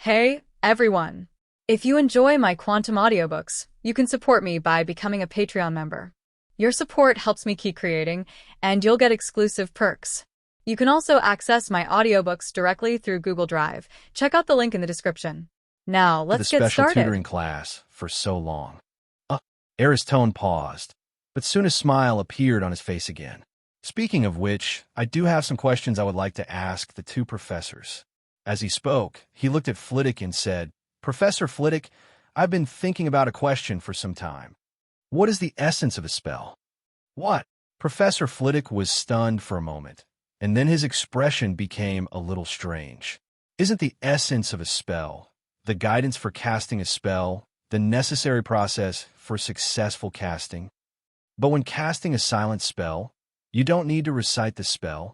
Hey, everyone! If you enjoy my quantum audiobooks, you can support me by becoming a Patreon member. Your support helps me keep creating, and you'll get exclusive perks. You can also access my audiobooks directly through Google Drive. Check out the link in the description. Now, To the let's get special started. tutoring class for so long. Aris' tone paused, but soon a smile appeared on his face again. Speaking of which, I do have some questions I would like to ask the two professors. As he spoke, he looked at Flitwick and said, "Professor Flitwick, I've been thinking about a question for some time. What is the essence of a spell?" "What?" Professor Flitwick was stunned for a moment, and then his expression became a little strange. "Isn't the essence of a spell, the guidance for casting a spell, the necessary process for successful casting? But when casting a silent spell, you don't need to recite the spell.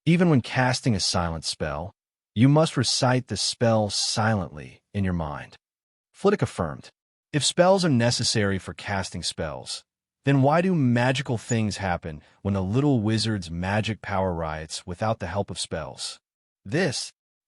Even when casting a silent spell, you must recite the spell silently in your mind." Flitwick affirmed, "If spells are necessary for casting spells, then why do magical things happen when a little wizard's magic power riots without the help of spells?"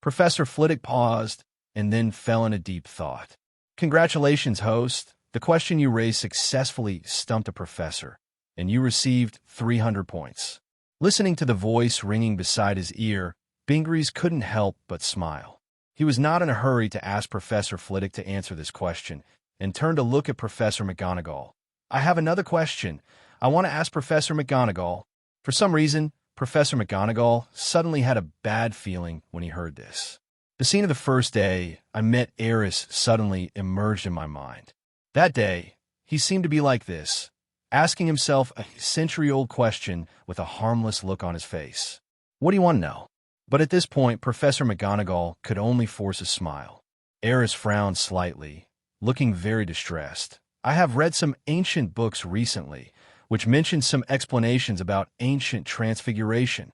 Professor Flitwick paused and then fell in a deep thought. "Congratulations, host. The question you raised successfully stumped a professor, and you received 300 points. Listening to the voice ringing beside his ear, Bingley's couldn't help but smile. He was not in a hurry to ask Professor Flitwick to answer this question, and turned to look at Professor McGonagall. "I have another question. I want to ask Professor McGonagall." For some reason, Professor McGonagall suddenly had a bad feeling when he heard this. The scene of the first day I met Aris suddenly emerged in my mind. That day, he seemed to be like this, asking himself a century-old question with a harmless look on his face. "What do you want to know?" But at this point, Professor McGonagall could only force a smile. Aris frowned slightly, looking very distressed. "I have read some ancient books recently, which mention some explanations about ancient transfiguration.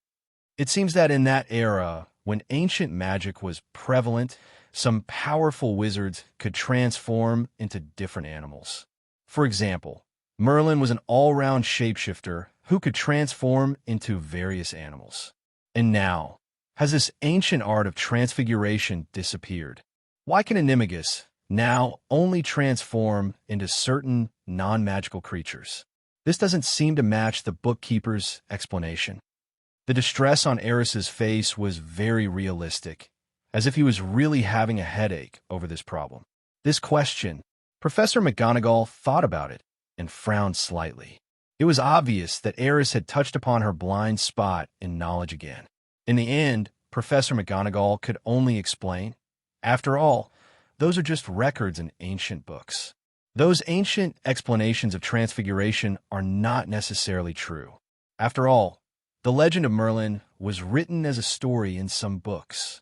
It seems that in that era, when ancient magic was prevalent, some powerful wizards could transform into different animals. For example, Merlin was an all-round shapeshifter who could transform into various animals. And now, has this ancient art of transfiguration disappeared? Why can Animagus now only transform into certain non-magical creatures? This doesn't seem to match the bookkeeper's explanation." The distress on Aris's face was very realistic, as if he was really having a headache over this problem. This question, Professor McGonagall thought about it and frowned slightly. It was obvious that Aris had touched upon her blind spot in knowledge again. In the end, Professor McGonagall could only explain, "After all, those are just records in ancient books. Those ancient explanations of transfiguration are not necessarily true. After all, the legend of Merlin was written as a story in some books."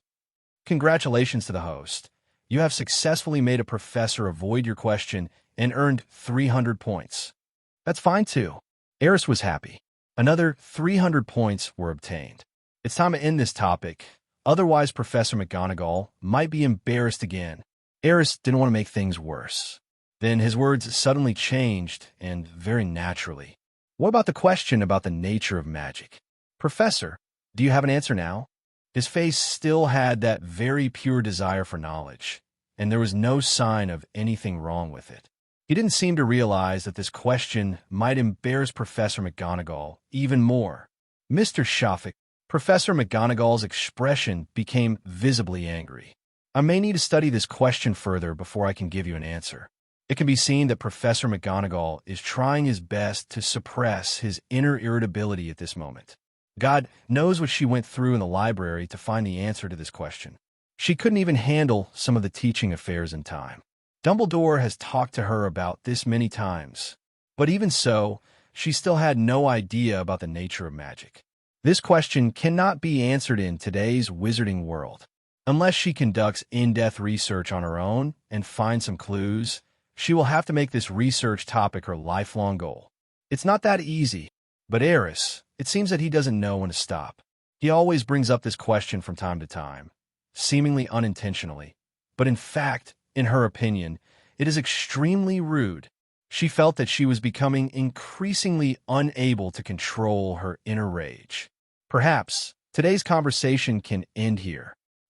Congratulations to the host. You have successfully made a professor avoid your question and earned 300 points. That's fine too. Aris was happy. Another 300 points were obtained. It's time to end this topic. Otherwise, Professor McGonagall might be embarrassed again. Aris didn't want to make things worse. Then his words suddenly changed, and very naturally. "What about the question about the nature of magic? Professor, do you have an answer now?" His face still had that very pure desire for knowledge, and there was no sign of anything wrong with it. He didn't seem to realize that this question might embarrass Professor McGonagall even more. "Mr. Shafik," Professor McGonagall's expression became visibly angry. "I may need to study this question further before I can give you an answer." It can be seen that Professor McGonagall is trying his best to suppress his inner irritability at this moment. God knows what she went through in the library to find the answer to this question. She couldn't even handle some of the teaching affairs in time. Dumbledore has talked to her about this many times, but even so, she still had no idea about the nature of magic. This question cannot be answered in today's wizarding world. Unless she conducts in-depth research on her own and finds some clues, she will have to make this research topic her lifelong goal. It's not that easy, but Aris, it seems that he doesn't know when to stop. He always brings up this question from time to time, seemingly unintentionally, but in fact, in her opinion, it is extremely rude. She felt that she was becoming increasingly unable to control her inner rage. Perhaps today's conversation can end here.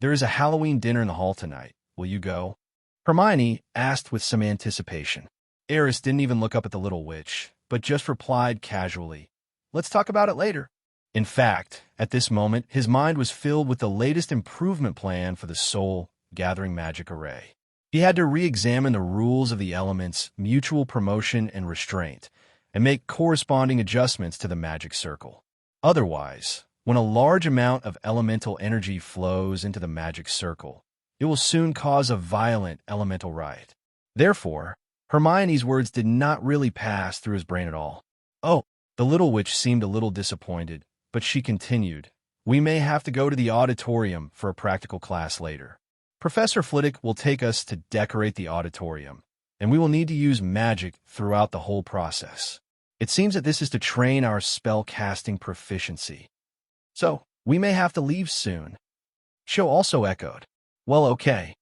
There is a Halloween dinner in the hall tonight. Will you go? Hermione asked with some anticipation. Aris didn't even look up at the little witch, but just replied casually, "Let's talk about it later." In fact, at this moment, his mind was filled with the latest improvement plan for the soul-gathering magic array. He had to re-examine the rules of the elements, mutual promotion and restraint, and make corresponding adjustments to the magic circle. Otherwise, when a large amount of elemental energy flows into the magic circle, it will soon cause a violent elemental riot. Therefore, Hermione's words did not really pass through his brain at all. Oh, the little witch seemed a little disappointed, but she continued, "We may have to go to the auditorium for a practical class later. Professor Flitwick will take us to decorate the auditorium, and we will need to use magic throughout the whole process. It seems that this is to train our spell-casting proficiency. So, we may have to leave soon." Cho also echoed, "Well, okay,"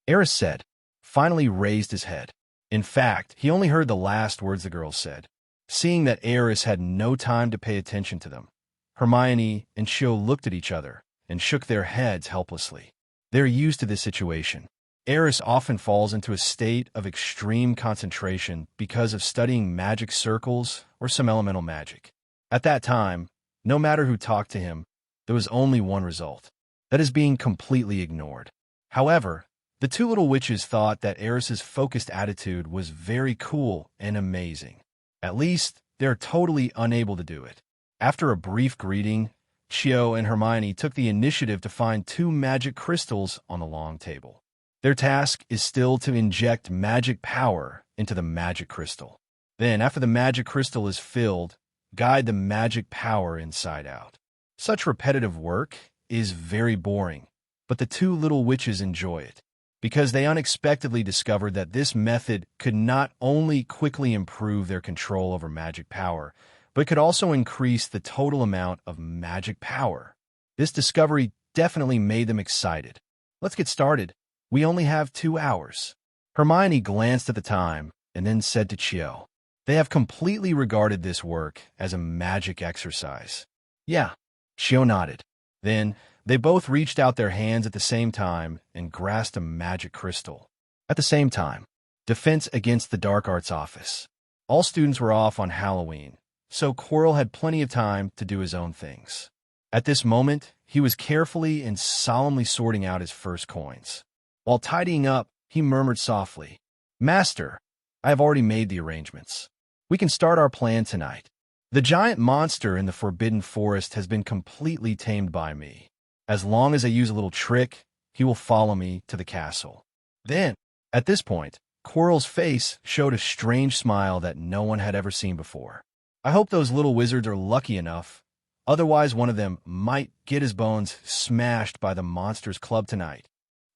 Aris said, finally raised his head. In fact, he only heard the last words the girl said. Seeing that Aris had no time to pay attention to them, Hermione and Cho looked at each other and shook their heads helplessly. They're used to this situation. Aris often falls into a state of extreme concentration because of studying magic circles or some elemental magic. At that time, no matter who talked to him, there was only one result. That is being completely ignored. However, the two little witches thought that Aris's focused attitude was very cool and amazing. At least, they're totally unable to do it. After a brief greeting, Cho and Hermione took the initiative to find 2 magic crystals on the long table. Their task is still to inject magic power into the magic crystal. Then, after the magic crystal is filled, guide the magic power inside out. Such repetitive work is very boring, but the 2 little witches enjoy it, because they unexpectedly discovered that this method could not only quickly improve their control over magic power, but could also increase the total amount of magic power. This discovery definitely made them excited. "Let's get started. We only have 2 hours. Hermione glanced at the time and then said to Cho, "They have completely regarded this work as a magic exercise." "Yeah," Cho nodded. Then, they both reached out their hands at the same time and grasped a magic crystal. At the same time, defense against the dark arts office. All students were off on Halloween, so Quirrell had plenty of time to do his own things. At this moment, he was carefully and solemnly sorting out his first coins. While tidying up, he murmured softly, "Master, I have already made the arrangements. We can start our plan tonight. The giant monster in the Forbidden Forest has been completely tamed by me. As long as I use a little trick, he will follow me to the castle." Then, at this point, Quirrell's face showed a strange smile that no one had ever seen before. "I hope those little wizards are lucky enough. Otherwise, one of them might get his bones smashed by the monster's club tonight."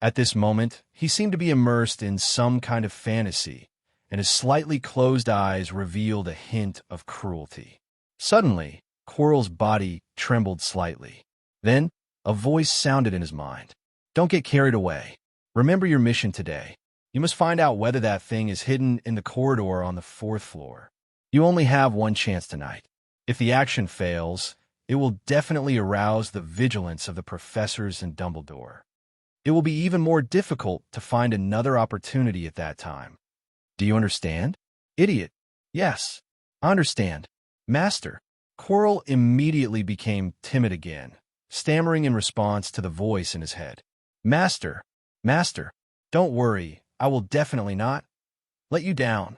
At this moment, he seemed to be immersed in some kind of fantasy, and his slightly closed eyes revealed a hint of cruelty. Suddenly, Quirrell's body trembled slightly. Then, a voice sounded in his mind. "Don't get carried away. Remember your mission today. You must find out whether that thing is hidden in the corridor on the 4th floor. You only have one chance tonight. If the action fails, it will definitely arouse the vigilance of the professors and Dumbledore. It will be even more difficult to find another opportunity at that time. Do you understand?" "Idiot. Yes, I understand, Master." Quirrell immediately became timid again, stammering in response to the voice in his head. Master, don't worry, I will definitely not let you down."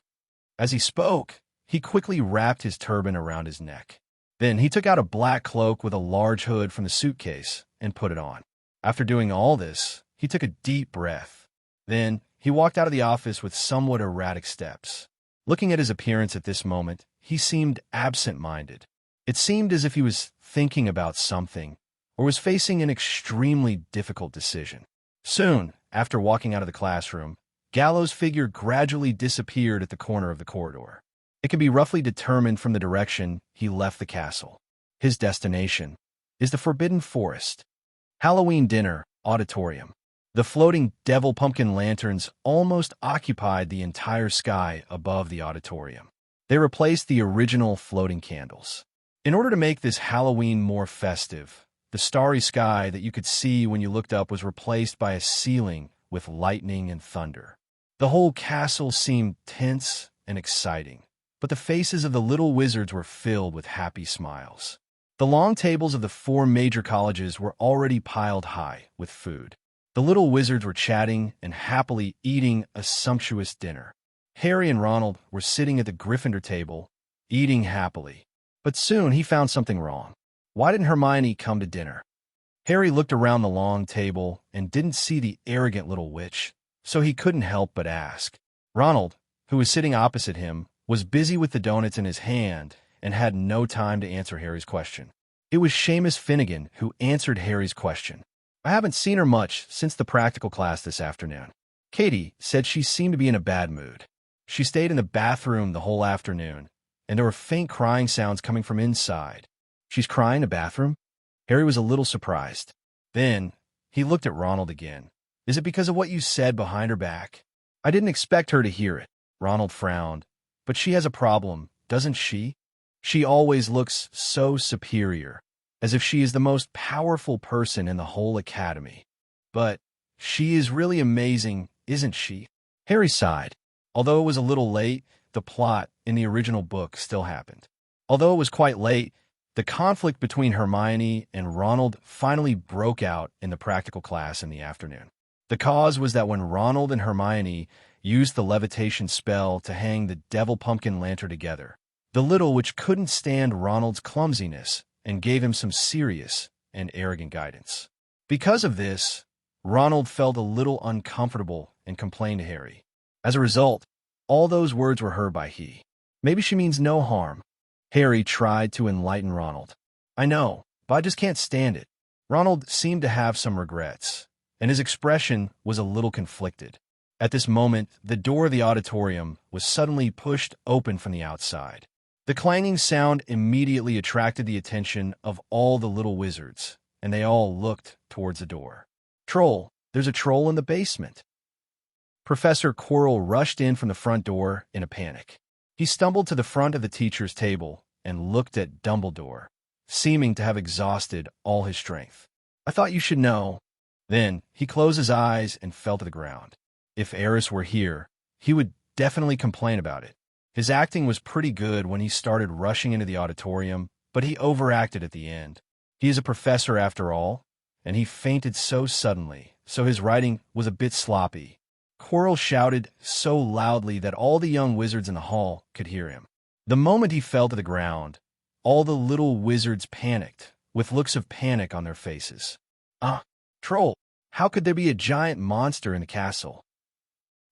As he spoke, he quickly wrapped his turban around his neck. Then he took out a black cloak with a large hood from the suitcase and put it on. After doing all this, he took a deep breath. Then he walked out of the office with somewhat erratic steps. Looking at his appearance at this moment, he seemed absent-minded. It seemed as if he was thinking about something or was facing an extremely difficult decision. Soon, after walking out of the classroom, Gallo's figure gradually disappeared at the corner of the corridor. It can be roughly determined from the direction he left the castle. His destination is the Forbidden Forest. Halloween dinner, auditorium. The floating devil pumpkin lanterns almost occupied the entire sky above the auditorium. They replaced the original floating candles. In order to make this Halloween more festive, the starry sky that you could see when you looked up was replaced by a ceiling with lightning and thunder. The whole castle seemed tense and exciting, but the faces of the little wizards were filled with happy smiles. The long tables of the 4 major colleges were already piled high with food. The little wizards were chatting and happily eating a sumptuous dinner. Harry and Ronald were sitting at the Gryffindor table, eating happily. But soon he found something wrong. Why didn't Hermione come to dinner? Harry looked around the long table and didn't see the arrogant little witch, so he couldn't help but ask. Ronald, who was sitting opposite him, was busy with the donuts in his hand and had no time to answer Harry's question. It was Seamus Finnegan who answered Harry's question. I haven't seen her much since the practical class this afternoon. Katie said she seemed to be in a bad mood. She stayed in the bathroom the whole afternoon, and there were faint crying sounds coming from inside. She's crying in a bathroom? Harry was a little surprised. Then he looked at Ronald again. Is it because of what you said behind her back? I didn't expect her to hear it. Ronald frowned. But she has a problem, doesn't she? She always looks so superior, as if she is the most powerful person in the whole academy. But she is really amazing, isn't she? Harry sighed. Although it was a little late, the plot in the original book still happened. Although it was quite late, the conflict between Hermione and Ronald finally broke out in the practical class in the afternoon. The cause was that when Ronald and Hermione used the levitation spell to hang the devil pumpkin lantern together, the little witch couldn't stand Ronald's clumsiness and gave him some serious and arrogant guidance. Because of this, Ronald felt a little uncomfortable and complained to Harry. As a result, all those words were heard by he. Maybe she means no harm. Harry tried to enlighten Ronald. I know, but I just can't stand it. Ronald seemed to have some regrets, and his expression was a little conflicted. At this moment, the door of the auditorium was suddenly pushed open from the outside. The clanging sound immediately attracted the attention of all the little wizards, and they all looked towards the door. Troll, there's a troll in the basement. Professor Quirrell rushed in from the front door in a panic. He stumbled to the front of the teacher's table and looked at Dumbledore, seeming to have exhausted all his strength. I thought you should know. Then he closed his eyes and fell to the ground. If Aris were here, he would definitely complain about it. His acting was pretty good when he started rushing into the auditorium, but he overacted at the end. He is a professor after all, and he fainted so suddenly, so his writing was a bit sloppy. Quirrell shouted so loudly that all the young wizards in the hall could hear him. The moment he fell to the ground, all the little wizards panicked, with looks of panic on their faces. Troll, how could there be a giant monster in the castle?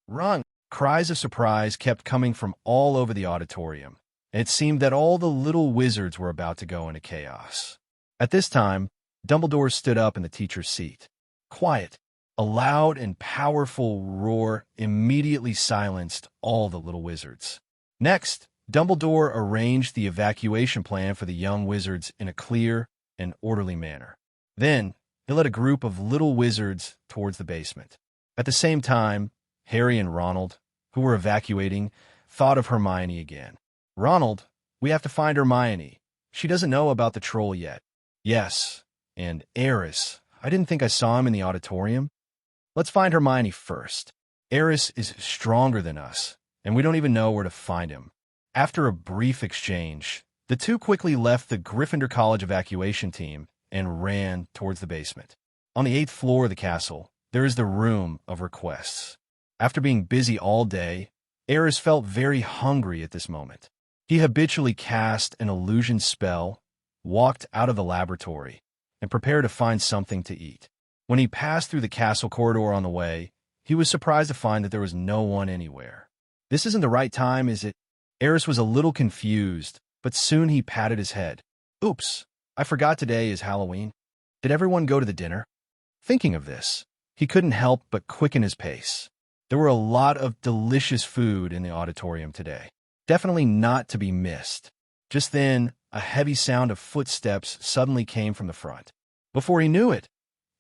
Run! Cries of surprise kept coming from all over the auditorium, and it seemed that all the little wizards were about to go into chaos. At this time, Dumbledore stood up in the teacher's seat. Quiet! A loud and powerful roar immediately silenced all the little wizards. Next, Dumbledore arranged the evacuation plan for the young wizards in a clear and orderly manner. Then, he led a group of little wizards towards the basement. At the same time, Harry and Ronald, who were evacuating, thought of Hermione again. Ronald, we have to find Hermione. She doesn't know about the troll yet. Yes, and Aris. I didn't think I saw him in the auditorium. Let's find Hermione first. Aris is stronger than us, and we don't even know where to find him. After a brief exchange, the two quickly left the Gryffindor College evacuation team and ran towards the basement. On the 8th floor of the castle, there is the Room of Requests. After being busy all day, Aris felt very hungry at this moment. He habitually cast an illusion spell, walked out of the laboratory, and prepared to find something to eat. When he passed through the castle corridor on the way, he was surprised to find that there was no one anywhere. This isn't the right time, is it? Aris was a little confused, but soon he patted his head. Oops, I forgot today is Halloween. Did everyone go to the dinner? Thinking of this, he couldn't help but quicken his pace. There were a lot of delicious food in the auditorium today. Definitely not to be missed. Just then, a heavy sound of footsteps suddenly came from the front. Before he knew it,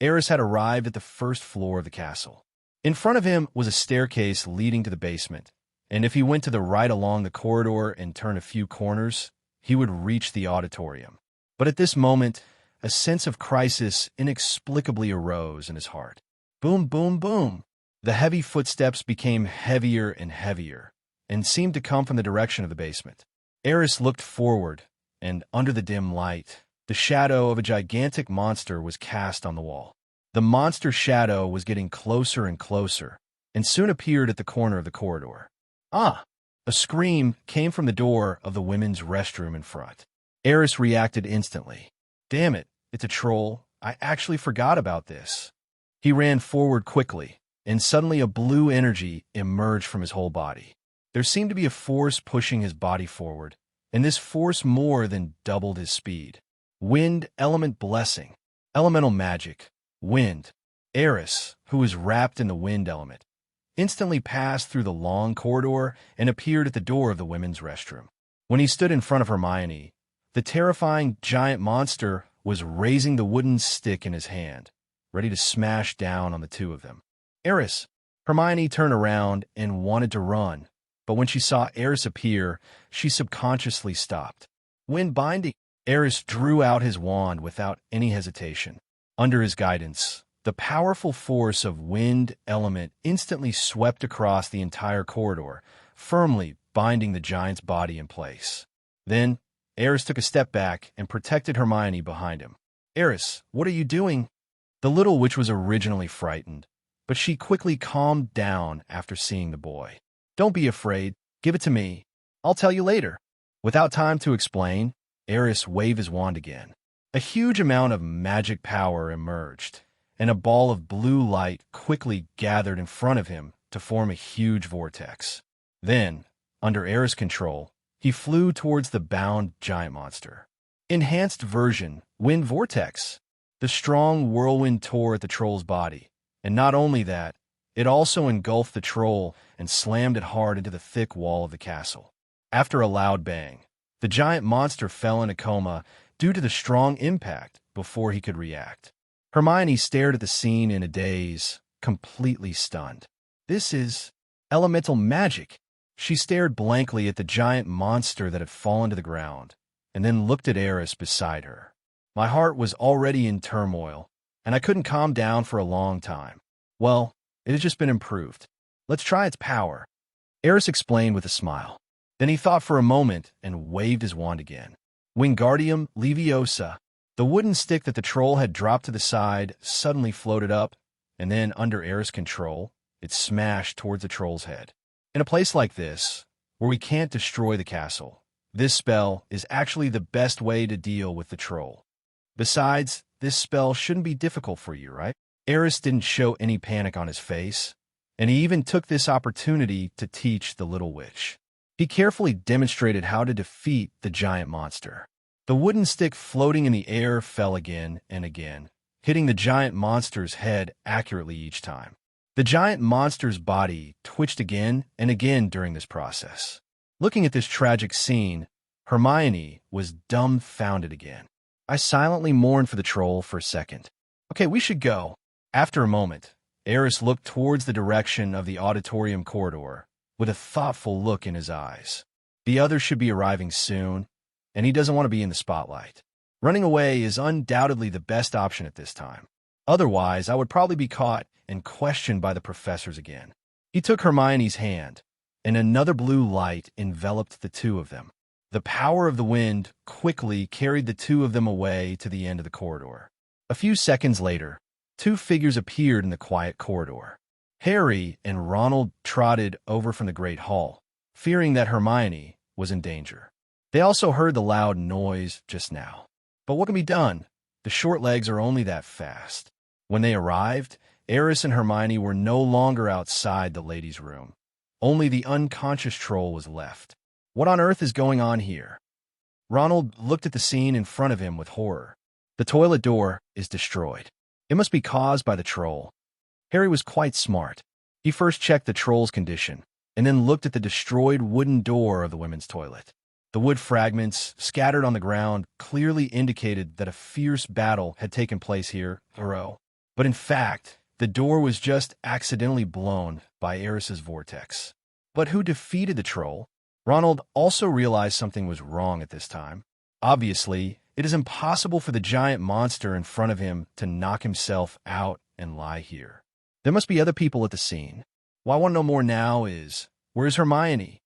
Aris had arrived at the first floor of the castle. In front of him was a staircase leading to the basement, and if he went to the right along the corridor and turned a few corners, he would reach the auditorium. But at this moment, a sense of crisis inexplicably arose in his heart. Boom, boom, boom. The heavy footsteps became heavier and heavier, and seemed to come from the direction of the basement. Aris looked forward, and under the dim light, the shadow of a gigantic monster was cast on the wall. The monster shadow was getting closer and closer, and soon appeared at the corner of the corridor. Ah! A scream came from the door of the women's restroom in front. Aris reacted instantly. Damn it, it's a troll. I actually forgot about this. He ran forward quickly, and suddenly a blue energy emerged from his whole body. There seemed to be a force pushing his body forward, and this force more than doubled his speed. Wind element blessing. Elemental magic. Wind. Aris, who was wrapped in the wind element, instantly passed through the long corridor and appeared at the door of the women's restroom. When he stood in front of Hermione, the terrifying giant monster was raising the wooden stick in his hand, ready to smash down on the two of them. Aris! Hermione turned around and wanted to run, but when she saw Aris appear, she subconsciously stopped. Wind binding! Aris drew out his wand without any hesitation. Under his guidance, the powerful force of wind element instantly swept across the entire corridor, firmly binding the giant's body in place. Then, Aris took a step back and protected Hermione behind him. Aris, what are you doing? The little witch was originally frightened, but she quickly calmed down after seeing the boy. Don't be afraid. Give it to me. I'll tell you later. Without time to explain, Aris waved his wand again. A huge amount of magic power emerged, and a ball of blue light quickly gathered in front of him to form a huge vortex. Then, under Aris' control, he flew towards the bound giant monster. Enhanced version, Wind Vortex. The strong whirlwind tore at the troll's body, and not only that, it also engulfed the troll and slammed it hard into the thick wall of the castle. After a loud bang, the giant monster fell in a coma due to the strong impact before he could react. Hermione stared at the scene in a daze, completely stunned. This is elemental magic. She stared blankly at the giant monster that had fallen to the ground, and then looked at Aris beside her. My heart was already in turmoil, and I couldn't calm down for a long time. Well, it has just been improved. Let's try its power. Aris explained with a smile. Then he thought for a moment and waved his wand again. Wingardium Leviosa. The wooden stick that the troll had dropped to the side suddenly floated up, and then, under Aris' control, it smashed towards the troll's head. In a place like this, where we can't destroy the castle, this spell is actually the best way to deal with the troll. Besides, this spell shouldn't be difficult for you, right? Aris didn't show any panic on his face, and he even took this opportunity to teach the little witch. He carefully demonstrated how to defeat the giant monster. The wooden stick floating in the air fell again and again, hitting the giant monster's head accurately each time. The giant monster's body twitched again and again during this process. Looking at this tragic scene, Hermione was dumbfounded again. I silently mourned for the troll for a second. Okay, we should go. After a moment, Aris looked towards the direction of the auditorium corridor with a thoughtful look in his eyes. The others should be arriving soon, and he doesn't want to be in the spotlight. Running away is undoubtedly the best option at this time. Otherwise, I would probably be caught and questioned by the professors again. He took Hermione's hand, and another blue light enveloped the two of them. The power of the wind quickly carried the two of them away to the end of the corridor. A few seconds later, two figures appeared in the quiet corridor. Harry and Ronald trotted over from the Great Hall, fearing that Hermione was in danger. They also heard the loud noise just now. But what can be done? The short legs are only that fast. When they arrived, Aris and Hermione were no longer outside the ladies' room. Only the unconscious troll was left. What on earth is going on here? Ronald looked at the scene in front of him with horror. The toilet door is destroyed. It must be caused by the troll. Harry was quite smart. He first checked the troll's condition, and then looked at the destroyed wooden door of the women's toilet. The wood fragments scattered on the ground clearly indicated that a fierce battle had taken place here, but in fact, the door was just accidentally blown by Aris's vortex. But who defeated the troll? Ronald also realized something was wrong at this time. Obviously, it is impossible for the giant monster in front of him to knock himself out and lie here. There must be other people at the scene. What I want to know more now is, where's Hermione?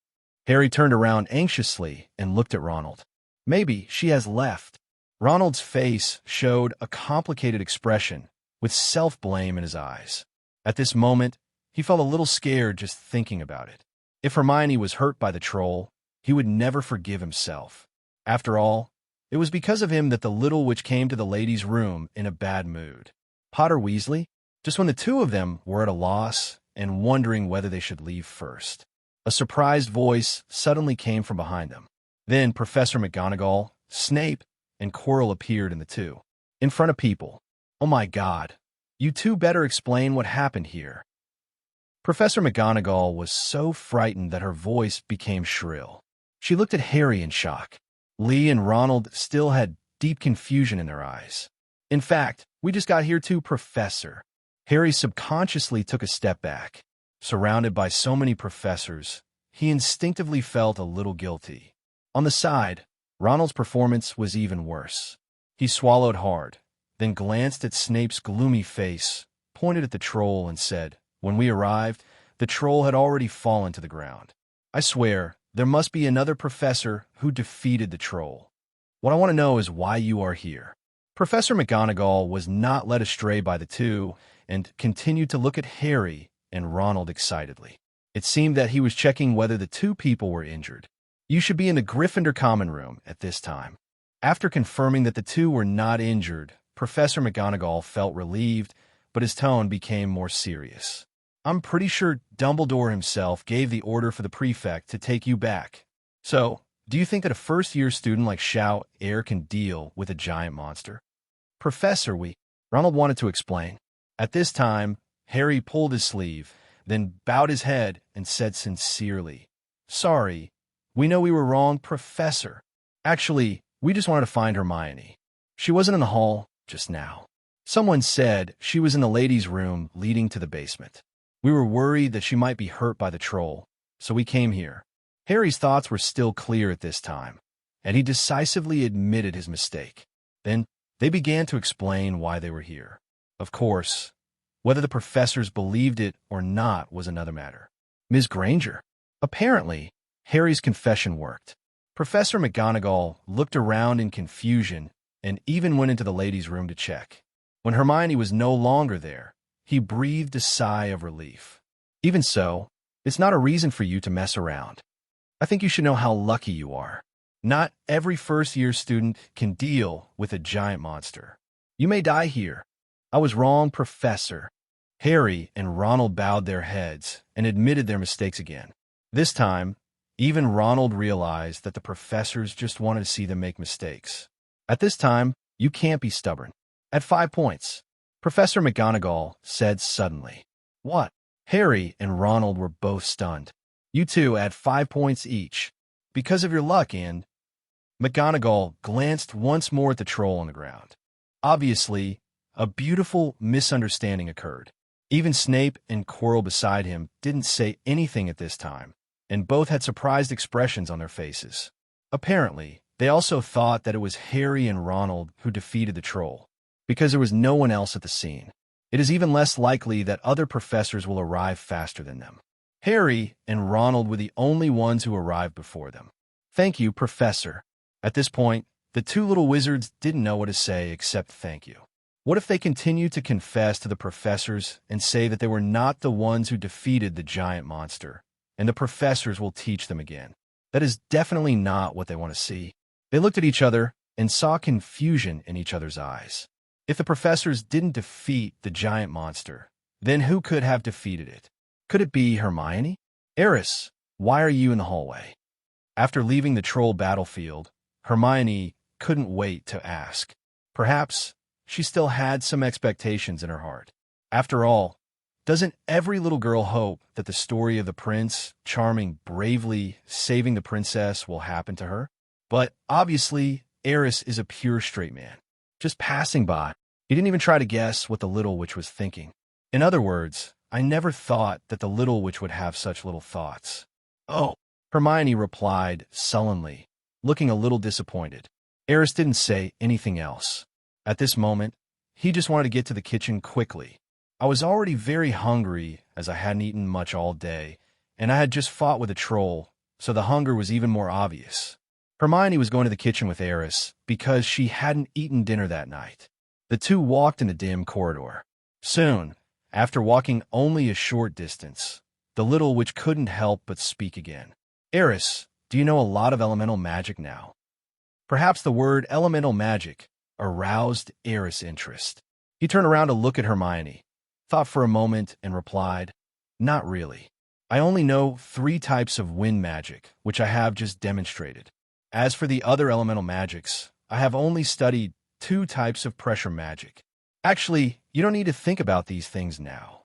Harry turned around anxiously and looked at Ronald. Maybe she has left. Ronald's face showed a complicated expression, with self-blame in his eyes. At this moment, he felt a little scared just thinking about it. If Hermione was hurt by the troll, he would never forgive himself. After all, it was because of him that the little witch came to the ladies' room in a bad mood. Potter Weasley, just when the two of them were at a loss and wondering whether they should leave first. A surprised voice suddenly came from behind them. Then Professor McGonagall, Snape, and Quirrell appeared in in front of people. "Oh my God, you two better explain what happened here." Professor McGonagall was so frightened that her voice became shrill. She looked at Harry in shock. Lee and Ronald still had deep confusion in their eyes. "In fact, we just got here too, Professor." Harry subconsciously took a step back. Surrounded by so many professors, he instinctively felt a little guilty. On the side, Ronald's performance was even worse. He swallowed hard, then glanced at Snape's gloomy face, pointed at the troll, and said, "When we arrived, the troll had already fallen to the ground. I swear, there must be another professor who defeated the troll. What I want to know is why you are here." Professor McGonagall was not led astray by the two and continued to look at Harry and Ronald excitedly. It seemed that he was checking whether the two people were injured. "You should be in the Gryffindor common room at this time." After confirming that the two were not injured, Professor McGonagall felt relieved, but his tone became more serious. "I'm pretty sure Dumbledore himself gave the order for the prefect to take you back. So, do you think that a first-year student like Xiao Air can deal with a giant monster?" "Professor, Ronald wanted to explain. At this time, Harry pulled his sleeve, then bowed his head and said sincerely, "Sorry, we know we were wrong, Professor. Actually, we just wanted to find Hermione. She wasn't in the hall just now. Someone said she was in the ladies' room leading to the basement. We were worried that she might be hurt by the troll, so we came here." Harry's thoughts were still clear at this time, and he decisively admitted his mistake. Then they began to explain why they were here. Of course, whether the professors believed it or not was another matter. Ms. Granger. Apparently, Harry's confession worked. Professor McGonagall looked around in confusion and even went into the ladies' room to check. When Hermione was no longer there, he breathed a sigh of relief. "Even so, it's not a reason for you to mess around. I think you should know how lucky you are. Not every first-year student can deal with a giant monster. You may die here." "I was wrong, Professor." Harry and Ronald bowed their heads and admitted their mistakes again. This time, even Ronald realized that the professors just wanted to see them make mistakes. "At this time, you can't be stubborn." "At 5 points," Professor McGonagall said suddenly. "What?" Harry and Ronald were both stunned. "You two add 5 points each, because of your luck and—" McGonagall glanced once more at the troll on the ground. Obviously, a beautiful misunderstanding occurred. Even Snape and Quirrell beside him didn't say anything at this time, and both had surprised expressions on their faces. Apparently, they also thought that it was Harry and Ronald who defeated the troll, because there was no one else at the scene. It is even less likely that other professors will arrive faster than them. Harry and Ronald were the only ones who arrived before them. "Thank you, Professor." At this point, the two little wizards didn't know what to say except thank you. What if they continued to confess to the professors and say that they were not the ones who defeated the giant monster, and the professors will teach them again? That is definitely not what they want to see. They looked at each other and saw confusion in each other's eyes. If the professors didn't defeat the giant monster, then who could have defeated it? Could it be Hermione? "Aris, why are you in the hallway?" After leaving the troll battlefield, Hermione couldn't wait to ask. Perhaps she still had some expectations in her heart. After all, doesn't every little girl hope that the story of the prince Charming bravely saving the princess will happen to her? But obviously, Aris is a pure straight man. Just passing by, he didn't even try to guess what the little witch was thinking. In other words, I never thought that the little witch would have such little thoughts. "Oh," Hermione replied sullenly, looking a little disappointed. Aris didn't say anything else. At this moment, he just wanted to get to the kitchen quickly. "I was already very hungry as I hadn't eaten much all day, and I had just fought with a troll, so the hunger was even more obvious. Hermione was going to the kitchen with Aris because she hadn't eaten dinner that night. The two walked in the dim corridor. Soon, after walking only a short distance, the little witch couldn't help but speak again. Aris, do you know a lot of elemental magic now? Perhaps the word elemental magic aroused Aris' interest. He turned around to look at Hermione, thought for a moment, and replied, "Not really. I only know 3 types of wind magic, which I have just demonstrated. As for the other elemental magics, I have only studied 2 types of pressure magic. Actually, you don't need to think about these things now."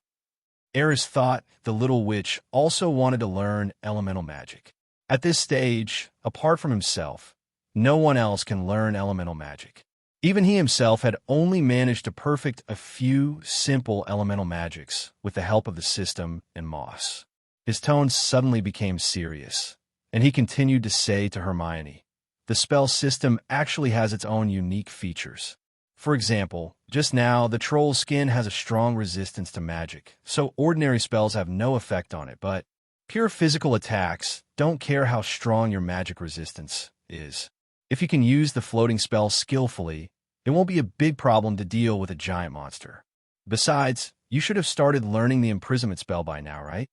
Aris thought the little witch also wanted to learn elemental magic. At this stage, apart from himself, no one else can learn elemental magic. Even he himself had only managed to perfect a few simple elemental magics with the help of the system and Moss. His tone suddenly became serious, and he continued to say to Hermione, "The spell system actually has its own unique features. For example, just now, the troll's skin has a strong resistance to magic, so ordinary spells have no effect on it, but pure physical attacks don't care how strong your magic resistance is. If you can use the floating spell skillfully, it won't be a big problem to deal with a giant monster. Besides, you should have started learning the imprisonment spell by now, right?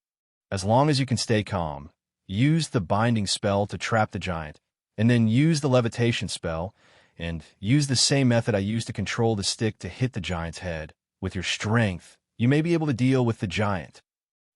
As long as you can stay calm, use the binding spell to trap the giant, and then use the levitation spell, and use the same method I used to control the stick to hit the giant's head. With your strength, you may be able to deal with the giant."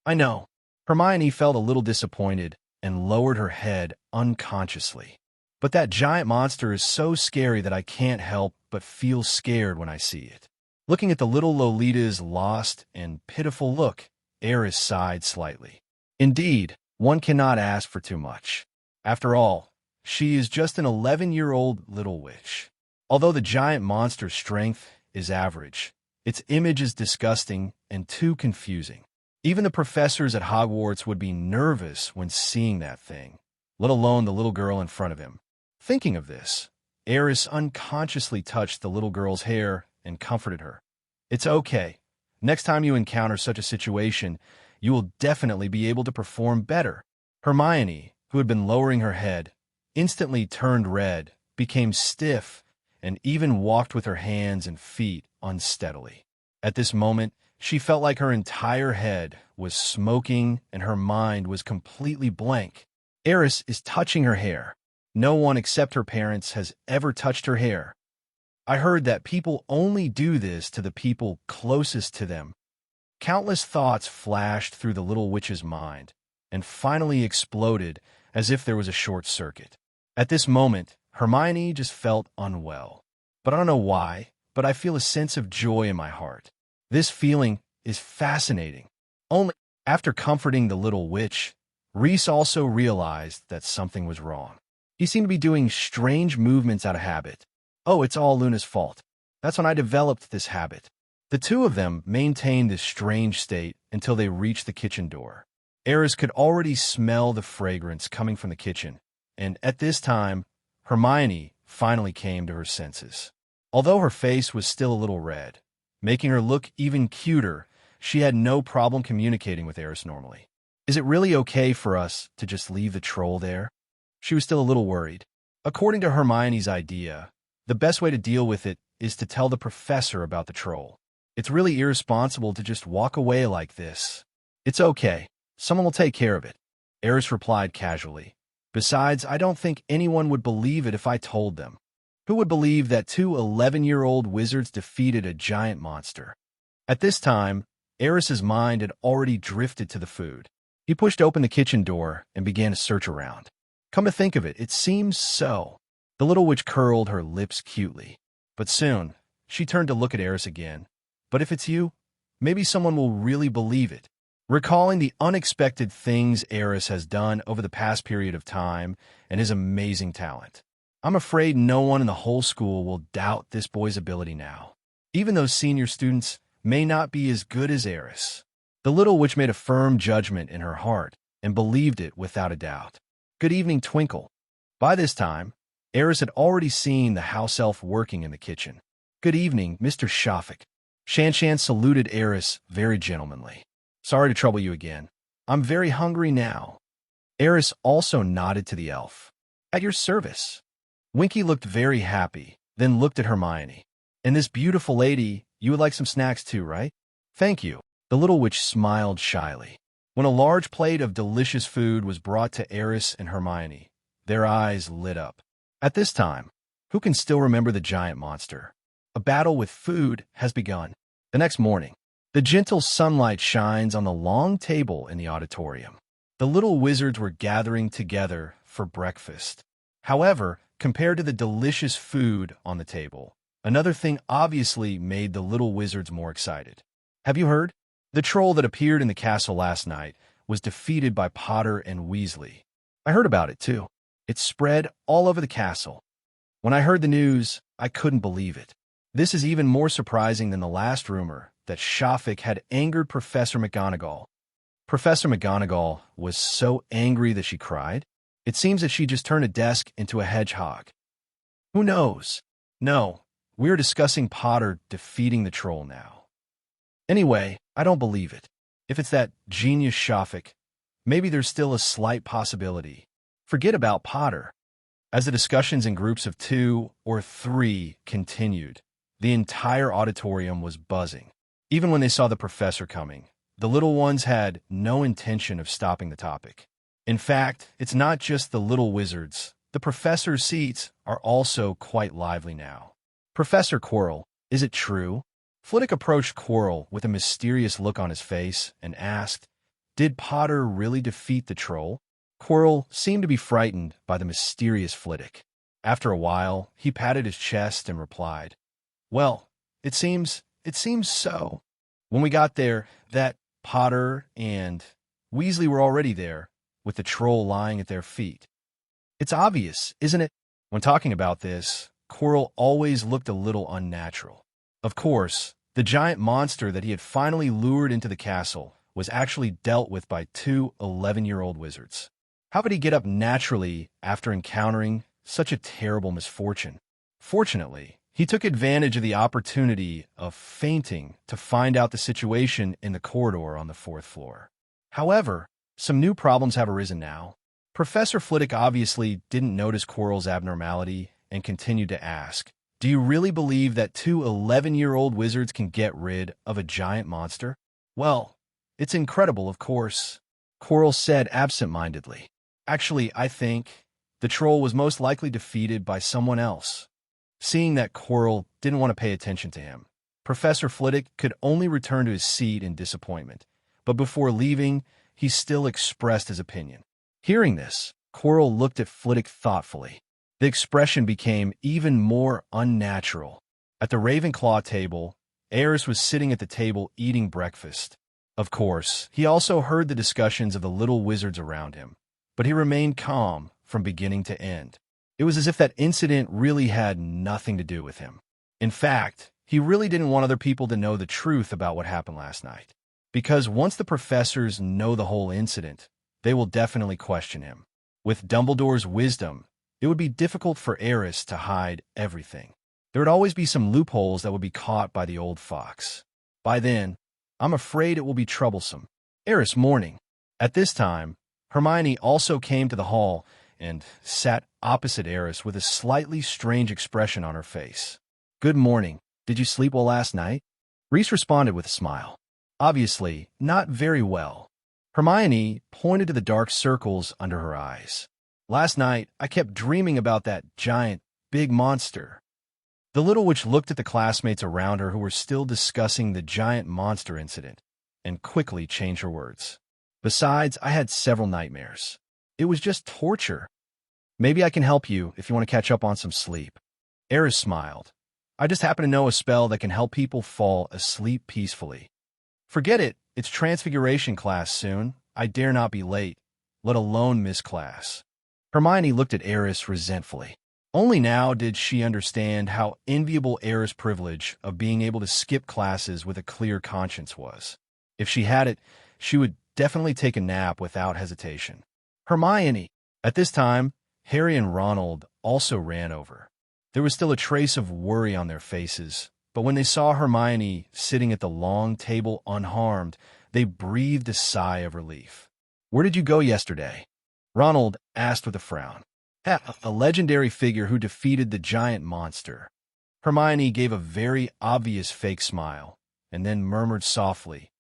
"I know." Hermione felt a little disappointed and lowered her head unconsciously. "But that giant monster is so scary that I can't help but feel scared when I see it." Looking at the little Lolita's lost and pitiful look, Aris sighed slightly. Indeed, one cannot ask for too much. After all, she is just an 11-year-old little witch. Although the giant monster's strength is average, its image is disgusting and too confusing. Even the professors at Hogwarts would be nervous when seeing that thing, let alone the little girl in front of him. Thinking of this, Aris unconsciously touched the little girl's hair and comforted her. "It's okay. Next time you encounter such a situation, you will definitely be able to perform better." Hermione, who had been lowering her head, instantly turned red, became stiff, and even walked with her hands and feet unsteadily. At this moment, she felt like her entire head was smoking and her mind was completely blank. Aris is touching her hair. No one except her parents has ever touched her hair. I heard that people only do this to the people closest to them. Countless thoughts flashed through the little witch's mind, and finally exploded as if there was a short circuit. At this moment, Hermione just felt unwell. But I don't know why, but I feel a sense of joy in my heart. This feeling is fascinating. Only after comforting the little witch, Reese also realized that something was wrong. He seemed to be doing strange movements out of habit. "Oh, it's all Luna's fault. That's when I developed this habit." The two of them maintained this strange state until they reached the kitchen door. Aris could already smell the fragrance coming from the kitchen, and at this time, Hermione finally came to her senses. Although her face was still a little red, making her look even cuter, she had no problem communicating with Aris normally. "Is it really okay for us to just leave the troll there?" She was still a little worried. According to Hermione's idea, the best way to deal with it is to tell the professor about the troll. It's really irresponsible to just walk away like this. "It's okay. Someone will take care of it," Aris replied casually. "Besides, I don't think anyone would believe it if I told them. Who would believe that 2 11-year-old wizards defeated a giant monster?" At this time, Aris's mind had already drifted to the food. He pushed open the kitchen door and began to search around. Come to think of it, it seems so. The little witch curled her lips cutely. But soon, she turned to look at Aris again. "But if it's you, maybe someone will really believe it." Recalling the unexpected things Aris has done over the past period of time and his amazing talent, I'm afraid no one in the whole school will doubt this boy's ability now. Even those senior students may not be as good as Aris. The little witch made a firm judgment in her heart and believed it without a doubt. "Good evening, Twinkle." By this time, Aris had already seen the house elf working in the kitchen. "Good evening, Mr. Shafik." Shan saluted Aris very gentlemanly. "Sorry to trouble you again. I'm very hungry now." Aris also nodded to the elf. At your service. Winky looked very happy, then looked at Hermione. And this beautiful lady, you would like some snacks too, right? Thank you. The little witch smiled shyly. When a large plate of delicious food was brought to Aris and Hermione, their eyes lit up. At this time, who can still remember the giant monster? A battle with food has begun. The next morning, the gentle sunlight shines on the long table in the auditorium. The little wizards were gathering together for breakfast. However, compared to the delicious food on the table, another thing obviously made the little wizards more excited. Have you heard? The troll that appeared in the castle last night was defeated by Potter and Weasley. I heard about it too. It spread all over the castle. When I heard the news, I couldn't believe it. This is even more surprising than the last rumor that Shafik had angered Professor McGonagall. Professor McGonagall was so angry that she cried. It seems that she just turned a desk into a hedgehog. Who knows? No, we're discussing Potter defeating the troll now. Anyway, I don't believe it. If it's that genius Shafik, maybe there's still a slight possibility. Forget about Potter. As the discussions in groups of 2 or 3 continued, the entire auditorium was buzzing. Even when they saw the professor coming, the little ones had no intention of stopping the topic. In fact, it's not just the little wizards. The professor's seats are also quite lively now. Professor Quirrell, is it true? Flitwick approached Quirrell with a mysterious look on his face and asked, did Potter really defeat the troll? Quirrell seemed to be frightened by the mysterious Flitwick. After a while, he patted his chest and replied, well, it seems so. When we got there, that Potter and Weasley were already there, with the troll lying at their feet. It's obvious, isn't it? When talking about this, Quirrell always looked a little unnatural. Of course, the giant monster that he had finally lured into the castle was actually dealt with by 2 11-year-old wizards. How could he get up naturally after encountering such a terrible misfortune? Fortunately, he took advantage of the opportunity of fainting to find out the situation in the corridor on the 4th floor. However, some new problems have arisen now. Professor Flitwick obviously didn't notice Quirrell's abnormality and continued to ask, do you really believe that 2 11-year-old wizards can get rid of a giant monster? Well, it's incredible, of course, Quirrell said absent-mindedly. Actually, I think the troll was most likely defeated by someone else. Seeing that Quirrell didn't want to pay attention to him, Professor Flitwick could only return to his seat in disappointment. But before leaving, he still expressed his opinion. Hearing this, Quirrell looked at Flitwick thoughtfully. The expression became even more unnatural. At the Ravenclaw table, Aris was sitting at the table eating breakfast. Of course, he also heard the discussions of the little wizards around him, but he remained calm from beginning to end. It was as if that incident really had nothing to do with him. In fact, he really didn't want other people to know the truth about what happened last night. Because once the professors know the whole incident, they will definitely question him. With Dumbledore's wisdom, it would be difficult for Aris to hide everything. There would always be some loopholes that would be caught by the old fox. By then, I'm afraid it will be troublesome. Aris morning. At this time, Hermione also came to the hall and sat opposite Aris with a slightly strange expression on her face. Good morning. Did you sleep well last night? Reese responded with a smile. Obviously, not very well. Hermione pointed to the dark circles under her eyes. Last night, I kept dreaming about that giant, big monster. The little witch looked at the classmates around her who were still discussing the giant monster incident and quickly changed her words. Besides, I had several nightmares. It was just torture. Maybe I can help you if you want to catch up on some sleep. Aris smiled. I just happen to know a spell that can help people fall asleep peacefully. Forget it. It's transfiguration class soon. I dare not be late, let alone miss class. Hermione looked at Aris resentfully. Only now did she understand how enviable Aris' privilege of being able to skip classes with a clear conscience was. If she had it, she would definitely take a nap without hesitation. Hermione! At this time, Harry and Ronald also ran over. There was still a trace of worry on their faces, but when they saw Hermione sitting at the long table unharmed, they breathed a sigh of relief. Where did you go yesterday? Ronald asked with a frown. A legendary figure who defeated the giant monster. Hermione gave a very obvious fake smile, and then murmured softly,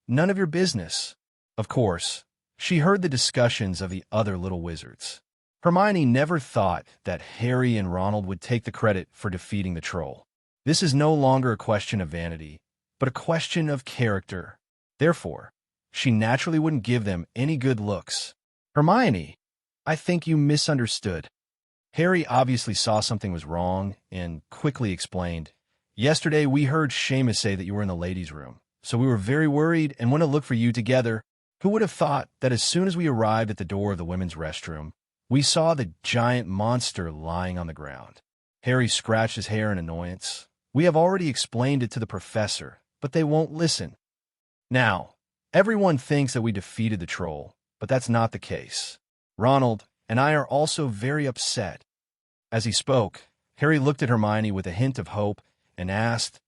"None of your business." Of course, she heard the discussions of the other little wizards. Hermione never thought that Harry and Ronald would take the credit for defeating the troll. This is no longer a question of vanity, but a question of character. Therefore, she naturally wouldn't give them any good looks. "Hermione, I think you misunderstood." Harry obviously saw something was wrong and quickly explained, "Yesterday we heard Seamus say that you were in the ladies' room, so we were very worried and went to look for you together. Who would have thought that as soon as we arrived at the door of the women's restroom, we saw the giant monster lying on the ground?" Harry scratched his hair in annoyance. "We have already explained it to the professor, but they won't listen. Now, everyone thinks that we defeated the troll, but that's not the case. Ronald and I are also very upset." As he spoke, Harry looked at Hermione with a hint of hope and asked,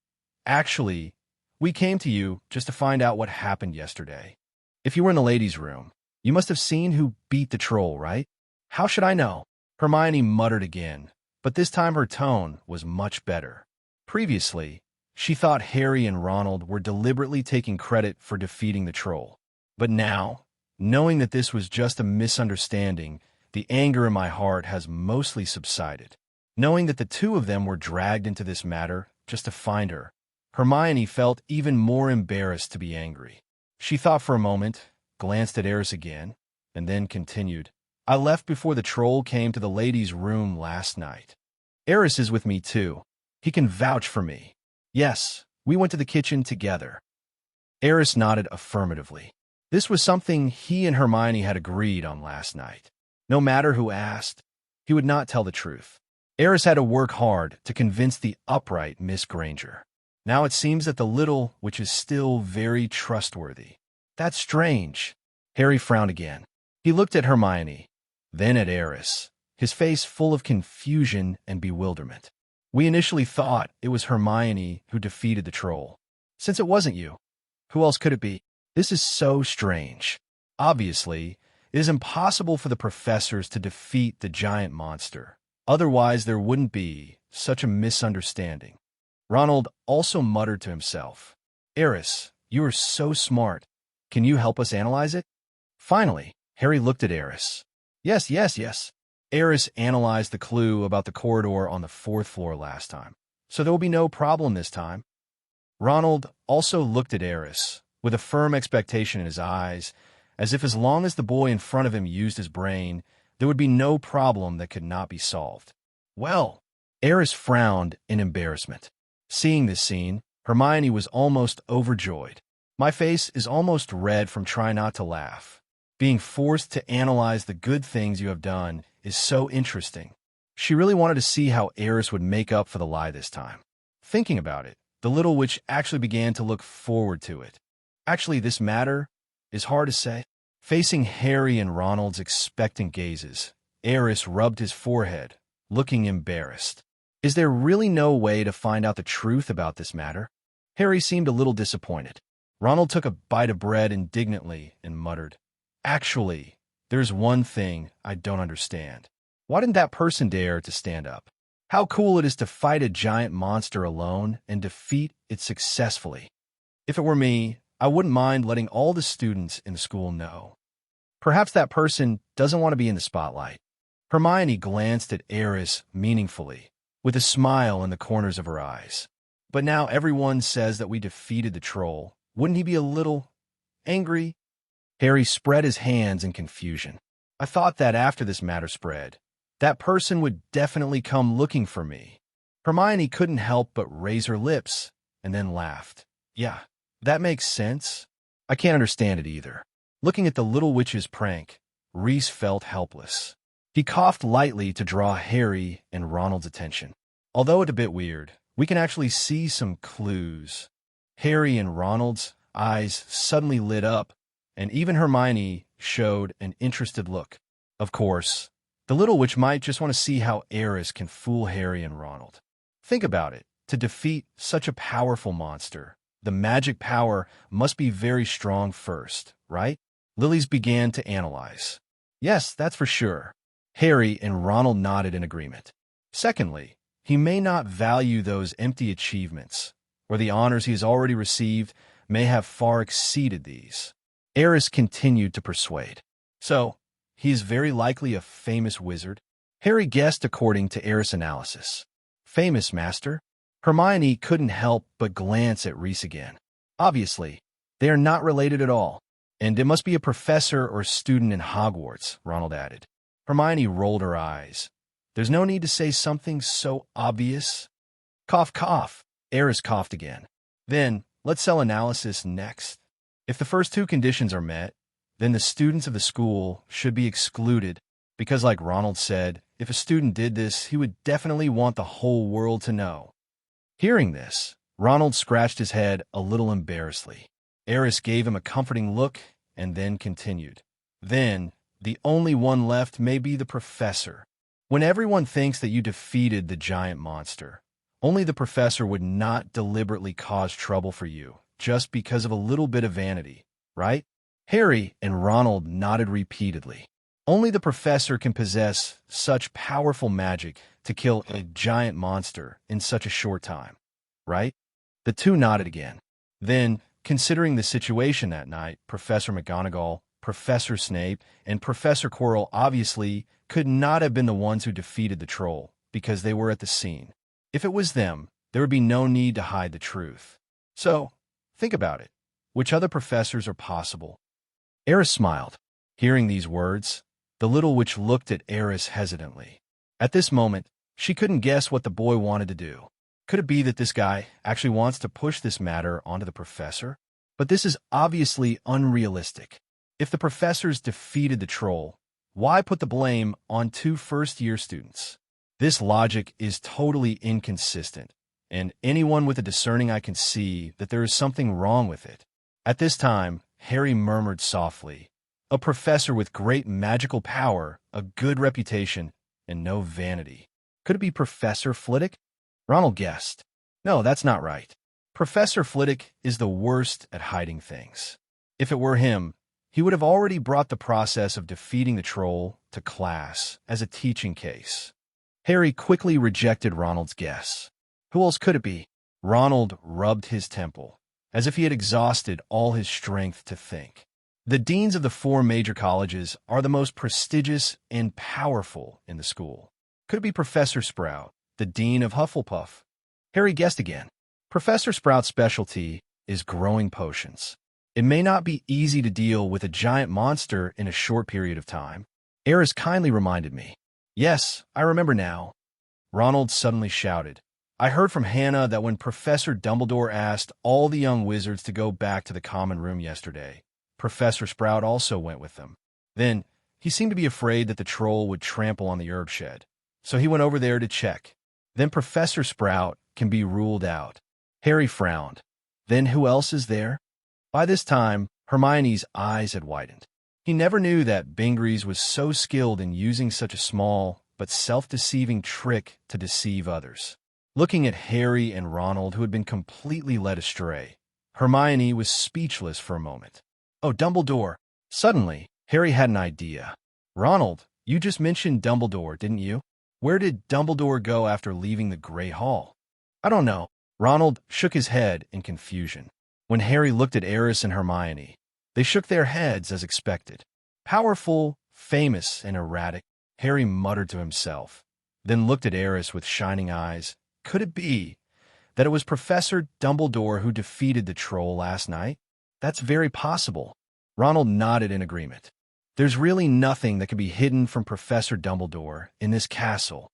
"Actually, we came to you just to find out what happened yesterday. If you were in the ladies' room, you must have seen who beat the troll, right?" "How should I know?" Hermione muttered again, but this time her tone was much better. Previously, she thought Harry and Ronald were deliberately taking credit for defeating the troll. But now, knowing that this was just a misunderstanding, the anger in my heart has mostly subsided. Knowing that the two of them were dragged into this matter just to find her, Hermione felt even more embarrassed to be angry. She thought for a moment, glanced at Aris again, and then continued, "I left before the troll came to the ladies' room last night. Aris is with me too. He can vouch for me. Yes, we went to the kitchen together." Aris nodded affirmatively. This was something he and Hermione had agreed on last night. No matter who asked, he would not tell the truth. Aris had to work hard to convince the upright Miss Granger. Now it seems that the little witch is still very trustworthy. "That's strange." Harry frowned again. He looked at Hermione, then at Aris, his face full of confusion and bewilderment. "We initially thought it was Hermione who defeated the troll. Since it wasn't you, who else could it be? This is so strange. Obviously, it is impossible for the professors to defeat the giant monster. Otherwise, there wouldn't be such a misunderstanding." Ronald also muttered to himself, "Aris, you are so smart. Can you help us analyze it?" Finally, Harry looked at Aris. Yes. Aris analyzed the clue about the corridor on the 4th floor last time, so there will be no problem this time. Ronald also looked at Aris, with a firm expectation in his eyes, as if as long as the boy in front of him used his brain, there would be no problem that could not be solved. "Well," Aris frowned in embarrassment. Seeing this scene, Hermione was almost overjoyed. "My face is almost red from trying not to laugh. Being forced to analyze the good things you have done is so interesting." She really wanted to see how Aris would make up for the lie this time. Thinking about it, the little witch actually began to look forward to it. Actually, this matter is hard to say. Facing Harry and Ronald's expectant gazes, Aris rubbed his forehead, looking embarrassed. Is there really no way to find out the truth about this matter? Harry seemed a little disappointed. Ronald took a bite of bread indignantly and muttered, "Actually, there's one thing I don't understand. Why didn't that person dare to stand up? How cool it is to fight a giant monster alone and defeat it successfully. If it were me, I wouldn't mind letting all the students in the school know. Perhaps that person doesn't want to be in the spotlight." Hermione glanced at Aris meaningfully, with a smile in the corners of her eyes. "But now everyone says that we defeated the troll. Wouldn't he be a little angry?" Harry spread his hands in confusion. "I thought that after this matter spread, that person would definitely come looking for me." Hermione couldn't help but raise her lips and then laughed. "Yeah, that makes sense. I can't understand it either." Looking at the little witch's prank, Reese felt helpless. He coughed lightly to draw Harry and Ronald's attention. Although it's a bit weird, we can actually see some clues. Harry and Ronald's eyes suddenly lit up, and even Hermione showed an interested look. Of course, the little witch might just want to see how Aris can fool Harry and Ronald. Think about it. To defeat such a powerful monster, the magic power must be very strong first, right? Lilies began to analyze. Yes, that's for sure. Harry and Ronald nodded in agreement. Secondly, he may not value those empty achievements, or the honors he has already received may have far exceeded these. Aris continued to persuade. So, he is very likely a famous wizard? Harry guessed according to Aris' analysis. Famous, master? Hermione couldn't help but glance at Reese again. Obviously, they are not related at all. And it must be a professor or student in Hogwarts, Ronald added. Hermione rolled her eyes. There's no need to say something so obvious. Cough, cough. Aris coughed again. Then, let's sell analysis next. If the first two conditions are met, then the students of the school should be excluded, because like Ronald said, if a student did this, he would definitely want the whole world to know. Hearing this, Ronald scratched his head a little embarrassedly. Aris gave him a comforting look and then continued. Then, the only one left may be the professor. When everyone thinks that you defeated the giant monster, only the professor would not deliberately cause trouble for you, just because of a little bit of vanity, right? Harry and Ronald nodded repeatedly. Only the professor can possess such powerful magic to kill a giant monster in such a short time, right? The two nodded again. Then, considering the situation that night, Professor McGonagall, Professor Snape, and Professor Quirrell obviously could not have been the ones who defeated the troll, because they were at the scene. If it was them, there would be no need to hide the truth. So, think about it. Which other professors are possible? Aris smiled. Hearing these words, the little witch looked at Aris hesitantly. At this moment, she couldn't guess what the boy wanted to do. Could it be that this guy actually wants to push this matter onto the professor? But this is obviously unrealistic. If the professors defeated the troll, why put the blame on two first-year students? This logic is totally inconsistent, and anyone with a discerning eye can see that there is something wrong with it. At this time, Harry murmured softly, "A professor with great magical power, a good reputation, and no vanity. Could it be Professor Flitwick?" Ronald guessed. No, that's not right. Professor Flitwick is the worst at hiding things. If it were him, he would have already brought the process of defeating the troll to class as a teaching case. Harry quickly rejected Ronald's guess. Who else could it be? Ronald rubbed his temple, as if he had exhausted all his strength to think. The deans of the 4 major colleges are the most prestigious and powerful in the school. Could it be Professor Sprout, the dean of Hufflepuff? Harry guessed again. Professor Sprout's specialty is growing potions. It may not be easy to deal with a giant monster in a short period of time. Aris kindly reminded me. Yes, I remember now. Ronald suddenly shouted. I heard from Hannah that when Professor Dumbledore asked all the young wizards to go back to the common room yesterday, Professor Sprout also went with them. Then, he seemed to be afraid that the troll would trample on the herb shed, so he went over there to check. Then Professor Sprout can be ruled out. Harry frowned. Then who else is there? By this time, Hermione's eyes had widened. He never knew that Bingley's was so skilled in using such a small but self-deceiving trick to deceive others. Looking at Harry and Ronald, who had been completely led astray, Hermione was speechless for a moment. Oh, Dumbledore! Suddenly, Harry had an idea. Ronald, you just mentioned Dumbledore, didn't you? Where did Dumbledore go after leaving the Grey Hall? I don't know. Ronald shook his head in confusion. When Harry looked at Aris and Hermione, they shook their heads as expected. Powerful, famous, and erratic, Harry muttered to himself, then looked at Aris with shining eyes. Could it be that it was Professor Dumbledore who defeated the troll last night? That's very possible. Ronald nodded in agreement. There's really nothing that can be hidden from Professor Dumbledore in this castle.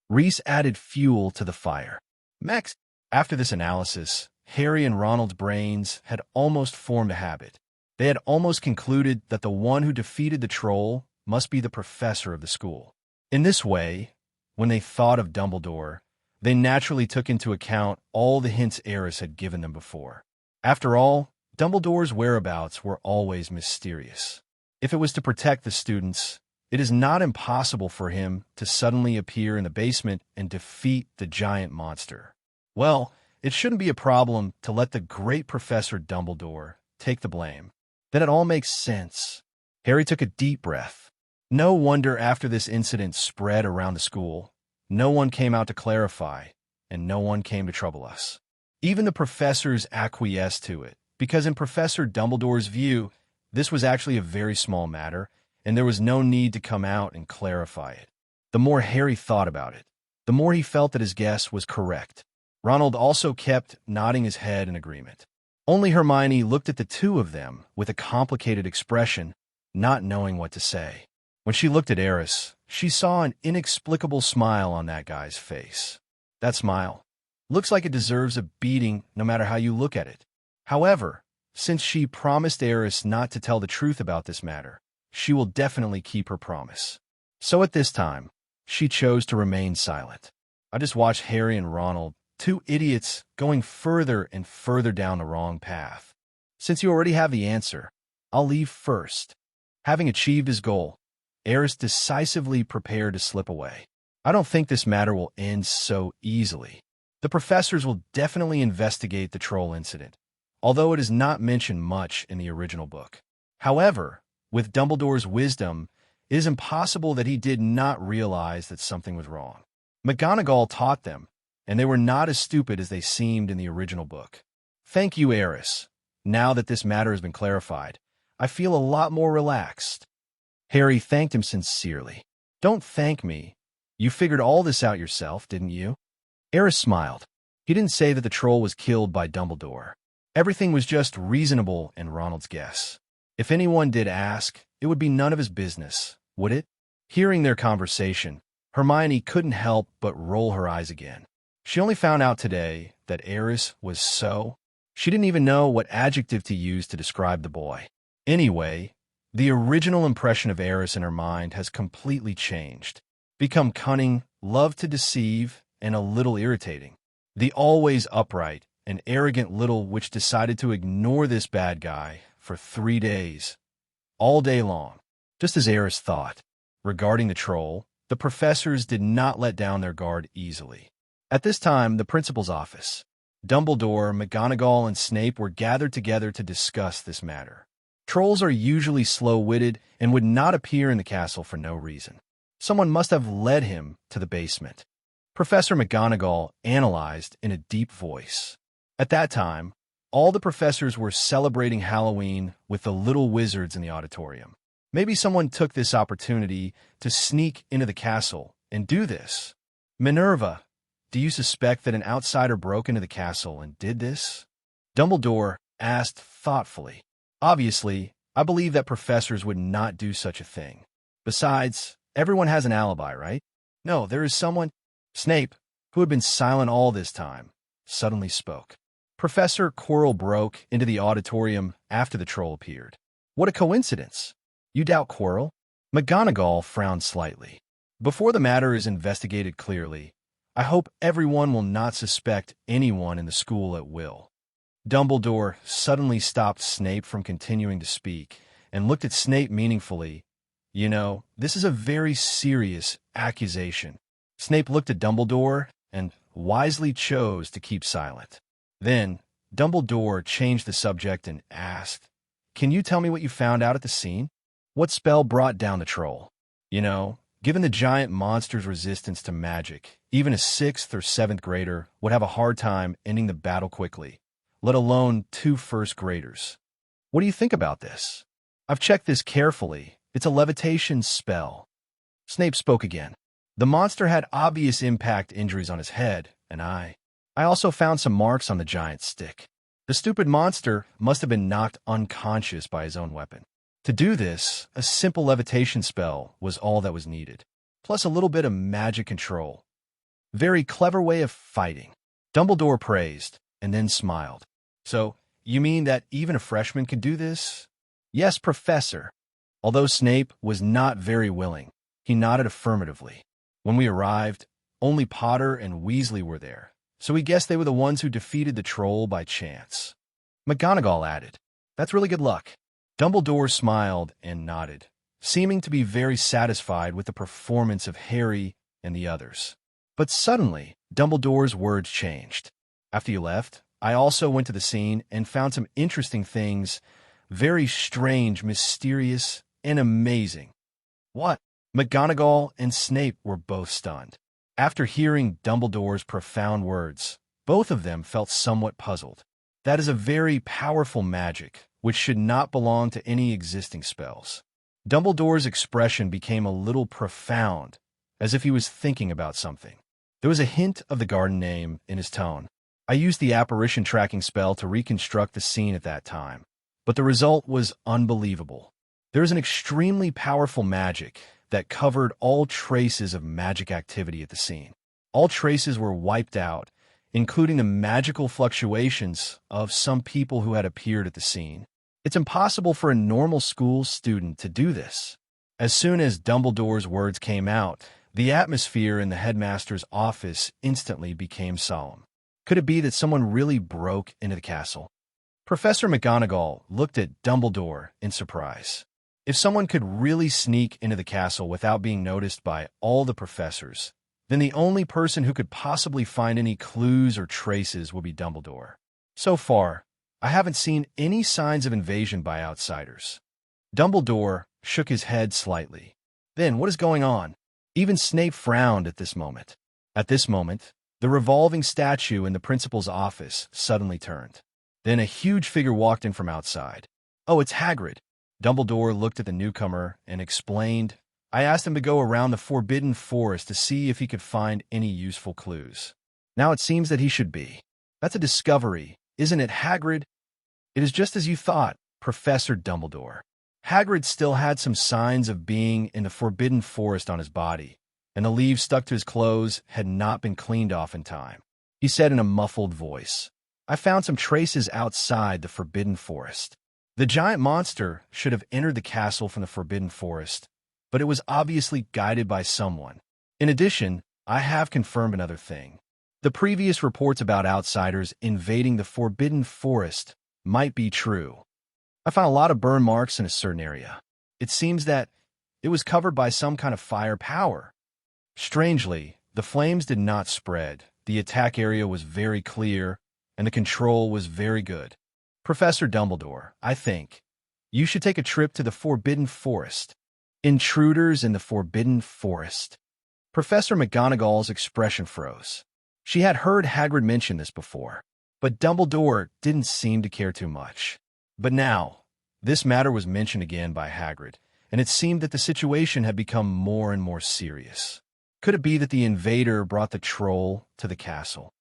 Reese added fuel to the fire. Max, after this analysis, Harry and Ronald's brains had almost formed a habit. They had almost concluded that the one who defeated the troll must be the professor of the school. In this way, when they thought of Dumbledore, they naturally took into account all the hints Aris had given them before. After all, Dumbledore's whereabouts were always mysterious. If it was to protect the students, it is not impossible for him to suddenly appear in the basement and defeat the giant monster. Well, it shouldn't be a problem to let the great Professor Dumbledore take the blame. Then it all makes sense. Harry took a deep breath. No wonder after this incident spread around the school, no one came out to clarify, and no one came to trouble us. Even the professors acquiesced to it, because in Professor Dumbledore's view, this was actually a very small matter, and there was no need to come out and clarify it. The more Harry thought about it, the more he felt that his guess was correct. Ronald also kept nodding his head in agreement. Only Hermione looked at the two of them with a complicated expression, not knowing what to say. When she looked at Aris, she saw an inexplicable smile on that guy's face. That smile looks like it deserves a beating no matter how you look at it. However, since she promised Aris not to tell the truth about this matter, she will definitely keep her promise. So at this time, she chose to remain silent. I just watched Harry and Ronald, two idiots, going further and further down the wrong path. Since you already have the answer, I'll leave first. Having achieved his goal, Aris decisively prepared to slip away. I don't think this matter will end so easily. The professors will definitely investigate the troll incident, although it is not mentioned much in the original book. However, with Dumbledore's wisdom, it is impossible that he did not realize that something was wrong. McGonagall taught them, and they were not as stupid as they seemed in the original book. Thank you, Aris. Now that this matter has been clarified, I feel a lot more relaxed. Harry thanked him sincerely. Don't thank me. You figured all this out yourself, didn't you? Aris smiled. He didn't say that the troll was killed by Dumbledore. Everything was just reasonable in Ronald's guess. If anyone did ask, it would be none of his business, would it? Hearing their conversation, Hermione couldn't help but roll her eyes again. She only found out today that Aris was so. She didn't even know what adjective to use to describe the boy. Anyway, the original impression of Aris in her mind has completely changed. Become cunning, loved to deceive, and a little irritating. The always upright and arrogant little witch decided to ignore this bad guy for 3 days, all day long. Just as Aris thought. Regarding the troll, the professors did not let down their guard easily. At this time, the principal's office, Dumbledore, McGonagall, and Snape were gathered together to discuss this matter. Trolls are usually slow-witted and would not appear in the castle for no reason. Someone must have led him to the basement. Professor McGonagall analyzed in a deep voice. At that time, all the professors were celebrating Halloween with the little wizards in the auditorium. Maybe someone took this opportunity to sneak into the castle and do this. Minerva, do you suspect that an outsider broke into the castle and did this? Dumbledore asked thoughtfully. Obviously, I believe that professors would not do such a thing. Besides, everyone has an alibi, right? No, there is someone. Snape, who had been silent all this time, suddenly spoke. Professor Quirrell broke into the auditorium after the troll appeared. What a coincidence! You doubt Quirrell? McGonagall frowned slightly. Before the matter is investigated clearly, I hope everyone will not suspect anyone in the school at will. Dumbledore suddenly stopped Snape from continuing to speak and looked at Snape meaningfully. You know, this is a very serious accusation. Snape looked at Dumbledore and wisely chose to keep silent. Then, Dumbledore changed the subject and asked, "Can you tell me what you found out at the scene? What spell brought down the troll? You know, given the giant monster's resistance to magic, even a 6th or 7th grader would have a hard time ending the battle quickly, let alone 2 first graders. What do you think about this? I've checked this carefully. It's a levitation spell." Snape spoke again. The monster had obvious impact injuries on his head, and I also found some marks on the giant stick. The stupid monster must have been knocked unconscious by his own weapon. To do this, a simple levitation spell was all that was needed, plus a little bit of magic control. Very clever way of fighting. Dumbledore praised, and then smiled. So, you mean that even a freshman could do this? Yes, Professor. Although Snape was not very willing, he nodded affirmatively. When we arrived, only Potter and Weasley were there, so we guessed they were the ones who defeated the troll by chance. McGonagall added, "That's really good luck." Dumbledore smiled and nodded, seeming to be very satisfied with the performance of Harry and the others. But suddenly, Dumbledore's words changed. After you left, I also went to the scene and found some interesting things, very strange, mysterious, and amazing. What? McGonagall and Snape were both stunned. After hearing Dumbledore's profound words, both of them felt somewhat puzzled. That is a very powerful magic, which should not belong to any existing spells. Dumbledore's expression became a little profound, as if he was thinking about something. There was a hint of the garden name in his tone. I used the apparition tracking spell to reconstruct the scene at that time, but the result was unbelievable. There is an extremely powerful magic that covered all traces of magic activity at the scene. All traces were wiped out, including the magical fluctuations of some people who had appeared at the scene. It's impossible for a normal school student to do this. As soon as Dumbledore's words came out, the atmosphere in the headmaster's office instantly became solemn. Could it be that someone really broke into the castle? Professor McGonagall looked at Dumbledore in surprise. If someone could really sneak into the castle without being noticed by all the professors, then the only person who could possibly find any clues or traces would be Dumbledore. So far, I haven't seen any signs of invasion by outsiders. Dumbledore shook his head slightly. Then, what is going on? Even Snape frowned at this moment. At this moment, the revolving statue in the principal's office suddenly turned. Then a huge figure walked in from outside. Oh, it's Hagrid. Dumbledore looked at the newcomer and explained, I asked him to go around the Forbidden Forest to see if he could find any useful clues. Now it seems that he should be. That's a discovery, isn't it, Hagrid? It is just as you thought, Professor Dumbledore. Hagrid still had some signs of being in the Forbidden Forest on his body, and the leaves stuck to his clothes had not been cleaned off in time. He said in a muffled voice, I found some traces outside the Forbidden Forest. The giant monster should have entered the castle from the Forbidden Forest, but it was obviously guided by someone. In addition, I have confirmed another thing. The previous reports about outsiders invading the Forbidden Forest might be true. I found a lot of burn marks in a certain area. It seems that it was covered by some kind of fire power. Strangely, the flames did not spread. The attack area was very clear, and the control was very good. Professor Dumbledore, I think you should take a trip to the Forbidden Forest. Intruders in the Forbidden Forest. Professor McGonagall's expression froze. She had heard Hagrid mention this before, but Dumbledore didn't seem to care too much. But now, this matter was mentioned again by Hagrid, and it seemed that the situation had become more and more serious. Could it be that the invader brought the troll to the castle?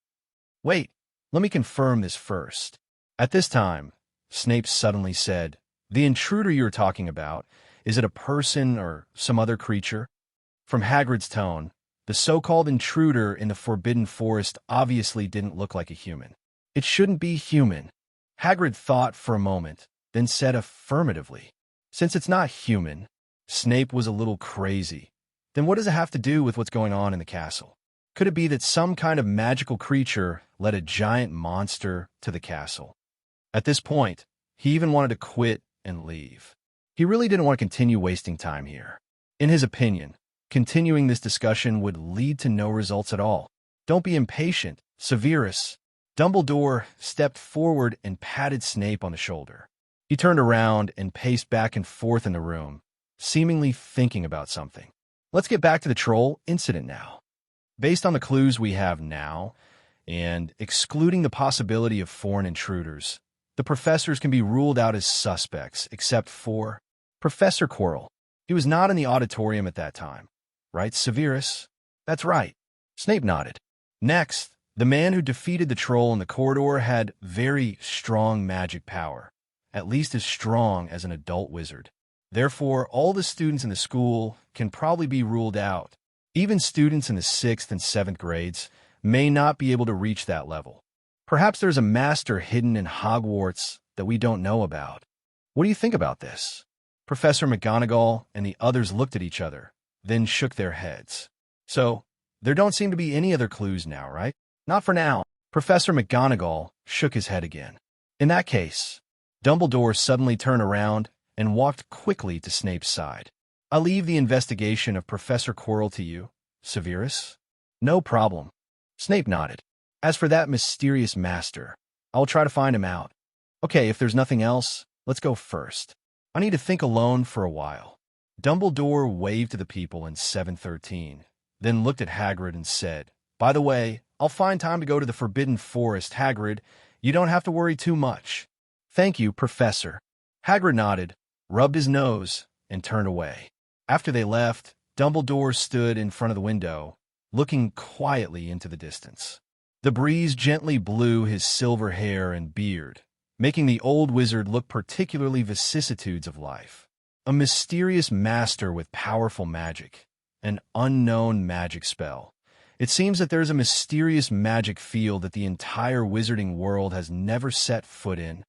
Wait, let me confirm this first. At this time, Snape suddenly said, The intruder you're talking about, is it a person or some other creature? From Hagrid's tone, the so-called intruder in the Forbidden Forest obviously didn't look like a human. It shouldn't be human. Hagrid thought for a moment, then said affirmatively. Since it's not human, Snape was a little crazy. Then what does it have to do with what's going on in the castle? Could it be that some kind of magical creature led a giant monster to the castle? At this point, he even wanted to quit and leave. He really didn't want to continue wasting time here. In his opinion, continuing this discussion would lead to no results at all. Don't be impatient, Severus. Dumbledore stepped forward and patted Snape on the shoulder. He turned around and paced back and forth in the room, seemingly thinking about something. Let's get back to the troll incident now. Based on the clues we have now, and excluding the possibility of foreign intruders, the professors can be ruled out as suspects, except for Professor Quirrell. He was not in the auditorium at that time. Right, Severus? That's right. Snape nodded. Next, the man who defeated the troll in the corridor had very strong magic power, at least as strong as an adult wizard. Therefore, all the students in the school can probably be ruled out. Even students in the 6th and 7th grades may not be able to reach that level. Perhaps there's a master hidden in Hogwarts that we don't know about. What do you think about this? Professor McGonagall and the others looked at each other, then shook their heads. So, there don't seem to be any other clues now, right? Not for now. Professor McGonagall shook his head again. In that case, Dumbledore suddenly turned around and walked quickly to Snape's side. I'll leave the investigation of Professor Quirrell to you, Severus. No problem. Snape nodded. As for that mysterious master, I'll try to find him out. Okay, if there's nothing else, let's go first. I need to think alone for a while. Dumbledore waved to the people in 713, then looked at Hagrid and said, "By the way, I'll find time to go to the Forbidden Forest, Hagrid. You don't have to worry too much." "Thank you, Professor." Hagrid nodded, rubbed his nose, and turned away. After they left, Dumbledore stood in front of the window, looking quietly into the distance. The breeze gently blew his silver hair and beard, making the old wizard look particularly vicissitudes of life. A mysterious master with powerful magic, an unknown magic spell. It seems that there's a mysterious magic field that the entire wizarding world has never set foot in.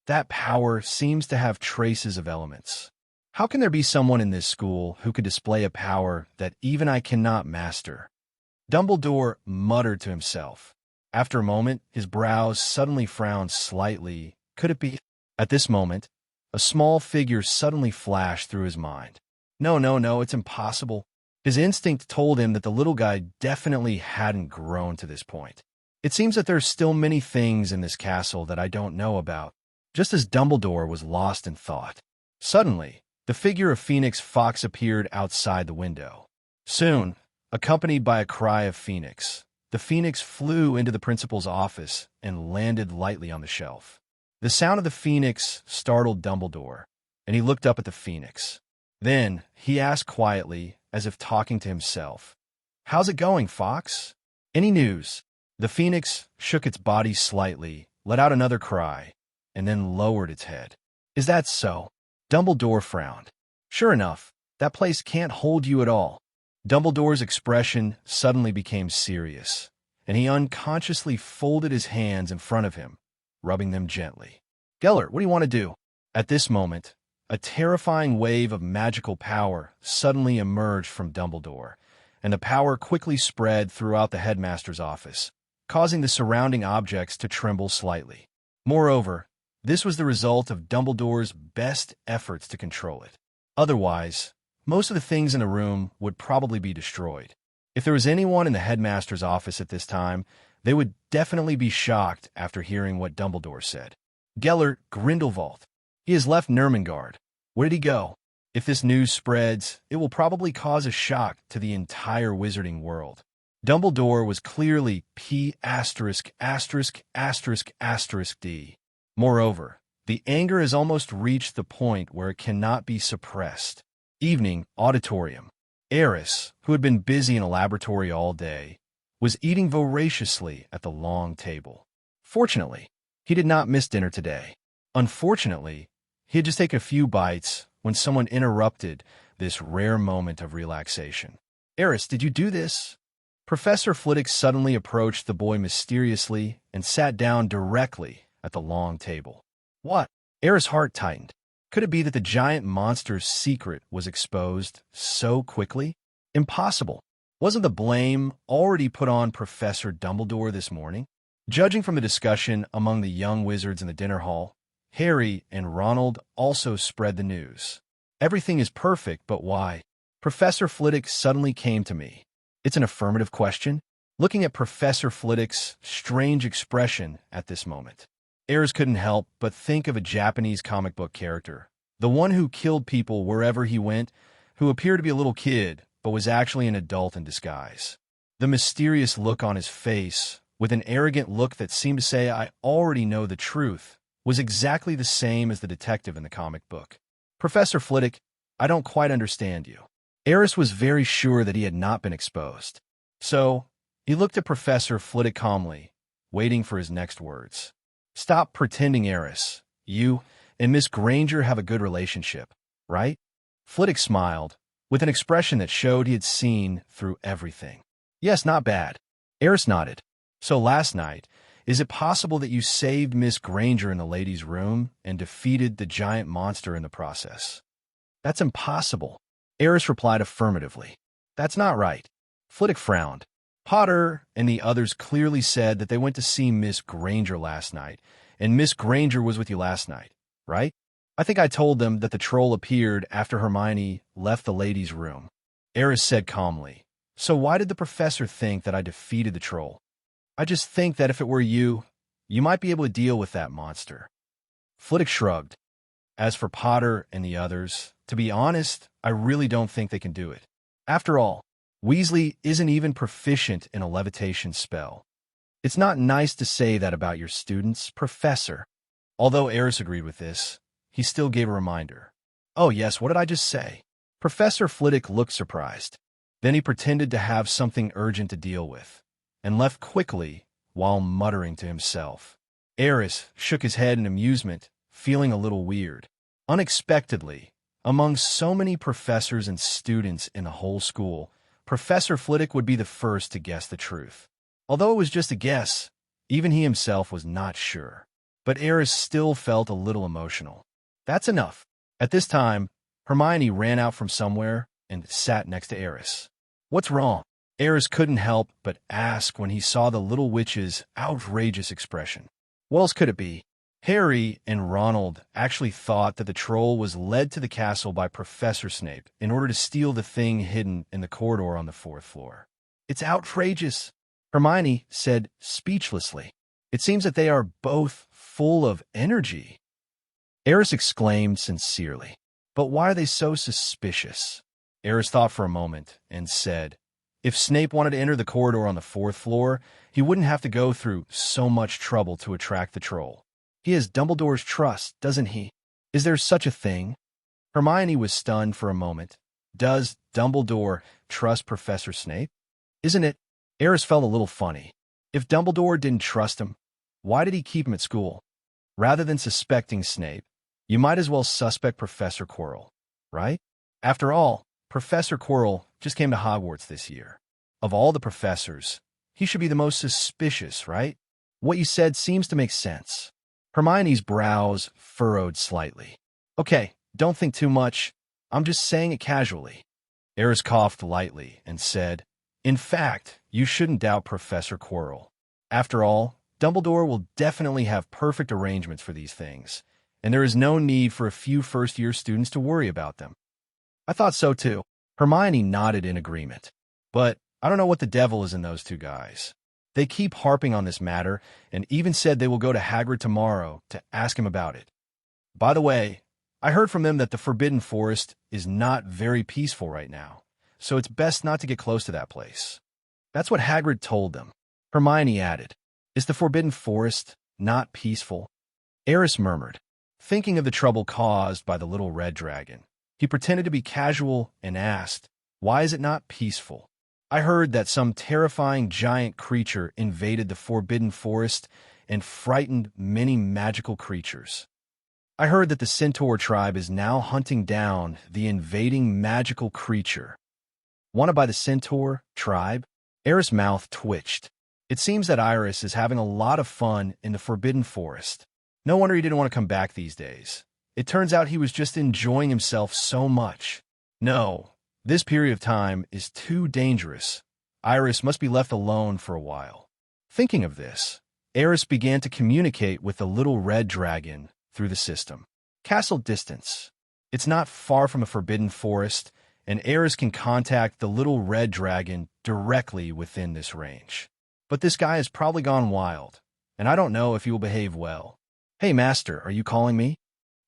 That power seems to have traces of elements. How can there be someone in this school who could display a power that even I cannot master? Dumbledore muttered to himself. After a moment, his brows suddenly frowned slightly. Could it be? At this moment, a small figure suddenly flashed through his mind. No, it's impossible. His instinct told him that the little guy definitely hadn't grown to this point. It seems that there's still many things in this castle that I don't know about. Just as Dumbledore was lost in thought, suddenly, the figure of Phoenix Fox appeared outside the window. Soon, accompanied by a cry of Phoenix, the Phoenix flew into the principal's office and landed lightly on the shelf. The sound of the Phoenix startled Dumbledore, and he looked up at the Phoenix. Then, he asked quietly, as if talking to himself, "How's it going, Fox? Any news?" The Phoenix shook its body slightly, let out another cry, and then lowered its head. "Is that so?" Dumbledore frowned. "Sure enough, that place can't hold you at all." Dumbledore's expression suddenly became serious, and he unconsciously folded his hands in front of him, rubbing them gently. "Gellert, what do you want to do?" At this moment, a terrifying wave of magical power suddenly emerged from Dumbledore, and the power quickly spread throughout the headmaster's office, causing the surrounding objects to tremble slightly. Moreover, this was the result of Dumbledore's best efforts to control it. Otherwise, most of the things in the room would probably be destroyed. If there was anyone in the headmaster's office at this time, they would definitely be shocked after hearing what Dumbledore said. "Gellert Grindelwald. He has left Nurmengard. Where did he go? If this news spreads, it will probably cause a shock to the entire wizarding world." Dumbledore was clearly P*******D. Moreover, the anger has almost reached the point where it cannot be suppressed. Evening, auditorium. Aris, who had been busy in a laboratory all day, was eating voraciously at the long table. Fortunately, he did not miss dinner today. Unfortunately, he had just taken a few bites when someone interrupted this rare moment of relaxation. "Aris, did you do this?" Professor Flitwick suddenly approached the boy mysteriously and sat down directly at the long table. "What?" Aris' heart tightened. Could it be that the giant monster's secret was exposed so quickly? Impossible. Wasn't the blame already put on Professor Dumbledore this morning? Judging from the discussion among the young wizards in the dinner hall, Harry and Ronald also spread the news. "Everything is perfect, but why?" Professor Flitwick suddenly came to me. It's an affirmative question. Looking at Professor Flitwick's strange expression at this moment, Aris couldn't help but think of a Japanese comic book character, the one who killed people wherever he went, who appeared to be a little kid, but was actually an adult in disguise. The mysterious look on his face, with an arrogant look that seemed to say, "I already know the truth," was exactly the same as the detective in the comic book. "Professor Flitwick, I don't quite understand you." Aris was very sure that he had not been exposed. So, he looked at Professor Flitwick calmly, waiting for his next words. "Stop pretending, Aris. You and Miss Granger have a good relationship, right?" Flitwick smiled, with an expression that showed he had seen through everything. "Yes, not bad." Aris nodded. "So last night, is it possible that you saved Miss Granger in the ladies' room and defeated the giant monster in the process?" "That's impossible." Aris replied affirmatively. "That's not right." Flitwick frowned. "Potter and the others clearly said that they went to see Miss Granger last night, and Miss Granger was with you last night, right?" "I think I told them that the troll appeared after Hermione left the ladies' room." Aris said calmly. "So why did the professor think that I defeated the troll?" "I just think that if it were you, you might be able to deal with that monster." Flitwick shrugged. As for Potter and the others, to be honest, I really don't think they can do it. After all, Weasley isn't even proficient in a levitation spell. It's not nice to say that about your students, Professor. Although Aris agreed with this, he still gave a reminder. Oh yes, what did I just say? Professor Flitwick looked surprised. Then he pretended to have something urgent to deal with, and left quickly while muttering to himself. Aris shook his head in amusement, feeling a little weird. Unexpectedly, among so many professors and students in the whole school, Professor Flitwick would be the first to guess the truth. Although it was just a guess, even he himself was not sure. But Aris still felt a little emotional. That's enough. At this time, Hermione ran out from somewhere and sat next to Aris. What's wrong? Aris couldn't help but ask when he saw the little witch's outrageous expression. What else could it be? Harry and Ronald actually thought that the troll was led to the castle by Professor Snape in order to steal the thing hidden in the corridor on the 4th floor. It's outrageous, Hermione said speechlessly. It seems that they are both full of energy. Aris exclaimed sincerely. But why are they so suspicious? Aris thought for a moment and said, if Snape wanted to enter the corridor on the 4th floor, he wouldn't have to go through so much trouble to attract the troll. He has Dumbledore's trust, doesn't he? Is there such a thing? Hermione was stunned for a moment. Does Dumbledore trust Professor Snape? Isn't it? Aris felt a little funny. If Dumbledore didn't trust him, why did he keep him at school? Rather than suspecting Snape, you might as well suspect Professor Quirrell, right? After all, Professor Quirrell just came to Hogwarts this year. Of all the professors, he should be the most suspicious, right? What you said seems to make sense. Hermione's brows furrowed slightly. Okay, don't think too much. I'm just saying it casually. Aris coughed lightly and said, in fact, you shouldn't doubt Professor Quirrell. After all, Dumbledore will definitely have perfect arrangements for these things, and there is no need for a few first-year students to worry about them. I thought so too. Hermione nodded in agreement. But I don't know what the devil is in those two guys. They keep harping on this matter and even said they will go to Hagrid tomorrow to ask him about it. By the way, I heard from them that the Forbidden Forest is not very peaceful right now, so it's best not to get close to that place. That's what Hagrid told them. Hermione added, is the Forbidden Forest not peaceful? Aris murmured, thinking of the trouble caused by the little red dragon. He pretended to be casual and asked, why is it not peaceful? I heard that some terrifying giant creature invaded the Forbidden Forest and frightened many magical creatures. I heard that the Centaur tribe is now hunting down the invading magical creature. Wanted by the Centaur tribe? Aris' mouth twitched. It seems that Iris is having a lot of fun in the Forbidden Forest. No wonder he didn't want to come back these days. It turns out he was just enjoying himself so much. No, this period of time is too dangerous. Iris must be left alone for a while. Thinking of this, Aris began to communicate with the little red dragon through the system. Castle distance. It's not far from a forbidden forest, and Aris can contact the little red dragon directly within this range. But this guy has probably gone wild, and I don't know if he will behave well. Hey, Master, are you calling me?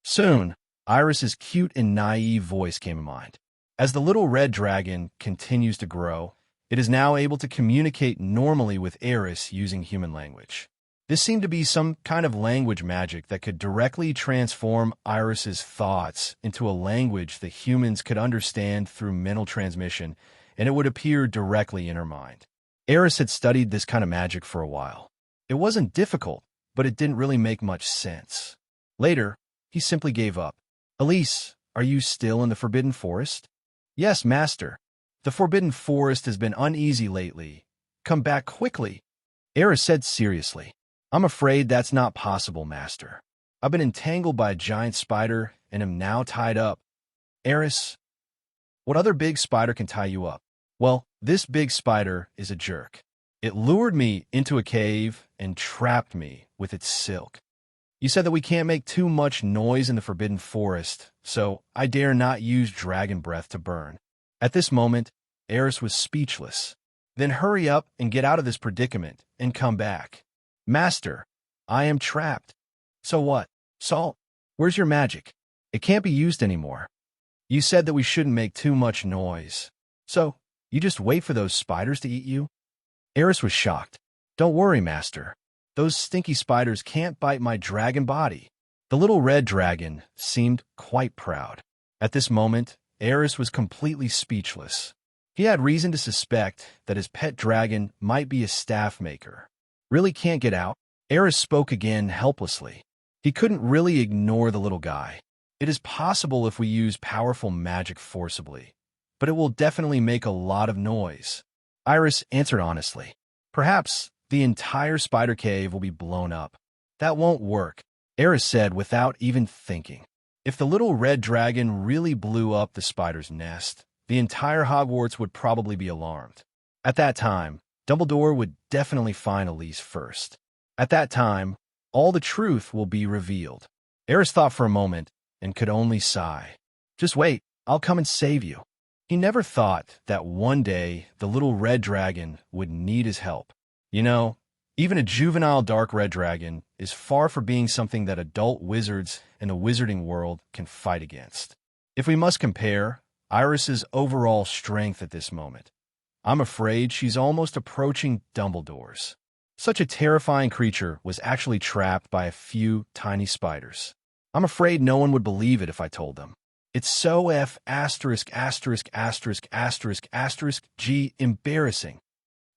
Soon, Iris's cute and naive voice came to mind. As the little red dragon continues to grow, it is now able to communicate normally with Aris using human language. This seemed to be some kind of language magic that could directly transform Iris's thoughts into a language that humans could understand through mental transmission, and it would appear directly in her mind. Aris had studied this kind of magic for a while. It wasn't difficult, but it didn't really make much sense. Later, he simply gave up. Elise, are you still in the Forbidden Forest? Yes, Master. The Forbidden Forest has been uneasy lately. Come back quickly. Aris said seriously. I'm afraid that's not possible, Master. I've been entangled by a giant spider and am now tied up. Aris, what other big spider can tie you up? Well, this big spider is a jerk. It lured me into a cave and trapped me with its silk. You said that we can't make too much noise in the Forbidden Forest, so I dare not use dragon breath to burn. At this moment, Aris was speechless. Then hurry up and get out of this predicament and come back. Master, I am trapped. So what? Salt, where's your magic? It can't be used anymore. You said that we shouldn't make too much noise. So, you just wait for those spiders to eat you? Aris was shocked. Don't worry, Master. Those stinky spiders can't bite my dragon body. The little red dragon seemed quite proud. At this moment, Aris was completely speechless. He had reason to suspect that his pet dragon might be a staff maker. Really can't get out? Aris spoke again helplessly. He couldn't really ignore the little guy. It is possible if we use powerful magic forcibly, but it will definitely make a lot of noise. Iris answered honestly. Perhaps the entire spider cave will be blown up. That won't work, Aris said without even thinking. If the little red dragon really blew up the spider's nest, the entire Hogwarts would probably be alarmed. At that time, Dumbledore would definitely find Elise first. At that time, all the truth will be revealed. Aris thought for a moment and could only sigh. Just wait, I'll come and save you. He never thought that one day the little red dragon would need his help. You know, even a juvenile dark red dragon is far from being something that adult wizards in the wizarding world can fight against. If we must compare Iris's overall strength at this moment, I'm afraid she's almost approaching Dumbledore's. Such a terrifying creature was actually trapped by a few tiny spiders. I'm afraid no one would believe it if I told them. It's so G embarrassing.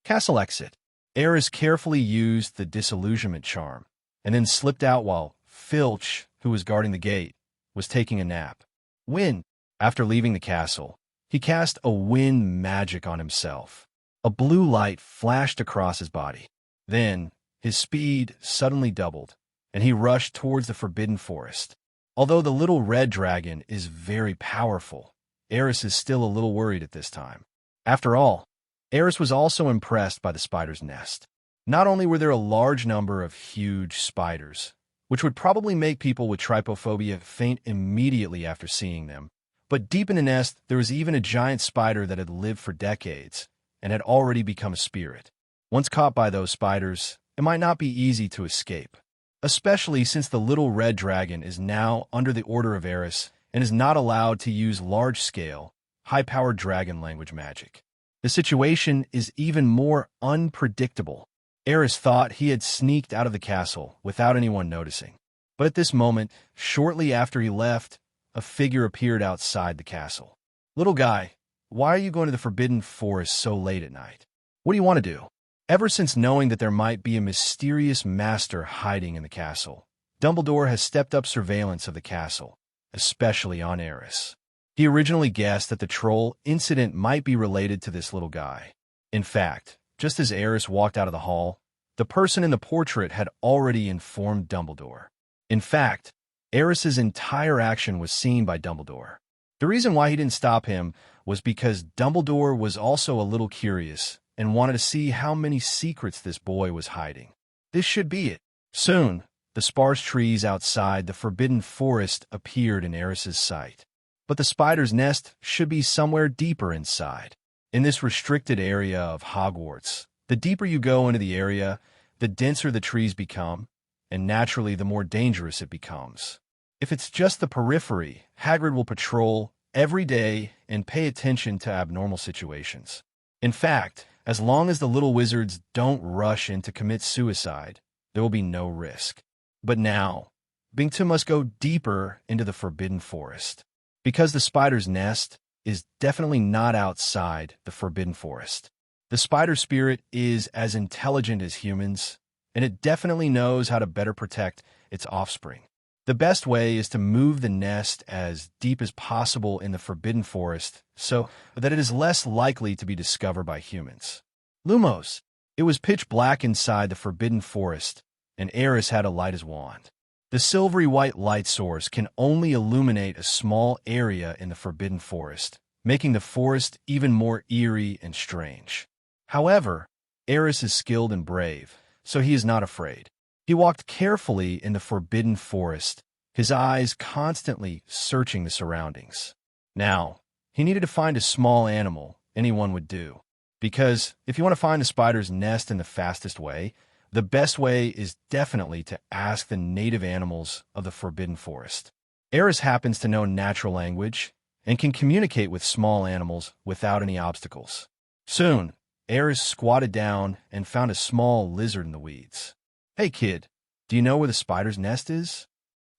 Castle exit. Aris carefully used the disillusionment charm, and then slipped out while Filch, who was guarding the gate, was taking a nap. Wind. After leaving the castle, he cast a wind magic on himself. A blue light flashed across his body. Then, his speed suddenly doubled, and he rushed towards the Forbidden Forest. Although the little red dragon is very powerful, Aris is still a little worried at this time. After all, Aris was also impressed by the spider's nest. Not only were there a large number of huge spiders, which would probably make people with trypophobia faint immediately after seeing them, but deep in the nest there was even a giant spider that had lived for decades and had already become a spirit. Once caught by those spiders, it might not be easy to escape, especially since the little red dragon is now under the order of Aris and is not allowed to use large-scale, high-powered dragon language magic. The situation is even more unpredictable. Aris thought he had sneaked out of the castle without anyone noticing. But at this moment, shortly after he left, a figure appeared outside the castle. Little guy, why are you going to the Forbidden Forest so late at night? What do you want to do? Ever since knowing that there might be a mysterious master hiding in the castle, Dumbledore has stepped up surveillance of the castle, especially on Aris. He originally guessed that the troll incident might be related to this little guy. In fact, just as Aris walked out of the hall, the person in the portrait had already informed Dumbledore. In fact, Aris's entire action was seen by Dumbledore. The reason why he didn't stop him was because Dumbledore was also a little curious and wanted to see how many secrets this boy was hiding. This should be it. Soon, the sparse trees outside the Forbidden Forest appeared in Aris's sight. But the spider's nest should be somewhere deeper inside. In this restricted area of Hogwarts, the deeper you go into the area, the denser the trees become, and naturally the more dangerous it becomes. If it's just the periphery, Hagrid will patrol every day and pay attention to abnormal situations. In fact, as long as the little wizards don't rush in to commit suicide, there will be no risk. But now, Bingtu must go deeper into the Forbidden Forest, because the spider's nest is definitely not outside the Forbidden Forest. The spider spirit is as intelligent as humans, and it definitely knows how to better protect its offspring. The best way is to move the nest as deep as possible in the Forbidden Forest so that it is less likely to be discovered by humans. Lumos. It was pitch black inside the Forbidden Forest, and Aris had to light his wand. The silvery white light source can only illuminate a small area in the Forbidden Forest, making the forest even more eerie and strange. However, Aris is skilled and brave, so he is not afraid. He walked carefully in the Forbidden Forest, his eyes constantly searching the surroundings. Now, he needed to find a small animal anyone would do, because if you want to find the spider's nest in the fastest way, the best way is definitely to ask the native animals of the Forbidden Forest. Aris happens to know natural language and can communicate with small animals without any obstacles. Soon, Aris squatted down and found a small lizard in the weeds. "Hey kid, do you know where the spider's nest is?"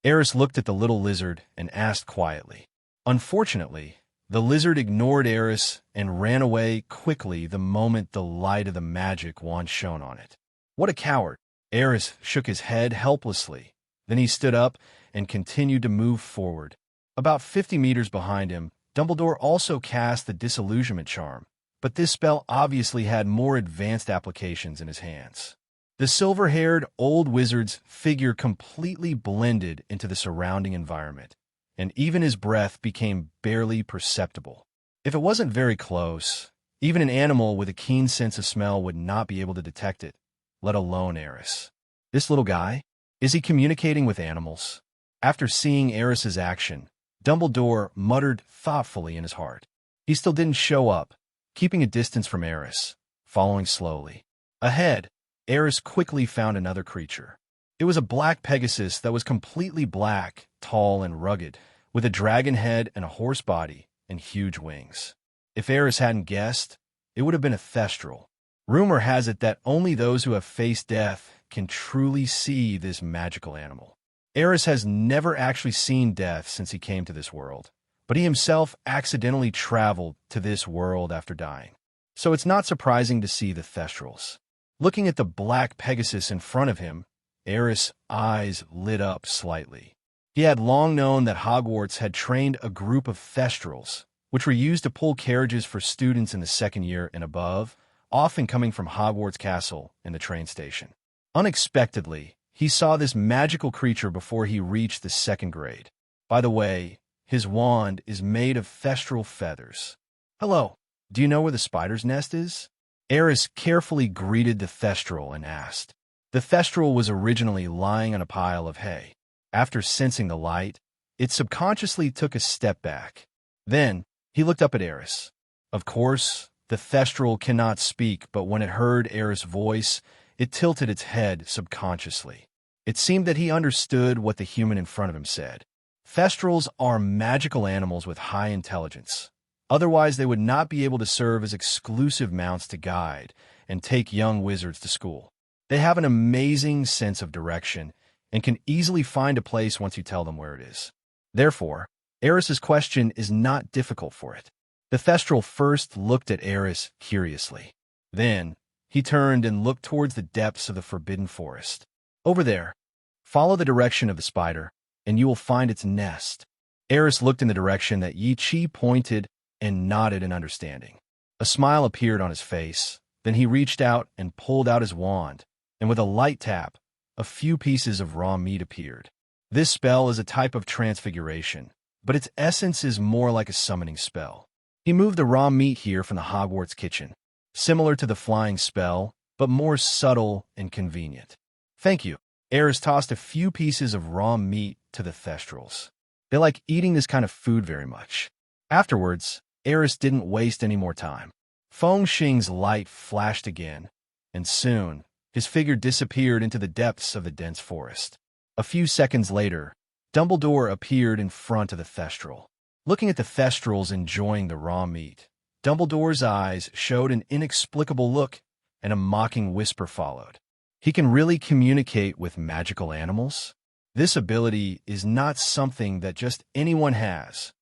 Aris looked at the little lizard and asked quietly. Unfortunately, the lizard ignored Aris and ran away quickly the moment the light of the magic wand shone on it. "What a coward!" Aris shook his head helplessly. Then he stood up and continued to move forward. About 50 meters behind him, Dumbledore also cast the disillusionment charm, but this spell obviously had more advanced applications in his hands. The silver-haired old wizard's figure completely blended into the surrounding environment, and even his breath became barely perceptible. If it wasn't very close, even an animal with a keen sense of smell would not be able to detect it, let alone Aris. This little guy? Is he communicating with animals? After seeing Aris's action, Dumbledore muttered thoughtfully in his heart. He still didn't show up, keeping a distance from Aris, following slowly. Ahead, Aris quickly found another creature. It was a black Pegasus that was completely black, tall and rugged, with a dragon head and a horse body and huge wings. If Aris hadn't guessed, it would have been a Thestral. Rumor has it that only those who have faced death can truly see this magical animal. Aris has never actually seen death since he came to this world, but he himself accidentally traveled to this world after dying. So it's not surprising to see the Thestrals. Looking at the black Pegasus in front of him, Aris' eyes lit up slightly. He had long known that Hogwarts had trained a group of Thestrals, which were used to pull carriages for students in the second year and above, often coming from Hogwarts Castle in the train station. Unexpectedly, he saw this magical creature before he reached the second grade. By the way, his wand is made of Thestral feathers. "Hello, do you know where the spider's nest is?" Aris carefully greeted the Thestral and asked. The Thestral was originally lying on a pile of hay. After sensing the light, it subconsciously took a step back. Then, he looked up at Aris. Of course, the Thestral cannot speak, but when it heard Aris' voice, it tilted its head subconsciously. It seemed that he understood what the human in front of him said. Thestrals are magical animals with high intelligence. Otherwise, they would not be able to serve as exclusive mounts to guide and take young wizards to school. They have an amazing sense of direction and can easily find a place once you tell them where it is. Therefore, Aris's question is not difficult for it. The Thestral first looked at Aris curiously. Then, he turned and looked towards the depths of the Forbidden Forest. "Over there. Follow the direction of the spider, and you will find its nest." Aris looked in the direction that Yi Chi pointed and nodded in understanding. A smile appeared on his face. Then he reached out and pulled out his wand, and with a light tap, a few pieces of raw meat appeared. This spell is a type of transfiguration, but its essence is more like a summoning spell. He moved the raw meat here from the Hogwarts kitchen, similar to the flying spell, but more subtle and convenient. "Thank you." Aris tossed a few pieces of raw meat to the Thestrals. They like eating this kind of food very much. Afterwards, Aris didn't waste any more time. Feng Xing's light flashed again, and soon, his figure disappeared into the depths of the dense forest. A few seconds later, Dumbledore appeared in front of the Thestral. Looking at the Thestrals enjoying the raw meat, Dumbledore's eyes showed an inexplicable look, and a mocking whisper followed. "He can really communicate with magical animals? This ability is not something that just anyone has,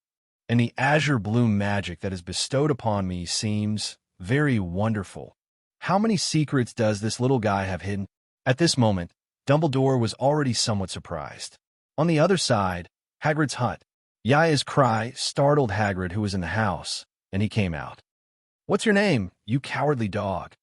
and the azure blue magic that is bestowed upon me seems very wonderful. How many secrets does this little guy have hidden?" At this moment, Dumbledore was already somewhat surprised. On the other side, Hagrid's hut. Yaya's cry startled Hagrid, who was in the house, and he came out. "What's your name, you cowardly dog?"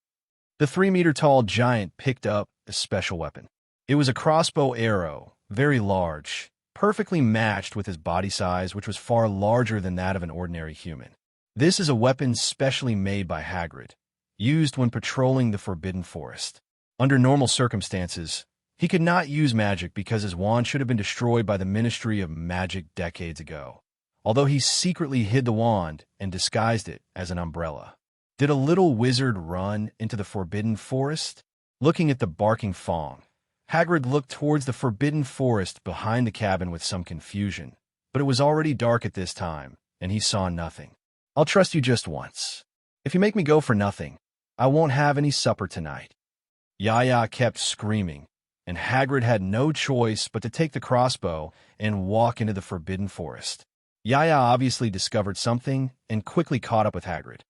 The 3-meter-tall giant picked up a special weapon. It was a crossbow arrow, very large, perfectly matched with his body size, which was far larger than that of an ordinary human. This is a weapon specially made by Hagrid, used when patrolling the Forbidden Forest. Under normal circumstances, he could not use magic because his wand should have been destroyed by the Ministry of Magic decades ago, although he secretly hid the wand and disguised it as an umbrella. Did a little wizard run into the Forbidden Forest? Looking at the barking Fong, Hagrid looked towards the Forbidden Forest behind the cabin with some confusion, but it was already dark at this time, and he saw nothing. "I'll trust you just once. If you make me go for nothing, I won't have any supper tonight." Yaya kept screaming, and Hagrid had no choice but to take the crossbow and walk into the forbidden forest. Yaya obviously discovered something and quickly caught up with Hagrid.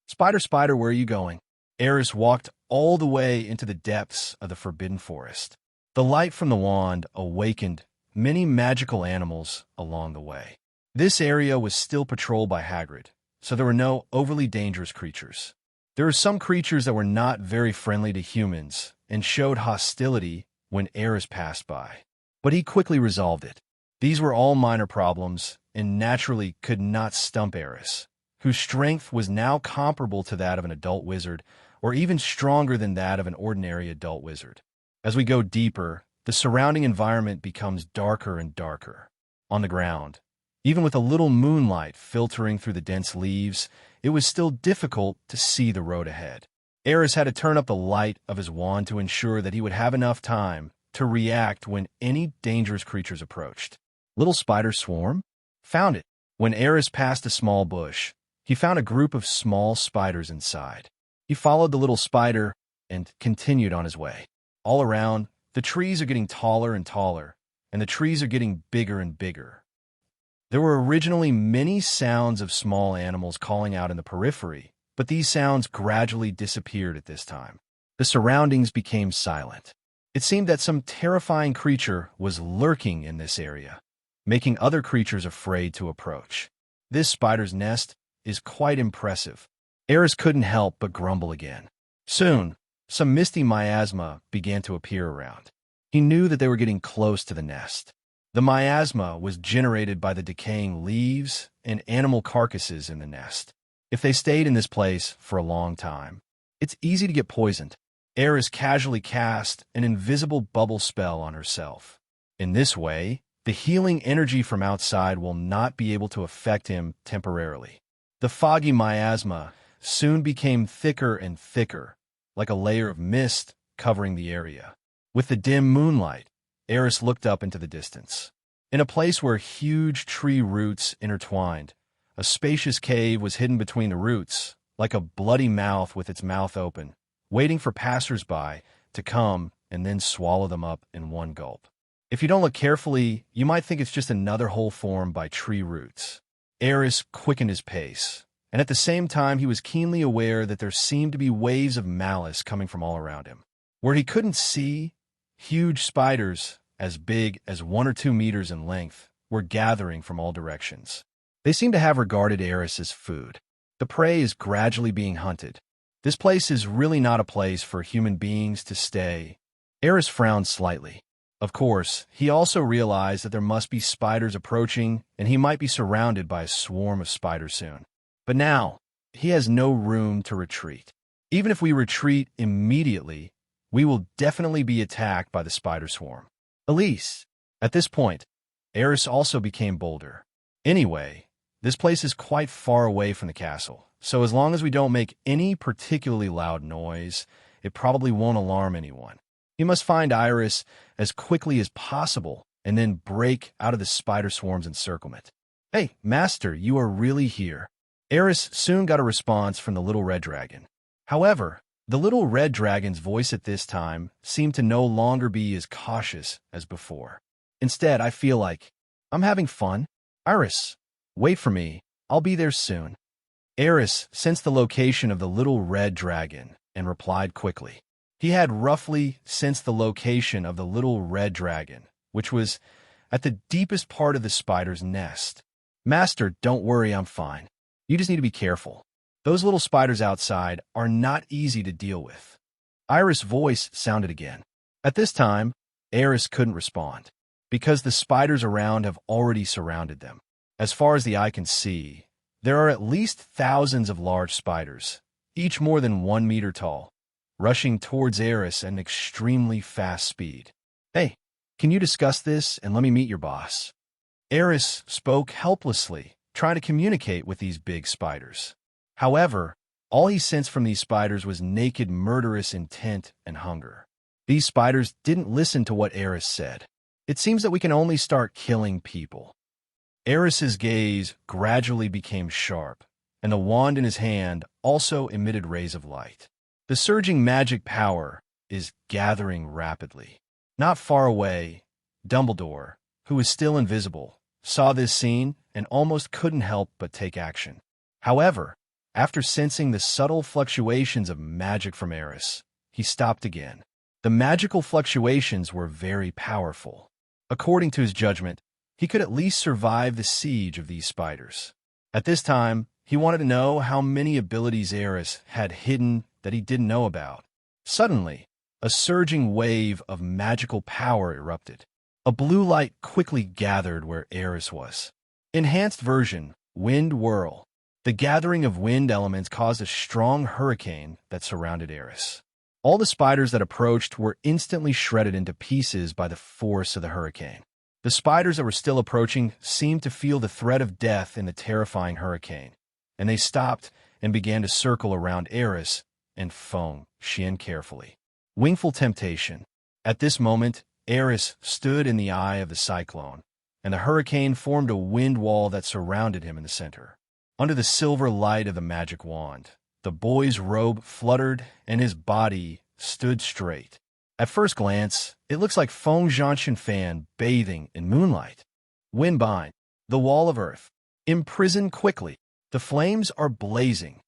"Spider, Spider, where are you going?" Aris walked all the way into the depths of the forbidden forest. The light from the wand awakened many magical animals along the way. This area was still patrolled by Hagrid, so there were no overly dangerous creatures. There were some creatures that were not very friendly to humans and showed hostility when Aris passed by. But he quickly resolved it. These were all minor problems and naturally could not stump Aris, whose strength was now comparable to that of an adult wizard, or even stronger than that of an ordinary adult wizard. As we go deeper, the surrounding environment becomes darker and darker. On the ground, even with a little moonlight filtering through the dense leaves, it was still difficult to see the road ahead. Aris had to turn up the light of his wand to ensure that he would have enough time to react when any dangerous creatures approached. Little spider swarm? Found it. When Aris passed a small bush, he found a group of small spiders inside. He followed the little spider and continued on his way. All around, the trees are getting taller and taller, and the trees are getting bigger and bigger. There were originally many sounds of small animals calling out in the periphery, but these sounds gradually disappeared at this time. The surroundings became silent. It seemed that some terrifying creature was lurking in this area, making other creatures afraid to approach. This spider's nest is quite impressive. Aris couldn't help but grumble again. Soon, some misty miasma began to appear around. He knew that they were getting close to the nest. The miasma was generated by the decaying leaves and animal carcasses in the nest. If they stayed in this place for a long time, it's easy to get poisoned. Aris casually cast an invisible bubble spell on herself. In this way, the healing energy from outside will not be able to affect him temporarily. The foggy miasma soon became thicker and thicker, like a layer of mist covering the area. With the dim moonlight, Aris looked up into the distance. In a place where huge tree roots intertwined, a spacious cave was hidden between the roots, like a bloody mouth with its mouth open, waiting for passers-by to come and then swallow them up in one gulp. If you don't look carefully, you might think it's just another hole formed by tree roots. Aris quickened his pace, and at the same time he was keenly aware that there seemed to be waves of malice coming from all around him. Where he couldn't see, huge spiders, as big as 1 or 2 meters in length, were gathering from all directions. They seemed to have regarded Aris as food. The prey is gradually being hunted. This place is really not a place for human beings to stay. Aris frowned slightly. Of course, he also realized that there must be spiders approaching, and he might be surrounded by a swarm of spiders soon. But now, he has no room to retreat. Even if we retreat immediately, we will definitely be attacked by the spider swarm. Elise. At this point, Aris also became bolder. Anyway, this place is quite far away from the castle, so as long as we don't make any particularly loud noise, it probably won't alarm anyone. He must find Iris as quickly as possible and then break out of the spider swarm's encirclement. "Hey, Master, you are really here." Aris soon got a response from the little red dragon. However, the little red dragon's voice at this time seemed to no longer be as cautious as before. Instead, I feel like, "I'm having fun. Iris, wait for me. I'll be there soon." Aris sensed the location of the little red dragon and replied quickly. He had roughly sensed the location of the little red dragon, which was at the deepest part of the spider's nest. "Master, don't worry, I'm fine. You just need to be careful. Those little spiders outside are not easy to deal with." Iris' voice sounded again. At this time, Aris couldn't respond, because the spiders around have already surrounded them. As far as the eye can see, there are at least thousands of large spiders, each more than 1 meter tall, rushing towards Aris at an extremely fast speed. "Hey, can you discuss this and let me meet your boss?" Aris spoke helplessly, trying to communicate with these big spiders. However, all he sensed from these spiders was naked, murderous intent and hunger. These spiders didn't listen to what Aris said. "It seems that we can only start killing people." Aris's gaze gradually became sharp, and the wand in his hand also emitted rays of light. The surging magic power is gathering rapidly. Not far away, Dumbledore, who was still invisible, saw this scene and almost couldn't help but take action. However, after sensing the subtle fluctuations of magic from Aris, he stopped again. The magical fluctuations were very powerful. According to his judgment, he could at least survive the siege of these spiders. At this time, he wanted to know how many abilities Aris had hidden that he didn't know about. Suddenly, a surging wave of magical power erupted. A blue light quickly gathered where Aris was. Enhanced version, Wind Whirl. The gathering of wind elements caused a strong hurricane that surrounded Aris. All the spiders that approached were instantly shredded into pieces by the force of the hurricane. The spiders that were still approaching seemed to feel the threat of death in the terrifying hurricane, and they stopped and began to circle around Aris and Feng Xian carefully. Wingful Temptation. At this moment, Aris stood in the eye of the cyclone, and the hurricane formed a wind wall that surrounded him in the center. Under the silver light of the magic wand, the boy's robe fluttered and his body stood straight. At first glance, it looks like Feng Zhanshan Fan bathing in moonlight. Windbind, the wall of earth. Imprison quickly. The flames are blazing.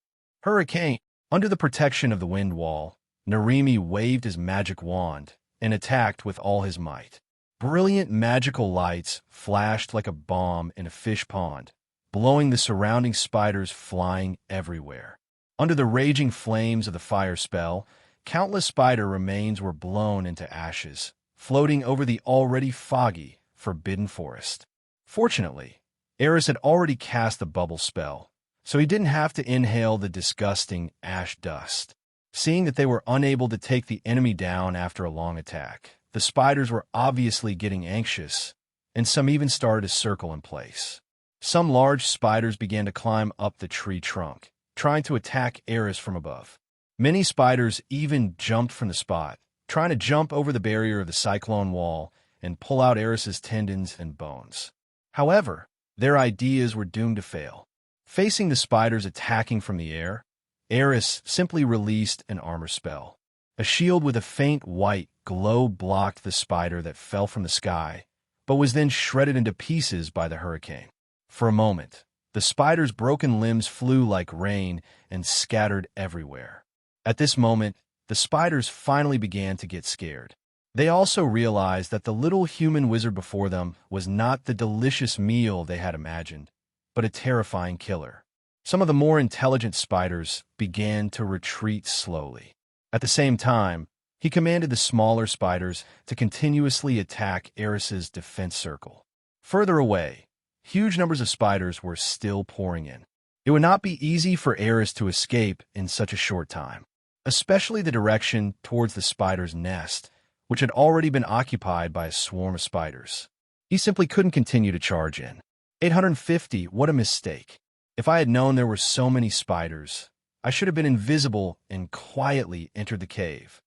Hurricane. Under the protection of the wind wall, Narimi waved his magic wand and attacked with all his might. Brilliant magical lights flashed like a bomb in a fish pond, blowing the surrounding spiders flying everywhere. Under the raging flames of the fire spell, countless spider remains were blown into ashes, floating over the already foggy, forbidden forest. Fortunately, Aris had already cast the bubble spell, so he didn't have to inhale the disgusting ash dust. Seeing that they were unable to take the enemy down after a long attack, the spiders were obviously getting anxious, and some even started to circle in place. Some large spiders began to climb up the tree trunk, trying to attack Aris from above. Many spiders even jumped from the spot, trying to jump over the barrier of the cyclone wall and pull out Aris's tendons and bones. However, their ideas were doomed to fail. Facing the spiders attacking from the air, Aris simply released an armor spell. A shield with a faint white glow blocked the spider that fell from the sky, but was then shredded into pieces by the hurricane. For a moment, the spider's broken limbs flew like rain and scattered everywhere. At this moment, the spiders finally began to get scared. They also realized that the little human wizard before them was not the delicious meal they had imagined, but a terrifying killer. Some of the more intelligent spiders began to retreat slowly. At the same time, he commanded the smaller spiders to continuously attack Aris's defense circle. Further away, huge numbers of spiders were still pouring in. It would not be easy for Aris to escape in such a short time, especially the direction towards the spider's nest, which had already been occupied by a swarm of spiders. He simply couldn't continue to charge in. 850, what a mistake. If I had known there were so many spiders, I should have been invisible and quietly entered the cave.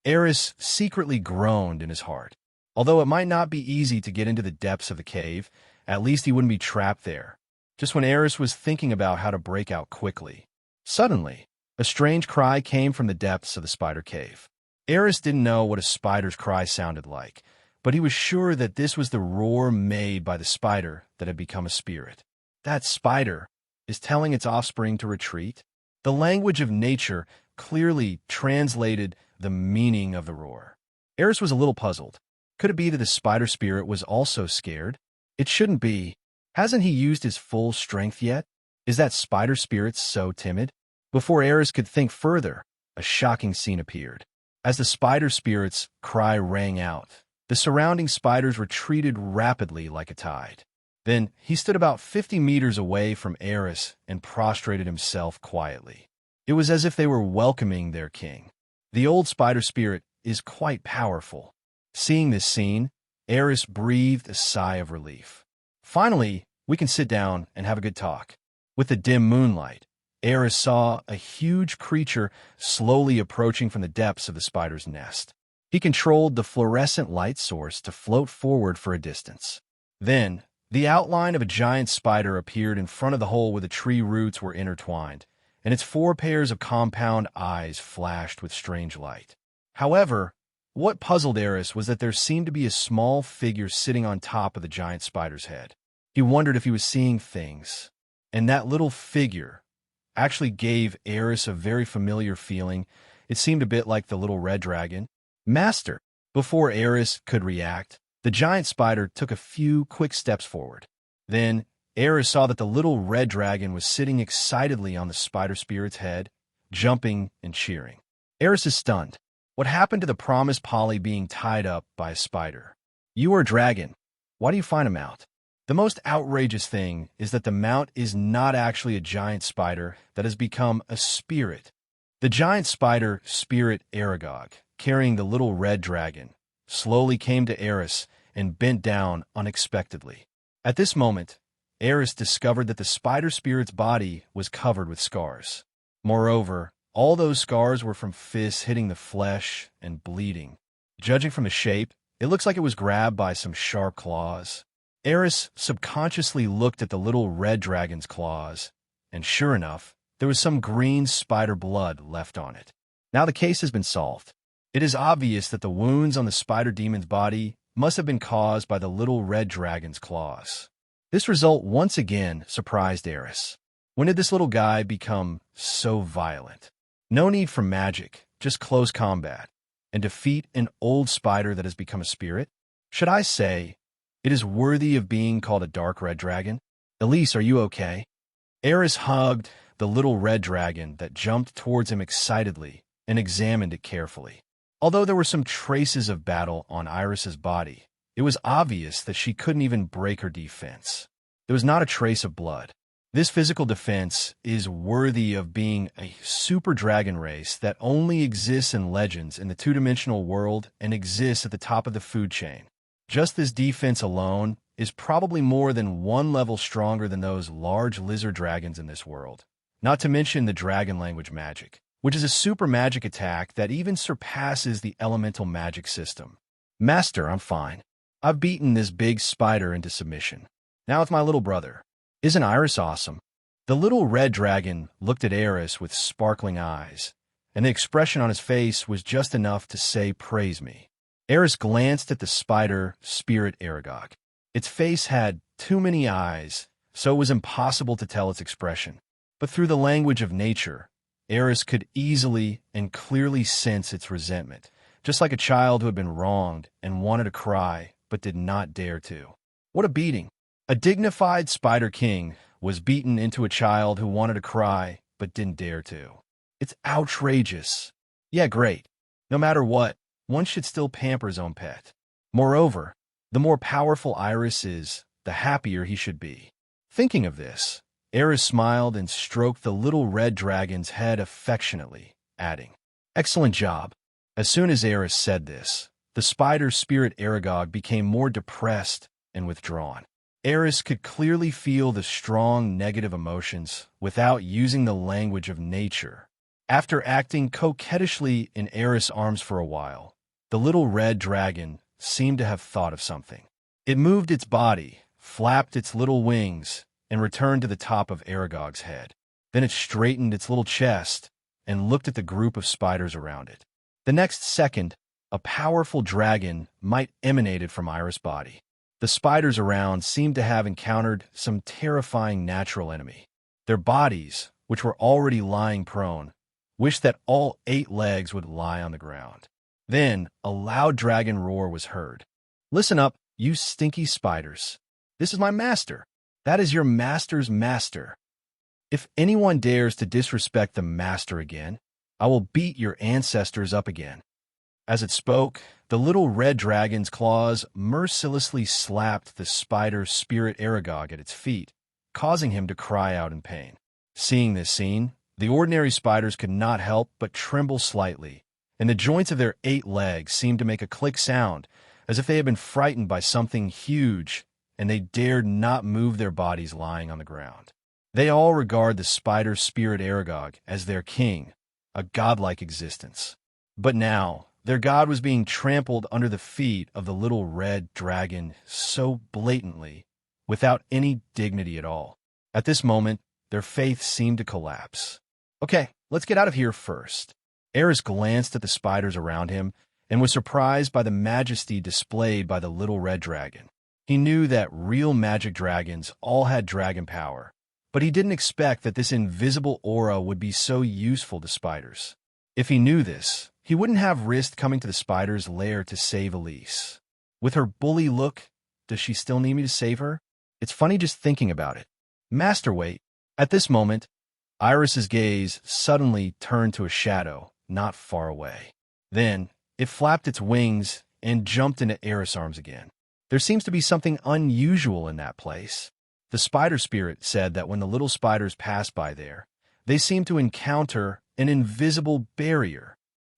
Aris secretly groaned in his heart. Although it might not be easy to get into the depths of the cave, at least he wouldn't be trapped there. Just when Aris was thinking about how to break out quickly, suddenly, a strange cry came from the depths of the spider cave. Aris didn't know what a spider's cry sounded like, but he was sure that this was the roar made by the spider that had become a spirit. That spider is telling its offspring to retreat? The language of nature clearly translated the meaning of the roar. Aris was a little puzzled. Could it be that the spider spirit was also scared? It shouldn't be. Hasn't he used his full strength yet? Is that spider spirit so timid? Before Aris could think further, a shocking scene appeared. As the spider spirit's cry rang out, the surrounding spiders retreated rapidly like a tide. Then he stood about 50 meters away from Aris and prostrated himself quietly. It was as if they were welcoming their king. The old spider spirit is quite powerful. Seeing this scene, Aris breathed a sigh of relief. Finally, we can sit down and have a good talk. With the dim moonlight, Aris saw a huge creature slowly approaching from the depths of the spider's nest. He controlled the fluorescent light source to float forward for a distance. Then, The outline of a giant spider appeared in front of the hole where the tree roots were intertwined, and its 4 pairs of compound eyes flashed with strange light. However, what puzzled Aris was that there seemed to be a small figure sitting on top of the giant spider's head. He wondered if he was seeing things, and that little figure actually gave Aris a very familiar feeling. It seemed a bit like the little red dragon. Master! Before Aris could react, the giant spider took a few quick steps forward. Then, Aris saw that the little red dragon was sitting excitedly on the spider spirit's head, jumping and cheering. Aris is stunned. What happened to the promised Polly being tied up by a spider? You are a dragon. Why do you find him out? The most outrageous thing is that the mount is not actually a giant spider that has become a spirit. The giant spider, Spirit Aragog, carrying the little red dragon, slowly came to Aris and bent down unexpectedly. At this moment, Aris discovered that the spider spirit's body was covered with scars. Moreover, all those scars were from fists hitting the flesh and bleeding. Judging from the shape, it looks like it was grabbed by some sharp claws. Aris subconsciously looked at the little red dragon's claws, and sure enough, there was some green spider blood left on it. Now the case has been solved. It is obvious that the wounds on the spider demon's body must have been caused by the little red dragon's claws. This result once again surprised Aris. When did this little guy become so violent? No need for magic, just close combat, and defeat an old spider that has become a spirit? Should I say, it is worthy of being called a dark red dragon? Elise, are you okay? Aris hugged the little red dragon that jumped towards him excitedly and examined it carefully. Although there were some traces of battle on Iris's body, it was obvious that she couldn't even break her defense. There was not a trace of blood. This physical defense is worthy of being a super dragon race that only exists in legends in the two-dimensional world and exists at the top of the food chain. Just this defense alone is probably more than 1 level stronger than those large lizard dragons in this world. Not to mention the dragon language magic, which is a super magic attack that even surpasses the elemental magic system. Master, I'm fine. I've beaten this big spider into submission. Now it's my little brother. Isn't Aris awesome? The little red dragon looked at Aris with sparkling eyes, and the expression on his face was just enough to say, "Praise me." Aris glanced at the spider, Spirit Aragog. Its face had too many eyes, so it was impossible to tell its expression. But through the language of nature, Aris could easily and clearly sense its resentment, just like a child who had been wronged and wanted to cry but did not dare to. What a beating! A dignified Spider King was beaten into a child who wanted to cry but didn't dare to. It's outrageous. Yeah, great. No matter what, one should still pamper his own pet. Moreover, the more powerful Aris is, the happier he should be. Thinking of this, Aris smiled and stroked the little red dragon's head affectionately, adding, "Excellent job." As soon as Aris said this, the spider Spirit Aragog became more depressed and withdrawn. Aris could clearly feel the strong negative emotions without using the language of nature. After acting coquettishly in Aris' arms for a while, the little red dragon seemed to have thought of something. It moved its body, flapped its little wings, and returned to the top of Aragog's head. Then it straightened its little chest and looked at the group of spiders around it. The next second, a powerful dragon might emanated from Iris' body. The spiders around seemed to have encountered some terrifying natural enemy. Their bodies, which were already lying prone, wished that all 8 legs would lie on the ground. Then a loud dragon roar was heard. "Listen up, you stinky spiders. This is my master. That is your master's master. If anyone dares to disrespect the master again, I will beat your ancestors up again." As it spoke, the little red dragon's claws mercilessly slapped the spider Spirit Aragog at its feet, causing him to cry out in pain. Seeing this scene, the ordinary spiders could not help but tremble slightly, and the joints of their 8 legs seemed to make a click sound, as if they had been frightened by something huge, and they dared not move their bodies lying on the ground. They all regard the spider Spirit Aragog as their king, a godlike existence. But now, their god was being trampled under the feet of the little red dragon so blatantly without any dignity at all. At this moment, their faith seemed to collapse. Okay, let's get out of here first. Aris glanced at the spiders around him and was surprised by the majesty displayed by the little red dragon. He knew that real magic dragons all had dragon power, but he didn't expect that this invisible aura would be so useful to spiders. If he knew this, he wouldn't have risked coming to the spider's lair to save Elise. With her bully look, does she still need me to save her? It's funny just thinking about it. Masterweight. At this moment, Iris's gaze suddenly turned to a shadow not far away. Then, it flapped its wings and jumped into Aris' arms again. There seems to be something unusual in that place. The spider spirit said that when the little spiders passed by there, they seemed to encounter an invisible barrier.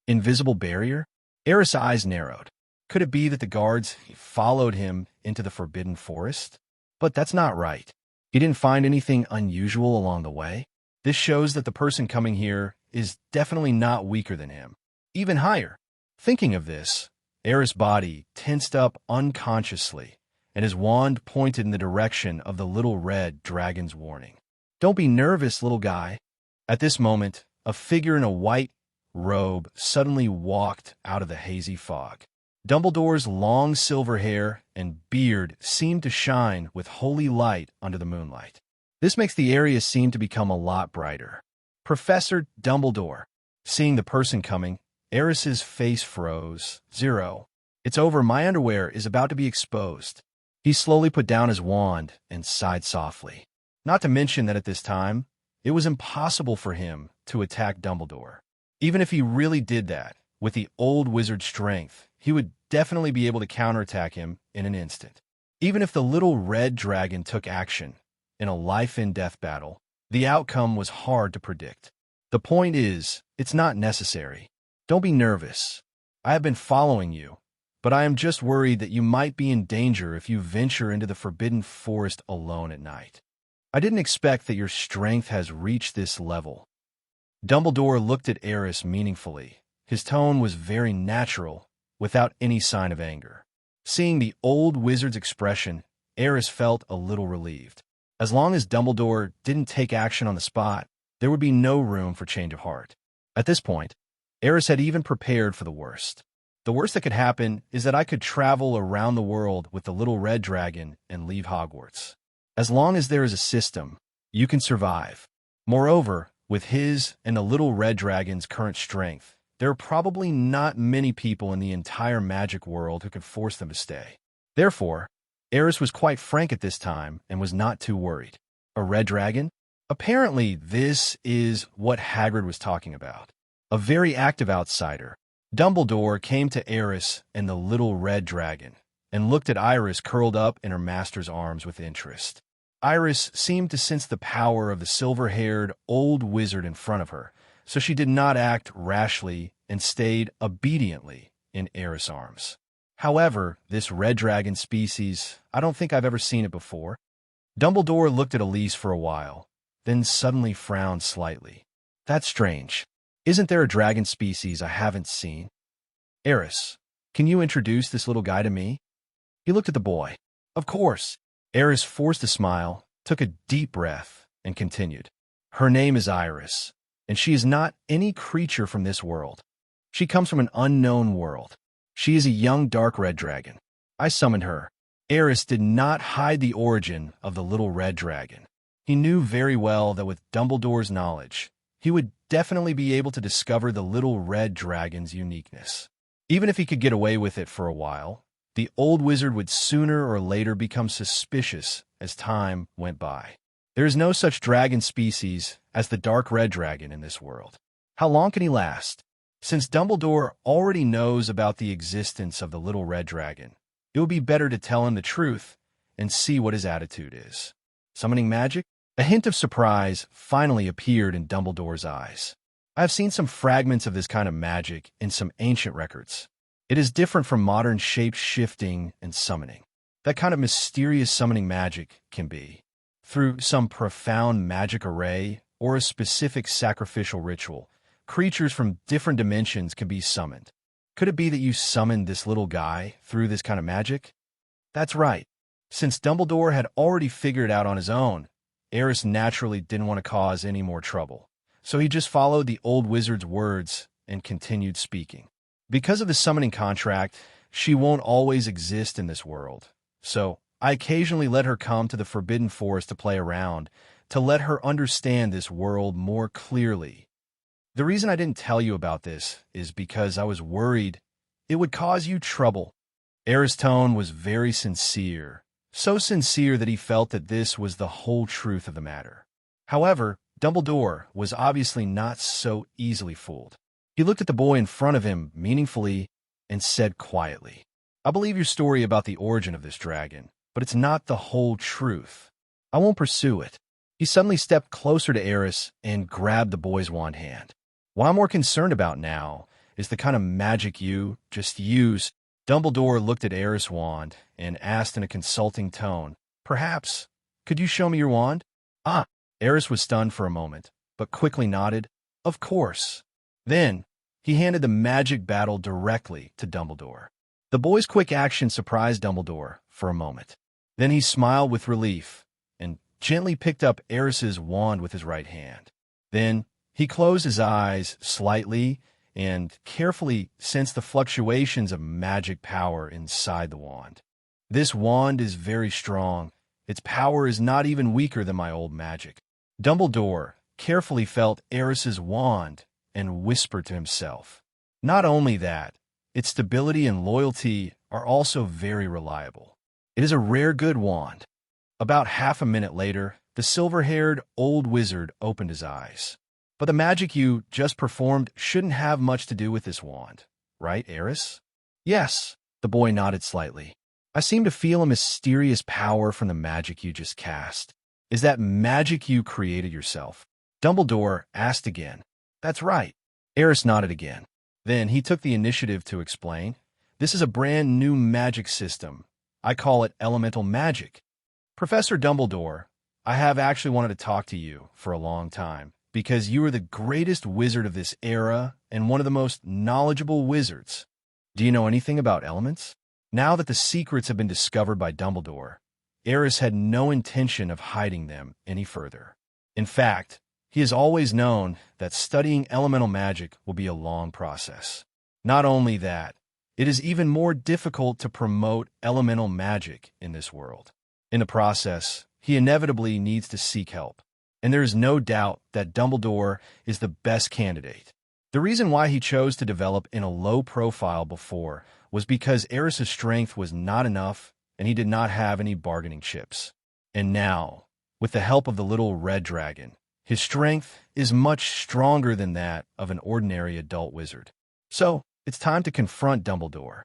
Invisible barrier? Aris' eyes narrowed. Could it be that the guards followed him into the forbidden forest? But that's not right. He didn't find anything unusual along the way. This shows that the person coming here is definitely not weaker than him. Even higher. Thinking of this, Aris' body tensed up unconsciously, and his wand pointed in the direction of the little red dragon's warning. Don't be nervous, little guy. At this moment, a figure in a white robe suddenly walked out of the hazy fog. Dumbledore's long silver hair and beard seemed to shine with holy light under the moonlight. This makes the area seem to become a lot brighter. Professor Dumbledore. Seeing the person coming, Aris's face froze. Zero. It's over. My underwear is about to be exposed. He slowly put down his wand and sighed softly. Not to mention that at this time, it was impossible for him to attack Dumbledore. Even if he really did that, with the old wizard's strength, he would definitely be able to counterattack him in an instant. Even if the little red dragon took action in a life-and-death battle, the outcome was hard to predict. The point is, it's not necessary. Don't be nervous. I have been following you, but I am just worried that you might be in danger if you venture into the forbidden forest alone at night. I didn't expect that your strength has reached this level. Dumbledore looked at Aris meaningfully. His tone was very natural, without any sign of anger. Seeing the old wizard's expression, Aris felt a little relieved. As long as Dumbledore didn't take action on the spot, there would be no room for change of heart. At this point, Aris had even prepared for the worst. The worst that could happen is that I could travel around the world with the little red dragon and leave Hogwarts. As long as there is a system, you can survive. Moreover, with his and the little red dragon's current strength, there are probably not many people in the entire magic world who could force them to stay. Therefore, Aris was quite frank at this time and was not too worried. A red dragon? Apparently, this is what Hagrid was talking about. A very active outsider. Dumbledore came to Aris and the little red dragon and looked at Iris curled up in her master's arms with interest. Iris seemed to sense the power of the silver-haired old wizard in front of her, so she did not act rashly and stayed obediently in Aris' arms. However, this red dragon species, I don't think I've ever seen it before. Dumbledore looked at Elise for a while, then suddenly frowned slightly. That's strange. Isn't there a dragon species I haven't seen? Aris, can you introduce this little guy to me? He looked at the boy. Of course. Aris forced a smile, took a deep breath, and continued. Her name is Iris, and she is not any creature from this world. She comes from an unknown world. She is a young dark red dragon. I summoned her. Aris did not hide the origin of the little red dragon. He knew very well that with Dumbledore's knowledge, he would definitely be able to discover the little red dragon's uniqueness. Even if he could get away with it for a while, the old wizard would sooner or later become suspicious as time went by. There is no such dragon species as the dark red dragon in this world. How long can he last? Since Dumbledore already knows about the existence of the little red dragon, it would be better to tell him the truth and see what his attitude is. Summoning magic? A hint of surprise finally appeared in Dumbledore's eyes. I have seen some fragments of this kind of magic in some ancient records. It is different from modern shape-shifting and summoning. That kind of mysterious summoning magic can be through some profound magic array or a specific sacrificial ritual. Creatures from different dimensions can be summoned. Could it be that you summoned this little guy through this kind of magic? That's right. Since Dumbledore had already figured it out on his own, Aris naturally didn't want to cause any more trouble. So he just followed the old wizard's words and continued speaking. Because of the summoning contract, she won't always exist in this world. So I occasionally let her come to the Forbidden Forest to play around, to let her understand this world more clearly. The reason I didn't tell you about this is because I was worried it would cause you trouble. Aris' tone was very sincere, so sincere that he felt that this was the whole truth of the matter. However, Dumbledore was obviously not so easily fooled. He looked at the boy in front of him meaningfully and said quietly, "I believe your story about the origin of this dragon, but it's not the whole truth. I won't pursue it." He suddenly stepped closer to Aris and grabbed the boy's wand hand. "What I'm more concerned about now is the kind of magic you just use." Dumbledore looked at Aris' wand and asked in a consulting tone, "Perhaps, could you show me your wand?" "Ah." Aris was stunned for a moment, but quickly nodded, "Of course." Then, he handed the magic battle directly to Dumbledore. The boy's quick action surprised Dumbledore for a moment. Then he smiled with relief and gently picked up Aris's wand with his right hand. Then, he closed his eyes slightly and carefully sensed the fluctuations of magic power inside the wand. "This wand is very strong. Its power is not even weaker than my old magic." Dumbledore carefully felt Aris's wand and whispered to himself, "Not only that, its stability and loyalty are also very reliable. It is a rare good wand." About half a minute later, the silver-haired old wizard opened his eyes. "But the magic you just performed shouldn't have much to do with this wand, right, Aris?" "Yes," the boy nodded slightly. "I seem to feel a mysterious power from the magic you just cast. Is that magic you created yourself?" Dumbledore asked again. "That's right." Aris nodded again. Then he took the initiative to explain. "This is a brand new magic system. I call it elemental magic. Professor Dumbledore, I have actually wanted to talk to you for a long time, because you are the greatest wizard of this era and one of the most knowledgeable wizards. Do you know anything about elements?" Now that the secrets have been discovered by Dumbledore, Aris had no intention of hiding them any further. In fact, he has always known that studying elemental magic will be a long process. Not only that, it is even more difficult to promote elemental magic in this world. In the process, he inevitably needs to seek help, and there is no doubt that Dumbledore is the best candidate. The reason why he chose to develop in a low profile before was because Aris' strength was not enough and he did not have any bargaining chips. And now, with the help of the little red dragon, his strength is much stronger than that of an ordinary adult wizard. So, it's time to confront Dumbledore.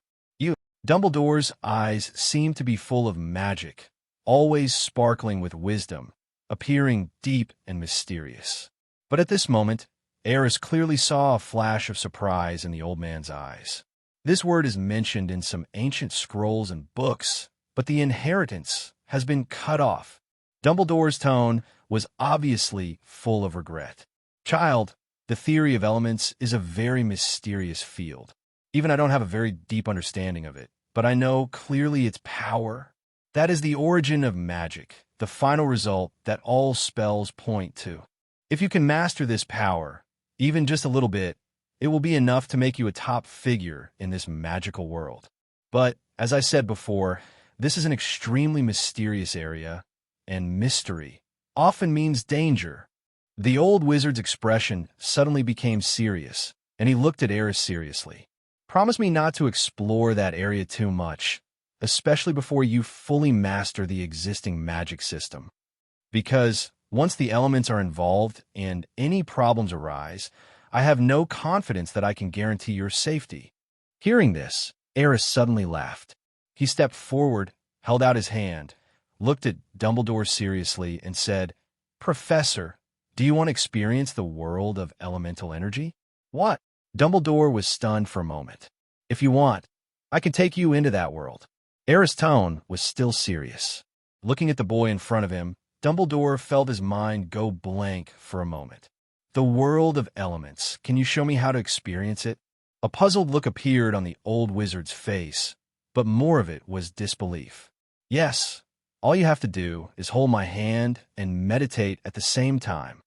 Dumbledore's eyes seem to be full of magic, always sparkling with wisdom, appearing deep and mysterious. But at this moment, Aris clearly saw a flash of surprise in the old man's eyes. This word is mentioned in some ancient scrolls and books, but the inheritance has been cut off. Dumbledore's tone was obviously full of regret. "Child, the theory of elements is a very mysterious field. Even I don't have a very deep understanding of it, but I know clearly its power. That is the origin of magic, the final result that all spells point to. If you can master this power, even just a little bit, it will be enough to make you a top figure in this magical world. But, as I said before, this is an extremely mysterious area, and mystery often means danger." The old wizard's expression suddenly became serious, and he looked at Aris seriously. "Promise me not to explore that area too much, especially before you fully master the existing magic system. Because once the elements are involved and any problems arise, I have no confidence that I can guarantee your safety." Hearing this, Aris suddenly laughed. He stepped forward, held out his hand, looked at Dumbledore seriously, and said, "Professor, do you want to experience the world of elemental energy?" "What?" Dumbledore was stunned for a moment. "If you want, I can take you into that world." Aris' tone was still serious. Looking at the boy in front of him, Dumbledore felt his mind go blank for a moment. "The world of elements. Can you show me how to experience it?" A puzzled look appeared on the old wizard's face, but more of it was disbelief. "Yes, All you have to do is hold my hand and meditate at the same time."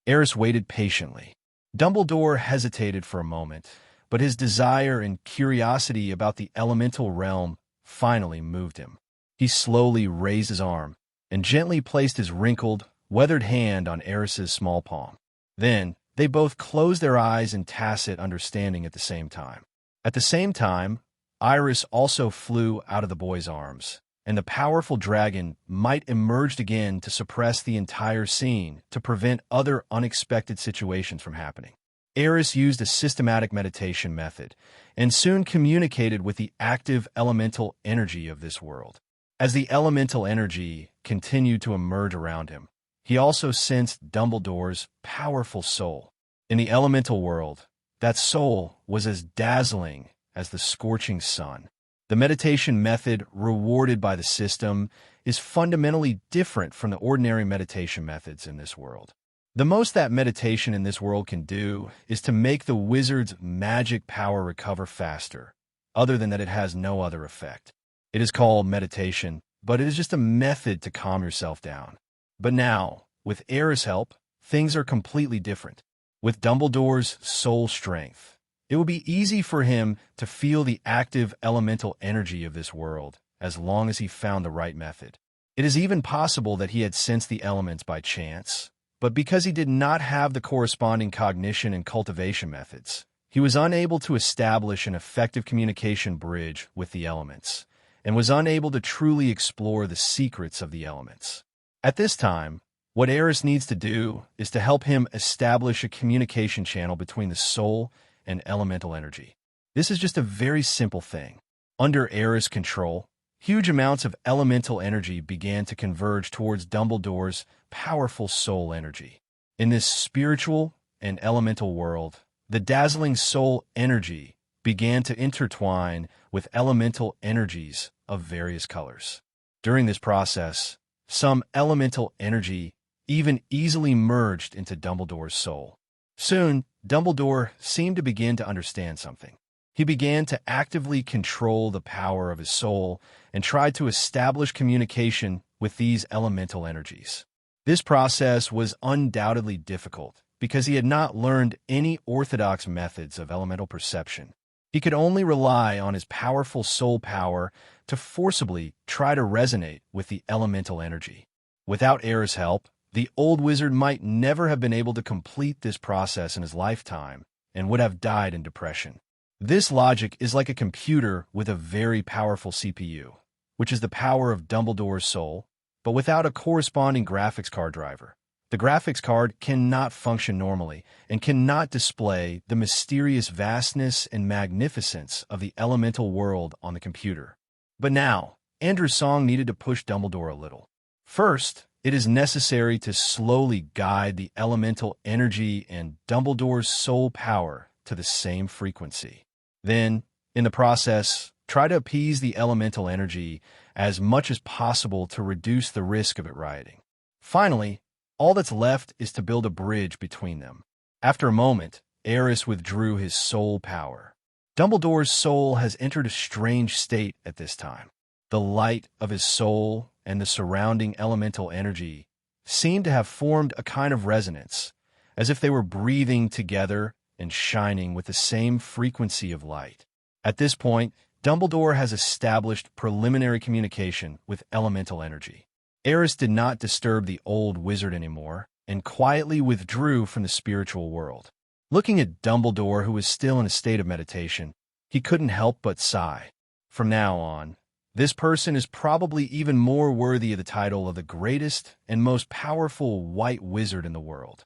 Aris waited patiently. Dumbledore hesitated for a moment, but his desire and curiosity about the elemental realm finally moved him. He slowly raised his arm and gently placed his wrinkled, weathered hand on Aris's small palm. Then, they both closed their eyes in tacit understanding at the same time. At the same time, Iris also flew out of the boy's arms, and the powerful dragon might emerged again to suppress the entire scene to prevent other unexpected situations from happening. Aris used a systematic meditation method and soon communicated with the active elemental energy of this world. As the elemental energy continued to emerge around him, he also sensed Dumbledore's powerful soul. In the elemental world, that soul was as dazzling as the scorching sun. The meditation method rewarded by the system is fundamentally different from the ordinary meditation methods in this world. The most that meditation in this world can do is to make the wizard's magic power recover faster, other than that it has no other effect. It is called meditation, but it is just a method to calm yourself down. But now, with Aris' help, things are completely different. With Dumbledore's soul strength, it will be easy for him to feel the active elemental energy of this world as long as he found the right method. It is even possible that he had sensed the elements by chance, but because he did not have the corresponding cognition and cultivation methods, he was unable to establish an effective communication bridge with the elements, and was unable to truly explore the secrets of the elements. At this time, what Aris needs to do is to help him establish a communication channel between the soul and elemental energy. This is just a very simple thing. Under Aris' control, huge amounts of elemental energy began to converge towards Dumbledore's powerful soul energy. In this spiritual and elemental world, the dazzling soul energy began to intertwine with elemental energies of various colors. During this process, some elemental energy even easily merged into Dumbledore's soul. Soon, Dumbledore seemed to begin to understand something. He began to actively control the power of his soul and tried to establish communication with these elemental energies. This process was undoubtedly difficult because he had not learned any orthodox methods of elemental perception. He could only rely on his powerful soul power to forcibly try to resonate with the elemental energy. Without Aris' help, the old wizard might never have been able to complete this process in his lifetime and would have died in depression. This logic is like a computer with a very powerful CPU, which is the power of Dumbledore's soul, but without a corresponding graphics card driver. The graphics card cannot function normally and cannot display the mysterious vastness and magnificence of the elemental world on the computer. But now, Andrew Song needed to push Dumbledore a little. First, it is necessary to slowly guide the elemental energy and Dumbledore's soul power to the same frequency. Then, in the process, try to appease the elemental energy as much as possible to reduce the risk of it rioting. Finally, all that's left is to build a bridge between them. After a moment, Aris withdrew his soul power. Dumbledore's soul has entered a strange state at this time. The light of his soul and the surrounding elemental energy seemed to have formed a kind of resonance, as if they were breathing together and shining with the same frequency of light. At this point, Dumbledore has established preliminary communication with elemental energy. Aris did not disturb the old wizard anymore and quietly withdrew from the spiritual world. Looking at Dumbledore, who was still in a state of meditation, he couldn't help but sigh. From now on, this person is probably even more worthy of the title of the greatest and most powerful white wizard in the world.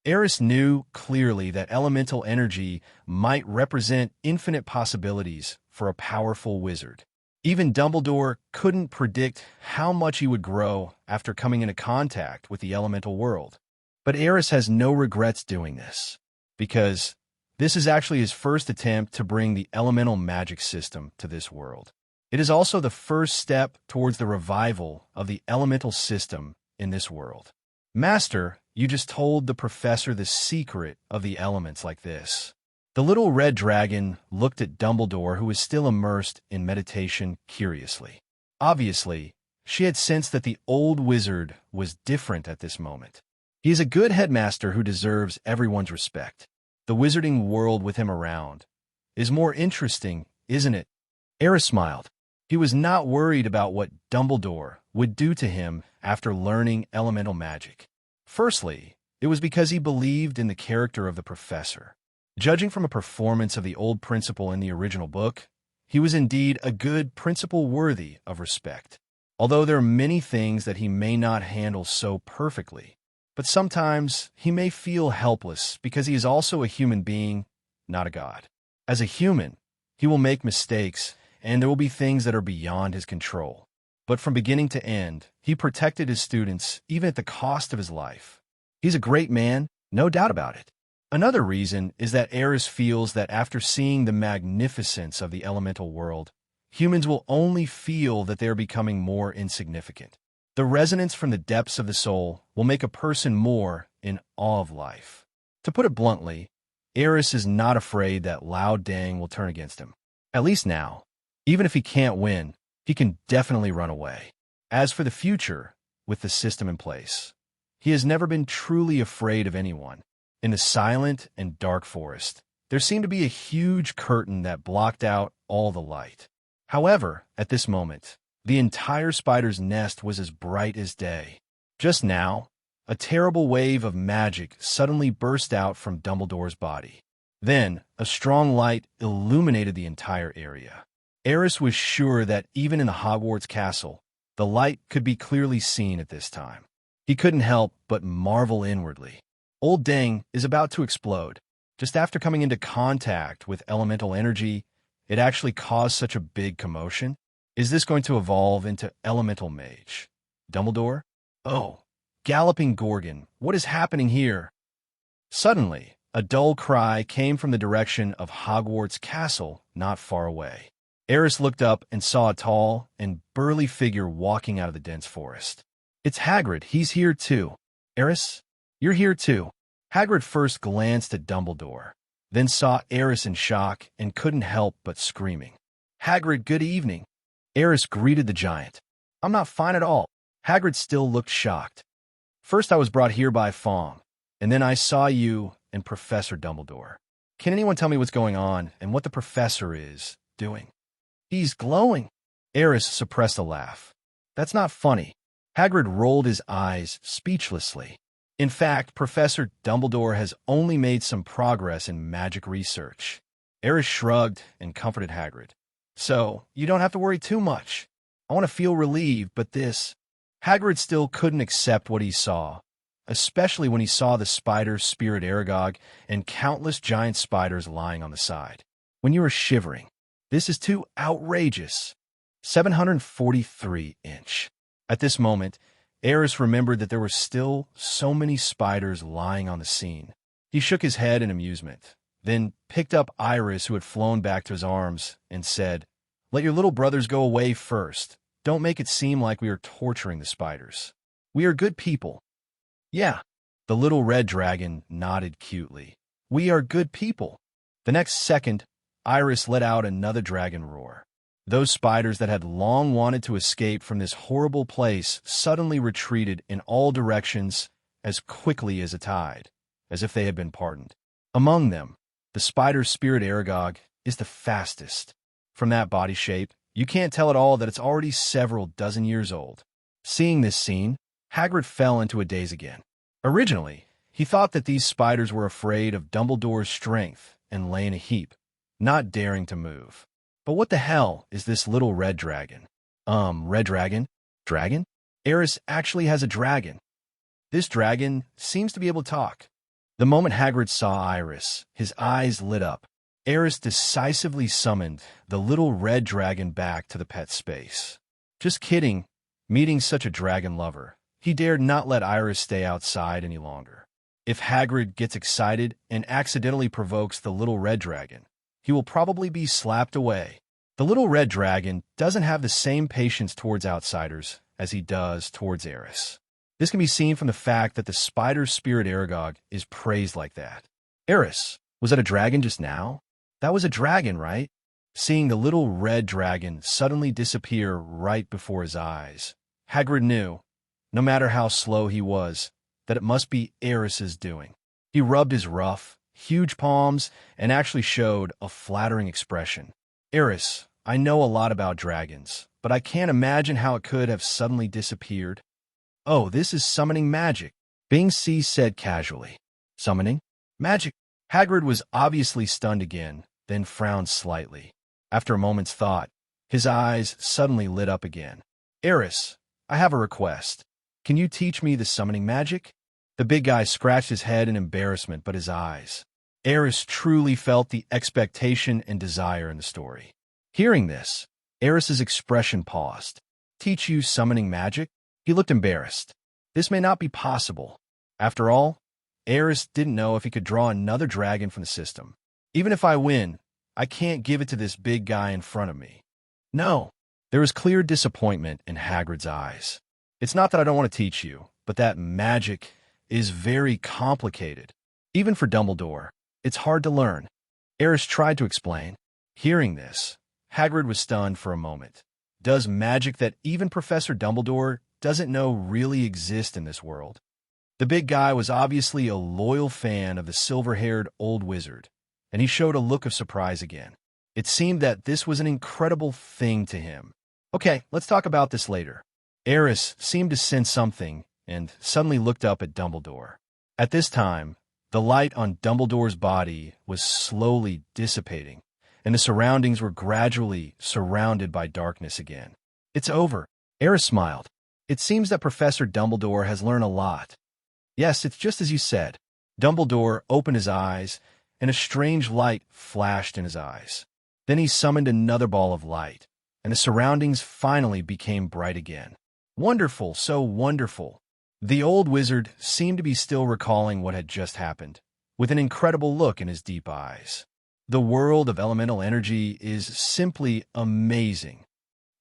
Aris knew clearly that elemental energy might represent infinite possibilities for a powerful wizard. Even Dumbledore couldn't predict how much he would grow after coming into contact with the elemental world. But Aris has no regrets doing this, because this is actually his first attempt to bring the elemental magic system to this world. It is also the first step towards the revival of the elemental system in this world. Master, you just told the professor the secret of the elements like this. The little red dragon looked at Dumbledore, who was still immersed in meditation, curiously. Obviously, She had sensed that the old wizard was different at this moment. He is a good headmaster who deserves everyone's respect. The wizarding world with him around is more interesting, isn't it? Aris smiled. He was not worried about what Dumbledore would do to him after learning elemental magic. Firstly, it was because he believed in the character of the professor. Judging from a performance of the old principal in the original book, he was indeed a good principal worthy of respect. Although there are many things that he may not handle so perfectly, but sometimes he may feel helpless because he is also a human being, not a god. As a human, he will make mistakes, and there will be things that are beyond his control. But from beginning to end, he protected his students even at the cost of his life. He's a great man, no doubt about it. Another reason is that Aris feels that after seeing the magnificence of the elemental world, humans will only feel that they are becoming more insignificant. The resonance from the depths of the soul will make a person more in awe of life. To put it bluntly, Aris is not afraid that Loud Dang will turn against him. At least now. Even if he can't win, he can definitely run away. As for the future, with the system in place, he has never been truly afraid of anyone. In the silent and dark forest, there seemed to be a huge curtain that blocked out all the light. However, at this moment, the entire spider's nest was as bright as day. Just now, a terrible wave of magic suddenly burst out from Dumbledore's body. Then, a strong light illuminated the entire area. Aris was sure that even in the Hogwarts castle, the light could be clearly seen at this time. He couldn't help but marvel inwardly. Old Dang is about to explode. Just after coming into contact with elemental energy, it actually caused such a big commotion. Is this going to evolve into Elemental Mage? Dumbledore? Oh, Galloping Gorgon, what is happening here? Suddenly, a dull cry came from the direction of Hogwarts Castle not far away. Aris looked up and saw a tall and burly figure walking out of the dense forest. It's Hagrid, he's here too. Aris, you're here too. Hagrid first glanced at Dumbledore, then saw Aris in shock and couldn't help but screaming. Hagrid, good evening. Aris greeted the giant. I'm not fine at all. Hagrid still looked shocked. First I was brought here by Fong, and then I saw you and Professor Dumbledore. Can anyone tell me what's going on and what the professor is doing? He's glowing. Aris suppressed a laugh. That's not funny. Hagrid rolled his eyes speechlessly. In fact, Professor Dumbledore has only made some progress in magic research. Aris shrugged and comforted Hagrid. So, you don't have to worry too much. I want to feel relieved, but this... Hagrid still couldn't accept what he saw, especially when he saw the spider Spirit Aragog and countless giant spiders lying on the side. When you were shivering, this is too outrageous. 743 inch. At this moment, Aris remembered that there were still so many spiders lying on the scene. He shook his head in amusement, then picked up Iris, who had flown back to his arms, and said, Let your little brothers go away first. Don't make it seem like we are torturing the spiders. We are good people. Yeah, the little red dragon nodded cutely. We are good people. The next second, Iris let out another dragon roar. Those spiders that had long wanted to escape from this horrible place suddenly retreated in all directions as quickly as a tide, as if they had been pardoned. Among them, the spider Spirit Aragog is the fastest. From that body shape, you can't tell at all that it's already several dozen years old. Seeing this scene, Hagrid fell into a daze again. Originally, he thought that these spiders were afraid of Dumbledore's strength and lay in a heap, not daring to move. But what the hell is this little red dragon? Red dragon? Dragon? Aris actually has a dragon. This dragon seems to be able to talk. The moment Hagrid saw Iris, his eyes lit up. Aris decisively summoned the little red dragon back to the pet space. Just kidding. Meeting such a dragon lover, he dared not let Iris stay outside any longer. If Hagrid gets excited and accidentally provokes the little red dragon, he will probably be slapped away. The little red dragon doesn't have the same patience towards outsiders as he does towards Aris. This can be seen from the fact that the spider Spirit Aragog is praised like that. Aris, was that a dragon just now? That was a dragon, right? Seeing the little red dragon suddenly disappear right before his eyes, Hagrid knew, no matter how slow he was, that it must be Aris's doing. He rubbed his rough, huge palms and actually showed a flattering expression. Aris, I know a lot about dragons, but I can't imagine how it could have suddenly disappeared. Oh, this is summoning magic, Bing C said casually. Summoning? Magic? Hagrid was obviously stunned again, then frowned slightly. After a moment's thought, his eyes suddenly lit up again. Aris, I have a request. Can you teach me the summoning magic? The big guy scratched his head in embarrassment, but his eyes. Aris truly felt the expectation and desire in the story. Hearing this, Aris's expression paused. Teach you summoning magic? He looked embarrassed. This may not be possible. After all, Aris didn't know if he could draw another dragon from the system. Even if I win, I can't give it to this big guy in front of me. No. There was clear disappointment in Hagrid's eyes. It's not that I don't want to teach you, but that magic is very complicated. Even for Dumbledore, it's hard to learn. Aris tried to explain. Hearing this, Hagrid was stunned for a moment. Does magic that even Professor Dumbledore doesn't know really exist in this world? The big guy was obviously a loyal fan of the silver-haired old wizard, and he showed a look of surprise again. It seemed that this was an incredible thing to him. Okay, let's talk about this later. Aris seemed to sense something and suddenly looked up at Dumbledore. At this time, the light on Dumbledore's body was slowly dissipating, and the surroundings were gradually surrounded by darkness again. It's over. Aris smiled. It seems that Professor Dumbledore has learned a lot. Yes, it's just as you said. Dumbledore opened his eyes, and a strange light flashed in his eyes. Then he summoned another ball of light, and the surroundings finally became bright again. Wonderful, so wonderful. The old wizard seemed to be still recalling what had just happened, with an incredible look in his deep eyes. The world of elemental energy is simply amazing.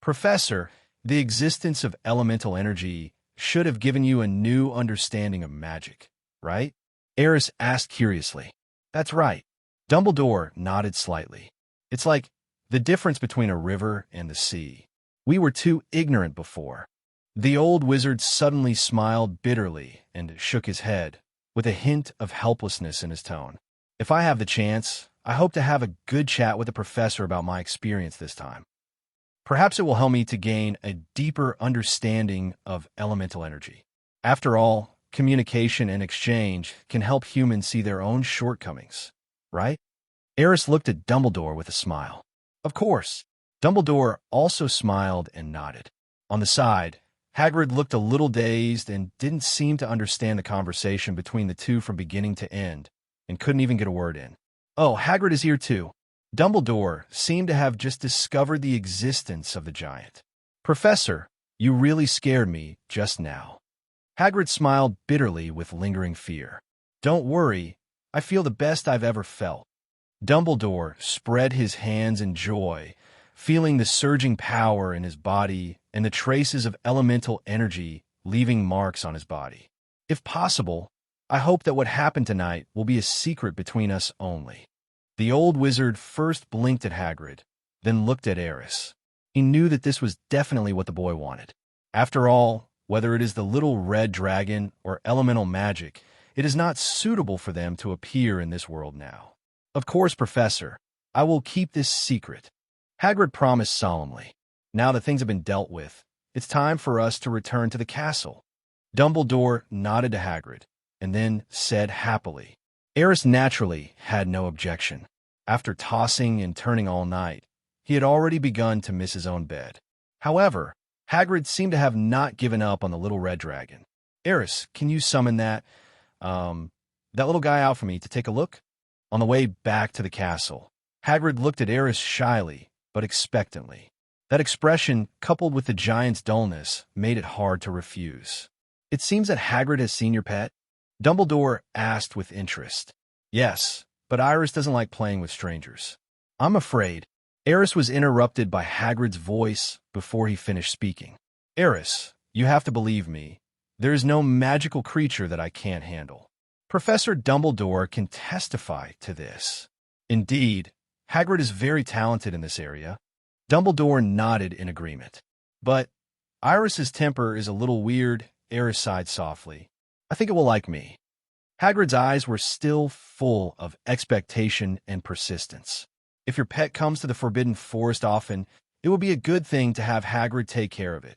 Professor, the existence of elemental energy should have given you a new understanding of magic, right? Aris asked curiously. That's right. Dumbledore nodded slightly. It's like the difference between a river and the sea. We were too ignorant before. The old wizard suddenly smiled bitterly and shook his head, with a hint of helplessness in his tone. If I have the chance, I hope to have a good chat with the professor about my experience this time. Perhaps it will help me to gain a deeper understanding of elemental energy. After all, communication and exchange can help humans see their own shortcomings, right? Aris looked at Dumbledore with a smile. Of course. Dumbledore also smiled and nodded. On the side, Hagrid looked a little dazed and didn't seem to understand the conversation between the two from beginning to end, and couldn't even get a word in. Oh, Hagrid is here too. Dumbledore seemed to have just discovered the existence of the giant. Professor, you really scared me just now. Hagrid smiled bitterly with lingering fear. Don't worry, I feel the best I've ever felt. Dumbledore spread his hands in joy, feeling the surging power in his body and the traces of elemental energy leaving marks on his body. If possible, I hope that what happened tonight will be a secret between us only. The old wizard first blinked at Hagrid, then looked at Aris. He knew that this was definitely what the boy wanted. After all, whether it is the little red dragon or elemental magic, it is not suitable for them to appear in this world now. Of course, Professor, I will keep this secret. Hagrid promised solemnly. Now that things have been dealt with, it's time for us to return to the castle. Dumbledore nodded to Hagrid, and then said happily. Aris naturally had no objection. After tossing and turning all night, he had already begun to miss his own bed. However, Hagrid seemed to have not given up on the little red dragon. Aris, can you summon that little guy out for me to take a look? On the way back to the castle, Hagrid looked at Aris shyly, but expectantly. That expression, coupled with the giant's dullness, made it hard to refuse. It seems that Hagrid has seen your pet? Dumbledore asked with interest. Yes, but Iris doesn't like playing with strangers. I'm afraid. Aris was interrupted by Hagrid's voice before he finished speaking. Aris, you have to believe me. There is no magical creature that I can't handle. Professor Dumbledore can testify to this. Indeed, Hagrid is very talented in this area. Dumbledore nodded in agreement. But Iris's temper is a little weird, Aris sighed softly. I think it will like me. Hagrid's eyes were still full of expectation and persistence. If your pet comes to the Forbidden Forest often, it will be a good thing to have Hagrid take care of it.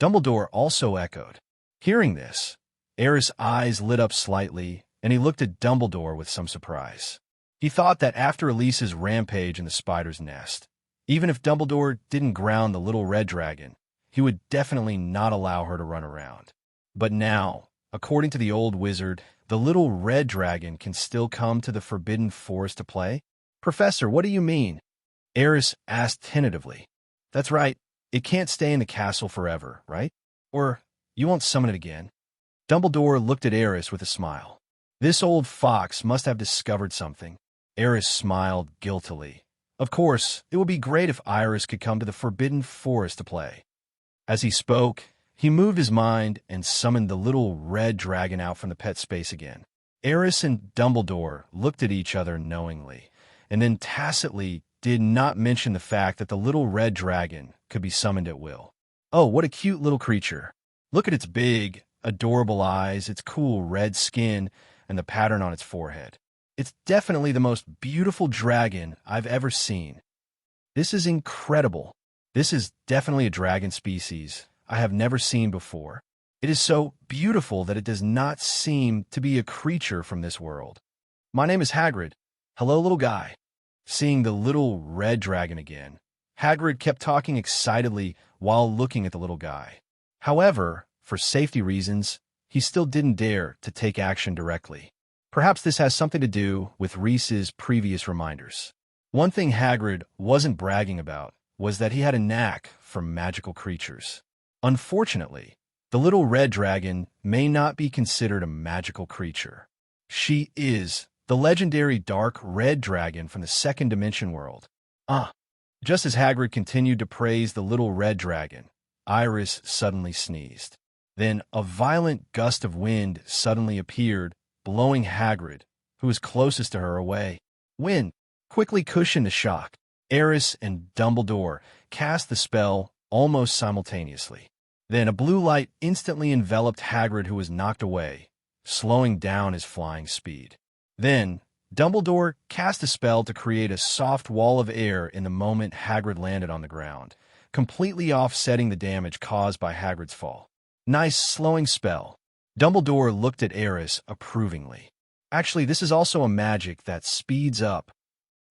Dumbledore also echoed. Hearing this, Aris' eyes lit up slightly, and he looked at Dumbledore with some surprise. He thought that after Elise's rampage in the spider's nest, even if Dumbledore didn't ground the little red dragon, he would definitely not allow her to run around. But now, according to the old wizard, the little red dragon can still come to the Forbidden Forest to play? Professor, what do you mean? Aris asked tentatively. That's right, it can't stay in the castle forever, right? Or you won't summon it again? Dumbledore looked at Aris with a smile. This old fox must have discovered something. Aris smiled guiltily. Of course, it would be great if Iris could come to the Forbidden Forest to play. As he spoke, he moved his mind and summoned the little red dragon out from the pet space again. Aris and Dumbledore looked at each other knowingly, and then tacitly did not mention the fact that the little red dragon could be summoned at will. Oh, what a cute little creature. Look at its big, adorable eyes, its cool red skin, and the pattern on its forehead. It's definitely the most beautiful dragon I've ever seen. This is incredible. This is definitely a dragon species I have never seen before. It is so beautiful that it does not seem to be a creature from this world. My name is Hagrid. Hello, little guy. Seeing the little red dragon again, Hagrid kept talking excitedly while looking at the little guy. However, for safety reasons, he still didn't dare to take action directly. Perhaps this has something to do with Reese's previous reminders. One thing Hagrid wasn't bragging about was that he had a knack for magical creatures. Unfortunately, the little red dragon may not be considered a magical creature. She is the legendary dark red dragon from the second dimension world. Just as Hagrid continued to praise the little red dragon, Iris suddenly sneezed. Then a violent gust of wind suddenly appeared, blowing Hagrid, who was closest to her, away. Wind quickly cushioned the shock. Aris and Dumbledore cast the spell almost simultaneously. Then a blue light instantly enveloped Hagrid, who was knocked away, slowing down his flying speed. Then Dumbledore cast a spell to create a soft wall of air in the moment Hagrid landed on the ground, completely offsetting the damage caused by Hagrid's fall. Nice slowing spell. Dumbledore looked at Aris approvingly. Actually, this is also a magic that speeds up.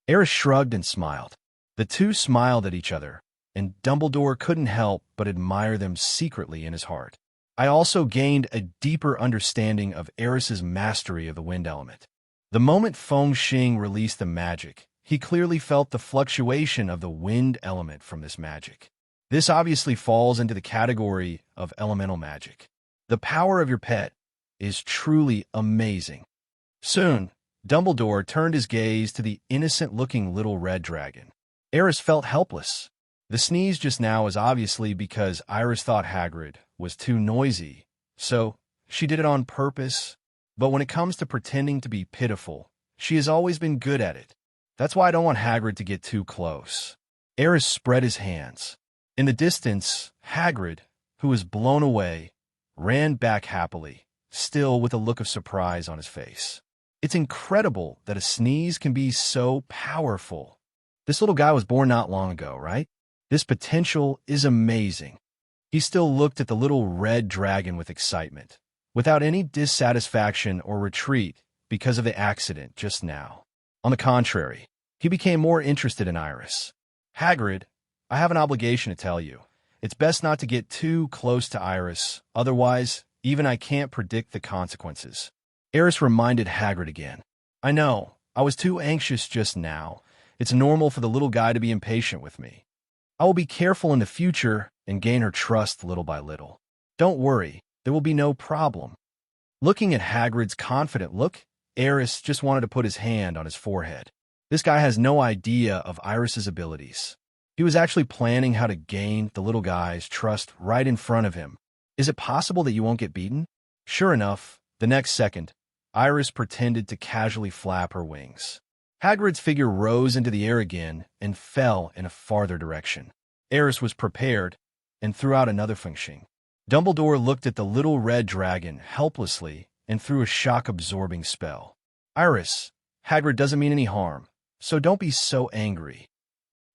Aris shrugged and smiled. The two smiled at each other, and Dumbledore couldn't help but admire them secretly in his heart. I also gained a deeper understanding of Aris's mastery of the wind element. The moment Feng Xing released the magic, he clearly felt the fluctuation of the wind element from this magic. This obviously falls into the category of elemental magic. The power of your pet is truly amazing. Soon, Dumbledore turned his gaze to the innocent-looking little red dragon. Aris felt helpless. The sneeze just now was obviously because Iris thought Hagrid was too noisy, so she did it on purpose. But when it comes to pretending to be pitiful, she has always been good at it. That's why I don't want Hagrid to get too close. Aris spread his hands. In the distance, Hagrid, who was blown away, ran back happily, still with a look of surprise on his face. It's incredible that a sneeze can be so powerful. This little guy was born not long ago, right? This potential is amazing. He still looked at the little red dragon with excitement, without any dissatisfaction or retreat because of the accident just now. On the contrary, he became more interested in Iris. Hagrid, I have an obligation to tell you. It's best not to get too close to Iris, otherwise, even I can't predict the consequences. Aris reminded Hagrid again. I know, I was too anxious just now. It's normal for the little guy to be impatient with me. I will be careful in the future and gain her trust little by little. Don't worry, there will be no problem. Looking at Hagrid's confident look, Aris just wanted to put his hand on his forehead. This guy has no idea of Iris's abilities. He was actually planning how to gain the little guy's trust right in front of him. Is it possible that you won't get beaten? Sure enough, the next second, Iris pretended to casually flap her wings. Hagrid's figure rose into the air again and fell in a farther direction. Aris was prepared, and threw out another feng-shing. Dumbledore looked at the little red dragon helplessly and threw a shock-absorbing spell. Iris, Hagrid doesn't mean any harm, so don't be so angry.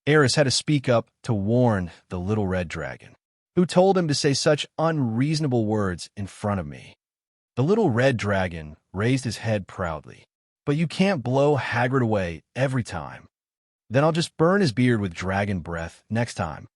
Aris had to speak up to warn the little red dragon, who told him to say such unreasonable words in front of me. The little red dragon raised his head proudly. But you can't blow Hagrid away every time. Then I'll just burn his beard with dragon breath next time.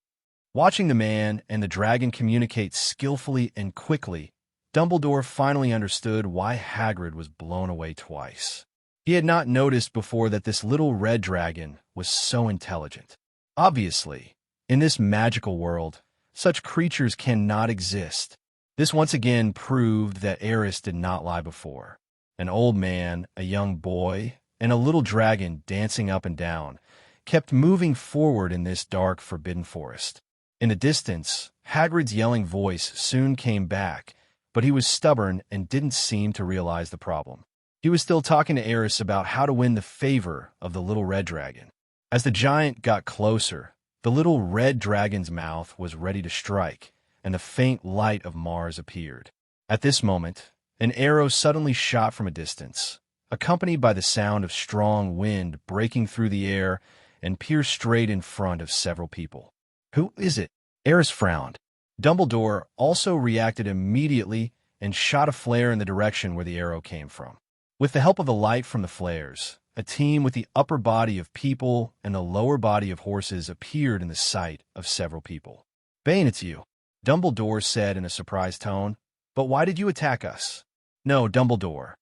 Watching the man and the dragon communicate skillfully and quickly, Dumbledore finally understood why Hagrid was blown away twice. He had not noticed before that this little red dragon was so intelligent. Obviously, in this magical world, such creatures cannot exist. This once again proved that Aris did not lie before. An old man, a young boy, and a little dragon dancing up and down kept moving forward in this dark, forbidden forest. In the distance, Hagrid's yelling voice soon came back, but he was stubborn and didn't seem to realize the problem. He was still talking to Aris about how to win the favor of the little red dragon. As the giant got closer, the little red dragon's mouth was ready to strike, and the faint light of Mars appeared. At this moment, an arrow suddenly shot from a distance, accompanied by the sound of strong wind breaking through the air and pierced straight in front of several people. Who is it? Aris frowned. Dumbledore also reacted immediately and shot a flare in the direction where the arrow came from. With the help of the light from the flares, a team with the upper body of people and the lower body of horses appeared in the sight of several people. Bane, it's you, Dumbledore said in a surprised tone. But why did you attack us? No, Dumbledore.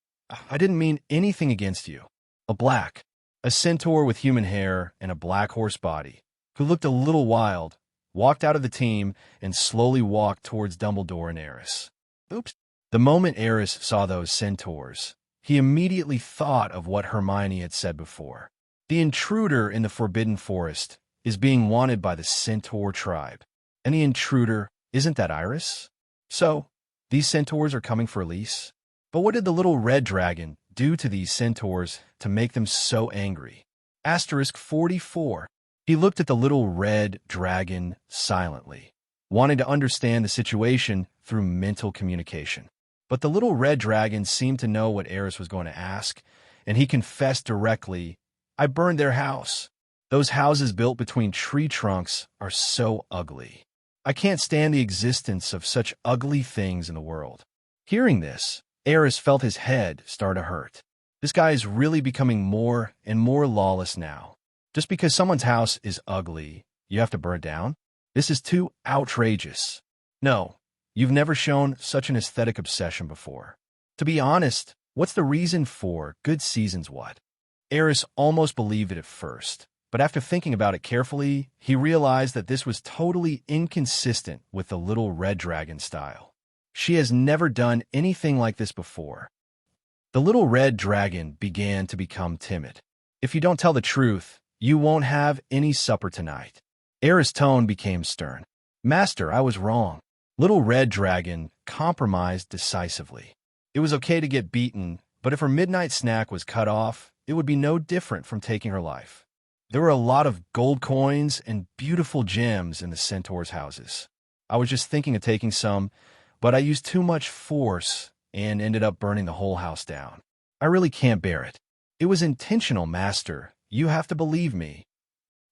I didn't mean anything against you. A centaur with human hair and a black horse body, who looked a little wild, walked out of the team and slowly walked towards Dumbledore and Aris. Oops. The moment Aris saw those centaurs, he immediately thought of what Hermione had said before. The intruder in the Forbidden Forest is being wanted by the centaur tribe. And the intruder, isn't that Iris? So, these centaurs are coming for Elise? But what did the little red dragon do to these centaurs to make them so angry? Asterisk 44. He looked at the little red dragon silently, wanting to understand the situation through mental communication. But the little red dragon seemed to know what Aris was going to ask, and he confessed directly, I burned their house. Those houses built between tree trunks are so ugly. I can't stand the existence of such ugly things in the world. Hearing this, Aris felt his head start to hurt. This guy is really becoming more and more lawless now. Just because someone's house is ugly, you have to burn it down? This is too outrageous. No, you've never shown such an aesthetic obsession before. To be honest, what's the reason for good seasons what? Aris almost believed it at first. But after thinking about it carefully, he realized that this was totally inconsistent with the little red dragon style. She has never done anything like this before. The little red dragon began to become timid. If you don't tell the truth, you won't have any supper tonight. Aris' tone became stern. Master, I was wrong. Little red dragon compromised decisively. It was okay to get beaten, but if her midnight snack was cut off, it would be no different from taking her life. There were a lot of gold coins and beautiful gems in the centaurs' houses. I was just thinking of taking some, but I used too much force and ended up burning the whole house down. I really can't bear it. It was intentional, Master. You have to believe me.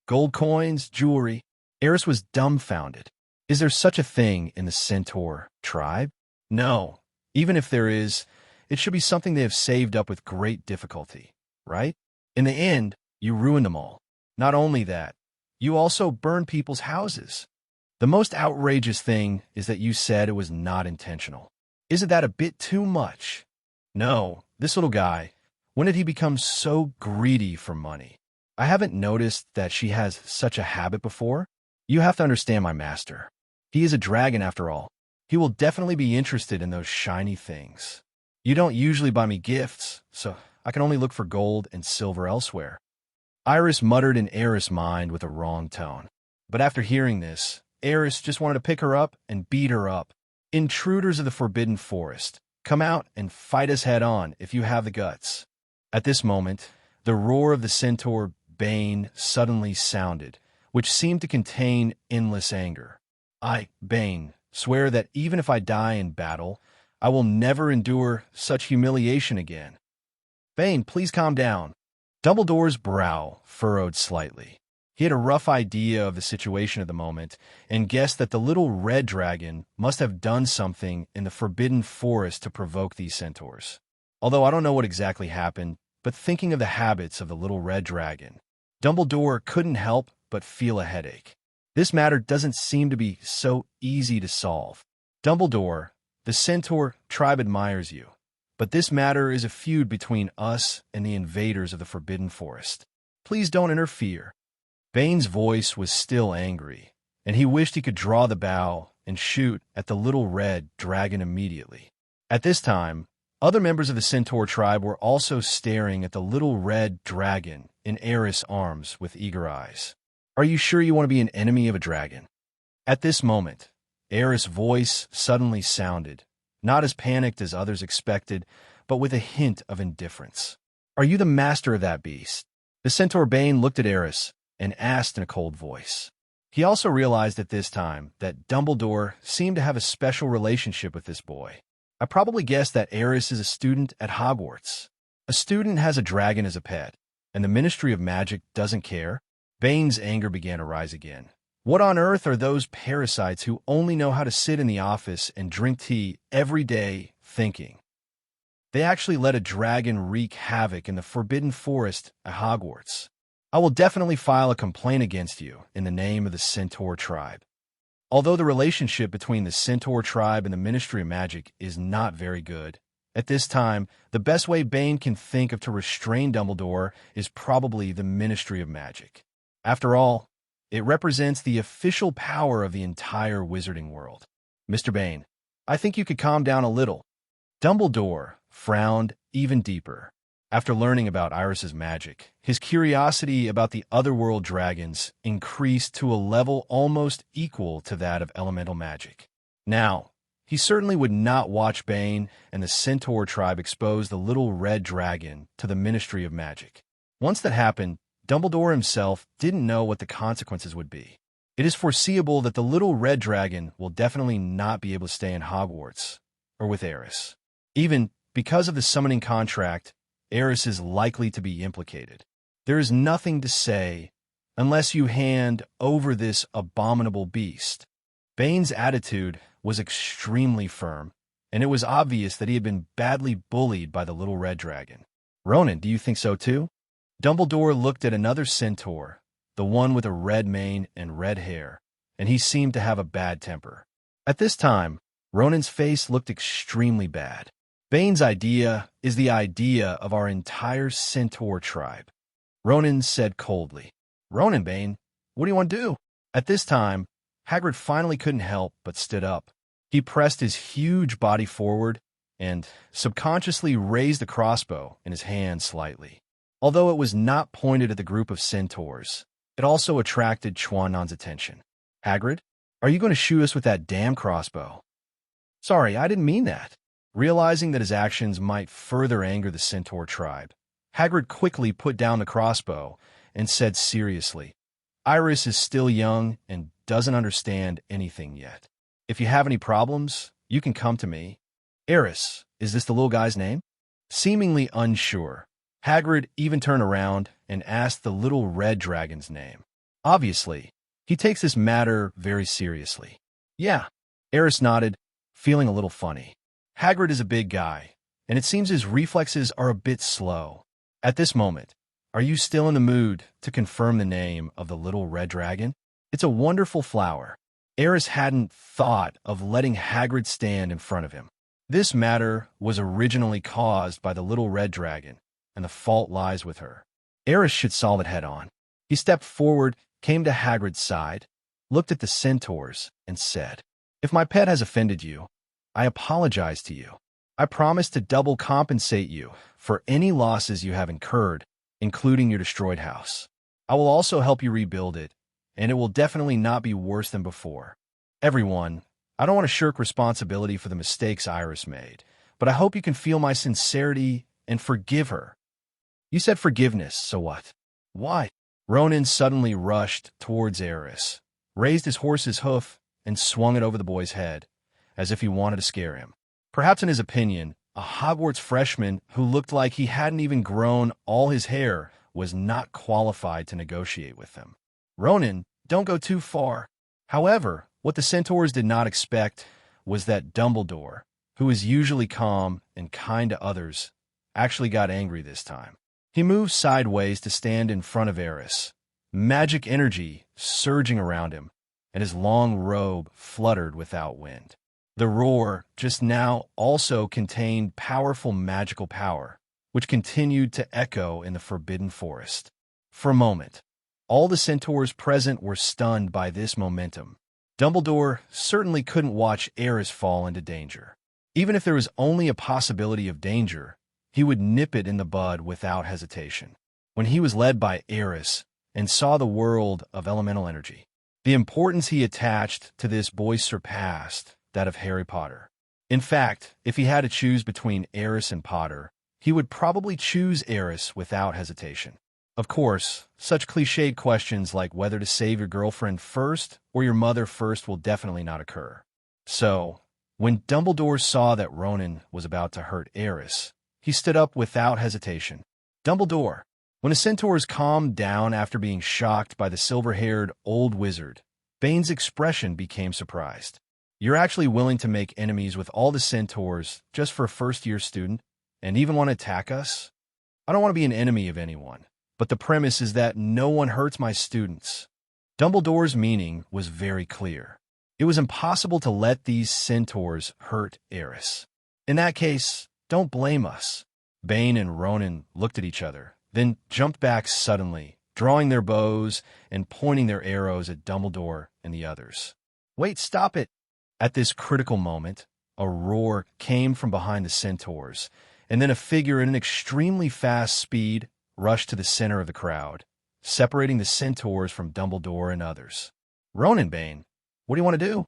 Gold coins, jewelry. Aris was dumbfounded. Is there such a thing in the centaur tribe? No. Even if there is, it should be something they have saved up with great difficulty, right? In the end, you ruined them all. Not only that, you also burned people's houses. The most outrageous thing is that you said it was not intentional. Isn't that a bit too much? No, this little guy, when did he become so greedy for money? I haven't noticed that she has such a habit before. You have to understand my master. He is a dragon after all. He will definitely be interested in those shiny things. You don't usually buy me gifts, so I can only look for gold and silver elsewhere. Iris muttered in Aris' mind with a wrong tone. But after hearing this, Aris just wanted to pick her up and beat her up. Intruders of the Forbidden Forest, come out and fight us head on if you have the guts. At this moment, the roar of the centaur Bane suddenly sounded, which seemed to contain endless anger. I, Bane, swear that even if I die in battle, I will never endure such humiliation again. Bane, please calm down. Dumbledore's brow furrowed slightly. He had a rough idea of the situation at the moment and guessed that the little red dragon must have done something in the Forbidden Forest to provoke these centaurs. Although I don't know what exactly happened, but thinking of the habits of the little red dragon, Dumbledore couldn't help but feel a headache. This matter doesn't seem to be so easy to solve. Dumbledore, the centaur tribe admires you, but this matter is a feud between us and the invaders of the Forbidden Forest. Please don't interfere. Bane's voice was still angry, and he wished he could draw the bow and shoot at the little red dragon immediately. At this time, other members of the centaur tribe were also staring at the little red dragon in Aris' arms with eager eyes. Are you sure you want to be an enemy of a dragon? At this moment, Aris' voice suddenly sounded, not as panicked as others expected, but with a hint of indifference. Are you the master of that beast? The centaur Bane looked at Aris and asked in a cold voice. He also realized at this time that Dumbledore seemed to have a special relationship with this boy. I probably guessed that Aris is a student at Hogwarts. A student has a dragon as a pet, and the Ministry of Magic doesn't care? Bane's anger began to rise again. What on earth are those parasites who only know how to sit in the office and drink tea every day thinking? They actually let a dragon wreak havoc in the Forbidden Forest at Hogwarts. I will definitely file a complaint against you in the name of the Centaur tribe. Although the relationship between the Centaur tribe and the Ministry of Magic is not very good, at this time, the best way Bane can think of to restrain Dumbledore is probably the Ministry of Magic. After all, it represents the official power of the entire wizarding world. Mr. Bane, I think you could calm down a little. Dumbledore frowned even deeper. After learning about Iris's magic, his curiosity about the otherworld dragons increased to a level almost equal to that of elemental magic. Now, he certainly would not watch Bane and the Centaur tribe expose the little red dragon to the Ministry of Magic. Once that happened, Dumbledore himself didn't know what the consequences would be. It is foreseeable that the little red dragon will definitely not be able to stay in Hogwarts or with Aris. Even because of the summoning contract, Aris is likely to be implicated. There is nothing to say unless you hand over this abominable beast. Bane's attitude was extremely firm, and it was obvious that he had been badly bullied by the little red dragon. Ronan, do you think so too? Dumbledore looked at another centaur, the one with a red mane and red hair, and he seemed to have a bad temper. At this time, Ronan's face looked extremely bad. Bane's idea is the idea of our entire centaur tribe. Ronan said coldly. Ronan, Bane, what do you want to do? At this time, Hagrid finally couldn't help but stood up. He pressed his huge body forward and subconsciously raised the crossbow in his hand slightly. Although it was not pointed at the group of centaurs, it also attracted Chuanon's attention. Hagrid, are you going to shoot us with that damn crossbow? Sorry, I didn't mean that. Realizing that his actions might further anger the centaur tribe, Hagrid quickly put down the crossbow and said seriously, Iris is still young and doesn't understand anything yet. If you have any problems, you can come to me. Aris, is this the little guy's name? Seemingly unsure, Hagrid even turned around and asked the little red dragon's name. Obviously, he takes this matter very seriously. Yeah, Aris nodded, feeling a little funny. Hagrid is a big guy, and it seems his reflexes are a bit slow. At this moment, are you still in the mood to confirm the name of the little red dragon? It's a wonderful flower. Aris hadn't thought of letting Hagrid stand in front of him. This matter was originally caused by the little red dragon, and the fault lies with her. Aris should solve it head-on. He stepped forward, came to Hagrid's side, looked at the centaurs, and said, If my pet has offended you, I apologize to you. I promise to double compensate you for any losses you have incurred, including your destroyed house. I will also help you rebuild it, and it will definitely not be worse than before. Everyone, I don't want to shirk responsibility for the mistakes Iris made, but I hope you can feel my sincerity and forgive her. You said forgiveness, so what? Why? Ronan suddenly rushed towards Aris, raised his horse's hoof, and swung it over the boy's head, as if he wanted to scare him. Perhaps in his opinion, a Hogwarts freshman who looked like he hadn't even grown all his hair was not qualified to negotiate with them. Ronan, don't go too far. However, what the centaurs did not expect was that Dumbledore, who is usually calm and kind to others, actually got angry this time. He moved sideways to stand in front of Aris, magic energy surging around him, and his long robe fluttered without wind. The roar just now also contained powerful magical power, which continued to echo in the Forbidden Forest. For a moment, all the centaurs present were stunned by this momentum. Dumbledore certainly couldn't watch Aris fall into danger. Even if there was only a possibility of danger, he would nip it in the bud without hesitation. When he was led by Aris and saw the world of elemental energy, the importance he attached to this boy surpassed that of Harry Potter. In fact, if he had to choose between Aris and Potter, he would probably choose Aris without hesitation. Of course, such cliched questions like whether to save your girlfriend first or your mother first will definitely not occur. So, when Dumbledore saw that Ronan was about to hurt Aris, he stood up without hesitation. Dumbledore. When the centaurs calmed down after being shocked by the silver-haired old wizard, Bane's expression became surprised. You're actually willing to make enemies with all the centaurs just for a first-year student, and even want to attack us? I don't want to be an enemy of anyone, but the premise is that no one hurts my students. Dumbledore's meaning was very clear. It was impossible to let these centaurs hurt Aris. In that case, don't blame us. Bane and Ronan looked at each other, then jumped back suddenly, drawing their bows and pointing their arrows at Dumbledore and the others. Wait, stop it! At this critical moment, a roar came from behind the centaurs, and then a figure at an extremely fast speed rushed to the center of the crowd, separating the centaurs from Dumbledore and others. Ronan, Bane, what do you want to do?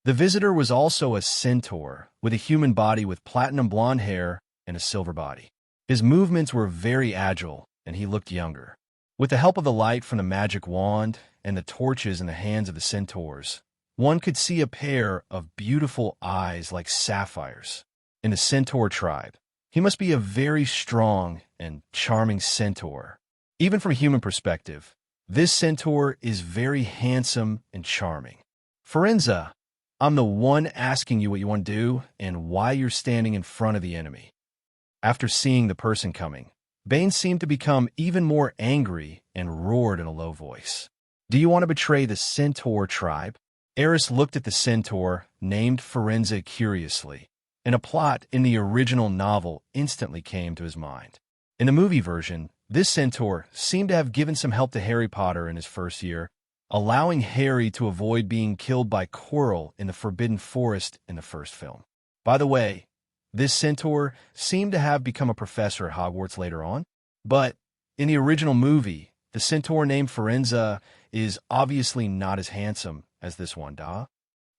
The visitor was also a centaur, with a human body with platinum blonde hair and a silver body. His movements were very agile, and he looked younger. With the help of the light from the magic wand and the torches in the hands of the centaurs, one could see a pair of beautiful eyes like sapphires. In the centaur tribe, he must be a very strong and charming centaur. Even from a human perspective, this centaur is very handsome and charming. Firenze, I'm the one asking you what you want to do and why you're standing in front of the enemy. After seeing the person coming, Bane seemed to become even more angry and roared in a low voice. Do you want to betray the centaur tribe? Aris looked at the centaur, named Firenze, curiously, and a plot in the original novel instantly came to his mind. In the movie version, this centaur seemed to have given some help to Harry Potter in his first year, allowing Harry to avoid being killed by Quirrell in the Forbidden Forest in the first film. By the way, this centaur seemed to have become a professor at Hogwarts later on, but in the original movie, the centaur named Firenze is obviously not as handsome as this one, da?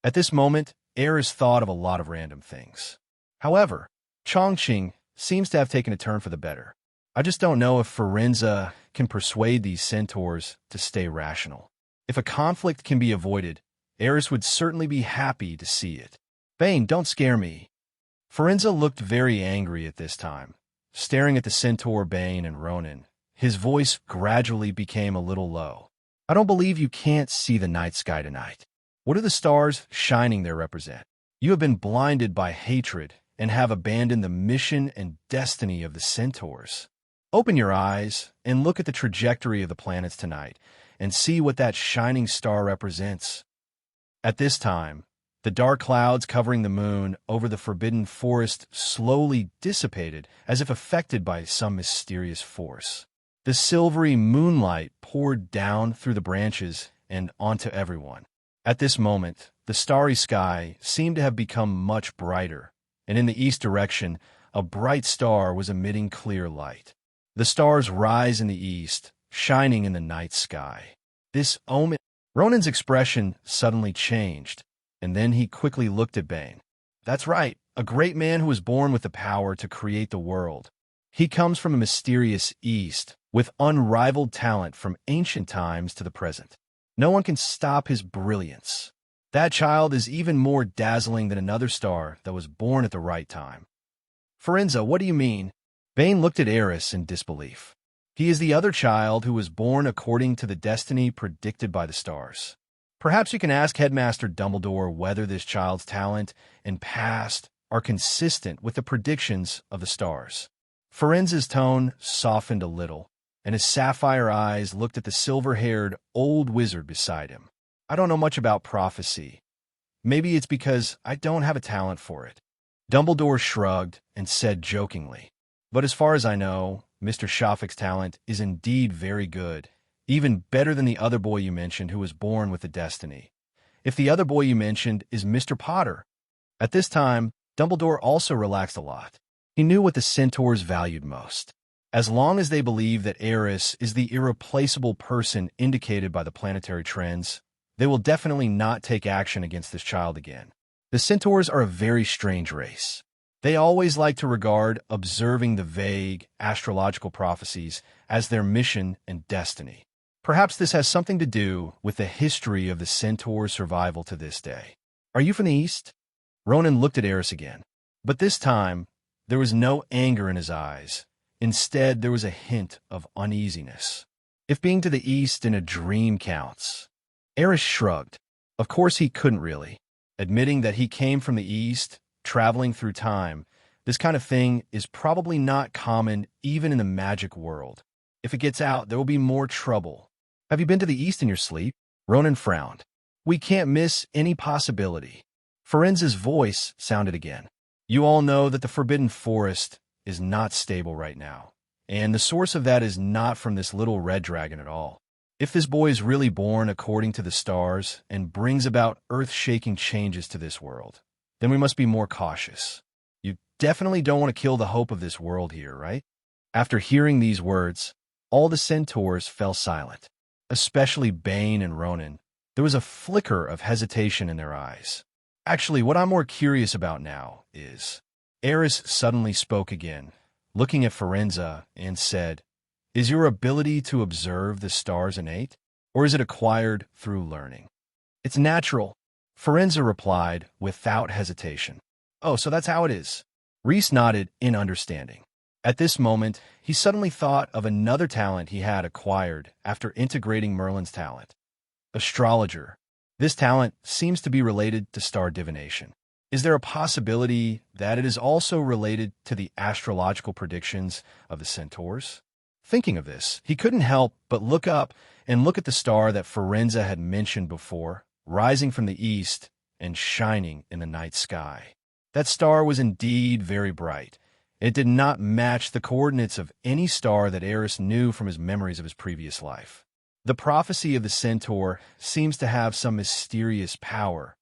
At this moment, Aris thought of a lot of random things. However, Chongqing seems to have taken a turn for the better. I just don't know if Firenze can persuade these centaurs to stay rational. If a conflict can be avoided, Aris would certainly be happy to see it. Bane, don't scare me. Firenze looked very angry at this time, staring at the centaur Bane and Ronan. His voice gradually became a little low. I don't believe you can't see the night sky tonight. What do the stars shining there represent? You have been blinded by hatred and have abandoned the mission and destiny of the centaurs. Open your eyes and look at the trajectory of the planets tonight and see what that shining star represents. At this time, the dark clouds covering the moon over the Forbidden Forest slowly dissipated as if affected by some mysterious force. The silvery moonlight poured down through the branches and onto everyone. At this moment, the starry sky seemed to have become much brighter, and in the east direction, a bright star was emitting clear light. The stars rise in the east, shining in the night sky. This omen... Ronan's expression suddenly changed, and then he quickly looked at Bane. That's right, a great man who was born with the power to create the world. He comes from a mysterious east, with unrivaled talent from ancient times to the present. No one can stop his brilliance. That child is even more dazzling than another star that was born at the right time. Firenze, what do you mean? Vane looked at Aris in disbelief. He is the other child who was born according to the destiny predicted by the stars. Perhaps you can ask Headmaster Dumbledore whether this child's talent and past are consistent with the predictions of the stars. Firenze's tone softened a little, and his sapphire eyes looked at the silver-haired old wizard beside him. I don't know much about prophecy. Maybe it's because I don't have a talent for it. Dumbledore shrugged and said jokingly, but as far as I know, Mr. Shafak's talent is indeed very good, even better than the other boy you mentioned who was born with a destiny. If the other boy you mentioned is Mr. Potter. At this time, Dumbledore also relaxed a lot. He knew what the centaurs valued most. As long as they believe that Aris is the irreplaceable person indicated by the planetary trends, they will definitely not take action against this child again. The centaurs are a very strange race. They always like to regard observing the vague astrological prophecies as their mission and destiny. Perhaps this has something to do with the history of the centaur's survival to this day. Are you from the East? Ronan looked at Aris again, but this time there was no anger in his eyes. Instead, there was a hint of uneasiness. If being to the East in a dream counts. Aris shrugged. Of course he couldn't really. Admitting that he came from the East, traveling through time, this kind of thing is probably not common even in the magic world. If it gets out, there will be more trouble. Have you been to the East in your sleep? Ronan frowned. We can't miss any possibility. Firenze's voice sounded again. You all know that the Forbidden Forest is not stable right now, and the source of that is not from this little red dragon at all. If this boy is really born according to the stars and brings about earth-shaking changes to this world, then we must be more cautious. You definitely don't want to kill the hope of this world here, right? After hearing these words, all the centaurs fell silent, especially Bane and Ronan. There was a flicker of hesitation in their eyes. Actually, what I'm more curious about now is... Aris suddenly spoke again, looking at Firenze, and said, Is your ability to observe the stars innate, or is it acquired through learning? It's natural, Firenze replied without hesitation. Oh, so that's how it is. Rhys nodded in understanding. At this moment, he suddenly thought of another talent he had acquired after integrating Merlin's talent. Astrologer. This talent seems to be related to star divination. Is there a possibility that it is also related to the astrological predictions of the centaurs? Thinking of this, he couldn't help but look up and look at the star that Firenze had mentioned before, rising from the east and shining in the night sky. That star was indeed very bright. It did not match the coordinates of any star that Aris knew from his memories of his previous life. The prophecy of the centaur seems to have some mysterious power.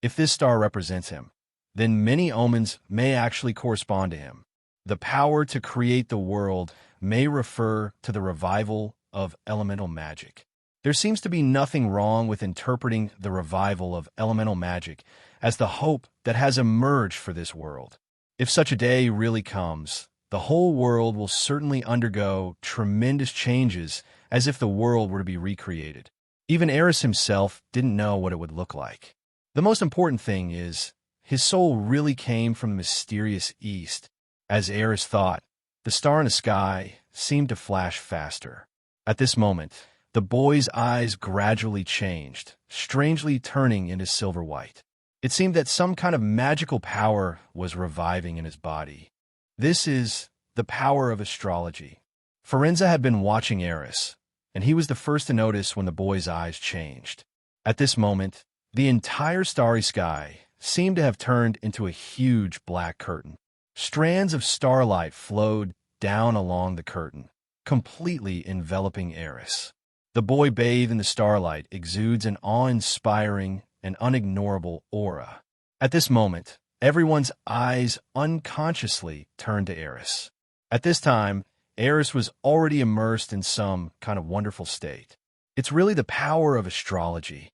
If this star represents him, then many omens may actually correspond to him. The power to create the world may refer to the revival of elemental magic. There seems to be nothing wrong with interpreting the revival of elemental magic as the hope that has emerged for this world. If such a day really comes, the whole world will certainly undergo tremendous changes as if the world were to be recreated. Even Aris himself didn't know what it would look like. The most important thing is, his soul really came from the mysterious East. As Aris thought, the star in the sky seemed to flash faster. At this moment, the boy's eyes gradually changed, strangely turning into silver white. It seemed that some kind of magical power was reviving in his body. This is the power of astrology. Firenze had been watching Aris, and he was the first to notice when the boy's eyes changed. At this moment, the entire starry sky seemed to have turned into a huge black curtain. Strands of starlight flowed down along the curtain, completely enveloping Aris. The boy bathed in the starlight exudes an awe-inspiring and unignorable aura. At this moment, everyone's eyes unconsciously turned to Aris. At this time, Aris was already immersed in some kind of wonderful state. It's really the power of astrology.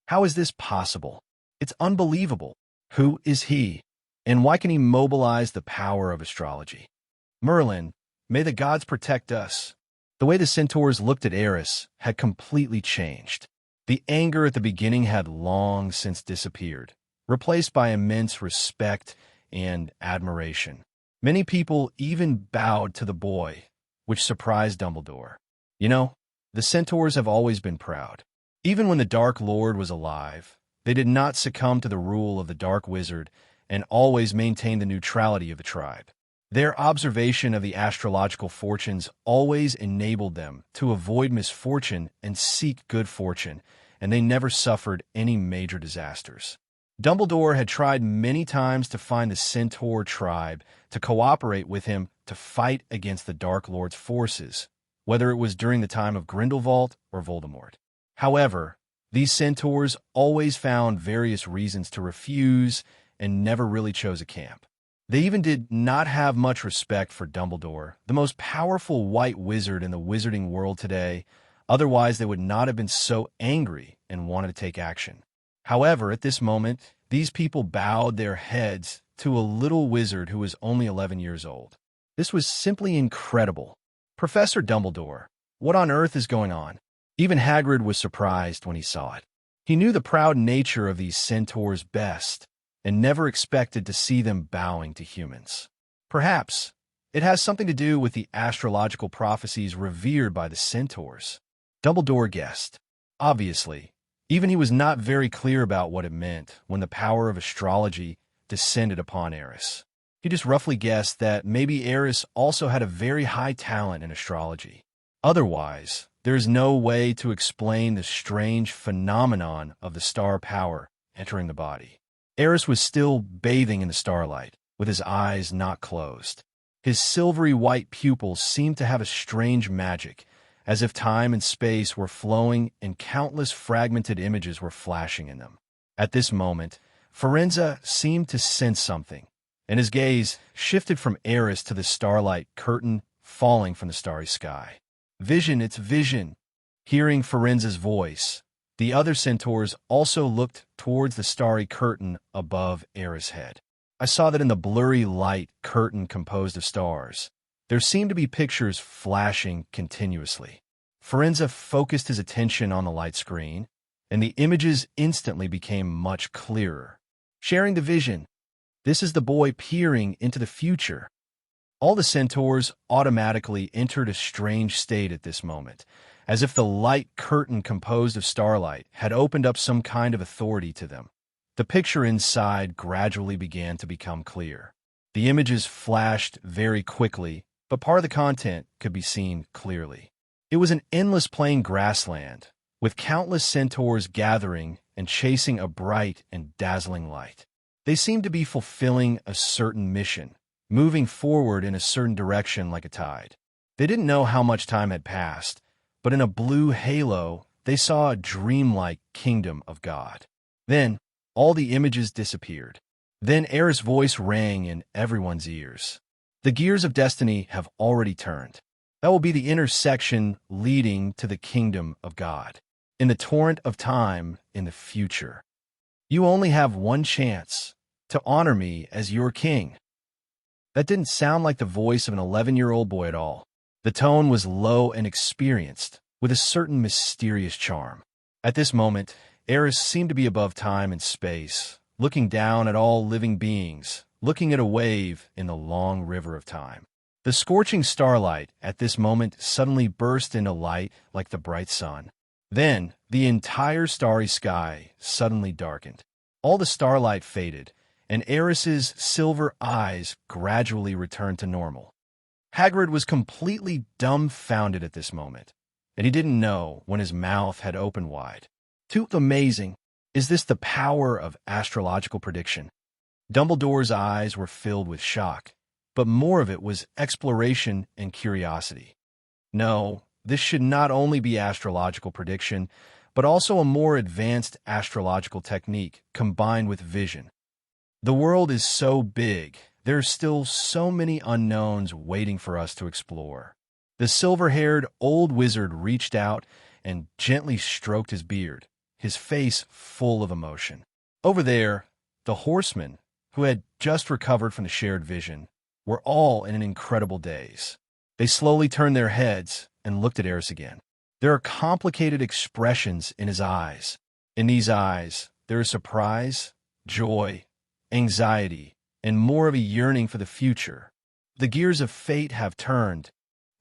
How is this possible? It's unbelievable. Who is he? And why can he mobilize the power of astrology? Merlin, may the gods protect us. The way the centaurs looked at Aris had completely changed. The anger at the beginning had long since disappeared, replaced by immense respect and admiration. Many people even bowed to the boy, which surprised Dumbledore. You know, the centaurs have always been proud. Even when the Dark Lord was alive, they did not succumb to the rule of the Dark Wizard and always maintained the neutrality of the tribe. Their observation of the astrological fortunes always enabled them to avoid misfortune and seek good fortune, and they never suffered any major disasters. Dumbledore had tried many times to find the Centaur tribe to cooperate with him to fight against the Dark Lord's forces, whether it was during the time of Grindelwald or Voldemort. However, these centaurs always found various reasons to refuse and never really chose a camp. They even did not have much respect for Dumbledore, the most powerful white wizard in the wizarding world today. Otherwise, they would not have been so angry and wanted to take action. However, at this moment, these people bowed their heads to a little wizard who was only 11 years old. This was simply incredible. Professor Dumbledore, what on earth is going on? Even Hagrid was surprised when he saw it. He knew the proud nature of these centaurs best, and never expected to see them bowing to humans. Perhaps it has something to do with the astrological prophecies revered by the centaurs. Dumbledore guessed. Obviously, even he was not very clear about what it meant when the power of astrology descended upon Aris. He just roughly guessed that maybe Aris also had a very high talent in astrology. Otherwise, there is no way to explain the strange phenomenon of the star power entering the body. Aris was still bathing in the starlight, with his eyes not closed. His silvery white pupils seemed to have a strange magic, as if time and space were flowing and countless fragmented images were flashing in them. At this moment, Firenze seemed to sense something, and his gaze shifted from Aris to the starlight curtain falling from the starry sky. Vision, it's vision. Hearing Firenze's voice, the other centaurs also looked towards the starry curtain above Aris' head. I saw that in the blurry light curtain composed of stars, there seemed to be pictures flashing continuously. Firenze focused his attention on the light screen, and the images instantly became much clearer. Sharing the vision, this is the boy peering into the future. All the centaurs automatically entered a strange state at this moment, as if the light curtain composed of starlight had opened up some kind of authority to them. The picture inside gradually began to become clear. The images flashed very quickly, but part of the content could be seen clearly. It was an endless plain grassland, with countless centaurs gathering and chasing a bright and dazzling light. They seemed to be fulfilling a certain mission, moving forward in a certain direction like a tide. They didn't know how much time had passed, but in a blue halo, they saw a dreamlike kingdom of God. Then, all the images disappeared. Then Aris' voice rang in everyone's ears. The gears of destiny have already turned. That will be the intersection leading to the kingdom of God, in the torrent of time in the future. You only have one chance to honor me as your king. That didn't sound like the voice of an 11-year-old boy at all. The tone was low and experienced, with a certain mysterious charm. At this moment, Aris seemed to be above time and space, looking down at all living beings, looking at a wave in the long river of time. The scorching starlight at this moment suddenly burst into light like the bright sun. Then, the entire starry sky suddenly darkened. All the starlight faded, and Aris's silver eyes gradually returned to normal. Hagrid was completely dumbfounded at this moment, and he didn't know when his mouth had opened wide. Too amazing. Is this the power of astrological prediction? Dumbledore's eyes were filled with shock, but more of it was exploration and curiosity. No, this should not only be astrological prediction, but also a more advanced astrological technique combined with vision. The world is so big, there are still so many unknowns waiting for us to explore. The silver-haired old wizard reached out and gently stroked his beard, his face full of emotion. Over there, the horsemen, who had just recovered from the shared vision, were all in an incredible daze. They slowly turned their heads and looked at Aris again. There are complicated expressions in his eyes. In these eyes, there is surprise, joy, anxiety, and more of a yearning for the future. The gears of fate have turned,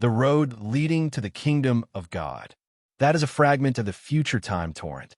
the road leading to the kingdom of God. That is a fragment of the future time torrent.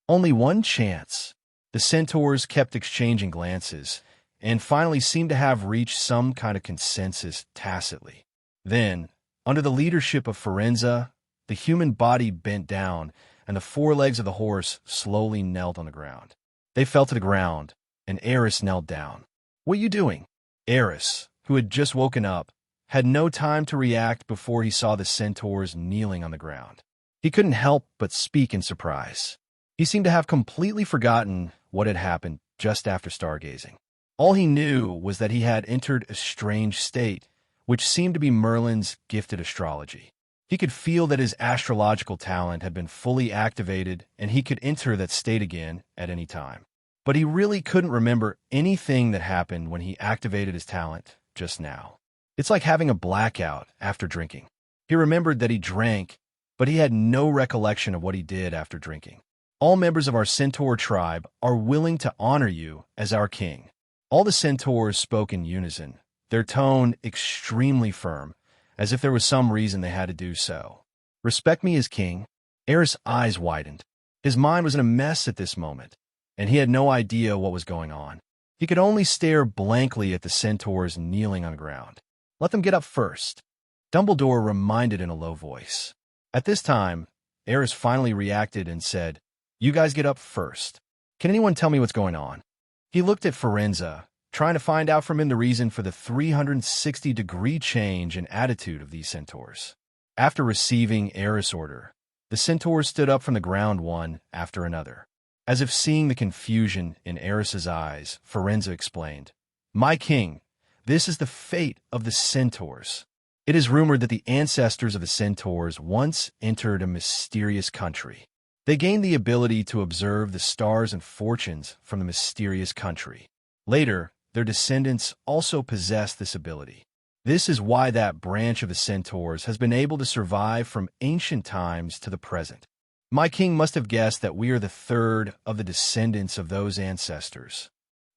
Only one chance. The centaurs kept exchanging glances, and finally seemed to have reached some kind of consensus tacitly. Then, under the leadership of Firenze, the human body bent down, and the forelegs of the horse slowly knelt on the ground. They fell to the ground, and Aris knelt down. "What are you doing?" Aris, who had just woken up, had no time to react before he saw the centaurs kneeling on the ground. He couldn't help but speak in surprise. He seemed to have completely forgotten what had happened just after stargazing. All he knew was that he had entered a strange state, which seemed to be Merlin's gifted astrology. He could feel that his astrological talent had been fully activated, and he could enter that state again at any time. But he really couldn't remember anything that happened when he activated his talent just now. It's like having a blackout after drinking. He remembered that he drank, but he had no recollection of what he did after drinking. "All members of our centaur tribe are willing to honor you as our king." All the centaurs spoke in unison, their tone extremely firm, as if there was some reason they had to do so. "Respect me as king." Aris' eyes widened. His mind was in a mess at this moment, and he had no idea what was going on. He could only stare blankly at the centaurs kneeling on the ground. "Let them get up first," Dumbledore reminded in a low voice. At this time, Aris finally reacted and said, "You guys get up first. Can anyone tell me what's going on?" He looked at Firenze, trying to find out from him the reason for the 360-degree change in attitude of these centaurs. After receiving Aris' order, the centaurs stood up from the ground one after another. As if seeing the confusion in Aris' eyes, Firenze explained, "My king, this is the fate of the centaurs. It is rumored that the ancestors of the centaurs once entered a mysterious country. They gained the ability to observe the stars and fortunes from the mysterious country. Later, their descendants also possessed this ability. This is why that branch of the centaurs has been able to survive from ancient times to the present. My king must have guessed that we are the third of the descendants of those ancestors."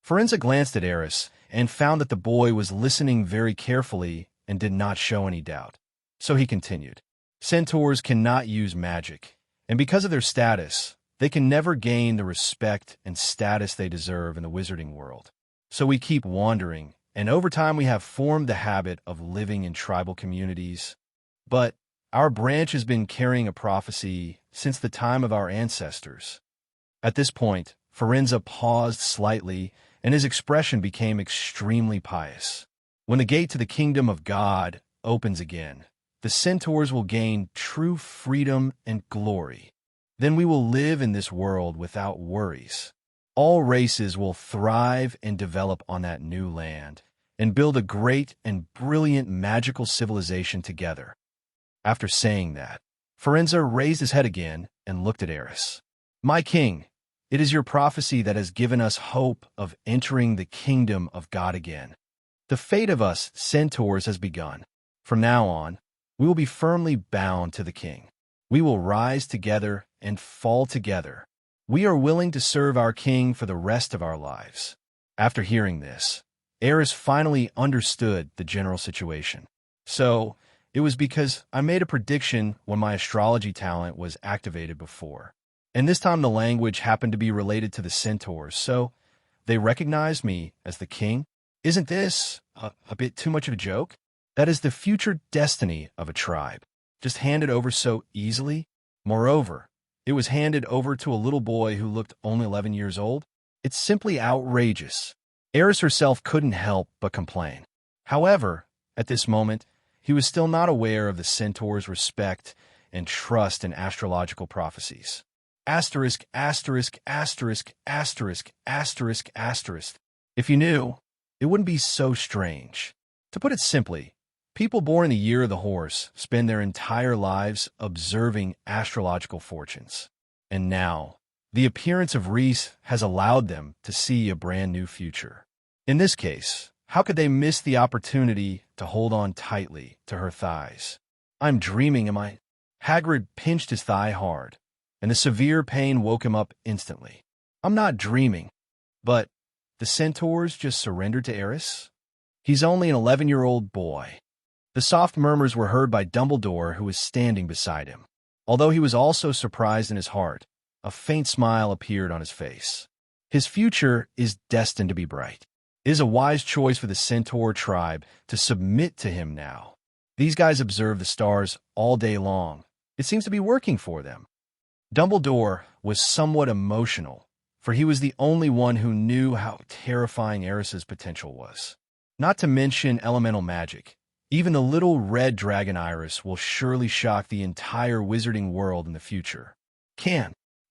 Firenze glanced at Aris and found that the boy was listening very carefully and did not show any doubt. So he continued, "Centaurs cannot use magic, and because of their status, they can never gain the respect and status they deserve in the wizarding world. So we keep wandering, and over time we have formed the habit of living in tribal communities. But our branch has been carrying a prophecy since the time of our ancestors." At this point, Firenze paused slightly, and his expression became extremely pious. "When the gate to the kingdom of God opens again, the centaurs will gain true freedom and glory. Then we will live in this world without worries. All races will thrive and develop on that new land, and build a great and brilliant magical civilization together." After saying that, Firenze raised his head again and looked at Aris. "My king, it is your prophecy that has given us hope of entering the kingdom of God again. The fate of us centaurs has begun. From now on, we will be firmly bound to the king. We will rise together and fall together. We are willing to serve our king for the rest of our lives." After hearing this, Aris finally understood the general situation. "So, it was because I made a prediction when my astrology talent was activated before. And this time the language happened to be related to the centaurs, so they recognized me as the king? Isn't this a bit too much of a joke? That is the future destiny of a tribe, just handed over so easily. Moreover, it was handed over to a little boy who looked only 11 years old. It's simply outrageous." Aris herself couldn't help but complain. However, at this moment, he was still not aware of the centaur's respect and trust in astrological prophecies. Asterisk, asterisk, asterisk, asterisk, asterisk, asterisk. If you knew, it wouldn't be so strange. To put it simply, people born in the year of the horse spend their entire lives observing astrological fortunes. And now, the appearance of Reese has allowed them to see a brand new future. In this case, how could they miss the opportunity to hold on tightly to her thighs? "I'm dreaming, am I?" Hagrid pinched his thigh hard, and the severe pain woke him up instantly. I'm not dreaming, but the centaurs just surrendered to Aris? He's only an 11-year-old boy. The soft murmurs were heard by Dumbledore, who was standing beside him. Although he was also surprised in his heart, a faint smile appeared on his face. His future is destined to be bright. It is a wise choice for the centaur tribe to submit to him now. These guys observe the stars all day long. It seems to be working for them. Dumbledore was somewhat emotional, for he was the only one who knew how terrifying Aris's potential was. Not to mention elemental magic. Even the little red dragon Aris will surely shock the entire wizarding world in the future.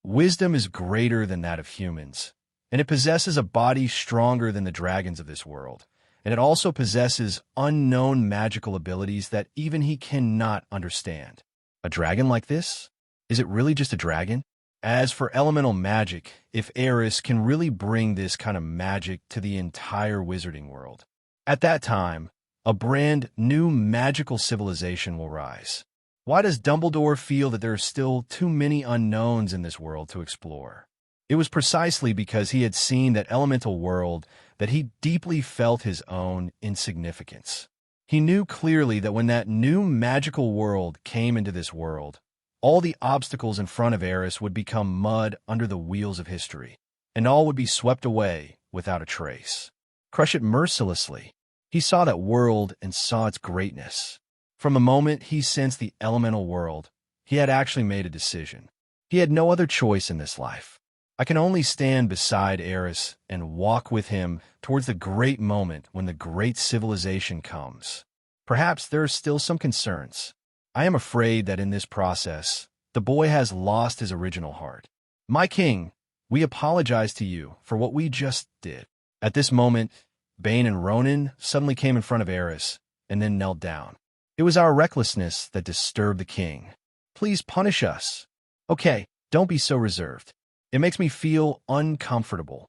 Wisdom is greater than that of humans, and it possesses a body stronger than the dragons of this world, and it also possesses unknown magical abilities that even he cannot understand. A dragon like this? Is it really just a dragon? As for elemental magic, if Aris can really bring this kind of magic to the entire wizarding world, at that time, a brand new magical civilization will rise. Why does Dumbledore feel that there are still too many unknowns in this world to explore? It was precisely because he had seen that elemental world that he deeply felt his own insignificance. He knew clearly that when that new magical world came into this world, all the obstacles in front of Aris would become mud under the wheels of history, and all would be swept away without a trace. Crush it mercilessly. He saw that world and saw its greatness. From the moment he sensed the elemental world, he had actually made a decision. He had no other choice in this life. I can only stand beside Aris and walk with him towards the great moment when the great civilization comes. Perhaps there are still some concerns. I am afraid that in this process, the boy has lost his original heart. My king, we apologize to you for what we just did. At this moment, Bane and Ronan suddenly came in front of Aris and then knelt down. It was our recklessness that disturbed the king. Please punish us. Okay, don't be so reserved. It makes me feel uncomfortable.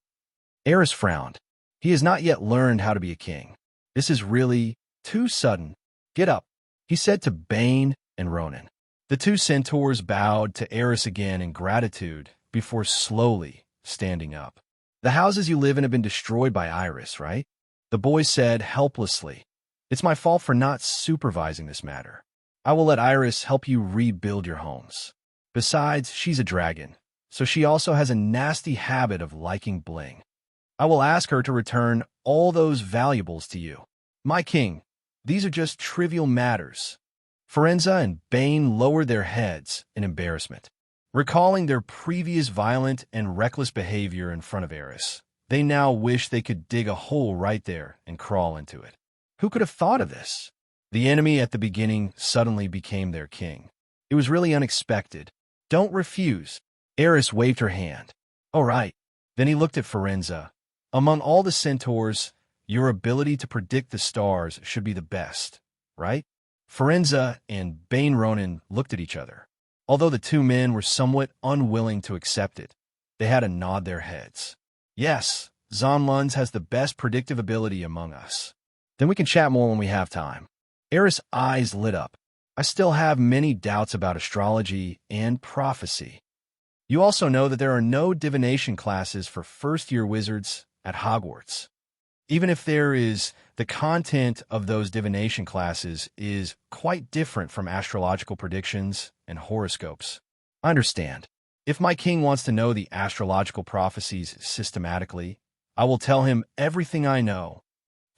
Aris frowned. He has not yet learned how to be a king. This is really too sudden. Get up, he said to Bane and Ronan. The two centaurs bowed to Aris again in gratitude before slowly standing up. The houses you live in have been destroyed by Aris, right? The boy said helplessly. It's my fault for not supervising this matter. I will let Aris help you rebuild your homes. Besides, she's a dragon, so she also has a nasty habit of liking bling. I will ask her to return all those valuables to you. My king, these are just trivial matters. Firenze and Bane lowered their heads in embarrassment. Recalling their previous violent and reckless behavior in front of Aris, they now wished they could dig a hole right there and crawl into it. Who could have thought of this? The enemy at the beginning suddenly became their king. It was really unexpected. Don't refuse. Aris waved her hand. All right. Then he looked at Firenze. Among all the centaurs, your ability to predict the stars should be the best, right? Firenze and Bane Ronan looked at each other. Although the two men were somewhat unwilling to accept it, they had to nod their heads. Yes, Zonlunds has the best predictive ability among us. Then we can chat more when we have time. Aris' eyes lit up. I still have many doubts about astrology and prophecy. You also know that there are no divination classes for first-year wizards at Hogwarts. Even if there is, the content of those divination classes is quite different from astrological predictions and horoscopes. I understand. If my king wants to know the astrological prophecies systematically, I will tell him everything I know.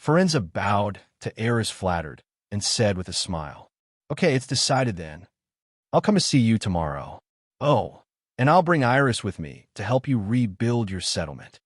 Firenze bowed to Aris flattered and said with a smile, Okay, it's decided then. I'll come to see you tomorrow. Oh, and I'll bring Aris with me to help you rebuild your settlement.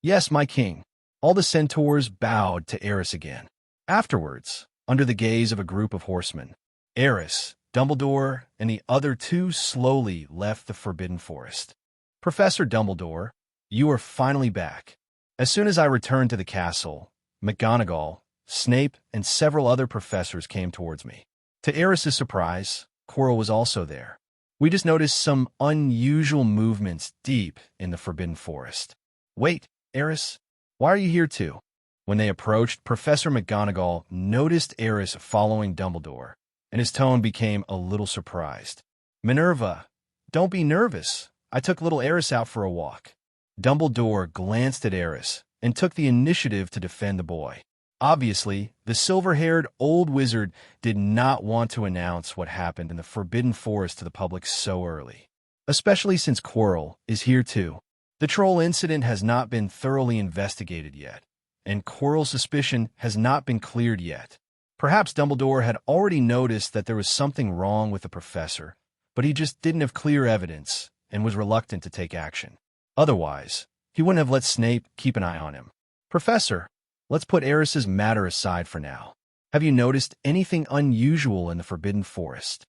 Yes, my king. All the centaurs bowed to Aris again. Afterwards, under the gaze of a group of horsemen, Aris, Dumbledore, and the other two slowly left the Forbidden Forest. Professor Dumbledore, you are finally back. As soon as I returned to the castle, McGonagall, Snape, and several other professors came towards me. To Aris's surprise, Quirrell was also there. We just noticed some unusual movements deep in the Forbidden Forest. Wait, Aris, why are you here too? When they approached, Professor McGonagall noticed Aris following Dumbledore, and his tone became a little surprised. Minerva, don't be nervous. I took little Aris out for a walk. Dumbledore glanced at Aris and took the initiative to defend the boy. Obviously, the silver-haired old wizard did not want to announce what happened in the Forbidden Forest to the public so early, especially since Quirrell is here too. The troll incident has not been thoroughly investigated yet, and Quirrell's suspicion has not been cleared yet. Perhaps Dumbledore had already noticed that there was something wrong with the professor, but he just didn't have clear evidence and was reluctant to take action. Otherwise, he wouldn't have let Snape keep an eye on him. Professor, let's put Aris's matter aside for now. Have you noticed anything unusual in the Forbidden Forest?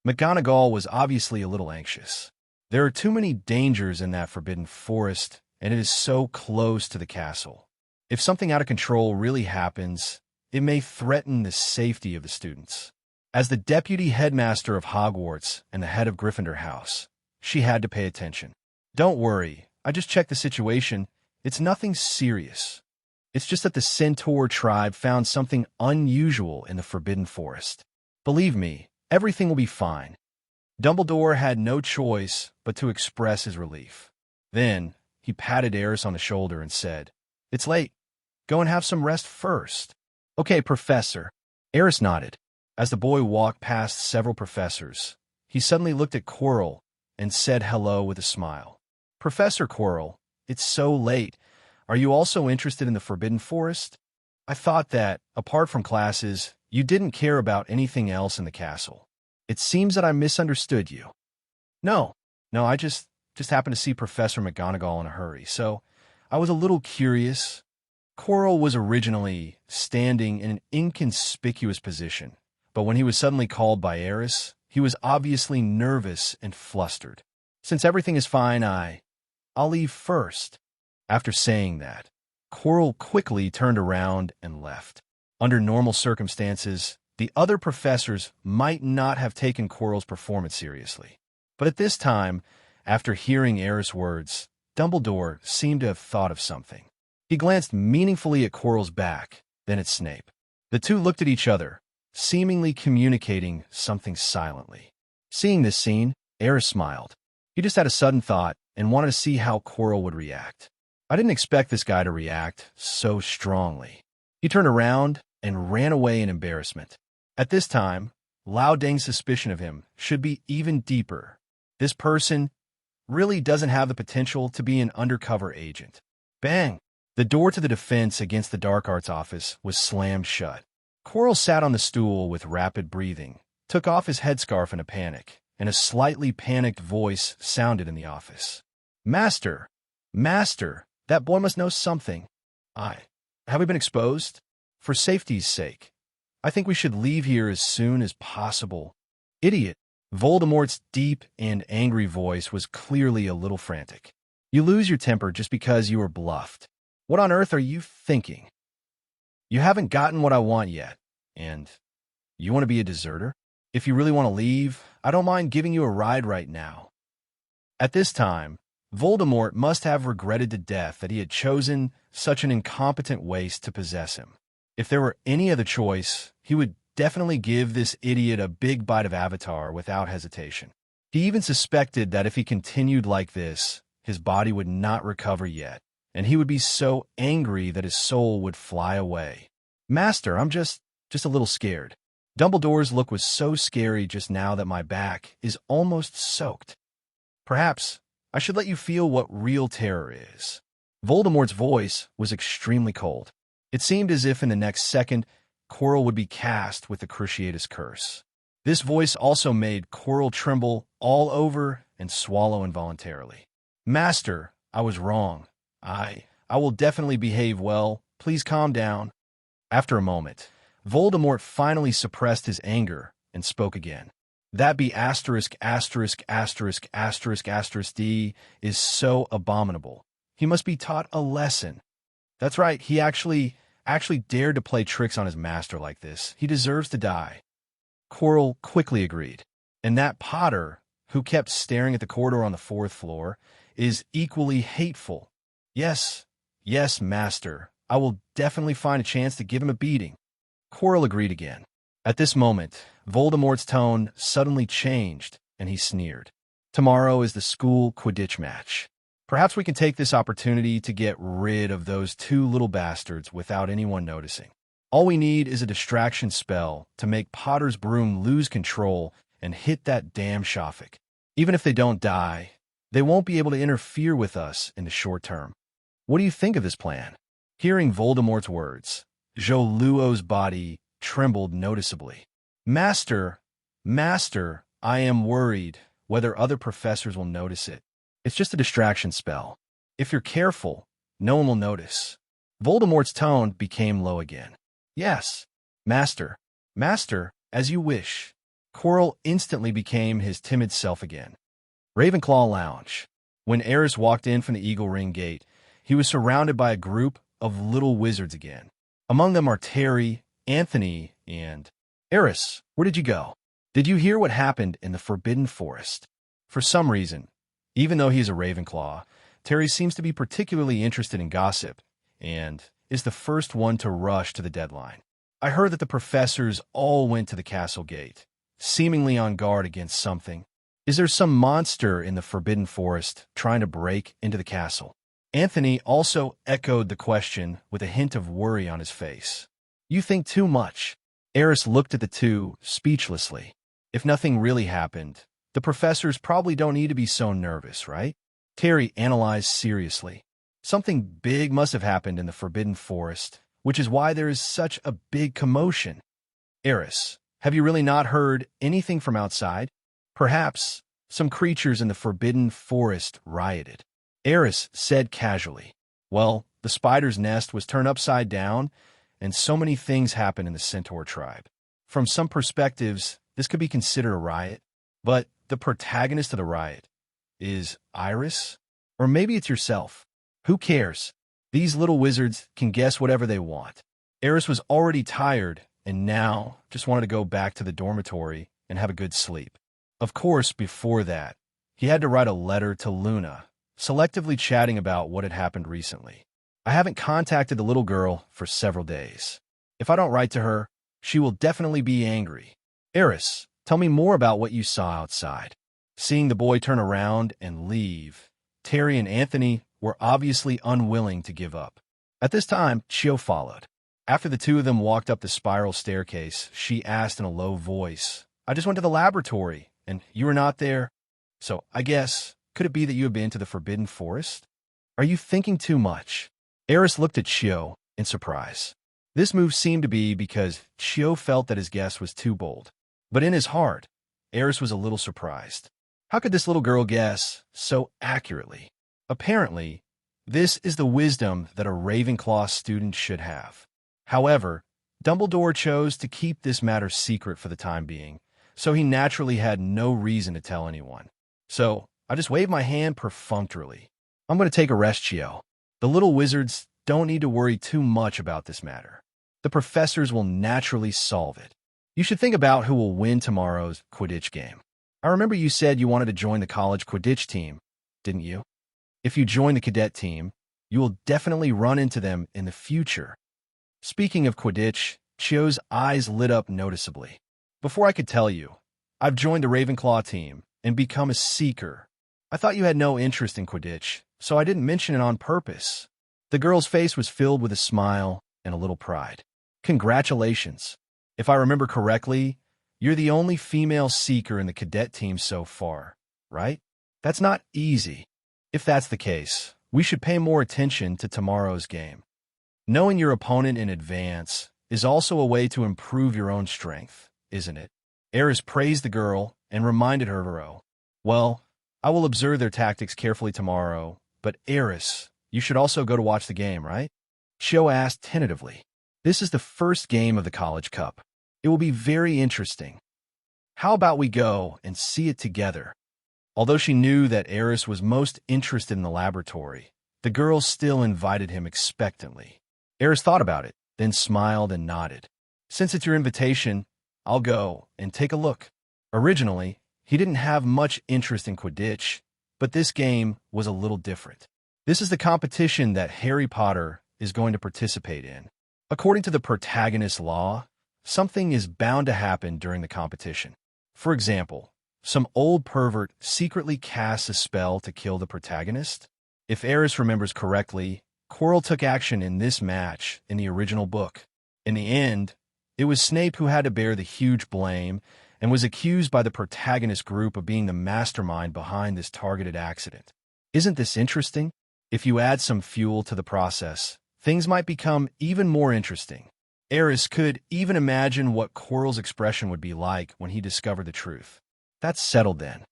McGonagall was obviously a little anxious. There are too many dangers in that Forbidden Forest, and it is so close to the castle. If something out of control really happens, it may threaten the safety of the students. As the deputy headmaster of Hogwarts and the head of Gryffindor House, she had to pay attention. Don't worry, I just checked the situation. It's nothing serious. It's just that the Centaur tribe found something unusual in the Forbidden Forest. Believe me, everything will be fine. Dumbledore had no choice but to express his relief. Then, he patted Aris on the shoulder and said, "It's late. Go and have some rest first." "Okay, Professor." Aris nodded. As the boy walked past several professors, he suddenly looked at Quirrell and said hello with a smile. "Professor Quirrell, it's so late. Are you also interested in the Forbidden Forest? I thought that, apart from classes, you didn't care about anything else in the castle. It seems that I misunderstood you." No, I just happened to see Professor McGonagall in a hurry, so I was a little curious." Quirrell was originally standing in an inconspicuous position, but when he was suddenly called by Aris, he was obviously nervous and flustered. "Since everything is fine, I'll leave first." After saying that, Quirrell quickly turned around and left. Under normal circumstances, the other professors might not have taken Quirrell's performance seriously. But at this time, after hearing Aris' words, Dumbledore seemed to have thought of something. He glanced meaningfully at Quirrell's back, then at Snape. The two looked at each other, seemingly communicating something silently. Seeing this scene, Aris smiled. He just had a sudden thought and wanted to see how Quirrell would react. I didn't expect this guy to react so strongly. He turned around and ran away in embarrassment. At this time, Lao Deng's suspicion of him should be even deeper. This person really doesn't have the potential to be an undercover agent. Bang! The door to the defense against the dark arts office was slammed shut. Quirrell sat on the stool with rapid breathing, took off his headscarf in a panic, and a slightly panicked voice sounded in the office. Master! Master! That boy must know something. Have we been exposed? For safety's sake, I think we should leave here as soon as possible." "Idiot!" Voldemort's deep and angry voice was clearly a little frantic. "You lose your temper just because you were bluffed. What on earth are you thinking? You haven't gotten what I want yet, and you want to be a deserter? If you really want to leave, I don't mind giving you a ride right now." At this time, Voldemort must have regretted to death that he had chosen such an incompetent waste to possess him. If there were any other choice, he would definitely give this idiot a big bite of Avatar without hesitation. He even suspected that if he continued like this, his body would not recover yet, and he would be so angry that his soul would fly away. "Master, I'm just a little scared. Dumbledore's look was so scary just now that my back is almost soaked. Perhaps I should let you feel what real terror is." Voldemort's voice was extremely cold. It seemed as if in the next second, Quirrell would be cast with the Cruciatus Curse. This voice also made Quirrell tremble all over and swallow involuntarily. "Master, I was wrong. I will definitely behave well. Please calm down." After a moment, Voldemort finally suppressed his anger and spoke again. "That be asterisk, asterisk, asterisk, asterisk, asterisk D is so abominable. He must be taught a lesson. That's right, he actually dared to play tricks on his master like this. He deserves to die." Quirrell quickly agreed. "And that Potter, who kept staring at the corridor on the 4th floor, is equally hateful. Yes, master, I will definitely find a chance to give him a beating." Quirrell agreed again. At this moment, Voldemort's tone suddenly changed, and he sneered. Tomorrow is the school Quidditch match. Perhaps we can take this opportunity to get rid of those two little bastards without anyone noticing. All we need is a distraction spell to make Potter's broom lose control and hit that damn Shafik. Even if they don't die, they won't be able to interfere with us in the short term. What do you think of this plan? Hearing Voldemort's words, Joluo's body trembled noticeably. Master, I am worried whether other professors will notice it. It's just a distraction spell. If you're careful, no one will notice. Voldemort's tone became low again. Yes, Master, as you wish. Quirrell instantly became his timid self again. Ravenclaw Lounge. When Aris walked in from the Eagle Ring Gate, he was surrounded by a group of little wizards again. Among them are Terry, Anthony, and... Aris, where did you go? Did you hear what happened in the Forbidden Forest? For some reason, even though he's a Ravenclaw, Terry seems to be particularly interested in gossip, and is the first one to rush to the deadline. I heard that the professors all went to the castle gate, seemingly on guard against something. Is there some monster in the Forbidden Forest trying to break into the castle? Anthony also echoed the question with a hint of worry on his face. You think too much. Aris looked at the two speechlessly. If nothing really happened, the professors probably don't need to be so nervous, right? Terry analyzed seriously. Something big must have happened in the Forbidden Forest, which is why there is such a big commotion. Aris, have you really not heard anything from outside? Perhaps some creatures in the Forbidden Forest rioted. Aris said casually. Well, the spider's nest was turned upside down, and so many things happened in the Centaur tribe. From some perspectives, this could be considered a riot, but the protagonist of the riot is Iris? Or maybe it's yourself. Who cares? These little wizards can guess whatever they want. Aris was already tired, and now just wanted to go back to the dormitory and have a good sleep. Of course, before that, he had to write a letter to Luna, selectively chatting about what had happened recently. I haven't contacted the little girl for several days. If I don't write to her, she will definitely be angry. Aris, tell me more about what you saw outside. Seeing the boy turn around and leave, Terry and Anthony were obviously unwilling to give up. At this time, Chio followed. After the two of them walked up the spiral staircase, she asked in a low voice, I just went to the laboratory, and you were not there. So, I guess, could it be that you have been to the Forbidden Forest? Are you thinking too much? Aris looked at Chio in surprise. This move seemed to be because Chio felt that his guess was too bold. But in his heart, Aris was a little surprised. How could this little girl guess so accurately? Apparently, this is the wisdom that a Ravenclaw student should have. However, Dumbledore chose to keep this matter secret for the time being, so he naturally had no reason to tell anyone. So, I just waved my hand perfunctorily. I'm going to take a rest, Chio. The little wizards don't need to worry too much about this matter. The professors will naturally solve it. You should think about who will win tomorrow's Quidditch game. I remember you said you wanted to join the college Quidditch team, didn't you? If you join the cadet team, you will definitely run into them in the future. Speaking of Quidditch, Chio's eyes lit up noticeably. Before I could tell you, I've joined the Ravenclaw team and become a seeker. I thought you had no interest in Quidditch, so I didn't mention it on purpose. The girl's face was filled with a smile and a little pride. Congratulations. If I remember correctly, you're the only female seeker in the cadet team so far, right? That's not easy. If that's the case, we should pay more attention to tomorrow's game. Knowing your opponent in advance is also a way to improve your own strength, isn't it? Aris praised the girl and reminded her of her own. Well, I will observe their tactics carefully tomorrow, but Aris, you should also go to watch the game, right? Chio asked tentatively. This is the first game of the College Cup. It will be very interesting. How about we go and see it together? Although she knew that Aris was most interested in the laboratory, the girl still invited him expectantly. Aris thought about it, then smiled and nodded. Since it's your invitation, I'll go and take a look. Originally, he didn't have much interest in Quidditch, but this game was a little different. This is the competition that Harry Potter is going to participate in. According to the protagonist's law, something is bound to happen during the competition. For example, some old pervert secretly casts a spell to kill the protagonist. If Aris remembers correctly, Quirrell took action in this match in the original book. In the end, it was Snape who had to bear the huge blame and was accused by the protagonist group of being the mastermind behind this targeted accident. Isn't this interesting? If you add some fuel to the process, things might become even more interesting. Aris could even imagine what Quirrell's expression would be like when he discovered the truth. That's settled then.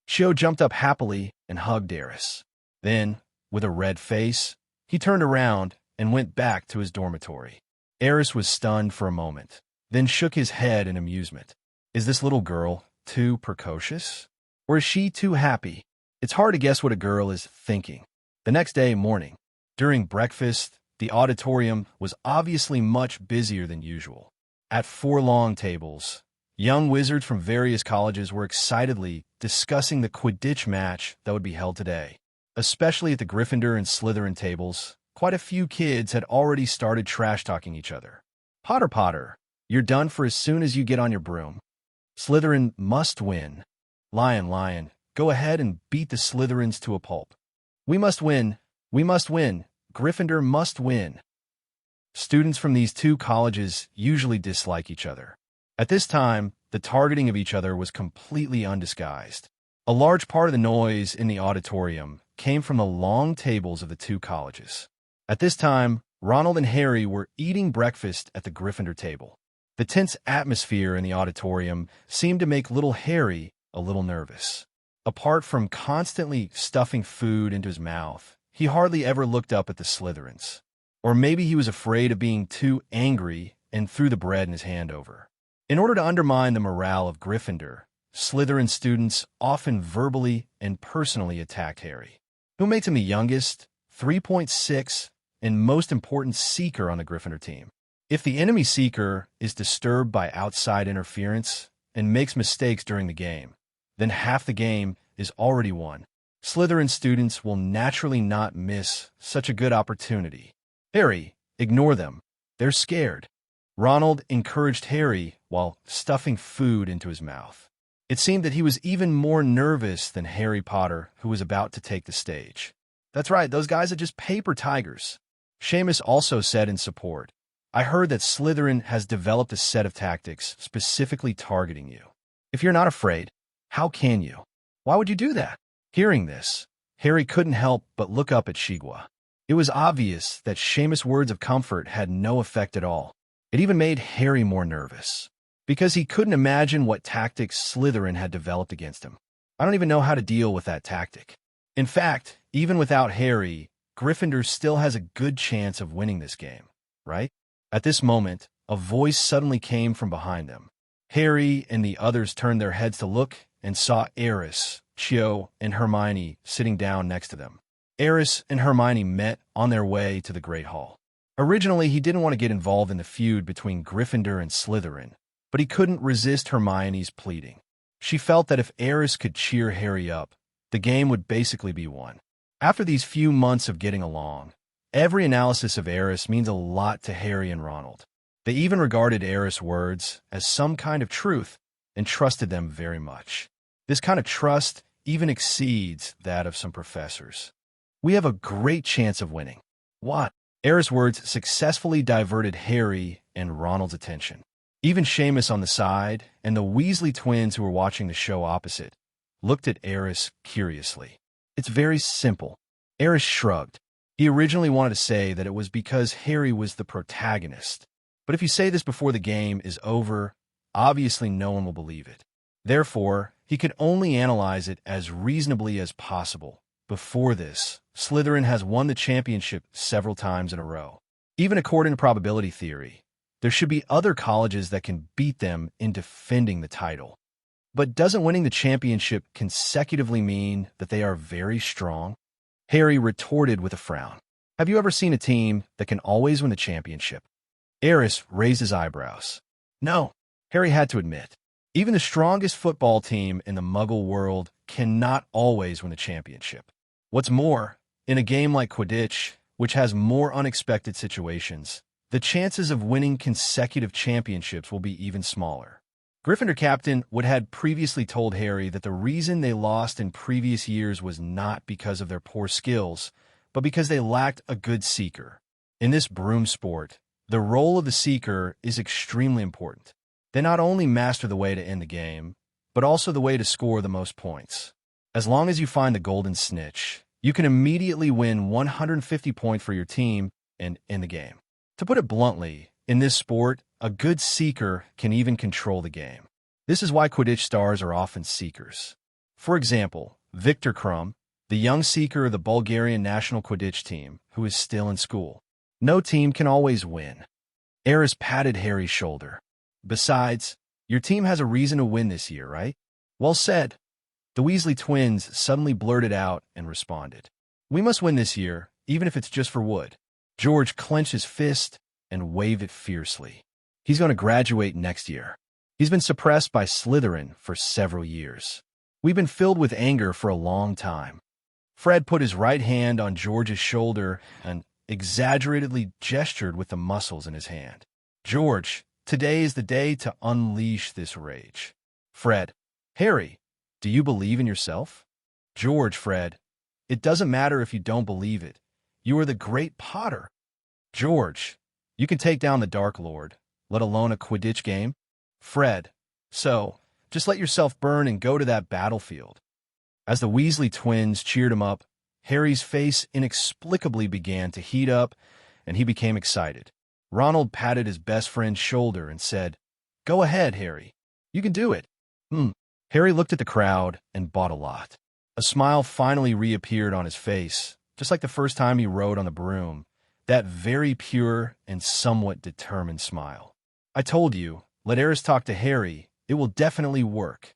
Chio jumped up happily and hugged Aris. Then, with a red face, he turned around and went back to his dormitory. Aris was stunned for a moment, then shook his head in amusement. Is this little girl too precocious? Or is she too happy? It's hard to guess what a girl is thinking. The next day morning, during breakfast, the auditorium was obviously much busier than usual. At 4 long tables, young wizards from various colleges were excitedly discussing the Quidditch match that would be held today. Especially at the Gryffindor and Slytherin tables, quite a few kids had already started trash-talking each other. Potter, you're done for as soon as you get on your broom. Slytherin must win. Lion, go ahead and beat the Slytherins to a pulp. We must win. Gryffindor must win. Students from these 2 colleges usually dislike each other. At this time, the targeting of each other was completely undisguised. A large part of the noise in the auditorium came from the long tables of the 2 colleges. At this time, Ronald and Harry were eating breakfast at the Gryffindor table. The tense atmosphere in the auditorium seemed to make little Harry a little nervous. Apart from constantly stuffing food into his mouth, he hardly ever looked up at the Slytherins. Or maybe he was afraid of being too angry and threw the bread in his hand over. In order to undermine the morale of Gryffindor, Slytherin students often verbally and personally attacked Harry, who makes him the youngest, 3.6, and most important seeker on the Gryffindor team. If the enemy seeker is disturbed by outside interference and makes mistakes during the game, then half the game is already won. Slytherin students will naturally not miss such a good opportunity. Harry, ignore them. They're scared. Ronald encouraged Harry while stuffing food into his mouth. It seemed that he was even more nervous than Harry Potter, who was about to take the stage. That's right, those guys are just paper tigers. Seamus also said in support, I heard that Slytherin has developed a set of tactics specifically targeting you. If you're not afraid, how can you? Why would you do that? Hearing this, Harry couldn't help but look up at Shigwa. It was obvious that Seamus' words of comfort had no effect at all. It even made Harry more nervous, because he couldn't imagine what tactics Slytherin had developed against him. I don't even know how to deal with that tactic. In fact, even without Harry, Gryffindor still has a good chance of winning this game, right? At this moment, a voice suddenly came from behind them. Harry and the others turned their heads to look and saw Aris, Chio, and Hermione sitting down next to them. Aris and Hermione met on their way to the Great Hall. Originally, he didn't want to get involved in the feud between Gryffindor and Slytherin, but he couldn't resist Hermione's pleading. She felt that if Aris could cheer Harry up, the game would basically be won. After these few months of getting along, every analysis of Aris means a lot to Harry and Ronald. They even regarded Aris' words as some kind of truth and trusted them very much. This kind of trust even exceeds that of some professors. We have a great chance of winning. What? Aris' words successfully diverted Harry and Ronald's attention. Even Seamus on the side and the Weasley twins who were watching the show opposite looked at Aris curiously. It's very simple. Aris shrugged. He originally wanted to say that it was because Harry was the protagonist. But if you say this before the game is over, obviously no one will believe it. Therefore, he could only analyze it as reasonably as possible. Before this, Slytherin has won the championship several times in a row. Even according to probability theory, there should be other colleges that can beat them in defending the title. But doesn't winning the championship consecutively mean that they are very strong? Harry retorted with a frown. Have you ever seen a team that can always win the championship? Aris raised his eyebrows. No, Harry had to admit. Even the strongest football team in the Muggle world cannot always win the championship. What's more, in a game like Quidditch, which has more unexpected situations, the chances of winning consecutive championships will be even smaller. Gryffindor captain Wood had previously told Harry that the reason they lost in previous years was not because of their poor skills, but because they lacked a good seeker. In this broom sport, the role of the seeker is extremely important. They not only master the way to end the game, but also the way to score the most points. As long as you find the golden snitch, you can immediately win 150 points for your team and end the game. To put it bluntly, in this sport, a good seeker can even control the game. This is why Quidditch stars are often seekers. For example, Victor Krum, the young seeker of the Bulgarian national Quidditch team, who is still in school. No team can always win. Aris patted Harry's shoulder. Besides, your team has a reason to win this year, right? Well said. The Weasley twins suddenly blurted out and responded. We must win this year, even if it's just for Wood. George clenched his fist and waved it fiercely. He's going to graduate next year. He's been suppressed by Slytherin for several years. We've been filled with anger for a long time. Fred put his right hand on George's shoulder and exaggeratedly gestured with the muscles in his hand. George, today is the day to unleash this rage. Fred, Harry, do you believe in yourself? George, Fred, it doesn't matter if you don't believe it. You are the great Potter. George, you can take down the Dark Lord, let alone a Quidditch game. Fred, so, just let yourself burn and go to that battlefield. As the Weasley twins cheered him up, Harry's face inexplicably began to heat up, and he became excited. Ronald patted his best friend's shoulder and said, Go ahead, Harry. You can do it. Harry looked at the crowd and bought a lot. A smile finally reappeared on his face, just like the first time he rode on the broom, that very pure and somewhat determined smile. I told you, let Aris talk to Harry. It will definitely work.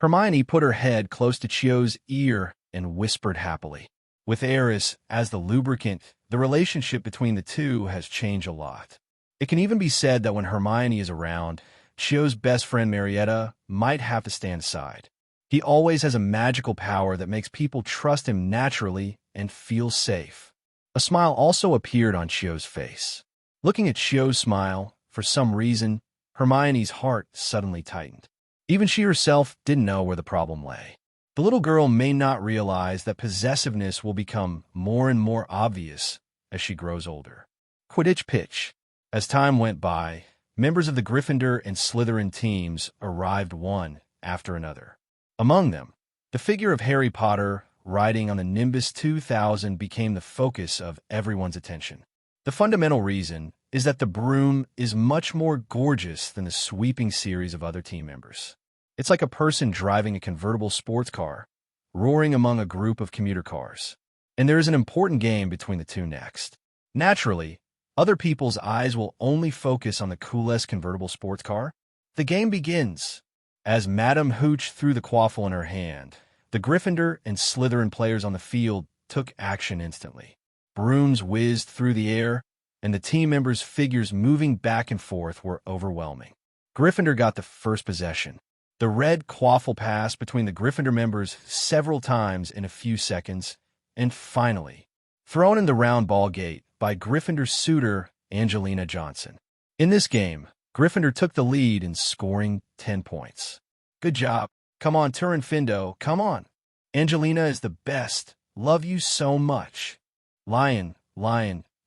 Hermione put her head close to Chio's ear and whispered happily. With Aris as the lubricant, the relationship between the two has changed a lot. It can even be said that when Hermione is around, Chio's best friend Marietta might have to stand aside. He always has a magical power that makes people trust him naturally and feel safe. A smile also appeared on Chio's face. Looking at Chio's smile, for some reason, Hermione's heart suddenly tightened. Even she herself didn't know where the problem lay. The little girl may not realize that possessiveness will become more and more obvious as she grows older. Quidditch pitch. As time went by, members of the Gryffindor and Slytherin teams arrived one after another. Among them, the figure of Harry Potter riding on the Nimbus 2000 became the focus of everyone's attention. The fundamental reason is that the broom is much more gorgeous than the sweeping series of other team members. It's like a person driving a convertible sports car, roaring among a group of commuter cars. And there is an important game between the two next. Naturally, other people's eyes will only focus on the coolest convertible sports car. The game begins. As Madame Hooch threw the quaffle in her hand, the Gryffindor and Slytherin players on the field took action instantly. Brooms whizzed through the air, and the team members' figures moving back and forth were overwhelming. Gryffindor got the first possession. The red quaffle passed between the Gryffindor members several times in a few seconds, and finally, thrown in the round ball gate by Gryffindor suitor Angelina Johnson. In this game, Gryffindor took the lead in scoring 10 points. Good job. Come on, Turin Findo, come on. Angelina is the best. Love you so much. Lion,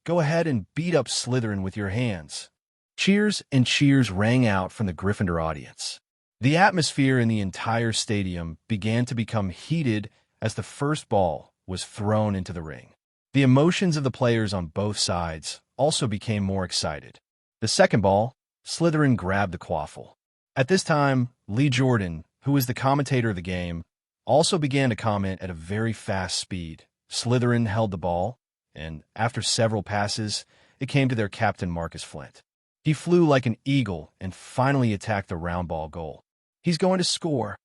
go ahead and beat up Slytherin with your hands. Cheers and cheers rang out from the Gryffindor audience. The atmosphere in the entire stadium began to become heated as the first ball was thrown into the ring. The emotions of the players on both sides also became more excited. The second ball, Slytherin grabbed the quaffle. At this time, Lee Jordan, who was the commentator of the game, also began to comment at a very fast speed. Slytherin held the ball, and after several passes, it came to their captain Marcus Flint. He flew like an eagle and finally attacked the round ball goal. He's going to score.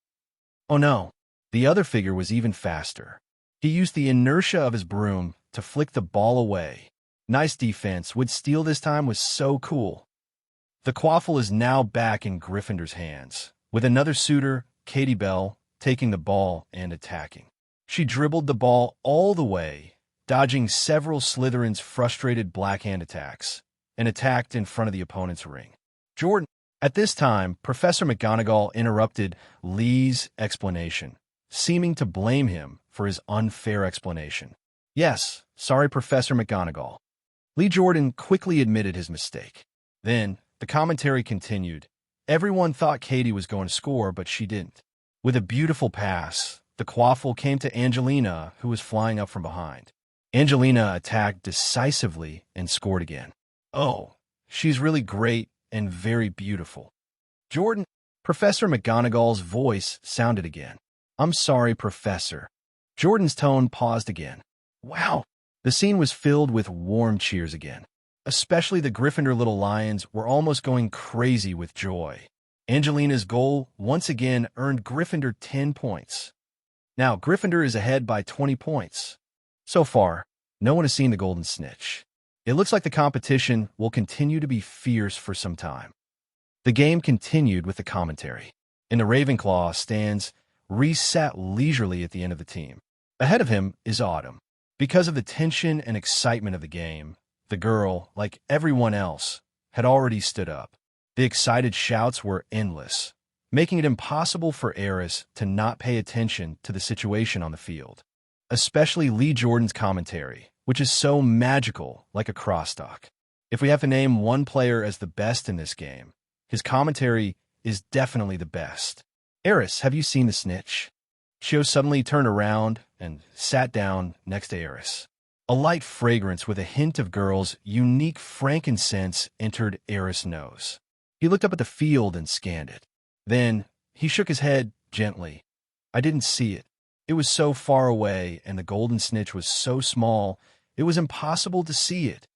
Oh no, the other figure was even faster. He used the inertia of his broom to flick the ball away. Nice defense. Would steal this time was so cool. The quaffle is now back in Gryffindor's hands, with another suitor, Katie Bell, taking the ball and attacking. She dribbled the ball all the way, dodging several Slytherin's frustrated blackhand attacks, and attacked in front of the opponent's ring. Jordan. At this time, Professor McGonagall interrupted Lee's explanation, seeming to blame him for his unfair explanation. Yes, sorry, Professor McGonagall. Lee Jordan quickly admitted his mistake. Then, the commentary continued. Everyone thought Katie was going to score, but she didn't. With a beautiful pass, the quaffle came to Angelina, who was flying up from behind. Angelina attacked decisively and scored again. Oh, she's really great and very beautiful. Jordan. Professor McGonagall's voice sounded again. I'm sorry, Professor. Jordan's tone paused again. Wow. The scene was filled with warm cheers again. Especially the Gryffindor little lions were almost going crazy with joy. Angelina's goal once again earned Gryffindor 10 points. Now, Gryffindor is ahead by 20 points. So far, no one has seen the Golden Snitch. It looks like the competition will continue to be fierce for some time. The game continued with the commentary. In the Ravenclaw stands, Reese sat leisurely at the end of the team. Ahead of him is Autumn. Because of the tension and excitement of the game, the girl, like everyone else, had already stood up. The excited shouts were endless, making it impossible for Aris to not pay attention to the situation on the field. Especially Lee Jordan's commentary, which is so magical, like a crosstalk. If we have to name one player as the best in this game, his commentary is definitely the best. Aris, have you seen the snitch? Cho suddenly turned around and sat down next to Aris. A light fragrance with a hint of girl's unique frankincense entered Aris' nose. He looked up at the field and scanned it. Then, he shook his head gently. I didn't see it. It was so far away, and the golden snitch was so small, it was impossible to see it.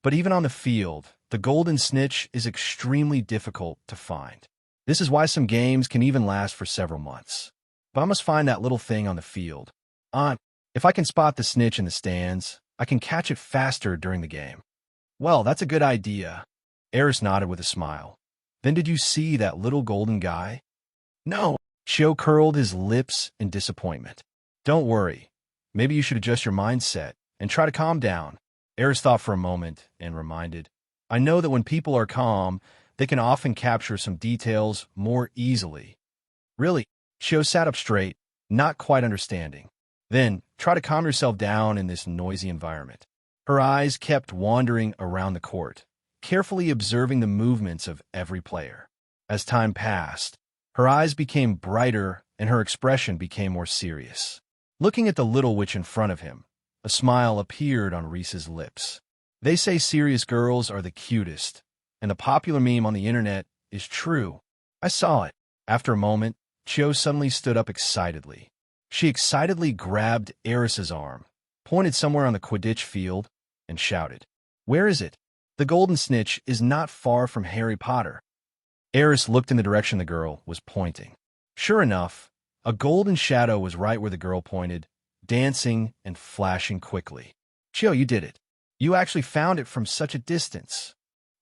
But even on the field, the golden snitch is extremely difficult to find. This is why some games can even last for several months. But I must find that little thing on the field. If I can spot the snitch in the stands, I can catch it faster during the game. Well, that's a good idea. Aris nodded with a smile. Then did you see that little golden guy? No. Cho curled his lips in disappointment. Don't worry. Maybe you should adjust your mindset and try to calm down. Aris thought for a moment and reminded, I know that when people are calm, they can often capture some details more easily. Really? Cho sat up straight, not quite understanding. Then, try to calm yourself down in this noisy environment. Her eyes kept wandering around the court, carefully observing the movements of every player. As time passed, her eyes became brighter and her expression became more serious. Looking at the little witch in front of him, a smile appeared on Reese's lips. They say serious girls are the cutest, and the popular meme on the internet is true. I saw it. After a moment, Cho suddenly stood up excitedly. She excitedly grabbed Aris's arm, pointed somewhere on the Quidditch field, and shouted, Where is it? The golden snitch is not far from Harry Potter. Aris looked in the direction the girl was pointing. Sure enough, a golden shadow was right where the girl pointed, dancing and flashing quickly. Cho, you did it. You actually found it from such a distance.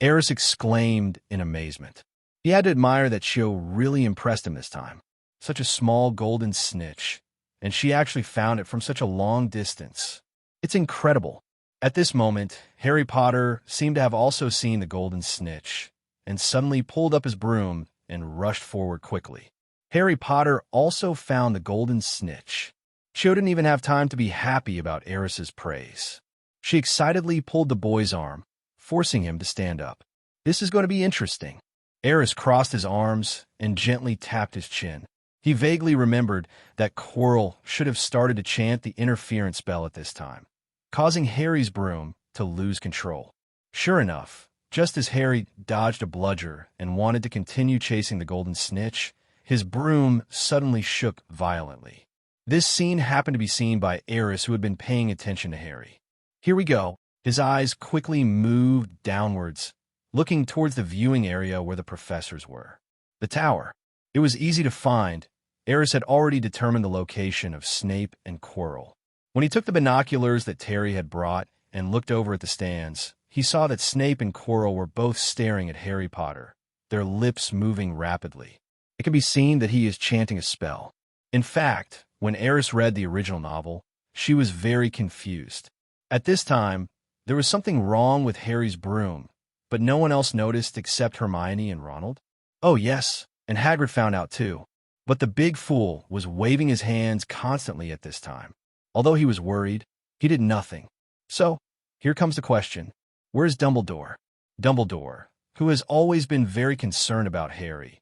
Aris exclaimed in amazement. He had to admire that Cho really impressed him this time. Such a small golden snitch, and she actually found it from such a long distance. It's incredible. At this moment, Harry Potter seemed to have also seen the golden snitch, and suddenly pulled up his broom and rushed forward quickly. Harry Potter also found the golden snitch. Cho didn't even have time to be happy about Aris's praise. She excitedly pulled the boy's arm, forcing him to stand up. This is going to be interesting. Aris crossed his arms and gently tapped his chin. He vaguely remembered that Quirrell should have started to chant the interference spell at this time, causing Harry's broom to lose control. Sure enough, just as Harry dodged a bludger and wanted to continue chasing the golden snitch, his broom suddenly shook violently. This scene happened to be seen by Aris, who had been paying attention to Harry. Here we go. His eyes quickly moved downwards, looking towards the viewing area where the professors were. The tower. It was easy to find. Aris had already determined the location of Snape and Quirrell. When he took the binoculars that Terry had brought and looked over at the stands, he saw that Snape and Quirrell were both staring at Harry Potter, their lips moving rapidly. It can be seen that he is chanting a spell. In fact, when Aris read the original novel, she was very confused. At this time, there was something wrong with Harry's broom, but no one else noticed except Hermione and Ronald? Oh, yes, and Hagrid found out too. But the big fool was waving his hands constantly at this time. Although he was worried, he did nothing. So, here comes the question. Where's Dumbledore? Dumbledore, who has always been very concerned about Harry.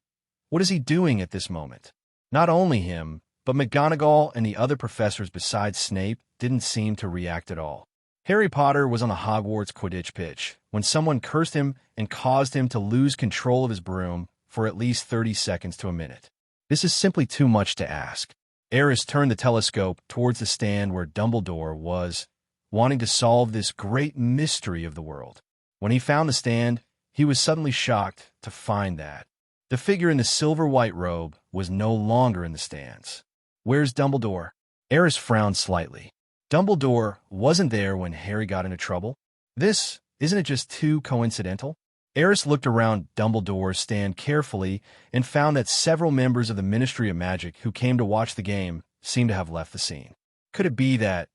What is he doing at this moment? Not only him, but McGonagall and the other professors besides Snape didn't seem to react at all. Harry Potter was on the Hogwarts Quidditch pitch when someone cursed him and caused him to lose control of his broom for at least 30 seconds to a minute. This is simply too much to ask. Aris turned the telescope towards the stand where Dumbledore was, wanting to solve this great mystery of the world. When he found the stand, he was suddenly shocked to find that the figure in the silver-white robe was no longer in the stands. Where's Dumbledore? Aris frowned slightly. Dumbledore wasn't there when Harry got into trouble. Isn't it just too coincidental? Aris looked around Dumbledore's stand carefully and found that several members of the Ministry of Magic who came to watch the game seemed to have left the scene. Could it be that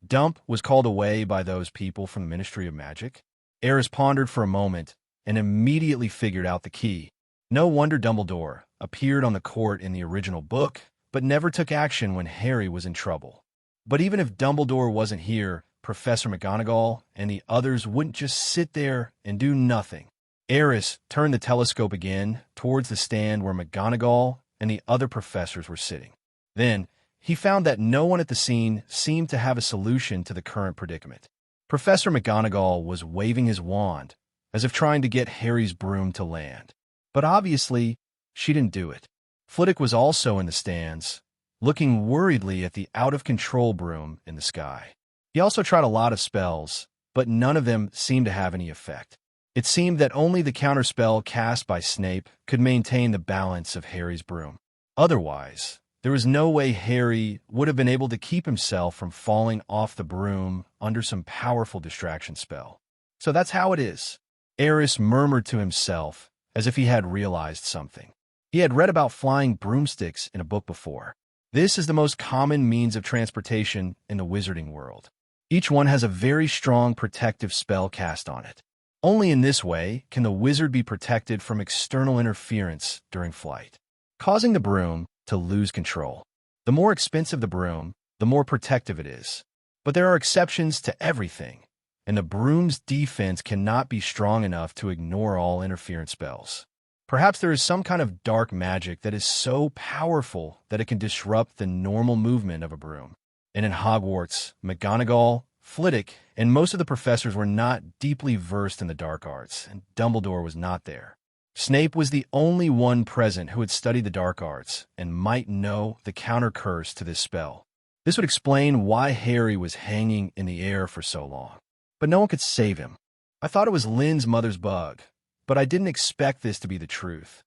Dump was called away by those people from the Ministry of Magic? Aris pondered for a moment and immediately figured out the key. No wonder Dumbledore appeared on the court in the original book, but never took action when Harry was in trouble. But even if Dumbledore wasn't here, Professor McGonagall and the others wouldn't just sit there and do nothing. Aris turned the telescope again towards the stand where McGonagall and the other professors were sitting. Then, he found that no one at the scene seemed to have a solution to the current predicament. Professor McGonagall was waving his wand, as if trying to get Harry's broom to land. But obviously, she didn't do it. Flitwick was also in the stands, looking worriedly at the out-of-control broom in the sky. He also tried a lot of spells, but none of them seemed to have any effect. It seemed that only the counterspell cast by Snape could maintain the balance of Harry's broom. Otherwise, there was no way Harry would have been able to keep himself from falling off the broom under some powerful distraction spell. So that's how it is. Aris murmured to himself as if he had realized something. He had read about flying broomsticks in a book before. This is the most common means of transportation in the wizarding world. Each one has a very strong protective spell cast on it. Only in this way can the wizard be protected from external interference during flight, causing the broom to lose control. The more expensive the broom, the more protective it is. But there are exceptions to everything, and the broom's defense cannot be strong enough to ignore all interference spells. Perhaps there is some kind of dark magic that is so powerful that it can disrupt the normal movement of a broom. And in Hogwarts, McGonagall, Flitwick, and most of the professors were not deeply versed in the dark arts, and Dumbledore was not there. Snape was the only one present who had studied the dark arts and might know the counter-curse to this spell. This would explain why Harry was hanging in the air for so long. But no one could save him. I thought it was Lynn's mother's bug, but I didn't expect this to be the truth.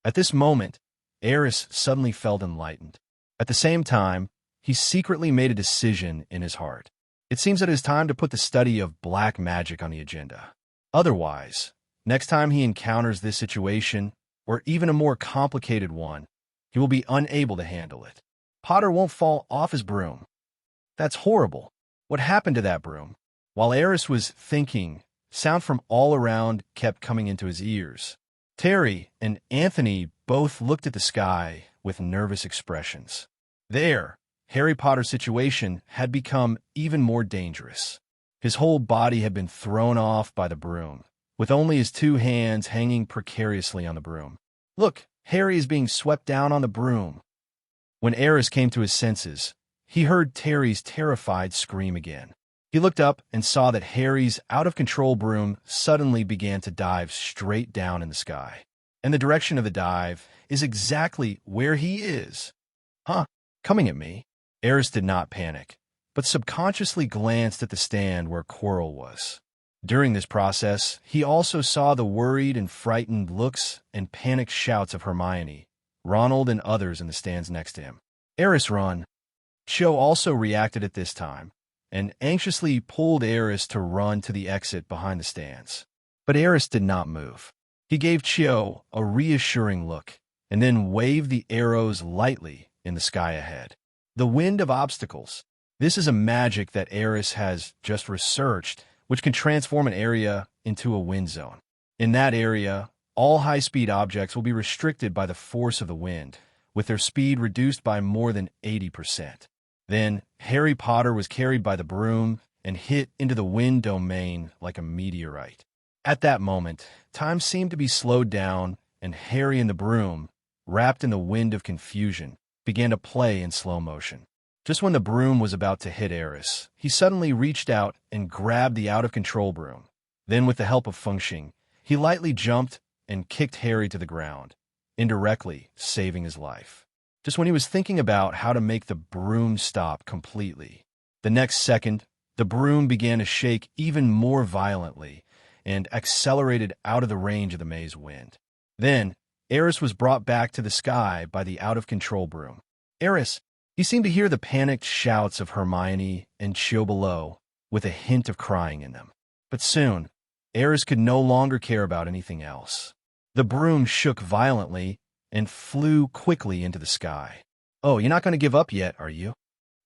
At this moment, Aris suddenly felt enlightened. At the same time, he secretly made a decision in his heart. It seems that it is time to put the study of black magic on the agenda. Otherwise, next time he encounters this situation, or even a more complicated one, he will be unable to handle it. Potter won't fall off his broom. That's horrible. What happened to that broom? While Aris was thinking, sound from all around kept coming into his ears. Terry and Anthony both looked at the sky with nervous expressions. There, Harry Potter's situation had become even more dangerous. His whole body had been thrown off by the broom, with only his two hands hanging precariously on the broom. Look, Harry is being swept down on the broom. When Aris came to his senses, he heard Terry's terrified scream again. He looked up and saw that Harry's out-of-control broom suddenly began to dive straight down in the sky. And the direction of the dive is exactly where he is. Coming at me. Aris did not panic, but subconsciously glanced at the stand where Quirrell was. During this process, he also saw the worried and frightened looks and panicked shouts of Hermione, Ronald, and others in the stands next to him. Aris, run! Cho also reacted at this time, and anxiously pulled Aris to run to the exit behind the stands. But Aris did not move. He gave Cho a reassuring look, and then waved the arrows lightly in the sky ahead. The Wind of Obstacles. This is a magic that Aris has just researched, which can transform an area into a wind zone. In that area, all high-speed objects will be restricted by the force of the wind, with their speed reduced by more than 80%. Then, Harry Potter was carried by the broom and hit into the wind domain like a meteorite. At that moment, time seemed to be slowed down, and Harry and the broom, wrapped in the wind of confusion, began to play in slow motion. Just when the broom was about to hit Aris, he suddenly reached out and grabbed the out-of-control broom. Then, with the help of Feng Xing, he lightly jumped and kicked Harry to the ground, indirectly saving his life. Just when he was thinking about how to make the broom stop completely, the next second, the broom began to shake even more violently and accelerated out of the range of the maze wind. Then, Aris was brought back to the sky by the out-of-control broom. Aris! He seemed to hear the panicked shouts of Hermione and Cho below, with a hint of crying in them. But soon, Aris could no longer care about anything else. The broom shook violently and flew quickly into the sky. Oh, you're not going to give up yet, are you?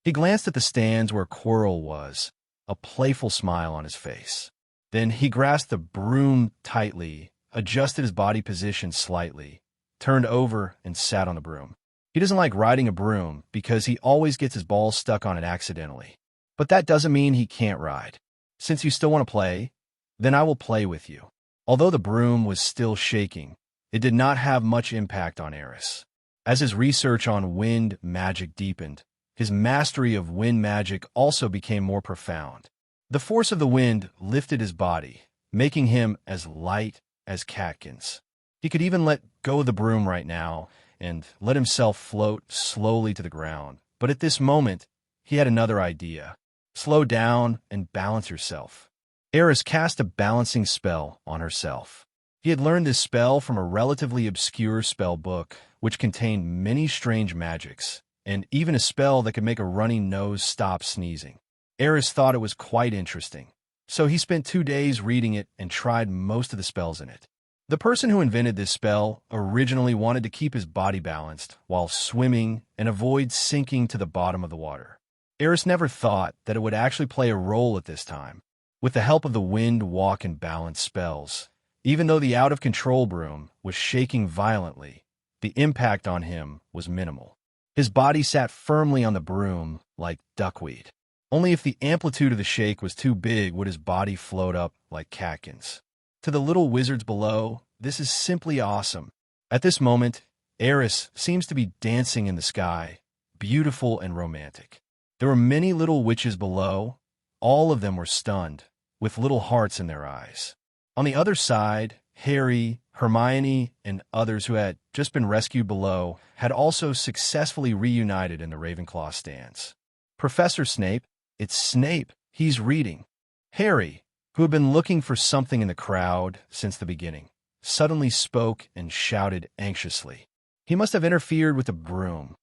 He glanced at the stands where Quirrell was, a playful smile on his face. Then he grasped the broom tightly, adjusted his body position slightly, turned over, and sat on the broom. He doesn't like riding a broom because he always gets his balls stuck on it accidentally. But that doesn't mean he can't ride. Since you still want to play, then I will play with you. Although the broom was still shaking, it did not have much impact on Aris. As his research on wind magic deepened, his mastery of wind magic also became more profound. The force of the wind lifted his body, making him as light as catkins. He could even let go of the broom right now and let himself float slowly to the ground. But at this moment, he had another idea. Slow down and balance yourself. Aris cast a balancing spell on herself. He had learned this spell from a relatively obscure spell book, which contained many strange magics, and even a spell that could make a runny nose stop sneezing. Aris thought it was quite interesting, so he spent 2 days reading it and tried most of the spells in it. The person who invented this spell originally wanted to keep his body balanced while swimming and avoid sinking to the bottom of the water. Aris never thought that it would actually play a role at this time. With the help of the wind, walk, and balance spells, even though the out-of-control broom was shaking violently, the impact on him was minimal. His body sat firmly on the broom like duckweed. Only if the amplitude of the shake was too big would his body float up like catkins. To the little wizards below, this is simply awesome. At this moment, Aris seems to be dancing in the sky, beautiful and romantic. There were many little witches below. All of them were stunned, with little hearts in their eyes. On the other side, Harry, Hermione, and others who had just been rescued below had also successfully reunited in the Ravenclaw stands. Professor Snape, it's Snape, he's reading. Harry, who had been looking for something in the crowd since the beginning, suddenly spoke and shouted anxiously. He must have interfered with the broom.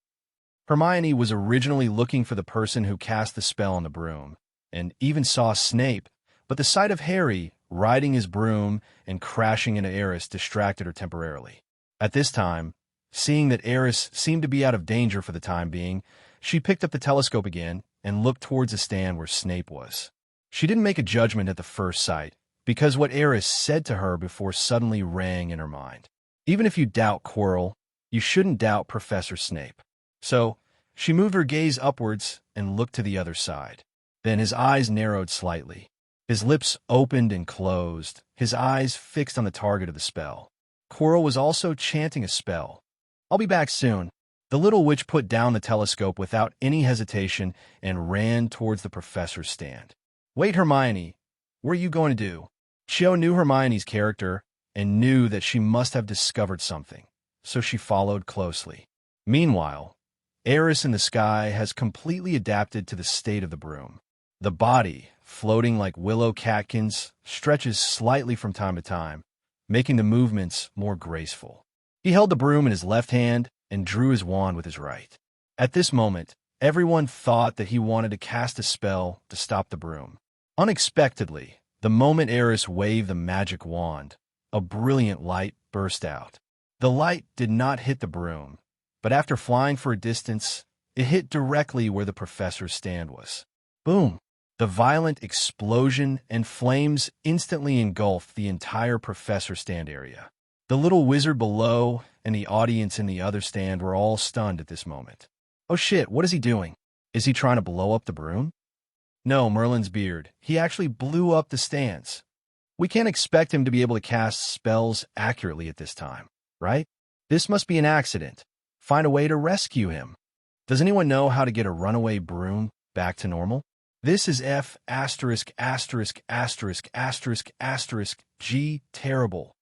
Hermione was originally looking for the person who cast the spell on the broom, and even saw Snape, but the sight of Harry riding his broom and crashing into Aris distracted her temporarily. At this time, seeing that Aris seemed to be out of danger for the time being, she picked up the telescope again and looked towards the stand where Snape was. She didn't make a judgment at the first sight, because what Aris said to her before suddenly rang in her mind. Even if you doubt Quirrell, you shouldn't doubt Professor Snape. So, she moved her gaze upwards and looked to the other side. Then his eyes narrowed slightly. His lips opened and closed, his eyes fixed on the target of the spell. Quirrell was also chanting a spell. I'll be back soon. The little witch put down the telescope without any hesitation and ran towards the professor's stand. Wait, Hermione, what are you going to do? Cho knew Hermione's character and knew that she must have discovered something, so she followed closely. Meanwhile, Aris in the sky has completely adapted to the state of the broom. The body, floating like willow catkins, stretches slightly from time to time, making the movements more graceful. He held the broom in his left hand and drew his wand with his right. At this moment, everyone thought that he wanted to cast a spell to stop the broom. Unexpectedly, the moment Aris waved the magic wand, a brilliant light burst out. The light did not hit the broom, but after flying for a distance, it hit directly where the professor's stand was. Boom! The violent explosion and flames instantly engulfed the entire professor stand area. The little wizard below and the audience in the other stand were all stunned at this moment. Oh shit, what is he doing? Is he trying to blow up the broom? No, Merlin's beard. He actually blew up the stands. We can't expect him to be able to cast spells accurately at this time, right? This must be an accident. Find a way to rescue him. Does anyone know how to get a runaway broom back to normal? This is F********************** G terrible.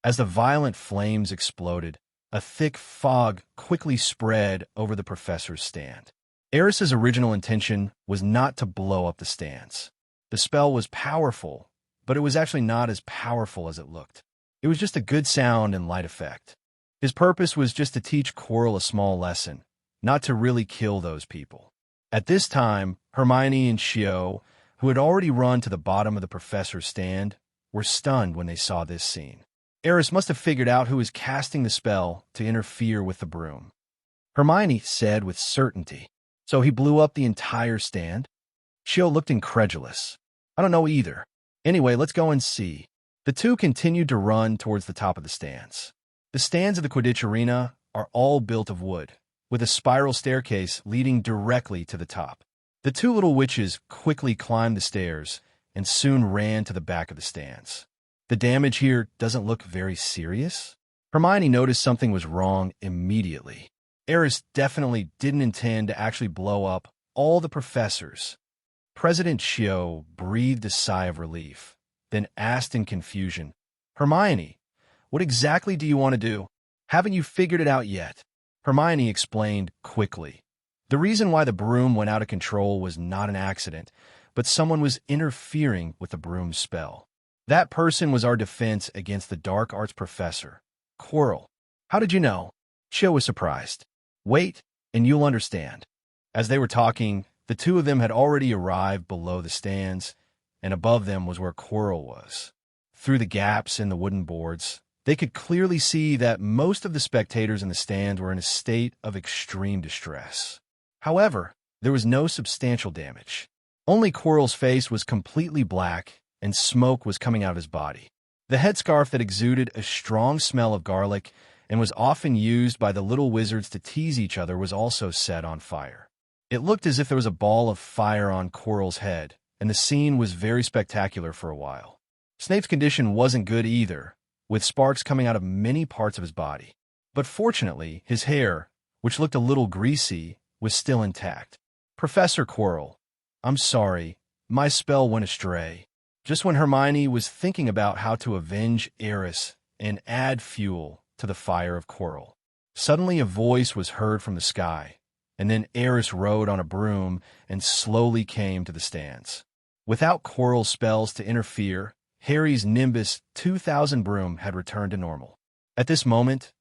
As the violent flames exploded, a thick fog quickly spread over the professor's stand. Aris's original intention was not to blow up the stands. The spell was powerful, but it was actually not as powerful as it looked. It was just a good sound and light effect. His purpose was just to teach Quirrell a small lesson, not to really kill those people. At this time, Hermione and Shio, who had already run to the bottom of the professor's stand, were stunned when they saw this scene. Aris must have figured out who was casting the spell to interfere with the broom. Hermione said with certainty. So he blew up the entire stand? Shio looked incredulous. I don't know either. Anyway, let's go and see. The two continued to run towards the top of the stands. The stands of the Quidditch arena are all built of wood, with a spiral staircase leading directly to the top. The two little witches quickly climbed the stairs and soon ran to the back of the stands. The damage here doesn't look very serious. Hermione noticed something was wrong immediately. Aris definitely didn't intend to actually blow up all the professors. President Shio breathed a sigh of relief, then asked in confusion, Hermione, what exactly do you want to do? Haven't you figured it out yet? Hermione explained quickly. The reason why the broom went out of control was not an accident, but someone was interfering with the broom's spell. That person was our defense against the dark arts professor, Quirrell. How did you know? Shio was surprised. Wait, and you'll understand. As they were talking, the two of them had already arrived below the stands, and above them was where Quirrell was. Through the gaps in the wooden boards, they could clearly see that most of the spectators in the stands were in a state of extreme distress. However, there was no substantial damage. Only Quirrell's face was completely black, and smoke was coming out of his body. The headscarf that exuded a strong smell of garlic and was often used by the little wizards to tease each other was also set on fire. It looked as if there was a ball of fire on Quirrell's head, and the scene was very spectacular for a while. Snape's condition wasn't good either, with sparks coming out of many parts of his body. But fortunately, his hair, which looked a little greasy, was still intact. Professor Quirrell, I'm sorry, my spell went astray. Just when Hermione was thinking about how to avenge Aris and add fuel to the fire of Quirrell, suddenly a voice was heard from the sky, and then Aris rode on a broom and slowly came to the stands. Without Quirrell's spells to interfere, Harry's Nimbus 2000 broom had returned to normal. At this moment,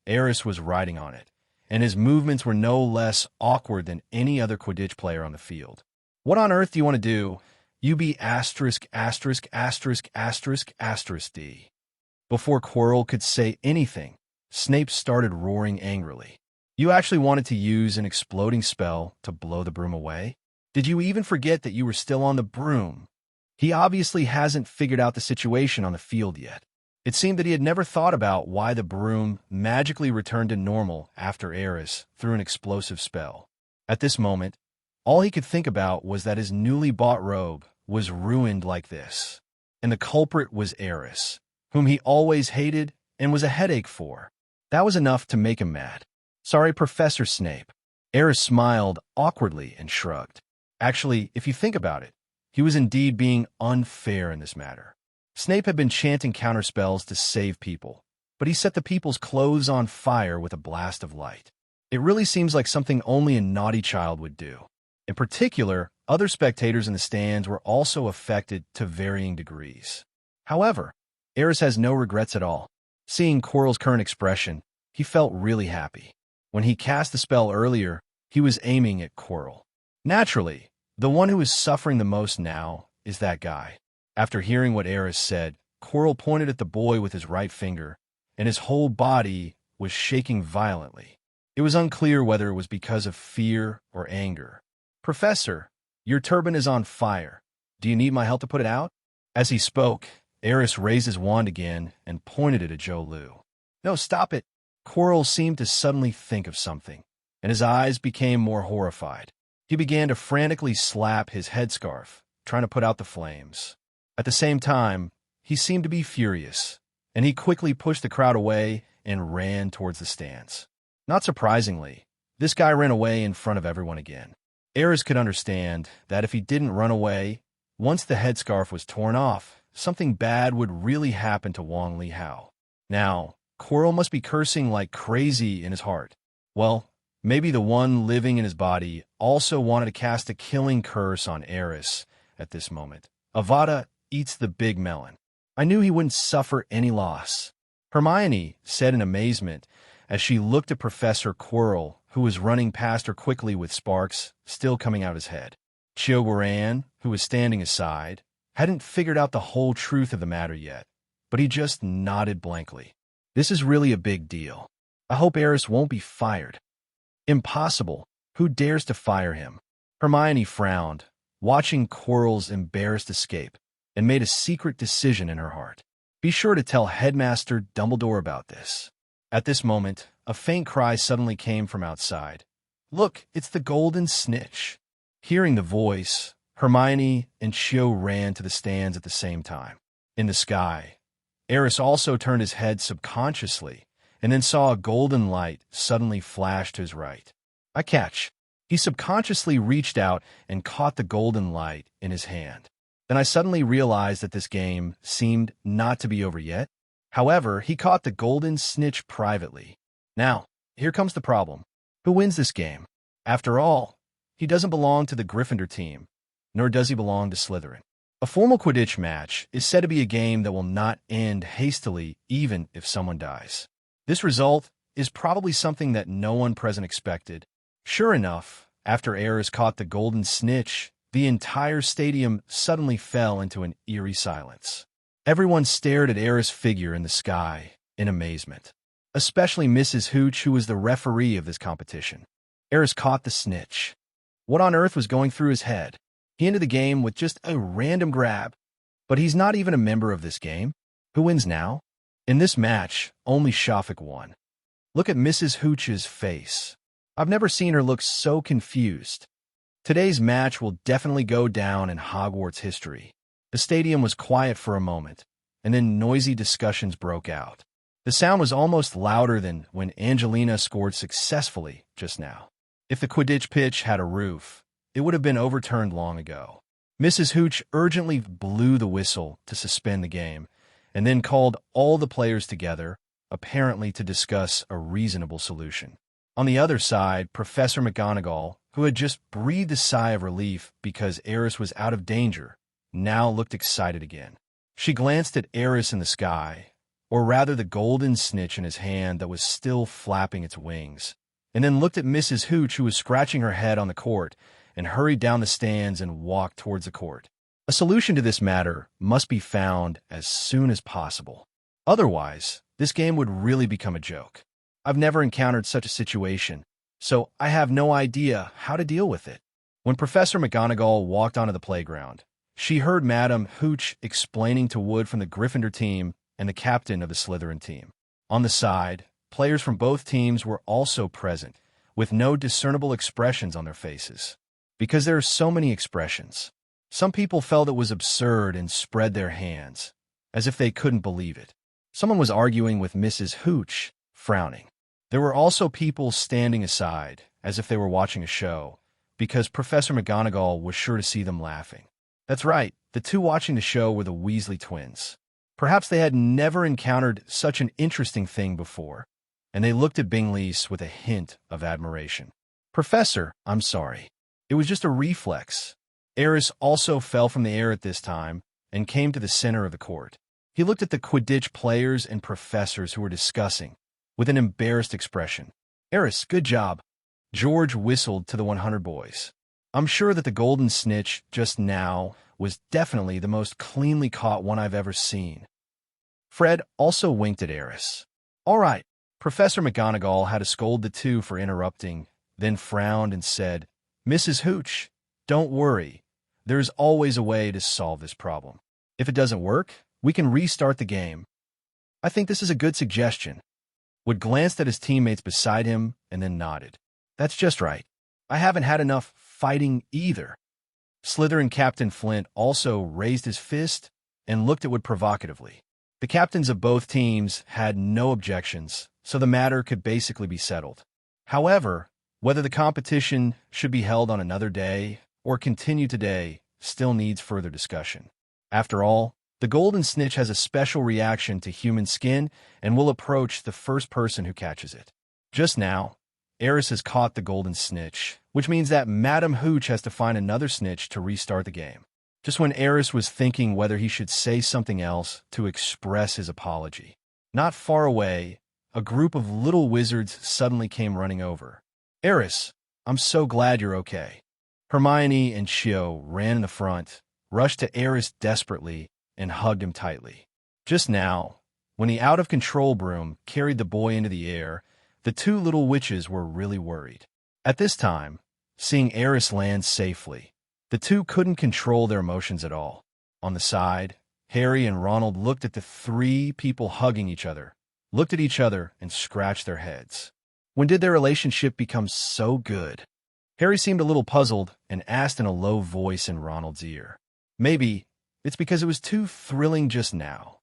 Aris was riding on it, and his movements were no less awkward than any other Quidditch player on the field. What on earth do you want to do? UB asterisk asterisk asterisk asterisk asterisk D. Before Quirrell could say anything, Snape started roaring angrily. You actually wanted to use an exploding spell to blow the broom away? Did you even forget that you were still on the broom? He obviously hasn't figured out the situation on the field yet. It seemed that he had never thought about why the broom magically returned to normal after Aris threw an explosive spell. At this moment, all he could think about was that his newly bought robe was ruined like this, and the culprit was Aris, whom he always hated and was a headache for. That was enough to make him mad. Sorry, Professor Snape. Aris smiled awkwardly and shrugged. Actually, if you think about it, he was indeed being unfair in this matter. Snape had been chanting counterspells to save people, but he set the people's clothes on fire with a blast of light. It really seems like something only a naughty child would do. In particular, other spectators in the stands were also affected to varying degrees. However, Aris has no regrets at all. Seeing Quirrell's current expression, he felt really happy. When he cast the spell earlier, he was aiming at Quirrell. Naturally, the one who is suffering the most now is that guy. After hearing what Aris said, Quirrell pointed at the boy with his right finger, and his whole body was shaking violently. It was unclear whether it was because of fear or anger. Professor, Your turban is on fire. Do you need my help to put it out? As he spoke, Aris raised his wand again and pointed it at Joe Lou. No, stop it. Quirrell seemed to suddenly think of something, and his eyes became more horrified. He began to frantically slap his headscarf, trying to put out the flames. At the same time, he seemed to be furious, and he quickly pushed the crowd away and ran towards the stands. Not surprisingly, this guy ran away in front of everyone again. Aris could understand that if he didn't run away, once the headscarf was torn off, something bad would really happen to Wong Li Hao. Now, Quirrell must be cursing like crazy in his heart. Well, maybe the one living in his body also wanted to cast a killing curse on Aris at this moment. Avada eats the big melon. I knew he wouldn't suffer any loss. Hermione said in amazement as she looked at Professor Quirrell, who was running past her quickly with sparks still coming out his head. Chioguaran, who was standing aside, hadn't figured out the whole truth of the matter yet, but he just nodded blankly. This is really a big deal. I hope Aris won't be fired. Impossible. Who dares to fire him? Hermione frowned, watching Quirrell's embarrassed escape, and made a secret decision in her heart. Be sure to tell Headmaster Dumbledore about this. At this moment, a faint cry suddenly came from outside. Look, it's the Golden Snitch. Hearing the voice, Hermione and Cho ran to the stands at the same time. In the sky, Aris also turned his head subconsciously and then saw a golden light suddenly flash to his right. A catch. He subconsciously reached out and caught the golden light in his hand. Then I suddenly realized that this game seemed not to be over yet. However, he caught the Golden Snitch privately. Now, here comes the problem. Who wins this game? After all, he doesn't belong to the Gryffindor team, nor does he belong to Slytherin. A formal Quidditch match is said to be a game that will not end hastily even if someone dies. This result is probably something that no one present expected. Sure enough, after Aris caught the Golden Snitch, the entire stadium suddenly fell into an eerie silence. Everyone stared at Aris' figure in the sky in amazement, especially Mrs. Hooch, who was the referee of this competition. Aris caught the snitch. What on earth was going through his head? He ended the game with just a random grab. But he's not even a member of this game. Who wins now? In this match, only Shafik won. Look at Mrs. Hooch's face. I've never seen her look so confused. Today's match will definitely go down in Hogwarts history. The stadium was quiet for a moment, and then noisy discussions broke out. The sound was almost louder than when Angelina scored successfully just now. If the Quidditch pitch had a roof, it would have been overturned long ago. Mrs. Hooch urgently blew the whistle to suspend the game, and then called all the players together, apparently to discuss a reasonable solution. On the other side, Professor McGonagall, who had just breathed a sigh of relief because Aris was out of danger, now looked excited again. She glanced at Aris in the sky, or rather the golden snitch in his hand that was still flapping its wings, and then looked at Mrs. Hooch, who was scratching her head on the court, and hurried down the stands and walked towards the court. A solution to this matter must be found as soon as possible. Otherwise, this game would really become a joke. I've never encountered such a situation, so I have no idea how to deal with it. When Professor McGonagall walked onto the playground, she heard Madame Hooch explaining to Wood from the Gryffindor team and the captain of the Slytherin team. On the side, players from both teams were also present, with no discernible expressions on their faces. Because there are so many expressions, some people felt it was absurd and spread their hands, as if they couldn't believe it. Someone was arguing with Mrs. Hooch, frowning. There were also people standing aside, as if they were watching a show, because Professor McGonagall was sure to see them laughing. That's right, the two watching the show were the Weasley twins. Perhaps they had never encountered such an interesting thing before, and they looked at Bingley's with a hint of admiration. Professor, I'm sorry. It was just a reflex. Aris also fell from the air at this time and came to the center of the court. He looked at the Quidditch players and professors who were discussing, with an embarrassed expression. Aris, good job. George whistled to the 100 boys. I'm sure that the Golden Snitch just now was definitely the most cleanly caught one I've ever seen. Fred also winked at Aris. All right, Professor McGonagall had to scold the two for interrupting, then frowned and said, Mrs. Hooch, Don't worry. There's always a way to solve this problem. If it doesn't work, we can restart the game. I think this is a good suggestion. Wood glanced at his teammates beside him and then nodded. That's just right. I haven't had enough fighting either. Slytherin Captain Flint also raised his fist and looked at Wood provocatively. The captains of both teams had no objections, so the matter could basically be settled. However, whether the competition should be held on another day or continue today still needs further discussion. After all, the golden snitch has a special reaction to human skin and will approach the first person who catches it. Just now, Aris has caught the golden snitch, which means that Madam Hooch has to find another snitch to restart the game. Just when Aris was thinking whether he should say something else to express his apology, not far away, a group of little wizards suddenly came running over. Aris, I'm so glad you're okay. Hermione and Cho ran in the front, rushed to Aris desperately, and hugged him tightly. Just now, when the out-of-control broom carried the boy into the air, the two little witches were really worried. At this time, seeing Aris land safely, the two couldn't control their emotions at all. On the side, Harry and Ronald looked at the three people hugging each other, looked at each other, and scratched their heads. When did their relationship become so good? Harry seemed a little puzzled and asked in a low voice in Ronald's ear. Maybe it's because it was too thrilling just now.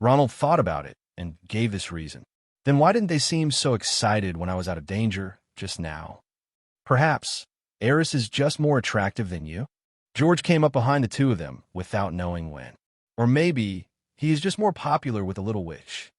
Ronald thought about it and gave this reason. Then why didn't they seem so excited when I was out of danger just now? Perhaps Aris is just more attractive than you? George came up behind the two of them without knowing when. Or maybe he is just more popular with the little witch.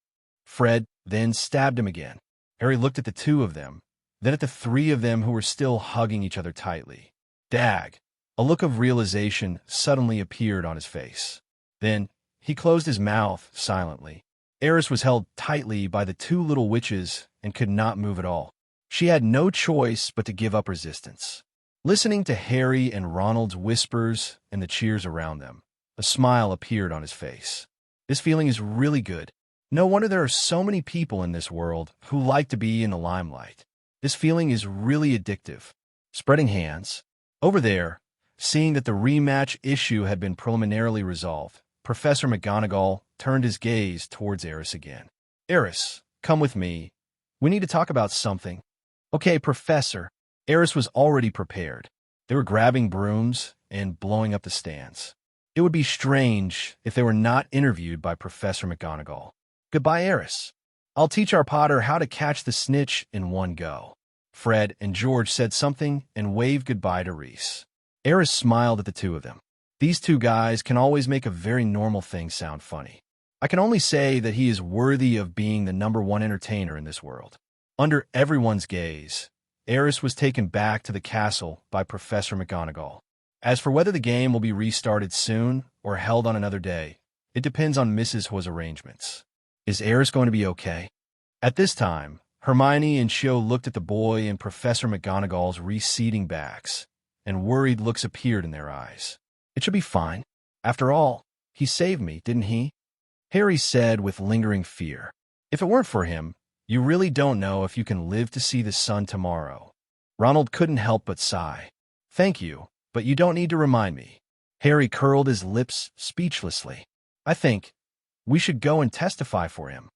Fred then stabbed him again. Harry looked at the two of them, then at the three of them who were still hugging each other tightly. Dag! A look of realization suddenly appeared on his face. Then he closed his mouth silently. Aris was held tightly by the two little witches and could not move at all. She had no choice but to give up resistance. Listening to Harry and Ronald's whispers and the cheers around them, a smile appeared on his face. This feeling is really good. No wonder there are so many people in this world who like to be in the limelight. This feeling is really addictive. Spreading hands. Over there, seeing that the rematch issue had been preliminarily resolved, Professor McGonagall turned his gaze towards Aris again. Aris, come with me. We need to talk about something. Okay, Professor. Aris was already prepared. They were grabbing brooms and blowing up the stands. It would be strange if they were not interviewed by Professor McGonagall. Goodbye, Aris. I'll teach our Potter how to catch the snitch in one go. Fred and George said something and waved goodbye to Reese. Aris smiled at the two of them. These two guys can always make a very normal thing sound funny. I can only say that he is worthy of being the #1 entertainer in this world. Under everyone's gaze, Aris was taken back to the castle by Professor McGonagall. As for whether the game will be restarted soon or held on another day, it depends on Mrs. Ho's arrangements. Is Aris going to be okay? At this time, Hermione and Cho looked at the boy and Professor McGonagall's receding backs, and worried looks appeared in their eyes. It should be fine. After all, he saved me, didn't he? Harry said with lingering fear. If it weren't for him, you really don't know if you can live to see the sun tomorrow. Ronald couldn't help but sigh. Thank you, but you don't need to remind me. Harry curled his lips speechlessly. I think we should go and testify for him.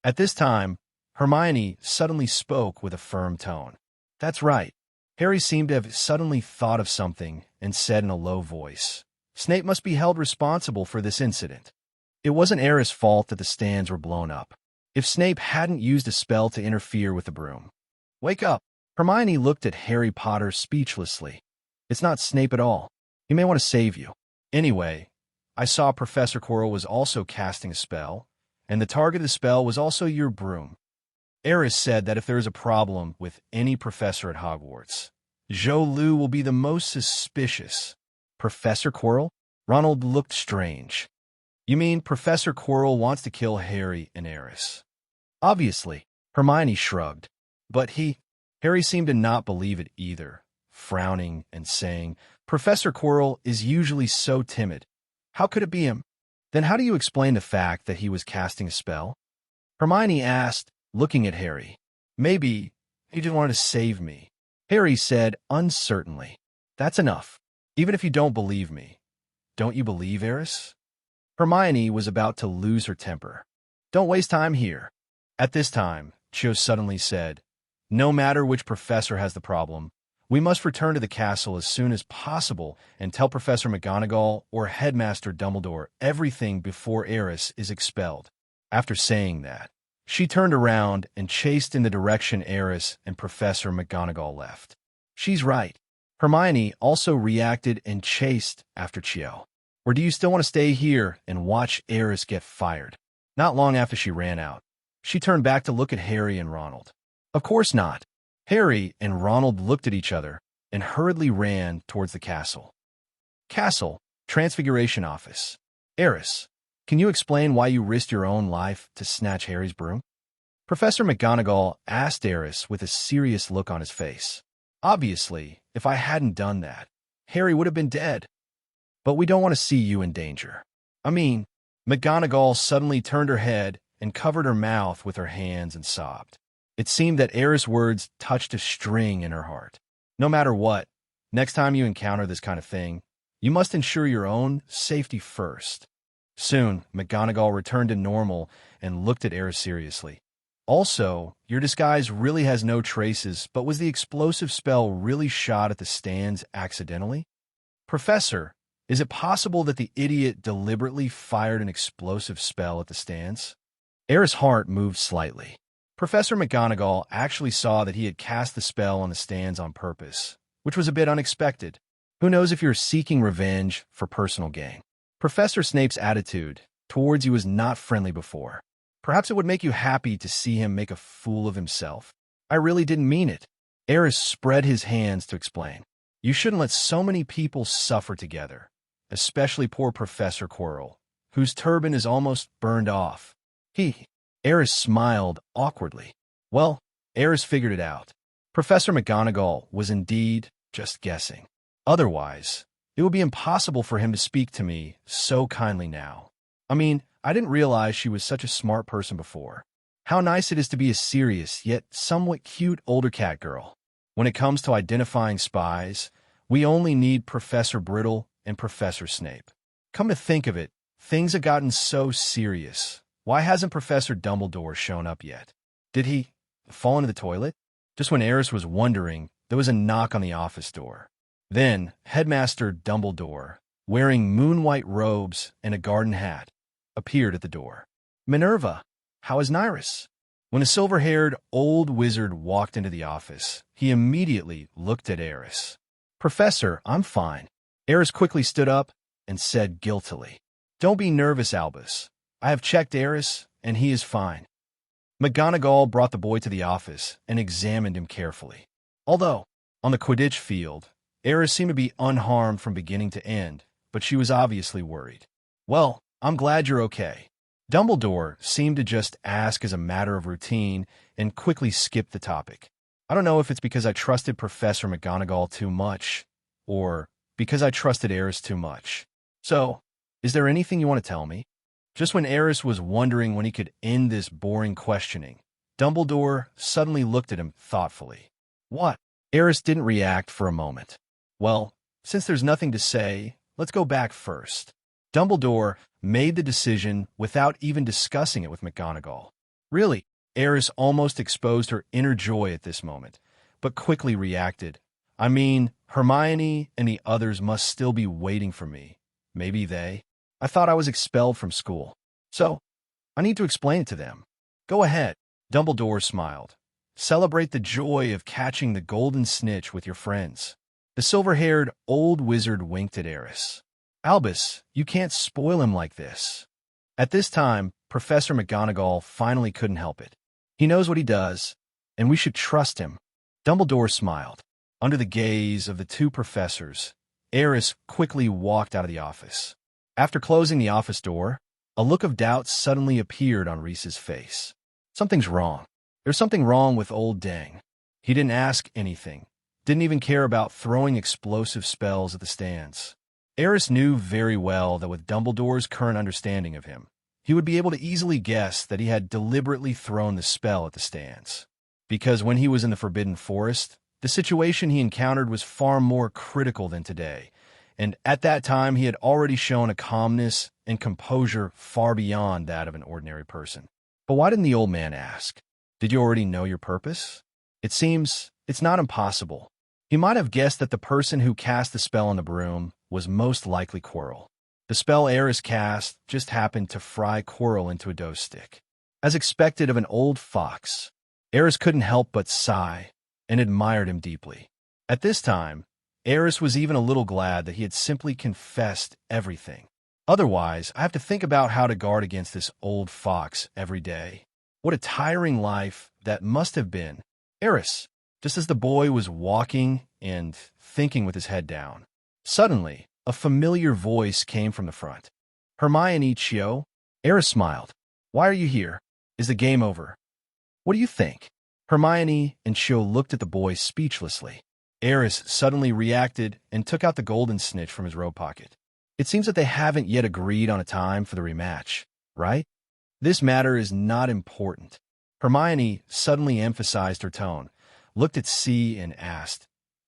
At this time, Hermione suddenly spoke with a firm tone. That's right. Harry seemed to have suddenly thought of something and said in a low voice, Snape must be held responsible for this incident. It wasn't Aris' fault that the stands were blown up. If Snape hadn't used a spell to interfere with the broom. Wake up! Hermione looked at Harry Potter speechlessly. It's not Snape at all. He may want to save you. Anyway, I saw Professor Quirrell was also casting a spell, and the target of the spell was also your broom. Aris said that if there is a problem with any professor at Hogwarts, Zhou Lu will be the most suspicious. Professor Quirrell? Ronald looked strange. You mean Professor Quirrell wants to kill Harry and Aris? Obviously, Hermione shrugged. But Harry seemed to not believe it either, frowning and saying, Professor Quirrell is usually so timid. How could it be him? Then how do you explain the fact that he was casting a spell? Hermione asked, looking at Harry. Maybe he just wanted to save me. Harry said uncertainly. That's enough. Even if you don't believe me, don't you believe Aris? Hermione was about to lose her temper. Don't waste time here. At this time, Cho suddenly said, no matter which professor has the problem, we must return to the castle as soon as possible and tell Professor McGonagall or Headmaster Dumbledore everything before Aris is expelled. After saying that, she turned around and chased in the direction Aris and Professor McGonagall left. She's right. Hermione also reacted and chased after Cho. Or do you still want to stay here and watch Aris get fired? Not long after she ran out, she turned back to look at Harry and Ronald. Of course not. Harry and Ronald looked at each other and hurriedly ran towards the castle. Castle, Transfiguration Office. Aris, can you explain why you risked your own life to snatch Harry's broom? Professor McGonagall asked Aris with a serious look on his face. Obviously, if I hadn't done that, Harry would have been dead. But we don't want to see you in danger. McGonagall suddenly turned her head and covered her mouth with her hands and sobbed. It seemed that Aris' words touched a string in her heart. No matter what, next time you encounter this kind of thing, you must ensure your own safety first. Soon, McGonagall returned to normal and looked at Aris seriously. Also, your disguise really has no traces, but was the explosive spell really shot at the stands accidentally? Professor, is it possible that the idiot deliberately fired an explosive spell at the stands? Aris' heart moved slightly. Professor McGonagall actually saw that he had cast the spell on the stands on purpose, which was a bit unexpected. Who knows if you're seeking revenge for personal gain? Professor Snape's attitude towards you was not friendly before. Perhaps it would make you happy to see him make a fool of himself. I really didn't mean it. Aris spread his hands to explain. You shouldn't let so many people suffer together, especially poor Professor Quirrell, whose turban is almost burned off. Aris smiled awkwardly. Well, Aris figured it out. Professor McGonagall was indeed just guessing. Otherwise, it would be impossible for him to speak to me so kindly now. I didn't realize she was such a smart person before. How nice it is to be a serious, yet somewhat cute older cat girl. When it comes to identifying spies, we only need Professor Brittle and Professor Snape. Come to think of it, things have gotten so serious. Why hasn't Professor Dumbledore shown up yet? Did he fall into the toilet? Just when Aris was wondering, there was a knock on the office door. Then, Headmaster Dumbledore, wearing moon-white robes and a garden hat, appeared at the door. Minerva, how is Nyrus? When a silver-haired old wizard walked into the office, he immediately looked at Aris. Professor, I'm fine. Aris quickly stood up and said guiltily, Don't be nervous, Albus. I have checked Aris, and he is fine. McGonagall brought the boy to the office and examined him carefully. Although, on the Quidditch field, Aris seemed to be unharmed from beginning to end, but she was obviously worried. Well, I'm glad you're okay. Dumbledore seemed to just ask as a matter of routine and quickly skipped the topic. I don't know if it's because I trusted Professor McGonagall too much, or because I trusted Aris too much. So, is there anything you want to tell me? Just when Aris was wondering when he could end this boring questioning, Dumbledore suddenly looked at him thoughtfully. What? Aris didn't react for a moment. Well, since there's nothing to say, let's go back first. Dumbledore made the decision without even discussing it with McGonagall. Really, Aris almost exposed her inner joy at this moment, but quickly reacted. Hermione and the others must still be waiting for me. Maybe they. I thought I was expelled from school. So, I need to explain it to them. Go ahead. Dumbledore smiled. Celebrate the joy of catching the golden snitch with your friends. The silver-haired old wizard winked at Aris. Albus, you can't spoil him like this. At this time, Professor McGonagall finally couldn't help it. He knows what he does, and we should trust him. Dumbledore smiled. Under the gaze of the two professors, Aris quickly walked out of the office. After closing the office door, a look of doubt suddenly appeared on Reese's face. Something's wrong. There's something wrong with old Dang. He didn't ask anything, didn't even care about throwing explosive spells at the stands. Aris knew very well that with Dumbledore's current understanding of him, he would be able to easily guess that he had deliberately thrown the spell at the stands. Because when he was in the Forbidden Forest, The situation he encountered was far more critical than today, and at that time he had already shown a calmness and composure far beyond that of an ordinary person. But why didn't the old man ask? Did you already know your purpose? It seems it's not impossible. He might have guessed that the person who cast the spell on the broom was most likely Quirrell. The spell Aris cast just happened to fry Quirrell into a dough stick. As expected of an old fox, Aris couldn't help but sigh and admired him deeply. At this time, Aris was even a little glad that he had simply confessed everything. Otherwise, I have to think about how to guard against this old fox every day. What a tiring life that must have been. Aris, just as the boy was walking and thinking with his head down, suddenly, a familiar voice came from the front. Hermione, Chio? Aris smiled. Why are you here? Is the game over? What do you think? Hermione and Chio looked at the boy speechlessly. Aris suddenly reacted and took out the golden snitch from his robe pocket. It seems that they haven't yet agreed on a time for the rematch, right? This matter is not important. Hermione suddenly emphasized her tone, looked at C and asked,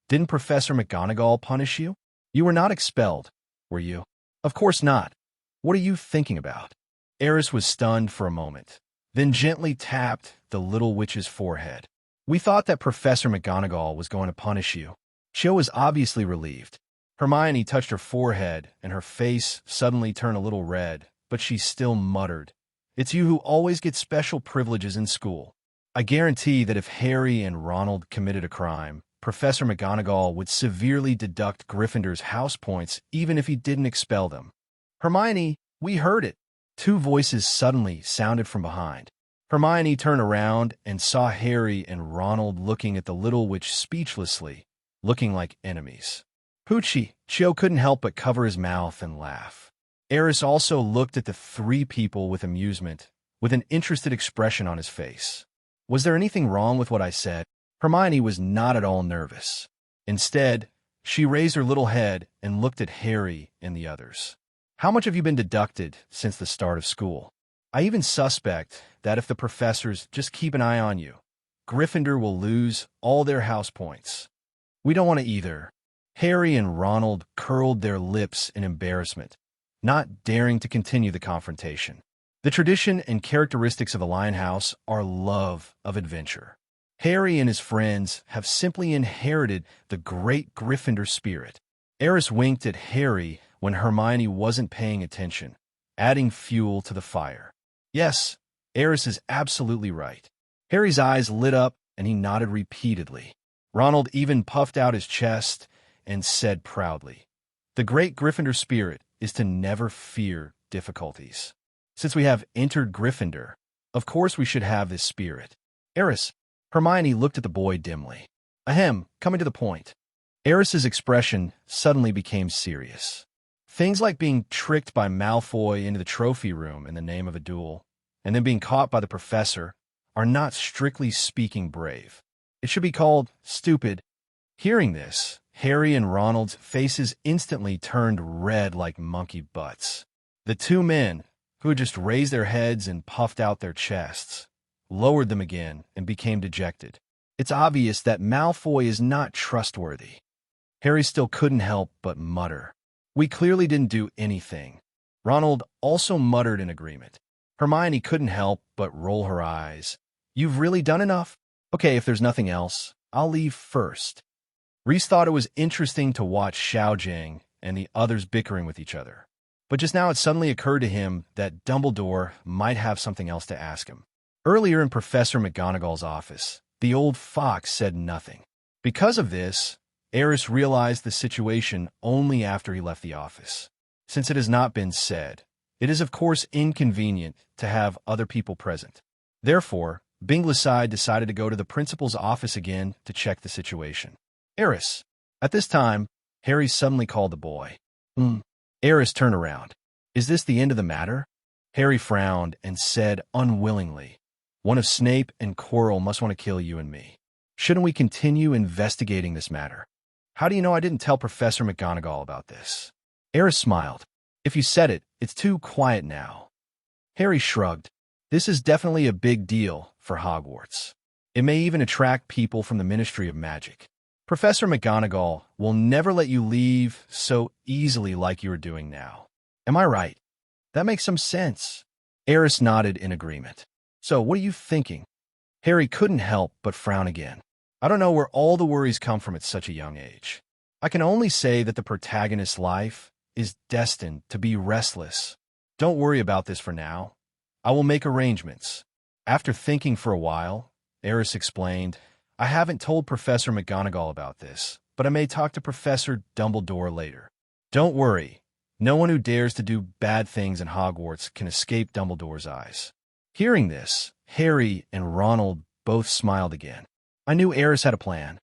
Didn't Professor McGonagall punish you? You were not expelled, were you? Of course not. What are you thinking about? Aris was stunned for a moment, then gently tapped the little witch's forehead. We thought that Professor McGonagall was going to punish you. Cho was obviously relieved. Hermione touched her forehead, and her face suddenly turned a little red, but she still muttered, It's you who always get special privileges in school. I guarantee that if Harry and Ronald committed a crime, Professor McGonagall would severely deduct Gryffindor's house points even if he didn't expel them. Hermione, we heard it. Two voices suddenly sounded from behind. Hermione turned around and saw Harry and Ronald looking at the little witch speechlessly, looking like enemies. Poochie, Cho couldn't help but cover his mouth and laugh. Aris also looked at the three people with amusement, with an interested expression on his face. Was there anything wrong with what I said? Hermione was not at all nervous. Instead, she raised her little head and looked at Harry and the others. How much have you been deducted since the start of school? I even suspect that if the professors just keep an eye on you, Gryffindor will lose all their house points. We don't want to either. Harry and Ronald curled their lips in embarrassment, not daring to continue the confrontation. The tradition and characteristics of the Lion House are love of adventure. Harry and his friends have simply inherited the great Gryffindor spirit. Aris winked at Harry when Hermione wasn't paying attention, adding fuel to the fire. Yes, Aris is absolutely right. Harry's eyes lit up and he nodded repeatedly. Ronald even puffed out his chest and said proudly, The great Gryffindor spirit is to never fear difficulties. Since we have entered Gryffindor, of course we should have this spirit. Aris, Hermione looked at the boy dimly. Ahem, coming to the point. Aris's expression suddenly became serious. Things like being tricked by Malfoy into the trophy room in the name of a duel, and then being caught by the professor, are not strictly speaking brave. It should be called stupid. Hearing this, Harry and Ronald's faces instantly turned red like monkey butts. The two men, who had just raised their heads and puffed out their chests, lowered them again and became dejected. It's obvious that Malfoy is not trustworthy. Harry still couldn't help but mutter. We clearly didn't do anything. Ronald also muttered in agreement. Hermione couldn't help but roll her eyes. You've really done enough? Okay, if there's nothing else, I'll leave first. Reese thought it was interesting to watch Xiaojing and the others bickering with each other. But just now it suddenly occurred to him that Dumbledore might have something else to ask him. Earlier in Professor McGonagall's office, the old fox said nothing. Because of this, Aris realized the situation only after he left the office. Since it has not been said, it is of course inconvenient to have other people present. Therefore, Bingleside decided to go to the principal's office again to check the situation. Aris. At this time, Harry suddenly called the boy. Aris turned around. Is this the end of the matter? Harry frowned and said unwillingly, One of Snape and Quirrell must want to kill you and me. Shouldn't we continue investigating this matter? How do you know I didn't tell Professor McGonagall about this? Aris smiled. If you said it, it's too quiet now. Harry shrugged. This is definitely a big deal for Hogwarts. It may even attract people from the Ministry of Magic. Professor McGonagall will never let you leave so easily like you are doing now. Am I right? That makes some sense. Aris nodded in agreement. So, what are you thinking? Harry couldn't help but frown again. I don't know where all the worries come from at such a young age. I can only say that the protagonist's life is destined to be restless. Don't worry about this for now. I will make arrangements. After thinking for a while, Aris explained, I haven't told Professor McGonagall about this, but I may talk to Professor Dumbledore later. Don't worry. No one who dares to do bad things in Hogwarts can escape Dumbledore's eyes. Hearing this, Harry and Ronald both smiled again. I knew Aris had a plan.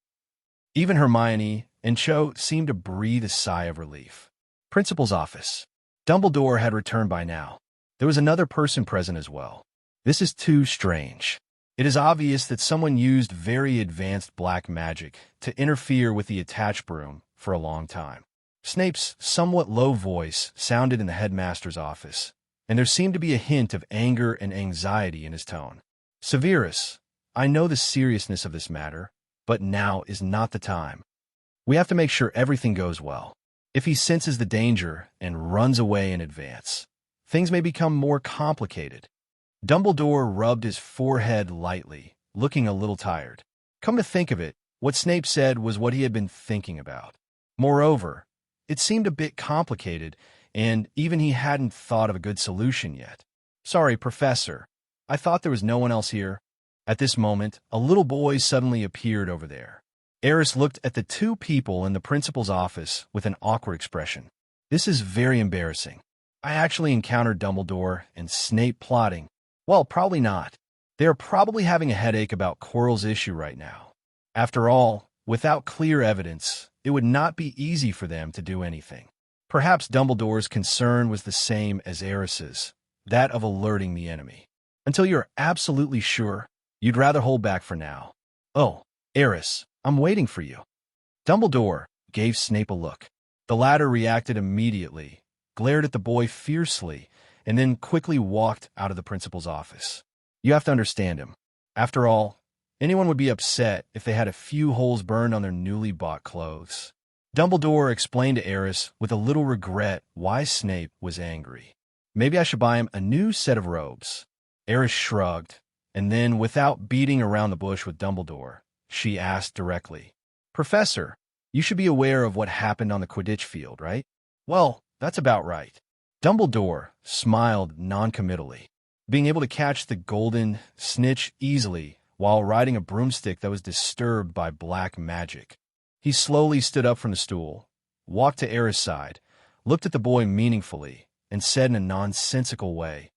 Even Hermione and Cho seemed to breathe a sigh of relief. Principal's office. Dumbledore had returned by now. There was another person present as well. This is too strange. It is obvious that someone used very advanced black magic to interfere with the attached broom for a long time. Snape's somewhat low voice sounded in the headmaster's office, and there seemed to be a hint of anger and anxiety in his tone. Severus, I know the seriousness of this matter, but now is not the time. We have to make sure everything goes well. If he senses the danger and runs away in advance, things may become more complicated. Dumbledore rubbed his forehead lightly, looking a little tired. Come to think of it, what Snape said was what he had been thinking about. Moreover, it seemed a bit complicated, and even he hadn't thought of a good solution yet. Sorry, Professor. I thought there was no one else here. At this moment, a little boy suddenly appeared over there. Aris looked at the two people in the principal's office with an awkward expression. This is very embarrassing. I actually encountered Dumbledore and Snape plotting. Well, probably not. They are probably having a headache about Quirrell's issue right now. After all, without clear evidence, it would not be easy for them to do anything. Perhaps Dumbledore's concern was the same as Aris's, that of alerting the enemy. Until you're absolutely sure, you'd rather hold back for now. Oh, Aris, I'm waiting for you. Dumbledore gave Snape a look. The latter reacted immediately, glared at the boy fiercely, and then quickly walked out of the principal's office. You have to understand him. After all, anyone would be upset if they had a few holes burned on their newly bought clothes. Dumbledore explained to Aris with a little regret why Snape was angry. Maybe I should buy him a new set of robes. Aris shrugged, and then, without beating around the bush with Dumbledore, she asked directly, Professor, you should be aware of what happened on the Quidditch field, right? Well, that's about right. Dumbledore smiled noncommittally, being able to catch the golden snitch easily while riding a broomstick that was disturbed by black magic. He slowly stood up from the stool, walked to Aris' side, looked at the boy meaningfully, and said in a nonsensical way,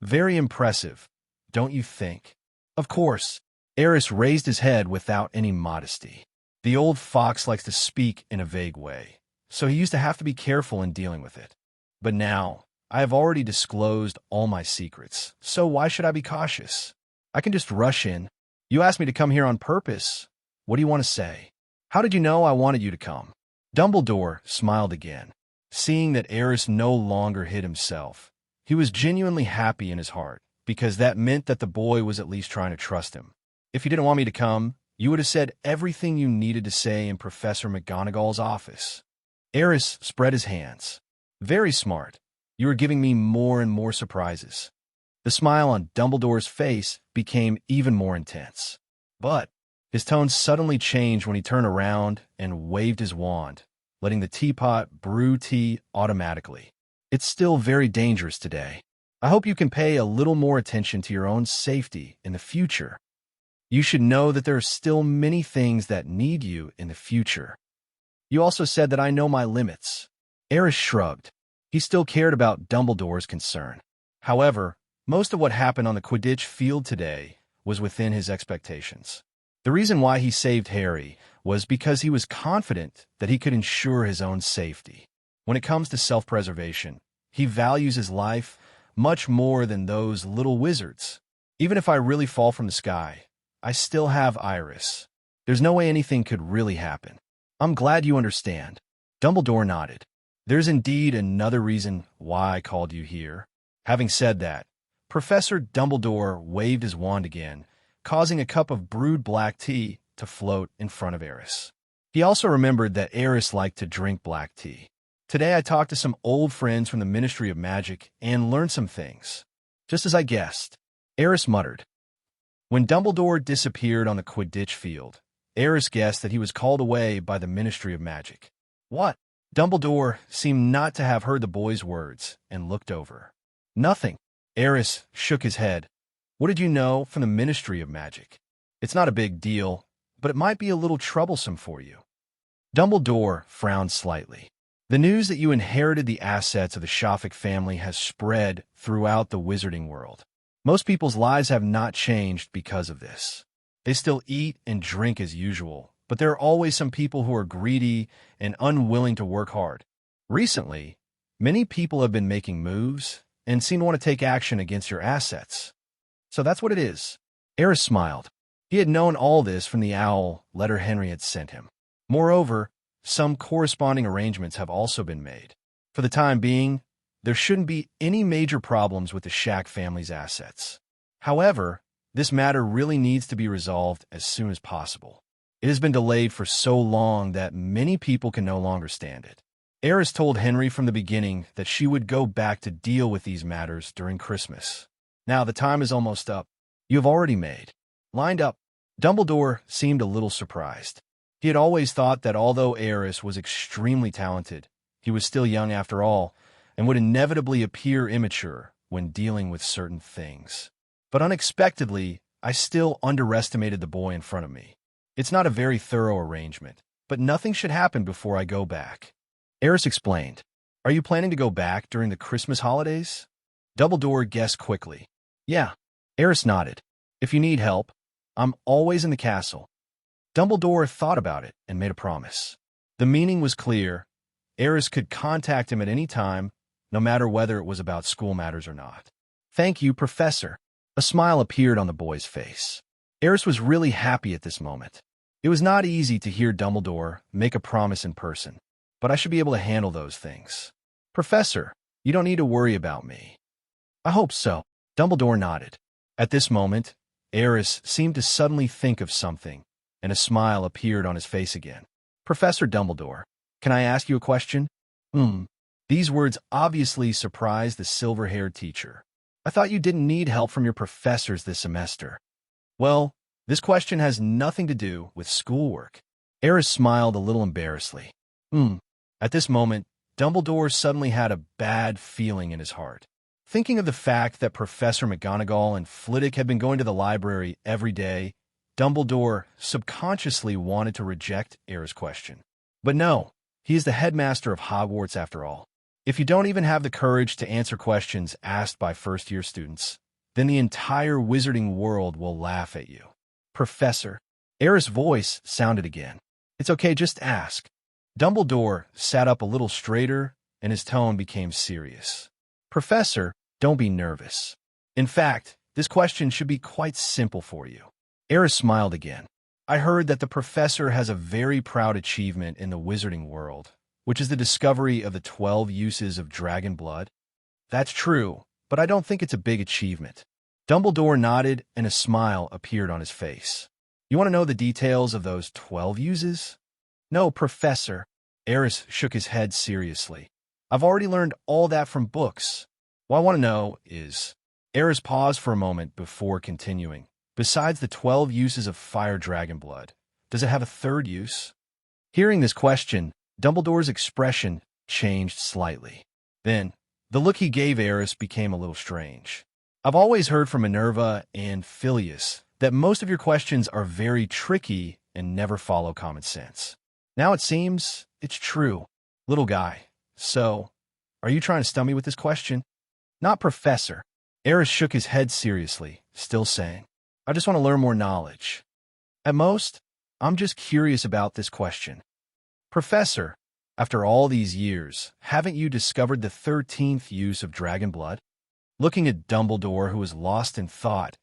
Very impressive, don't you think? Of course. Aris raised his head without any modesty. The old fox likes to speak in a vague way, so he used to have to be careful in dealing with it. But now, I have already disclosed all my secrets, so why should I be cautious? I can just rush in. You asked me to come here on purpose. What do you want to say? How did you know I wanted you to come? Dumbledore smiled again. Seeing that Aris no longer hid himself, he was genuinely happy in his heart, because that meant that the boy was at least trying to trust him. If you didn't want me to come, you would have said everything you needed to say in Professor McGonagall's office. Aris spread his hands. Very smart. You are giving me more and more surprises. The smile on Dumbledore's face became even more intense. But his tone suddenly changed when he turned around and waved his wand, letting the teapot brew tea automatically. It's still very dangerous today. I hope you can pay a little more attention to your own safety in the future. You should know that there are still many things that need you in the future. You also said that I know my limits. Aris shrugged. He still cared about Dumbledore's concern. However, most of what happened on the Quidditch field today was within his expectations. The reason why he saved Harry was because he was confident that he could ensure his own safety. When it comes to self-preservation, he values his life much more than those little wizards. Even if I really fall from the sky, I still have Iris. There's no way anything could really happen. I'm glad you understand. Dumbledore nodded. There's indeed another reason why I called you here. Having said that, Professor Dumbledore waved his wand again, causing a cup of brewed black tea to float in front of Aris. He also remembered that Aris liked to drink black tea. Today I talked to some old friends from the Ministry of Magic and learned some things. Just as I guessed, Aris muttered. When Dumbledore disappeared on the Quidditch field, Aris guessed that he was called away by the Ministry of Magic. What? Dumbledore seemed not to have heard the boy's words and looked over. Nothing. Aris shook his head. What did you know from the Ministry of Magic? It's not a big deal, but it might be a little troublesome for you. Dumbledore frowned slightly. The news that you inherited the assets of the Shafik family has spread throughout the wizarding world. Most people's lives have not changed because of this. They still eat and drink as usual, but there are always some people who are greedy and unwilling to work hard. Recently, many people have been making moves and seem to want to take action against your assets. So that's what it is. Aris smiled. He had known all this from the owl letter Henry had sent him. Moreover, some corresponding arrangements have also been made. For the time being, there shouldn't be any major problems with the Shack family's assets. However, this matter really needs to be resolved as soon as possible. It has been delayed for so long that many people can no longer stand it. Aris told Henry from the beginning that she would go back to deal with these matters during Christmas. Now the time is almost up. You have already lined up. Dumbledore seemed a little surprised. He had always thought that although Aris was extremely talented, he was still young after all, and would inevitably appear immature when dealing with certain things. But unexpectedly, I still underestimated the boy in front of me. It's not a very thorough arrangement, but nothing should happen before I go back. Aris explained. Are you planning to go back during the Christmas holidays? Dumbledore guessed quickly. Yeah. Aris nodded. If you need help, I'm always in the castle. Dumbledore thought about it and made a promise. The meaning was clear. Aris could contact him at any time, no matter whether it was about school matters or not. Thank you, Professor. A smile appeared on the boy's face. Aris was really happy at this moment. It was not easy to hear Dumbledore make a promise in person, but I should be able to handle those things. Professor, you don't need to worry about me. I hope so. Dumbledore nodded. At this moment, Aris seemed to suddenly think of something, and a smile appeared on his face again. Professor Dumbledore, can I ask you a question? These words obviously surprised the silver-haired teacher. I thought you didn't need help from your professors this semester. Well, this question has nothing to do with schoolwork. Aris smiled a little embarrassedly. At this moment, Dumbledore suddenly had a bad feeling in his heart. Thinking of the fact that Professor McGonagall and Flitwick had been going to the library every day, Dumbledore subconsciously wanted to reject Aris' question. But no, he is the headmaster of Hogwarts after all. If you don't even have the courage to answer questions asked by first-year students, then the entire wizarding world will laugh at you. Professor, Aris' voice sounded again. It's okay, just ask. Dumbledore sat up a little straighter, and his tone became serious. Professor, don't be nervous. In fact, this question should be quite simple for you. Aris smiled again. I heard that the professor has a very proud achievement in the wizarding world, which is the discovery of the 12 uses of dragon blood. That's true, but I don't think it's a big achievement. Dumbledore nodded, and a smile appeared on his face. You want to know the details of those 12 uses? No, Professor. Aris shook his head seriously. I've already learned all that from books. What I want to know is... Aris paused for a moment before continuing. Besides the 12 uses of fire dragon blood, does it have a third use? Hearing this question, Dumbledore's expression changed slightly. Then, the look he gave Aris became a little strange. I've always heard from Minerva and Phileas that most of your questions are very tricky and never follow common sense. Now it seems it's true. Little guy, so, are you trying to stump me with this question? Not Professor. Aris shook his head seriously, still saying, I just want to learn more knowledge. At most, I'm just curious about this question. Professor, after all these years, haven't you discovered the 13th use of dragon blood? Looking at Dumbledore, who was lost in thought,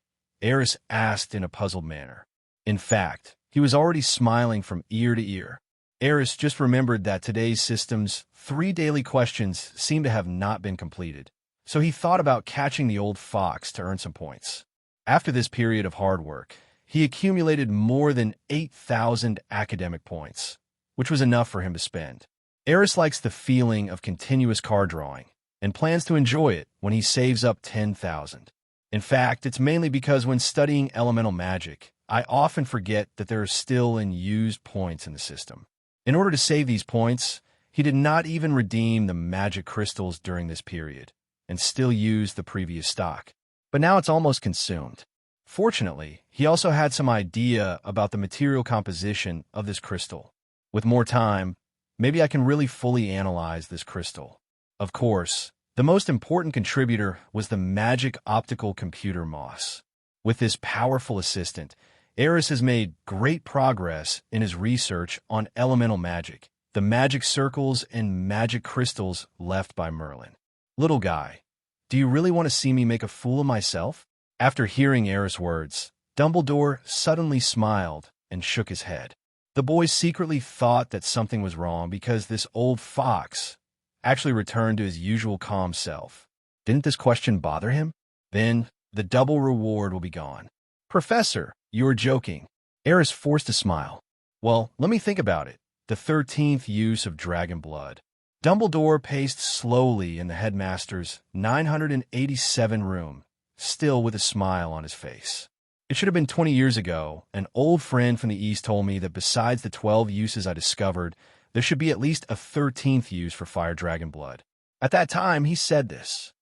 Aris asked in a puzzled manner. In fact, he was already smiling from ear to ear. Aris just remembered that today's system's 3 daily questions seemed to have not been completed, so he thought about catching the old fox to earn some points. After this period of hard work, he accumulated more than 8,000 academic points, which was enough for him to spend. Aris likes the feeling of continuous card drawing and plans to enjoy it when he saves up 10,000. In fact, it's mainly because when studying elemental magic, I often forget that there are still unused points in the system. In order to save these points, he did not even redeem the magic crystals during this period and still used the previous stock. But now it's almost consumed. Fortunately, he also had some idea about the material composition of this crystal. With more time, maybe I can really fully analyze this crystal. Of course, the most important contributor was the magic optical computer Moss. With this powerful assistant, Aris has made great progress in his research on elemental magic, the magic circles and magic crystals left by Merlin. Little guy, do you really want to see me make a fool of myself? After hearing Aris' words, Dumbledore suddenly smiled and shook his head. The boy secretly thought that something was wrong because this old fox actually returned to his usual calm self. Didn't this question bother him? Then the double reward will be gone. Professor, you're joking. Aris forced a smile. Well, let me think about it. The 13th use of dragon blood. Dumbledore paced slowly in the headmaster's 987 room, still with a smile on his face. It should have been 20 years ago. An old friend from the East told me that besides the 12 uses I discovered, there should be at least a 13th use for fire dragon blood. At that time, he said this.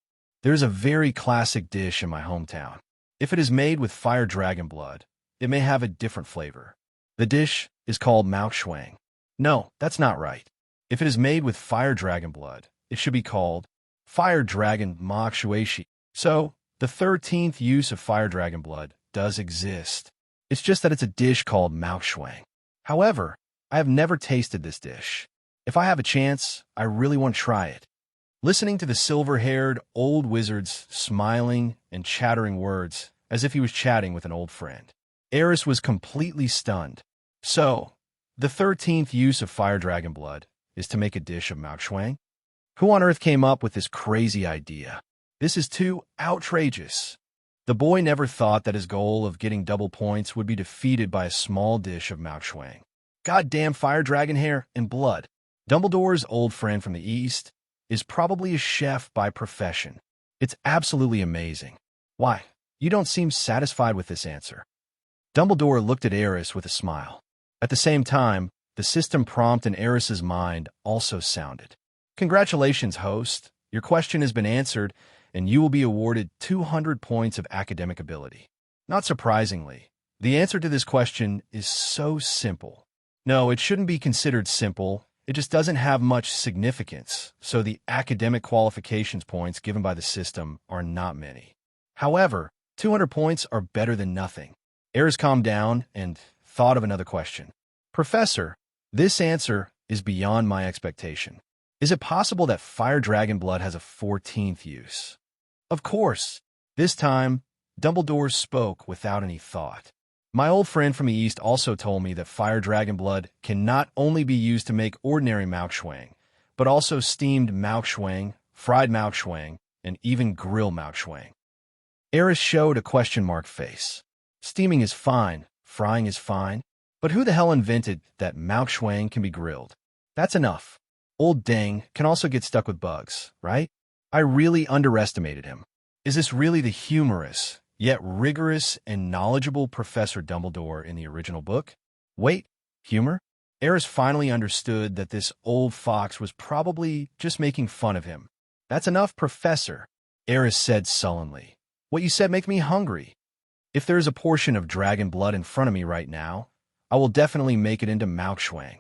There's a very classic dish in my hometown. If it is made with fire dragon blood, it may have a different flavor. The dish is called Malkschwang. No, that's not right. If it is made with fire dragon blood, it should be called fire dragon Malkschwashi. So, the 13th use of fire dragon blood does exist. It's just that it's a dish called Malkschwang. However, I have never tasted this dish. If I have a chance, I really want to try it. Listening to the silver-haired old wizard's smiling and chattering words as if he was chatting with an old friend, Aris was completely stunned. So, the 13th use of fire dragon blood is to make a dish of Malkschwang? Who on earth came up with this crazy idea? This is too outrageous. The boy never thought that his goal of getting double points would be defeated by a small dish of Malkschwang. Goddamn fire dragon hair and blood. Dumbledore's old friend from the East is probably a chef by profession. It's absolutely amazing. Why? You don't seem satisfied with this answer. Dumbledore looked at Aris with a smile. At the same time, the system prompt in Aris's mind also sounded. Congratulations, host. Your question has been answered, and you will be awarded 200 points of academic ability. Not surprisingly, the answer to this question is so simple. No, it shouldn't be considered simple. It just doesn't have much significance, so the academic qualifications points given by the system are not many. However, 200 points are better than nothing. Aris calmed down and thought of another question. Professor, this answer is beyond my expectation. Is it possible that fire dragon blood has a 14th use? Of course. This time, Dumbledore spoke without any thought. My old friend from the East also told me that fire dragon blood can not only be used to make ordinary Malkschwang, but also steamed Malkschwang, fried Malkschwang, and even grill Malkschwang. Aris showed a question mark face. Steaming is fine, frying is fine, but who the hell invented that Malkschwang can be grilled? That's enough. Old Dang can also get stuck with bugs, right? I really underestimated him. Is this really the humorous, yet rigorous and knowledgeable Professor Dumbledore in the original book? Wait, humor? Aris finally understood that this old fox was probably just making fun of him. That's enough, Professor, Aris said sullenly. What you said makes me hungry. If there is a portion of dragon blood in front of me right now, I will definitely make it into Malkschwang.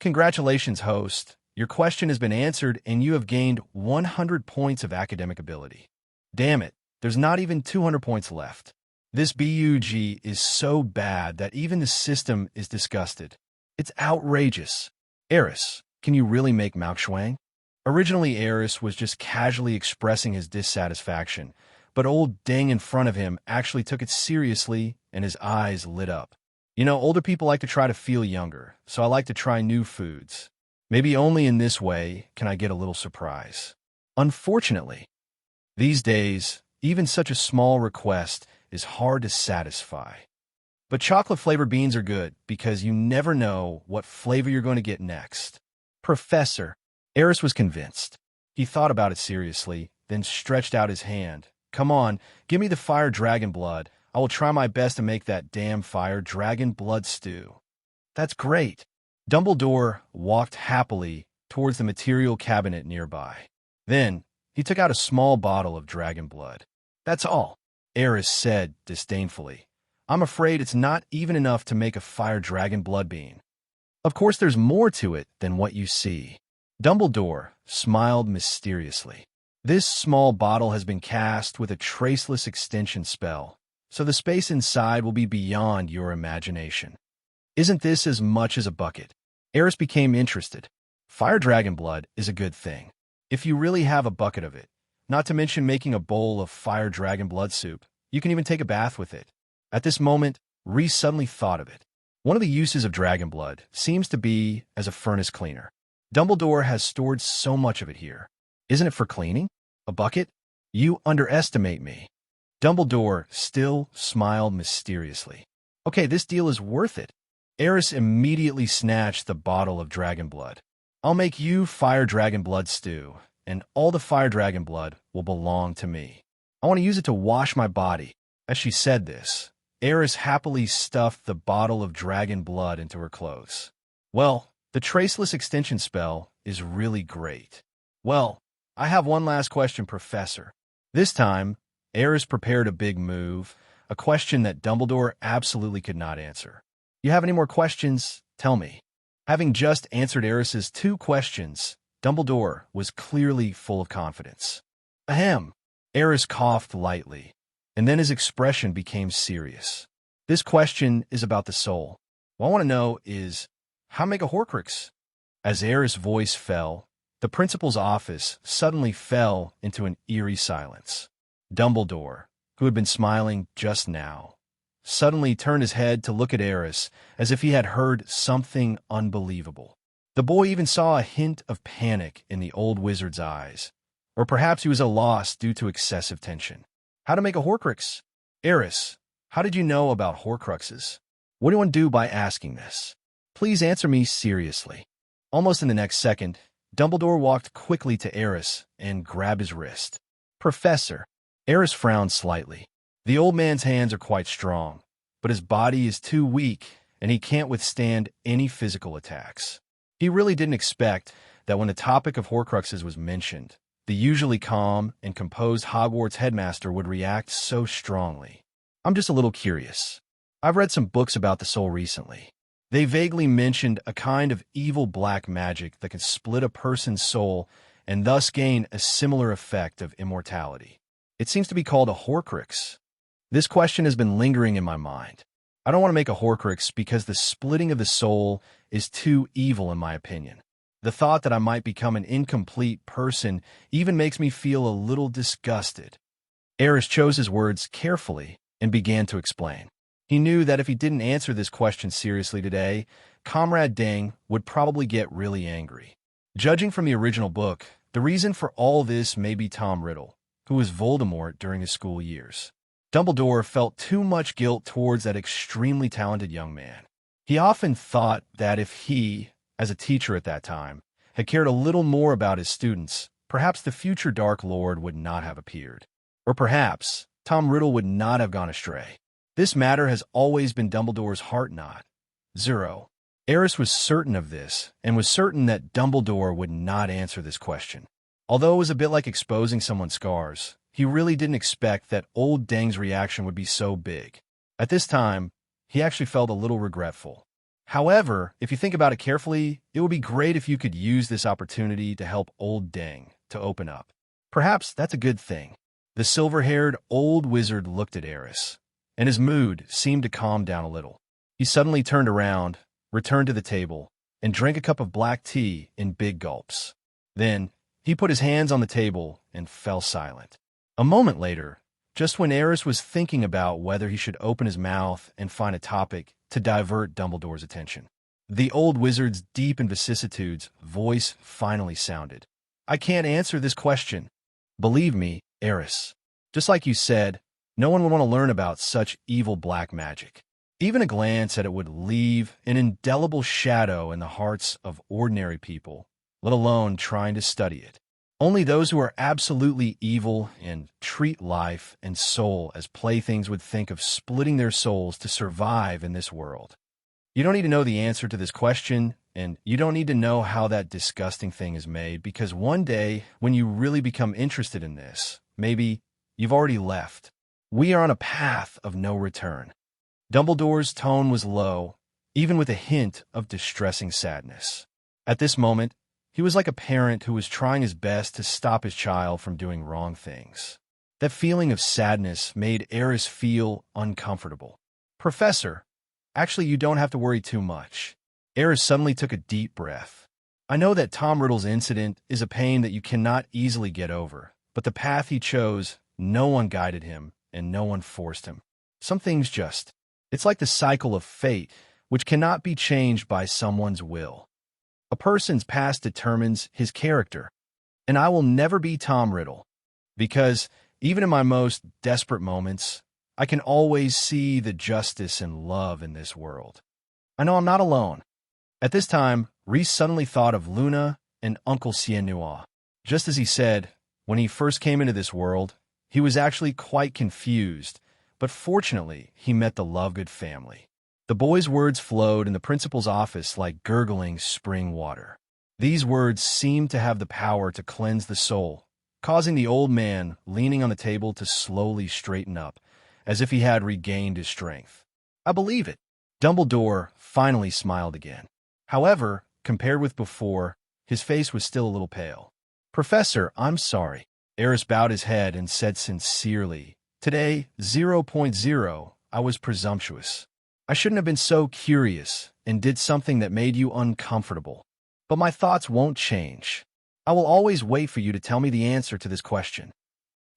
Congratulations, host. Your question has been answered and you have gained 100 points of academic ability. Damn it, there's not even 200 points left. This BUG is so bad that even the system is disgusted. It's outrageous. Aris, can you really make Malkschwang? Originally, Aris was just casually expressing his dissatisfaction, but old Dang in front of him actually took it seriously and his eyes lit up. You know, older people like to try to feel younger, so I like to try new foods. Maybe only in this way can I get a little surprise. Unfortunately, these days, even such a small request is hard to satisfy. But chocolate-flavored beans are good because you never know what flavor you're going to get next. Professor. Aris was convinced. He thought about it seriously, then stretched out his hand. Come on, give me the fire dragon blood. I will try my best to make that damn fire dragon blood stew. That's great. Dumbledore walked happily towards the material cabinet nearby. Then, he took out a small bottle of dragon blood. That's all, Aris said disdainfully. I'm afraid it's not even enough to make a fire dragon blood bean. Of course, there's more to it than what you see. Dumbledore smiled mysteriously. This small bottle has been cast with a traceless extension spell, so the space inside will be beyond your imagination. Isn't this as much as a bucket? Aris became interested. Fire dragon blood is a good thing. If you really have a bucket of it, not to mention making a bowl of fire dragon blood soup, you can even take a bath with it. At this moment, Reese suddenly thought of it. One of the uses of dragon blood seems to be as a furnace cleaner. Dumbledore has stored so much of it here. Isn't it for cleaning? A bucket? You underestimate me. Dumbledore still smiled mysteriously. Okay, this deal is worth it. Aris immediately snatched the bottle of dragon blood. I'll make you fire dragon blood stew, and all the fire dragon blood will belong to me. I want to use it to wash my body. As she said this, Aris happily stuffed the bottle of dragon blood into her clothes. Well, the traceless extension spell is really great. Well, I have one last question, Professor. This time, Aris prepared a big move, a question that Dumbledore absolutely could not answer. You have any more questions? Tell me. Having just answered Aris's 2 questions, Dumbledore was clearly full of confidence. Ahem. Aris coughed lightly, and then his expression became serious. This question is about the soul. What I want to know is, how to make a Horcrux? As Aris' voice fell, the principal's office suddenly fell into an eerie silence. Dumbledore, who had been smiling just now, suddenly turned his head to look at Aris as if he had heard something unbelievable. The boy even saw a hint of panic in the old wizard's eyes, or perhaps he was at a loss due to excessive tension. How to make a Horcrux? Aris, how did you know about Horcruxes? What do you want to do by asking this? Please answer me seriously. Almost in the next second, Dumbledore walked quickly to Aris and grabbed his wrist. Professor. Aris frowned slightly. The old man's hands are quite strong, but his body is too weak and he can't withstand any physical attacks. He really didn't expect that when the topic of Horcruxes was mentioned, the usually calm and composed Hogwarts headmaster would react so strongly. I'm just a little curious. I've read some books about the soul recently. They vaguely mentioned a kind of evil black magic that can split a person's soul and thus gain a similar effect of immortality. It seems to be called a Horcrux. This question has been lingering in my mind. I don't want to make a Horcrux because the splitting of the soul is too evil in my opinion. The thought that I might become an incomplete person even makes me feel a little disgusted. Aris chose his words carefully and began to explain. He knew that if he didn't answer this question seriously today, Comrade Dang would probably get really angry. Judging from the original book, the reason for all this may be Tom Riddle, who was Voldemort during his school years. Dumbledore felt too much guilt towards that extremely talented young man. He often thought that if he, as a teacher at that time, had cared a little more about his students, perhaps the future Dark Lord would not have appeared. Or perhaps Tom Riddle would not have gone astray. This matter has always been Dumbledore's heart knot. 0. Aris was certain of this, and was certain that Dumbledore would not answer this question. Although it was a bit like exposing someone's scars, he really didn't expect that old Dang's reaction would be so big. At this time, he actually felt a little regretful. However, if you think about it carefully, it would be great if you could use this opportunity to help old Dang to open up. Perhaps that's a good thing. The silver-haired old wizard looked at Aris, and his mood seemed to calm down a little. He suddenly turned around, returned to the table, and drank a cup of black tea in big gulps. Then, he put his hands on the table and fell silent. A moment later, just when Aris was thinking about whether he should open his mouth and find a topic to divert Dumbledore's attention, the old wizard's deep in vicissitudes voice finally sounded. I can't answer this question. Believe me, Aris. Just like you said, no one would want to learn about such evil black magic. Even a glance at it would leave an indelible shadow in the hearts of ordinary people, let alone trying to study it. Only those who are absolutely evil and treat life and soul as playthings would think of splitting their souls to survive in this world. You don't need to know the answer to this question, and you don't need to know how that disgusting thing is made, because one day, when you really become interested in this, maybe you've already left. We are on a path of no return. Dumbledore's tone was low, even with a hint of distressing sadness. At this moment, he was like a parent who was trying his best to stop his child from doing wrong things. That feeling of sadness made Aris feel uncomfortable. Professor, actually, you don't have to worry too much. Aris suddenly took a deep breath. I know that Tom Riddle's incident is a pain that you cannot easily get over, but the path he chose, no one guided him, and no one forced him. Some things just... It's like the cycle of fate, which cannot be changed by someone's will. A person's past determines his character, and I will never be Tom Riddle, because even in my most desperate moments, I can always see the justice and love in this world. I know I'm not alone. At this time, Reese suddenly thought of Luna and Uncle Cienua. Just as he said, when he first came into this world, he was actually quite confused, but fortunately, he met the Lovegood family. The boy's words flowed in the principal's office like gurgling spring water. These words seemed to have the power to cleanse the soul, causing the old man leaning on the table to slowly straighten up, as if he had regained his strength. I believe it. Dumbledore finally smiled again. However, compared with before, his face was still a little pale. Professor, I'm sorry. Aris bowed his head and said sincerely, Today, 0.0, I was presumptuous. I shouldn't have been so curious and did something that made you uncomfortable. But my thoughts won't change. I will always wait for you to tell me the answer to this question.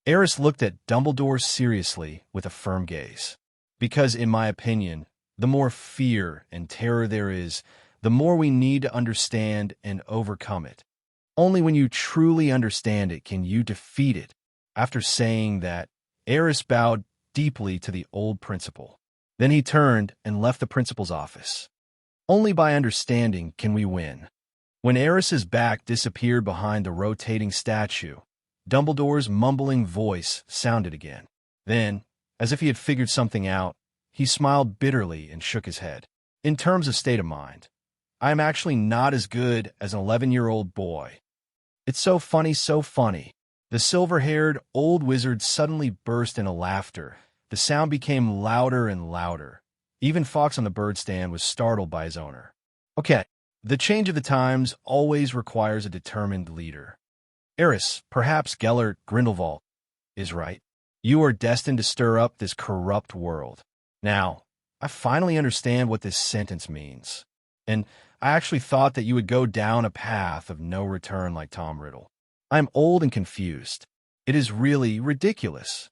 Aris looked at Dumbledore seriously with a firm gaze. Because, in my opinion, the more fear and terror there is, the more we need to understand and overcome it. Only when you truly understand it can you defeat it. After saying that, Aris bowed deeply to the old principal. Then he turned and left the principal's office. Only by understanding can we win. When Aris's back disappeared behind the rotating statue, Dumbledore's mumbling voice sounded again. Then, as if he had figured something out, he smiled bitterly and shook his head. In terms of state of mind, I am actually not as good as an 11-year-old boy. It's so funny, so funny. The silver-haired old wizard suddenly burst into laughter. The sound became louder and louder. Even Fox on the bird stand was startled by his owner. Okay, the change of the times always requires a determined leader. Aris, perhaps Gellert Grindelwald, is right. You are destined to stir up this corrupt world. Now, I finally understand what this sentence means. And I actually thought that you would go down a path of no return like Tom Riddle. I am old and confused. It is really ridiculous.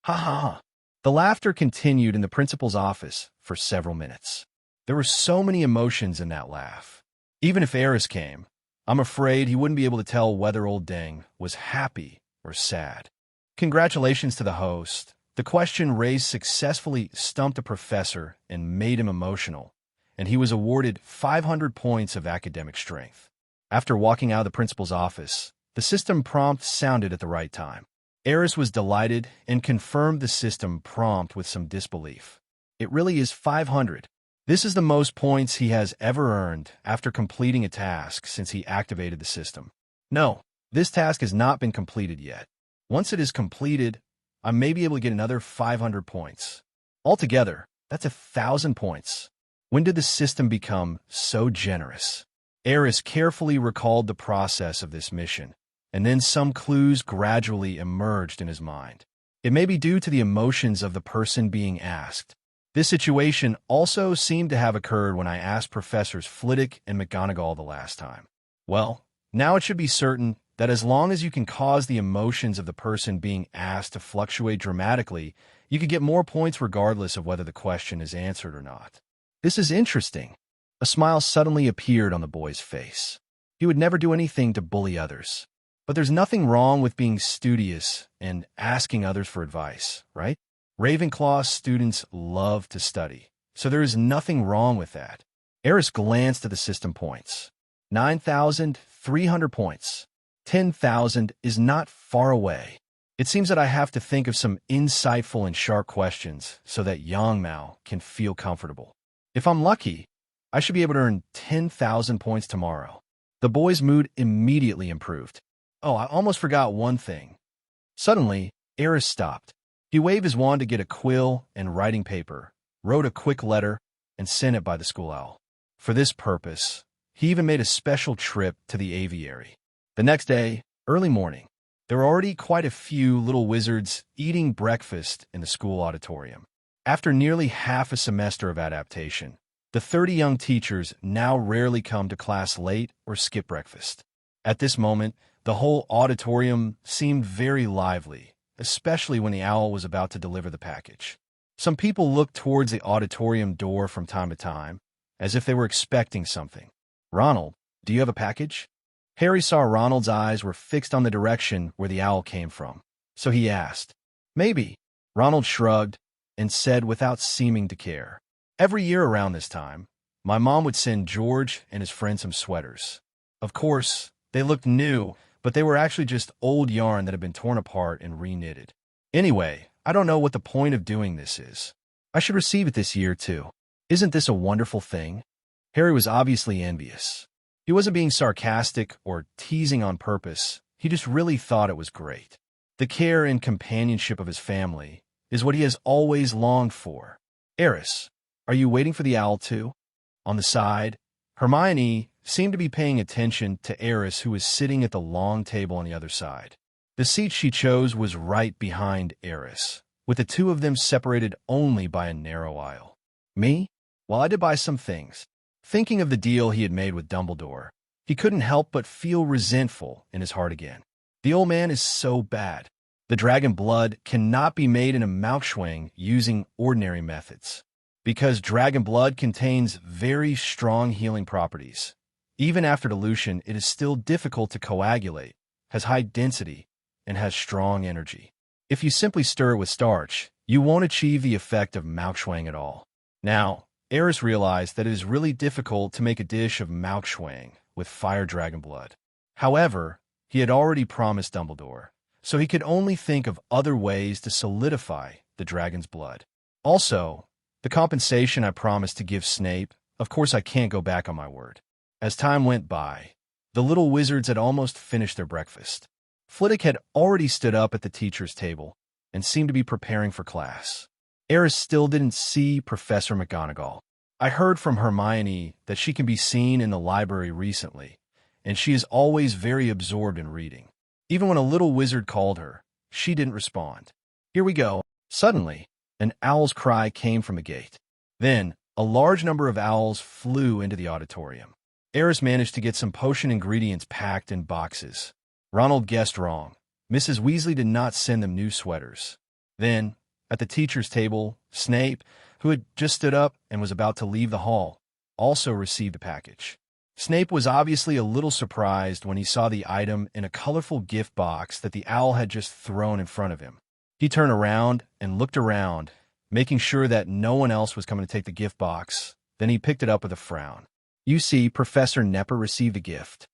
Ha ha ha. The laughter continued in the principal's office for several minutes. There were so many emotions in that laugh. Even if Aris came, I'm afraid he wouldn't be able to tell whether old Deng was happy or sad. Congratulations to the host. The question raised successfully stumped a professor and made him emotional, and he was awarded 500 points of academic strength. After walking out of the principal's office, the system prompt sounded at the right time. Aris was delighted and confirmed the system prompt with some disbelief. It really is 500. This is the most points he has ever earned after completing a task since he activated the system. No, this task has not been completed yet. Once it is completed, I may be able to get another 500 points. Altogether, that's 1,000 points. When did the system become so generous? Aris carefully recalled the process of this mission, and then some clues gradually emerged in his mind. It may be due to the emotions of the person being asked. This situation also seemed to have occurred when I asked Professors Flitwick and McGonagall the last time. Well, now it should be certain that as long as you can cause the emotions of the person being asked to fluctuate dramatically, you can get more points regardless of whether the question is answered or not. This is interesting. A smile suddenly appeared on the boy's face. He would never do anything to bully others. But there's nothing wrong with being studious and asking others for advice, right? Ravenclaw students love to study, so there is nothing wrong with that. Aris glanced at the system points. 9,300 points. 10,000 is not far away. It seems that I have to think of some insightful and sharp questions so that Yangmao can feel comfortable. If I'm lucky, I should be able to earn 10,000 points tomorrow. The boy's mood immediately improved. Oh, I almost forgot one thing. Suddenly, Aris stopped. He waved his wand to get a quill and writing paper, wrote a quick letter, and sent it by the school owl. For this purpose, he even made a special trip to the aviary. The next day, early morning, there were already quite a few little wizards eating breakfast in the school auditorium. After nearly half a semester of adaptation, the 30 young teachers now rarely come to class late or skip breakfast. At this moment, the whole auditorium seemed very lively, especially when the owl was about to deliver the package. Some people looked towards the auditorium door from time to time, as if they were expecting something. "Ronald, do you have a package?" Harry saw Ronald's eyes were fixed on the direction where the owl came from, so he asked. "Maybe." Ronald shrugged and said without seeming to care. "Every year around this time, my mom would send George and his friend some sweaters. Of course, they looked new, but they were actually just old yarn that had been torn apart and reknitted. Anyway, I don't know what the point of doing this is. I should receive it this year, too. Isn't this a wonderful thing?" Harry was obviously envious. He wasn't being sarcastic or teasing on purpose. He just really thought it was great. The care and companionship of his family is what he has always longed for. "Aris, are you waiting for the owl, too?" On the side, Hermione seemed to be paying attention to Aris, who was sitting at the long table on the other side. The seat she chose was right behind Aris, with the two of them separated only by a narrow aisle. "Me? Well, I did buy some things." Thinking of the deal he had made with Dumbledore, he couldn't help but feel resentful in his heart again. The old man is so bad. The dragon blood cannot be made in a Malkschwang using ordinary methods. Because dragon blood contains very strong healing properties. Even after dilution, it is still difficult to coagulate, has high density, and has strong energy. If you simply stir it with starch, you won't achieve the effect of Malkschwang at all. Now, Aris realized that it is really difficult to make a dish of Malkschwang with fire dragon blood. However, he had already promised Dumbledore, so he could only think of other ways to solidify the dragon's blood. Also, the compensation I promised to give Snape, of course I can't go back on my word. As time went by, the little wizards had almost finished their breakfast. Flitwick had already stood up at the teacher's table and seemed to be preparing for class. Aris still didn't see Professor McGonagall. I heard from Hermione that she can be seen in the library recently, and she is always very absorbed in reading. Even when a little wizard called her, she didn't respond. "Here we go." Suddenly, an owl's cry came from the gate. Then, a large number of owls flew into the auditorium. Aris managed to get some potion ingredients packed in boxes. Ronald guessed wrong. Mrs. Weasley did not send them new sweaters. Then, at the teacher's table, Snape, who had just stood up and was about to leave the hall, also received a package. Snape was obviously a little surprised when he saw the item in a colorful gift box that the owl had just thrown in front of him. He turned around and looked around, making sure that no one else was coming to take the gift box. Then he picked it up with a frown. "You see, Professor Nepper received a gift."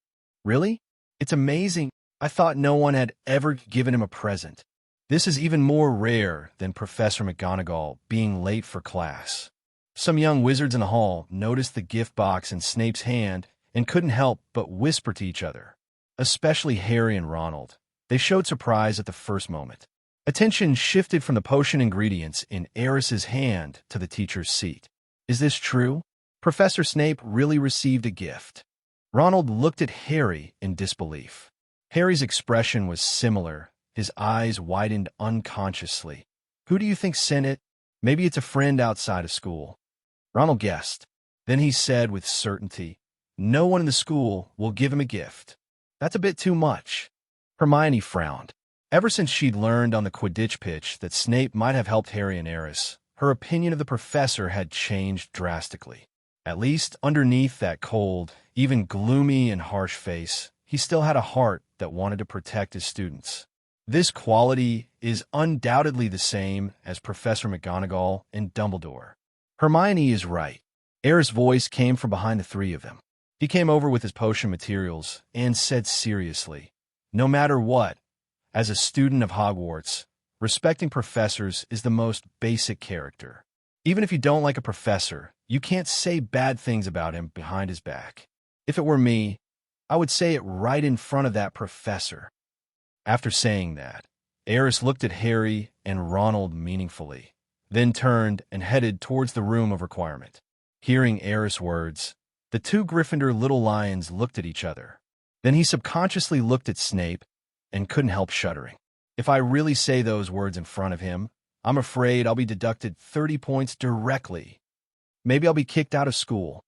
"Really? It's amazing. I thought no one had ever given him a present." This is even more rare than Professor McGonagall being late for class. Some young wizards in the hall noticed the gift box in Snape's hand and couldn't help but whisper to each other. Especially Harry and Ronald. They showed surprise at the first moment. Attention shifted from the potion ingredients in Aris's hand to the teacher's seat. Is this true? Professor Snape really received a gift. Ronald looked at Harry in disbelief. Harry's expression was similar. His eyes widened unconsciously. "Who do you think sent it? Maybe it's a friend outside of school." Ronald guessed. Then he said with certainty, "No one in the school will give him a gift. That's a bit too much." Hermione frowned. Ever since she'd learned on the Quidditch pitch that Snape might have helped Harry and Aris, her opinion of the professor had changed drastically. At least underneath that cold, even gloomy and harsh face, he still had a heart that wanted to protect his students. This quality is undoubtedly the same as Professor McGonagall and Dumbledore. Hermione is right. Aris' voice came from behind the three of them. He came over with his potion materials and said seriously, "No matter what, as a student of Hogwarts, respecting professors is the most basic character. Even if you don't like a professor, you can't say bad things about him behind his back. If it were me, I would say it right in front of that professor." After saying that, Aris looked at Harry and Ronald meaningfully, then turned and headed towards the room of requirement. Hearing Aris' words, the two Gryffindor little lions looked at each other. Then he subconsciously looked at Snape and couldn't help shuddering. If I really say those words in front of him, I'm afraid I'll be deducted 30 points directly. Maybe I'll be kicked out of school.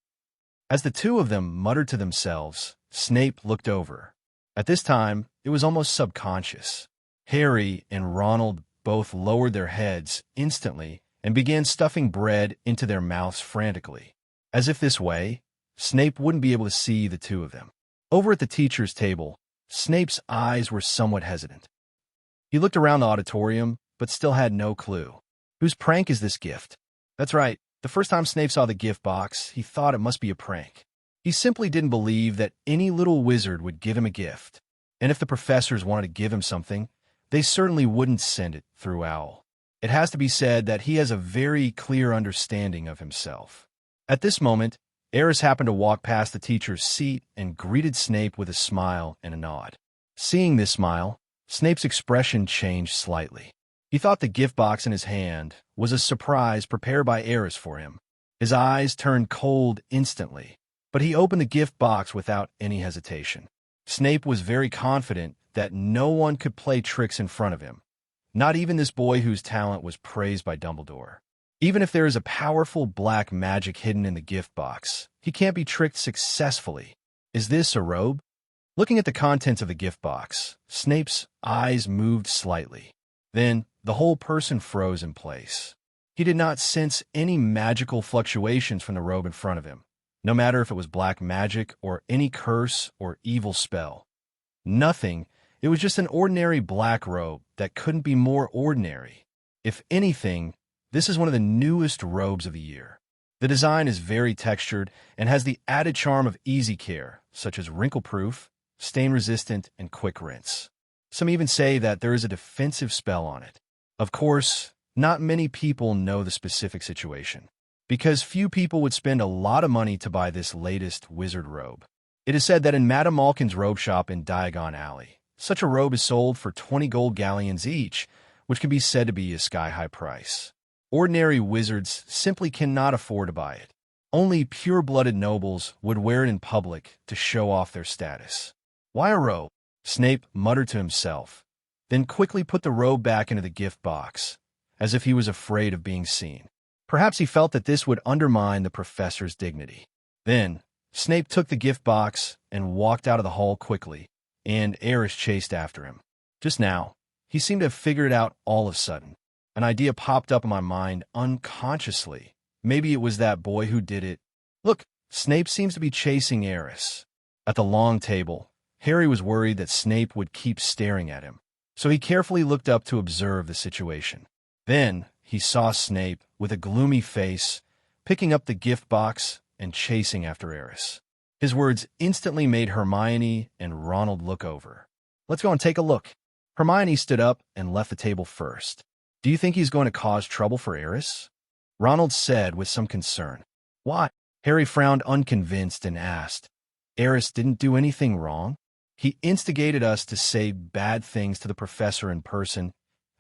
As the two of them muttered to themselves, Snape looked over. At this time, it was almost subconscious. Harry and Ronald both lowered their heads instantly and began stuffing bread into their mouths frantically, as if this way, Snape wouldn't be able to see the two of them. Over at the teacher's table, Snape's eyes were somewhat hesitant. He looked around the auditorium, but still had no clue. Whose prank is this gift? That's right, the first time Snape saw the gift box, he thought it must be a prank. He simply didn't believe that any little wizard would give him a gift. And if the professors wanted to give him something, they certainly wouldn't send it through Owl. It has to be said that he has a very clear understanding of himself. At this moment, Aris happened to walk past the teacher's seat and greeted Snape with a smile and a nod. Seeing this smile, Snape's expression changed slightly. He thought the gift box in his hand was a surprise prepared by Aris for him. His eyes turned cold instantly, but he opened the gift box without any hesitation. Snape was very confident that no one could play tricks in front of him, not even this boy whose talent was praised by Dumbledore. Even if there is a powerful black magic hidden in the gift box, he can't be tricked successfully. Is this a robe? Looking at the contents of the gift box, Snape's eyes moved slightly. Then, the whole person froze in place. He did not sense any magical fluctuations from the robe in front of him, no matter if it was black magic or any curse or evil spell. Nothing. It was just an ordinary black robe that couldn't be more ordinary. If anything, this is one of the newest robes of the year. The design is very textured and has the added charm of easy care, such as wrinkle-proof, stain-resistant, and quick rinse. Some even say that there is a defensive spell on it. Of course, not many people know the specific situation, because few people would spend a lot of money to buy this latest wizard robe. It is said that in Madame Malkin's robe shop in Diagon Alley, such a robe is sold for 20 gold galleons each, which can be said to be a sky-high price. Ordinary wizards simply cannot afford to buy it. Only pure-blooded nobles would wear it in public to show off their status. Why a robe? Snape muttered to himself, then quickly put the robe back into the gift box, as if he was afraid of being seen. Perhaps he felt that this would undermine the professor's dignity. Then, Snape took the gift box and walked out of the hall quickly, and Aris chased after him. Just now, he seemed to have figured it out all of a sudden. An idea popped up in my mind unconsciously. Maybe it was that boy who did it. Look, Snape seems to be chasing Aris. At the long table, Harry was worried that Snape would keep staring at him, so he carefully looked up to observe the situation. Then, he saw Snape, with a gloomy face, picking up the gift box and chasing after Aris. His words instantly made Hermione and Ronald look over. "Let's go and take a look." Hermione stood up and left the table first. "Do you think he's going to cause trouble for Aris?" Ronald said with some concern. "Why?" Harry frowned unconvinced and asked. "Aris didn't do anything wrong. He instigated us to say bad things to the professor in person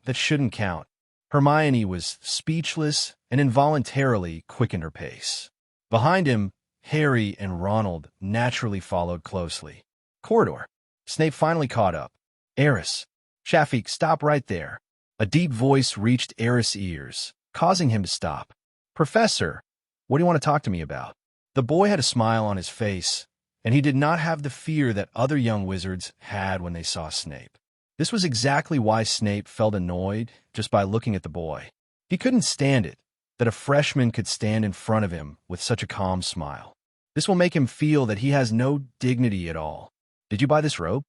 that shouldn't count." Hermione was speechless and involuntarily quickened her pace. Behind him, Harry and Ronald naturally followed closely. Corridor. Snape finally caught up. "Aris. Shafiq, stop right there." A deep voice reached Aris' ears, causing him to stop. "Professor, what do you want to talk to me about?" The boy had a smile on his face, and he did not have the fear that other young wizards had when they saw Snape. This was exactly why Snape felt annoyed just by looking at the boy. He couldn't stand it that a freshman could stand in front of him with such a calm smile. This will make him feel that he has no dignity at all. "Did you buy this robe?"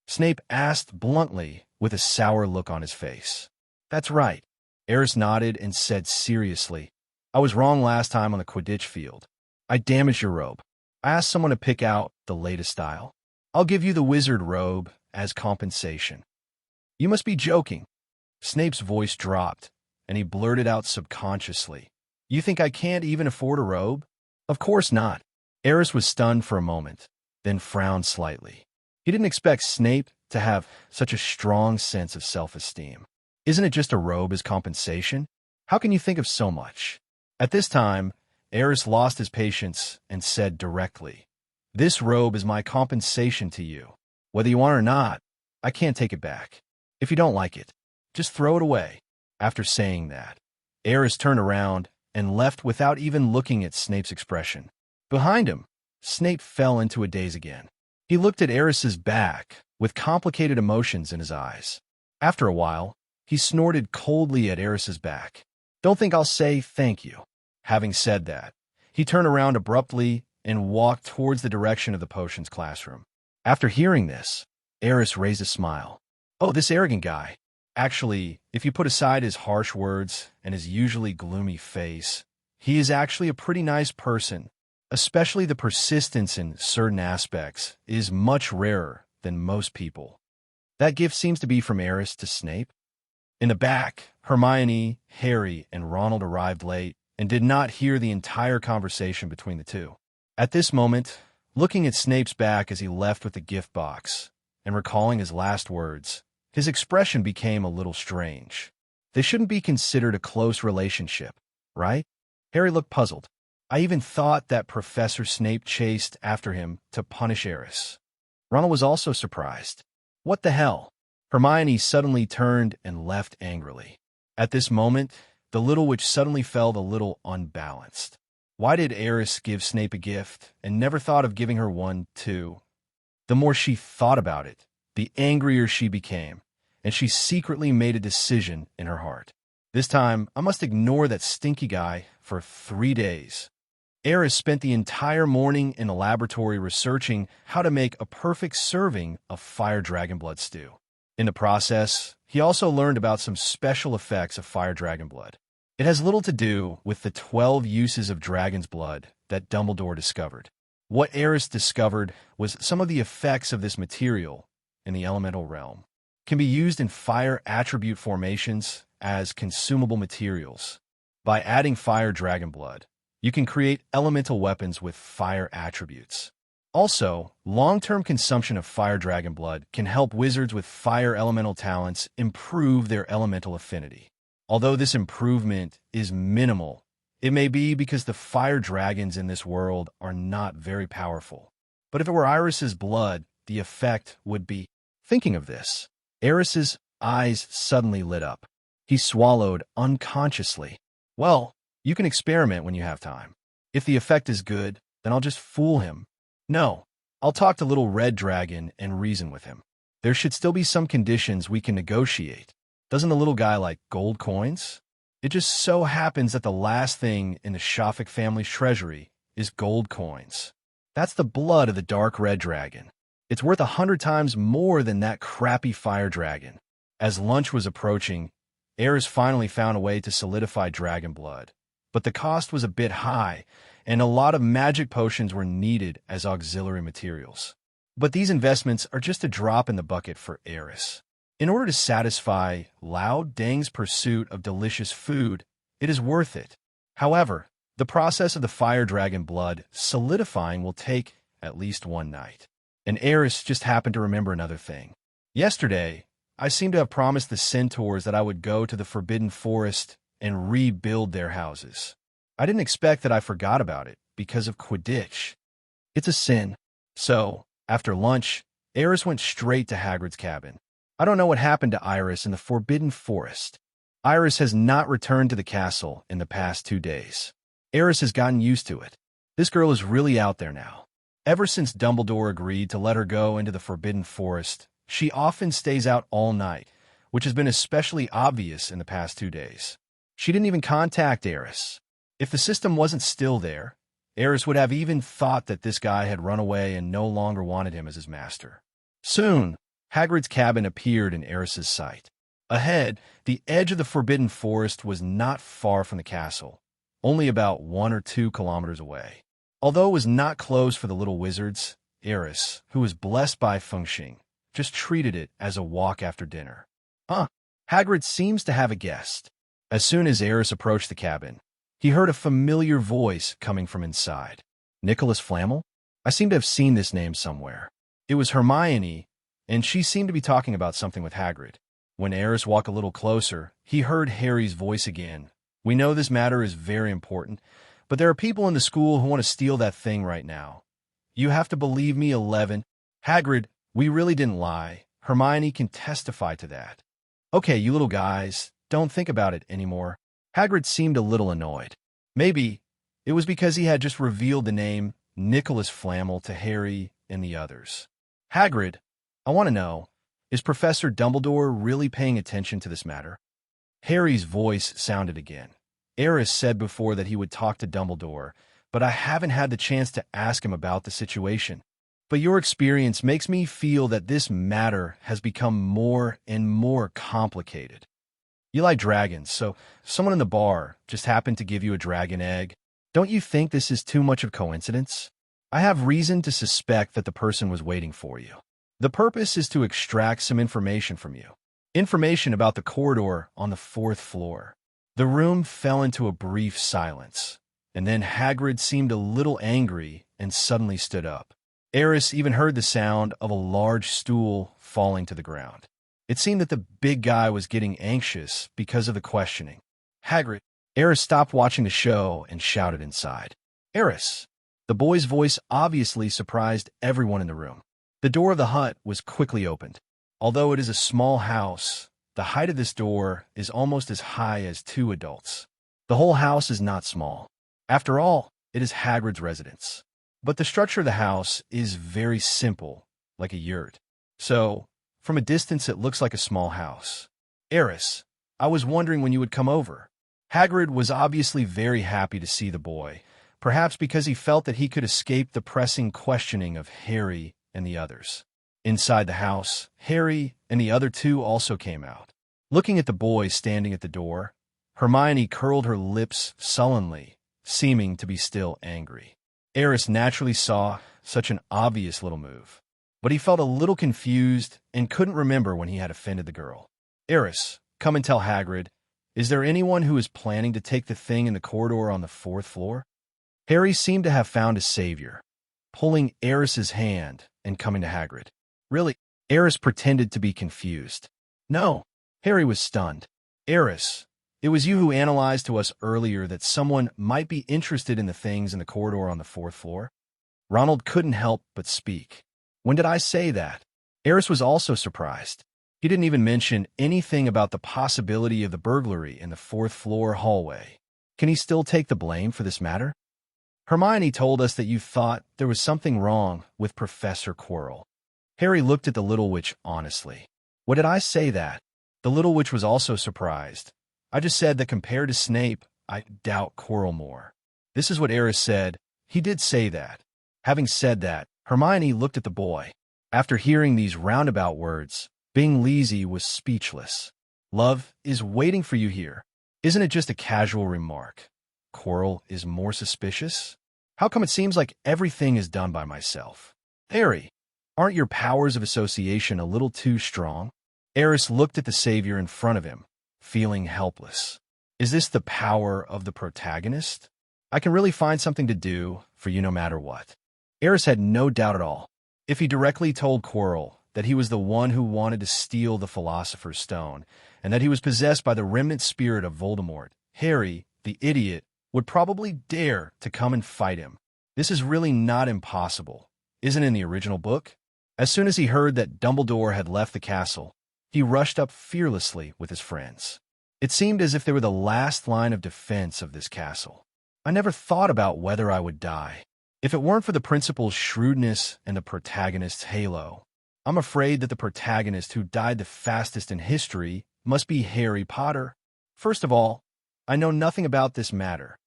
Snape asked bluntly with a sour look on his face. "That's right." Aris nodded and said seriously, I was wrong last time on the Quidditch field. I damaged your robe. I asked someone to pick out the latest style. I'll give you the wizard robe as compensation. You must be joking. Snape's voice dropped, and he blurted out subconsciously. You think I can't even afford a robe? Of course not. Aris was stunned for a moment, then frowned slightly. He didn't expect Snape to have such a strong sense of self-esteem. Isn't it just a robe as compensation? How can you think of so much? At this time, Aris lost his patience and said directly, This robe is my compensation to you. Whether you want it or not, I can't take it back. If you don't like it, just throw it away. After saying that, Aris turned around and left without even looking at Snape's expression. Behind him, Snape fell into a daze again. He looked at Aris's back with complicated emotions in his eyes. After a while, he snorted coldly at Aris's back. Don't think I'll say thank you. Having said that, he turned around abruptly and walked towards the direction of the potions classroom. After hearing this, Aris raised a smile. Oh, this arrogant guy. Actually, if you put aside his harsh words and his usually gloomy face, he is actually a pretty nice person. Especially the persistence in certain aspects is much rarer than most people. That gift seems to be from Aris to Snape. In the back, Hermione, Harry, and Ronald arrived late and did not hear the entire conversation between the two. At this moment, looking at Snape's back as he left with the gift box and recalling his last words, his expression became a little strange. They shouldn't be considered a close relationship, right? Harry looked puzzled. I even thought that Professor Snape chased after him to punish Aris. Ronald was also surprised. What the hell? Hermione suddenly turned and left angrily. At this moment, the little witch suddenly felt a little unbalanced. Why did Aris give Snape a gift and never thought of giving her one too? The more she thought about it, the angrier she became, and she secretly made a decision in her heart. This time, I must ignore that stinky guy for 3 days. Aris spent the entire morning in the laboratory researching how to make a perfect serving of fire dragon blood stew. In the process, he also learned about some special effects of fire dragon blood. It has little to do with the 12 uses of dragon's blood that Dumbledore discovered. What Aris discovered was some of the effects of this material in the elemental realm can be used in fire attribute formations as consumable materials. By adding fire dragon blood, you can create elemental weapons with fire attributes. Also, long-term consumption of fire dragon blood can help wizards with fire elemental talents improve their elemental affinity. Although this improvement is minimal, it may be because the fire dragons in this world are not very powerful. But if it were Iris's blood, the effect would be. Thinking of this, Aris's eyes suddenly lit up. He swallowed unconsciously. Well, you can experiment when you have time. If the effect is good, then I'll just fool him. No, I'll talk to little red dragon and reason with him. There should still be some conditions we can negotiate. Doesn't the little guy like gold coins? It just so happens that the last thing in the Shafik family's treasury is gold coins. That's the blood of the dark red dragon. It's worth 100 times more than that crappy fire dragon. As lunch was approaching, Aris finally found a way to solidify dragon blood. But the cost was a bit high, and a lot of magic potions were needed as auxiliary materials. But these investments are just a drop in the bucket for Aris. In order to satisfy Lao Deng's pursuit of delicious food, it is worth it. However, the process of the fire dragon blood solidifying will take at least one night. And Aris just happened to remember another thing. Yesterday, I seemed to have promised the centaurs that I would go to the Forbidden Forest and rebuild their houses. I didn't expect that I forgot about it because of Quidditch. It's a sin. So, after lunch, Aris went straight to Hagrid's cabin. I don't know what happened to Iris in the Forbidden Forest. Iris has not returned to the castle in the past 2 days. Aris has gotten used to it. This girl is really out there now. Ever since Dumbledore agreed to let her go into the Forbidden Forest, she often stays out all night, which has been especially obvious in the past 2 days. She didn't even contact Aris. If the system wasn't still there, Aris would have even thought that this guy had run away and no longer wanted him as his master. Soon, Hagrid's cabin appeared in Aris's sight. Ahead, the edge of the Forbidden Forest was not far from the castle, only about 1 or 2 kilometers away. Although it was not close for the little wizards, Aris, who was blessed by feng shui, just treated it as a walk after dinner. Hagrid seems to have a guest. As soon as Aris approached the cabin, he heard a familiar voice coming from inside. Nicholas Flamel? I seem to have seen this name somewhere. It was Hermione, and she seemed to be talking about something with Hagrid. When Aris walked a little closer, he heard Harry's voice again. We know this matter is very important, but there are people in the school who want to steal that thing right now. You have to believe me, 11. Hagrid, we really didn't lie. Hermione can testify to that. Okay, you little guys, don't think about it anymore. Hagrid seemed a little annoyed. Maybe it was because he had just revealed the name Nicholas Flamel to Harry and the others. Hagrid, I want to know, is Professor Dumbledore really paying attention to this matter? Harry's voice sounded again. Aris said before that he would talk to Dumbledore, but I haven't had the chance to ask him about the situation. But your experience makes me feel that this matter has become more and more complicated. You like dragons, so someone in the bar just happened to give you a dragon egg. Don't you think this is too much of a coincidence? I have reason to suspect that the person was waiting for you. The purpose is to extract some information from you. Information about the corridor on the 4th floor. The room fell into a brief silence, and then Hagrid seemed a little angry and suddenly stood up. Aris even heard the sound of a large stool falling to the ground. It seemed that the big guy was getting anxious because of the questioning. Hagrid. Aris stopped watching the show and shouted inside. Aris. The boy's voice obviously surprised everyone in the room. The door of the hut was quickly opened. Although it is a small house, the height of this door is almost as high as 2 adults. The whole house is not small. After all, it is Hagrid's residence. But the structure of the house is very simple, like a yurt. So, from a distance it looks like a small house. Aris, I was wondering when you would come over. Hagrid was obviously very happy to see the boy, perhaps because he felt that he could escape the pressing questioning of Harry and the others. Inside the house, Harry and the other 2 also came out. Looking at the boy standing at the door, Hermione curled her lips sullenly, seeming to be still angry. Aris naturally saw such an obvious little move, but he felt a little confused and couldn't remember when he had offended the girl. Aris, come and tell Hagrid, is there anyone who is planning to take the thing in the corridor on the 4th floor? Harry seemed to have found a savior, pulling Aris's hand and coming to Hagrid. Really? Aris pretended to be confused. No. Harry was stunned. Aris, it was you who analyzed to us earlier that someone might be interested in the things in the corridor on the 4th floor? Ronald couldn't help but speak. When did I say that? Aris was also surprised. He didn't even mention anything about the possibility of the burglary in the 4th floor hallway. Can he still take the blame for this matter? Hermione told us that you thought there was something wrong with Professor Quirrell. Harry looked at the little witch honestly. What did I say that? The little witch was also surprised. I just said that compared to Snape, I doubt Quirrell more. This is what Aris said. He did say that. Having said that, Hermione looked at the boy. After hearing these roundabout words, Bingley was speechless. Love is waiting for you here. Isn't it just a casual remark? Quirrell is more suspicious? How come it seems like everything is done by myself? Harry, aren't your powers of association a little too strong? Aris looked at the savior in front of him, feeling helpless. Is this the power of the protagonist? I can really find something to do for you no matter what. Aris had no doubt at all. If he directly told Quirrell that he was the one who wanted to steal the Philosopher's Stone, and that he was possessed by the remnant spirit of Voldemort, Harry, the idiot, would probably dare to come and fight him. This is really not impossible, isn't it in the original book? As soon as he heard that Dumbledore had left the castle, he rushed up fearlessly with his friends. It seemed as if they were the last line of defense of this castle. I never thought about whether I would die. If it weren't for the principal's shrewdness and the protagonist's halo, I'm afraid that the protagonist who died the fastest in history must be Harry Potter. First of all, I know nothing about this matter.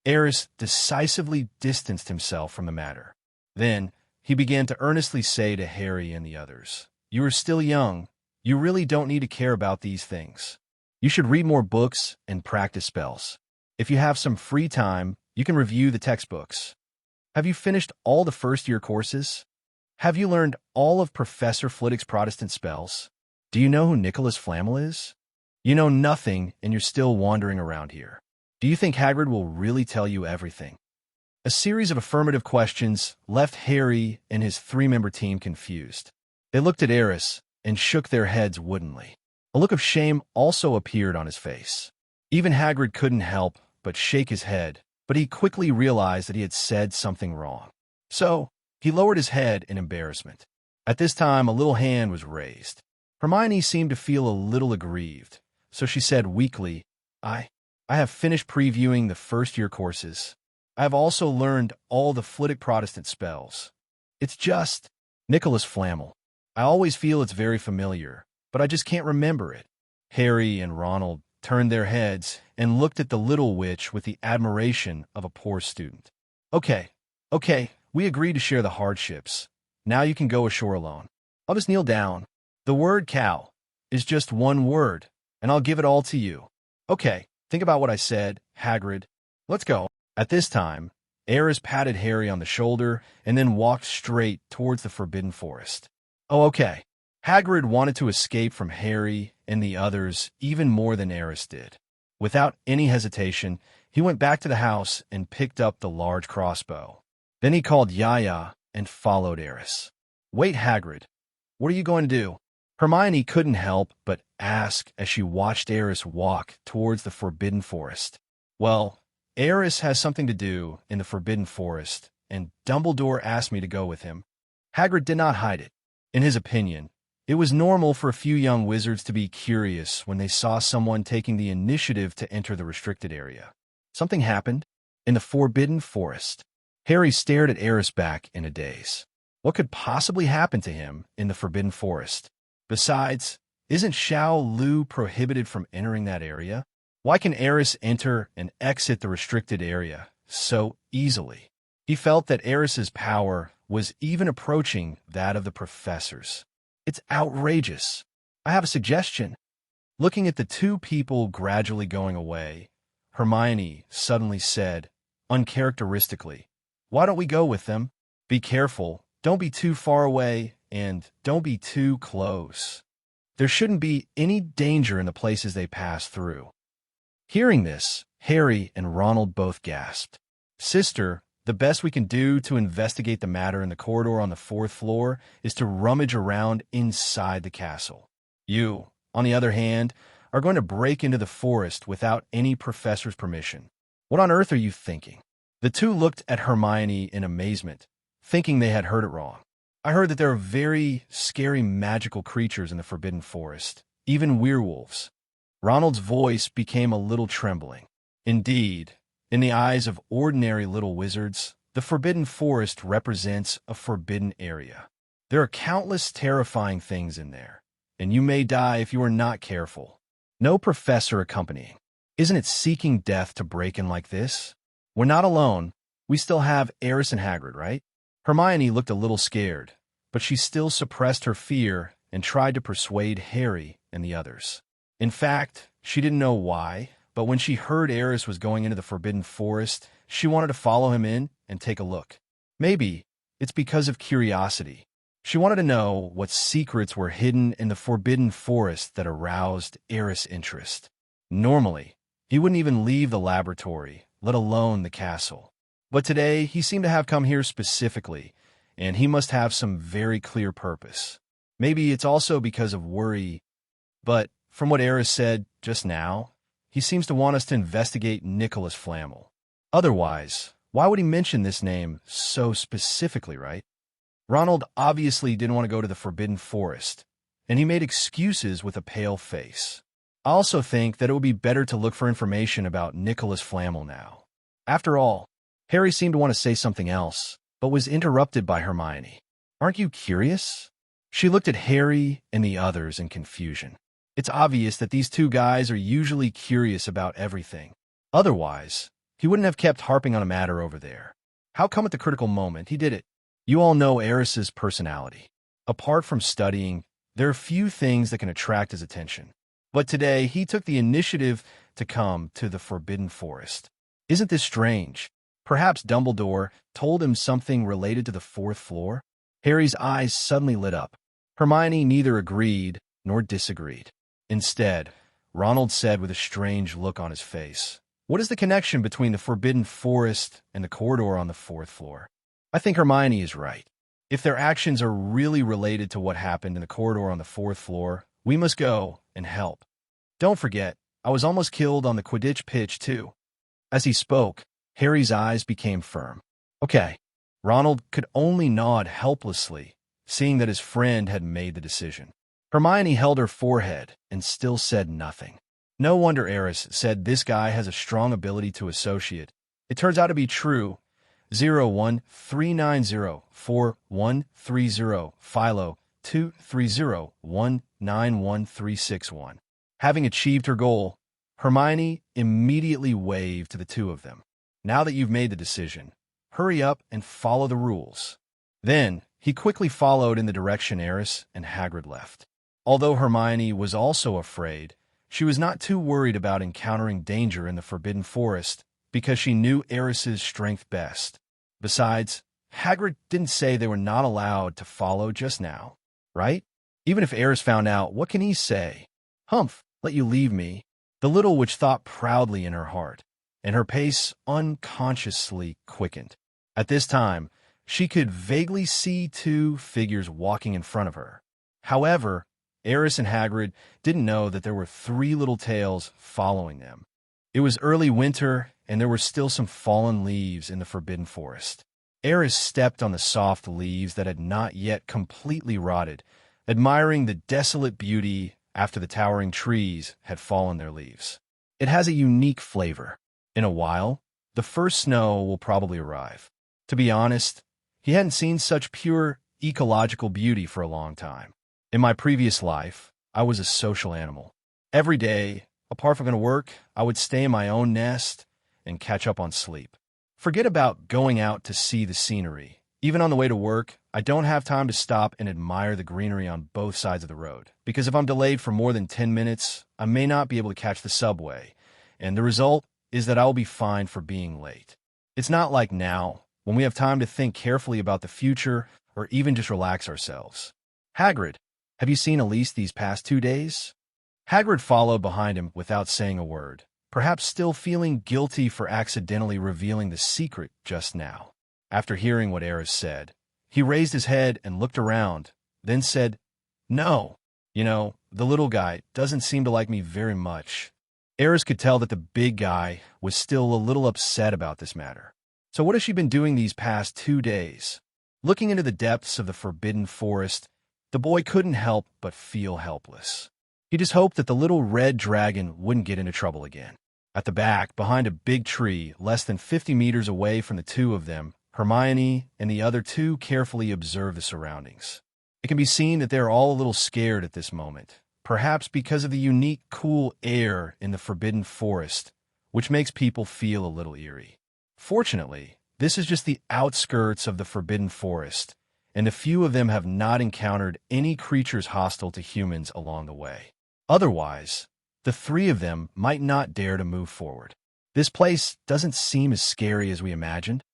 Aris decisively distanced himself from the matter. Then, he began to earnestly say to Harry and the others, "You are still young. You really don't need to care about these things. You should read more books and practice spells. If you have some free time, you can review the textbooks. Have you finished all the first-year courses? Have you learned all of Professor Flitwick's Protestant spells? Do you know who Nicholas Flamel is? You know nothing, and you're still wandering around here. Do you think Hagrid will really tell you everything? A series of affirmative questions left Harry and his three-member team confused. They looked at Aris and shook their heads woodenly. A look of shame also appeared on his face. Even Hagrid couldn't help but shake his head, but he quickly realized that he had said something wrong. So, he lowered his head in embarrassment. At this time, a little hand was raised. Hermione seemed to feel a little aggrieved, so she said weakly, I have finished previewing the first-year courses. I have also learned all the Flitwick Protestant spells. It's just Nicholas Flamel. I always feel it's very familiar, but I just can't remember it. Harry and Ronald turned their heads and looked at the little witch with the admiration of a poor student. Okay, we agreed to share the hardships. Now you can go ashore alone. I'll just kneel down. The word cow is just one word, and I'll give it all to you. Okay, think about what I said, Hagrid. Let's go. At this time, Aris patted Harry on the shoulder and then walked straight towards the Forbidden Forest. Oh, okay. Hagrid wanted to escape from Harry and the others even more than Aris did. Without any hesitation, he went back to the house and picked up the large crossbow. Then he called Yaya and followed Aris. Wait, Hagrid. What are you going to do? Hermione couldn't help but ask as she watched Aris walk towards the Forbidden Forest. Well, Aris has something to do in the Forbidden Forest, and Dumbledore asked me to go with him. Hagrid did not hide it. In his opinion, it was normal for a few young wizards to be curious when they saw someone taking the initiative to enter the restricted area. Something happened in the Forbidden Forest. Harry stared at Aris back in a daze. What could possibly happen to him in the Forbidden Forest? Besides, isn't Xiao Lu prohibited from entering that area? Why can Aris enter and exit the restricted area so easily? He felt that Aris's power was even approaching that of the professors. It's outrageous. I have a suggestion. Looking at the two people gradually going away, Hermione suddenly said, uncharacteristically, "Why don't we go with them? Be careful, don't be too far away, and don't be too close. There shouldn't be any danger in the places they pass through." Hearing this, Harry and Ronald both gasped. "Sister, the best we can do to investigate the matter in the corridor on the 4th floor is to rummage around inside the castle. You, on the other hand, are going to break into the forest without any professor's permission. What on earth are you thinking?" The two looked at Hermione in amazement, thinking they had heard it wrong. "I heard that there are very scary magical creatures in the Forbidden Forest, even werewolves." Ronald's voice became a little trembling. Indeed, in the eyes of ordinary little wizards, the Forbidden Forest represents a forbidden area. There are countless terrifying things in there, and you may die if you are not careful. No professor accompanying. Isn't it seeking death to break in like this? We're not alone. We still have Aris and Hagrid, right? Hermione looked a little scared, but she still suppressed her fear and tried to persuade Harry and the others. In fact, she didn't know why, but when she heard Aris was going into the Forbidden Forest, she wanted to follow him in and take a look. Maybe it's because of curiosity. She wanted to know what secrets were hidden in the Forbidden Forest that aroused Aris' interest. Normally, he wouldn't even leave the laboratory, let alone the castle. But today, he seemed to have come here specifically, and he must have some very clear purpose. Maybe it's also because of worry, but from what Aris said just now, he seems to want us to investigate Nicholas Flamel. Otherwise, why would he mention this name so specifically, right? Ronald obviously didn't want to go to the Forbidden Forest, and he made excuses with a pale face. I also think that it would be better to look for information about Nicholas Flamel now. After all, Harry seemed to want to say something else, but was interrupted by Hermione. "Aren't you curious?" She looked at Harry and the others in confusion. It's obvious that these two guys are usually curious about everything. Otherwise, he wouldn't have kept harping on a matter over there. How come at the critical moment he did it? You all know Aris's personality. Apart from studying, there are few things that can attract his attention. But today, he took the initiative to come to the Forbidden Forest. Isn't this strange? Perhaps Dumbledore told him something related to the fourth floor? Harry's eyes suddenly lit up. Hermione neither agreed nor disagreed. Instead, Ronald said with a strange look on his face, "What is the connection between the Forbidden Forest and the corridor on the fourth floor?" I think Hermione is right. If their actions are really related to what happened in the corridor on the fourth floor, we must go and help. Don't forget, I was almost killed on the Quidditch pitch, too. As he spoke, Harry's eyes became firm. Okay. Ronald could only nod helplessly, seeing that his friend had made the decision. Hermione held her forehead and still said nothing. No wonder Aris said this guy has a strong ability to associate. It turns out to be true. 013904130 Philo 230191361. Having achieved her goal, Hermione immediately waved to the two of them. Now that you've made the decision, hurry up and follow the rules. Then, he quickly followed in the direction Aris and Hagrid left. Although Hermione was also afraid, she was not too worried about encountering danger in the Forbidden Forest because she knew Aris's strength best. Besides, Hagrid didn't say they were not allowed to follow just now, right? Even if Aris found out, what can he say? Humph, let you leave me, the little witch thought proudly in her heart, and her pace unconsciously quickened. At this time, she could vaguely see two figures walking in front of her. However, Aris and Hagrid didn't know that there were three little tails following them. It was early winter, and there were still some fallen leaves in the Forbidden Forest. Aris stepped on the soft leaves that had not yet completely rotted, admiring the desolate beauty after the towering trees had fallen their leaves. It has a unique flavor. In a while, the first snow will probably arrive. To be honest, he hadn't seen such pure ecological beauty for a long time. In my previous life, I was a social animal. Every day, apart from going to work, I would stay in my own nest and catch up on sleep. Forget about going out to see the scenery. Even on the way to work, I don't have time to stop and admire the greenery on both sides of the road, because if I'm delayed for more than 10 minutes, I may not be able to catch the subway, and the result is that I will be fined for being late. It's not like now, when we have time to think carefully about the future or even just relax ourselves. Hagrid, have you seen Elise these past 2 days? Hagrid followed behind him without saying a word, perhaps still feeling guilty for accidentally revealing the secret just now. After hearing what Aris said, he raised his head and looked around, then said, "No. You know, the little guy doesn't seem to like me very much." Aris could tell that the big guy was still a little upset about this matter. So what has she been doing these past 2 days? Looking into the depths of the Forbidden Forest, the boy couldn't help but feel helpless. He just hoped that the little red dragon wouldn't get into trouble again. At the back, behind a big tree, less than 50 meters away from the two of them, Hermione and the other two carefully observe the surroundings. It can be seen that they are all a little scared at this moment, perhaps because of the unique, cool air in the Forbidden Forest, which makes people feel a little eerie. Fortunately, this is just the outskirts of the Forbidden Forest, and a few of them have not encountered any creatures hostile to humans along the way. Otherwise, the three of them might not dare to move forward. This place doesn't seem as scary as we imagined.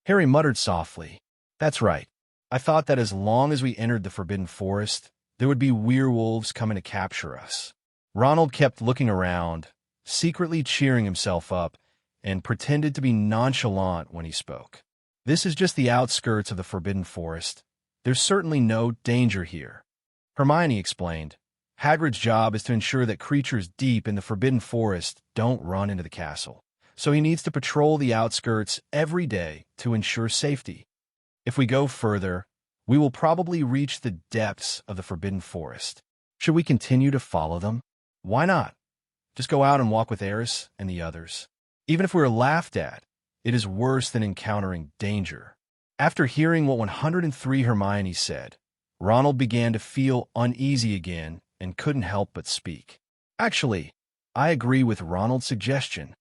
Harry muttered softly, "That's right. I thought that as long as we entered the Forbidden Forest, there would be werewolves coming to capture us." Ronald kept looking around, secretly cheering himself up, and pretended to be nonchalant when he spoke. "This is just the outskirts of the Forbidden Forest. There's certainly no danger here." Hermione explained, "Hagrid's job is to ensure that creatures deep in the Forbidden Forest don't run into the castle, so he needs to patrol the outskirts every day to ensure safety. If we go further, we will probably reach the depths of the Forbidden Forest. Should we continue to follow them? Why not? Just go out and walk with Aris and the others. Even if we're laughed at, it is worse than encountering danger." After hearing what 103 Hermione said, Ronald began to feel uneasy again and couldn't help but speak. "Actually, I agree with Ronald's suggestion."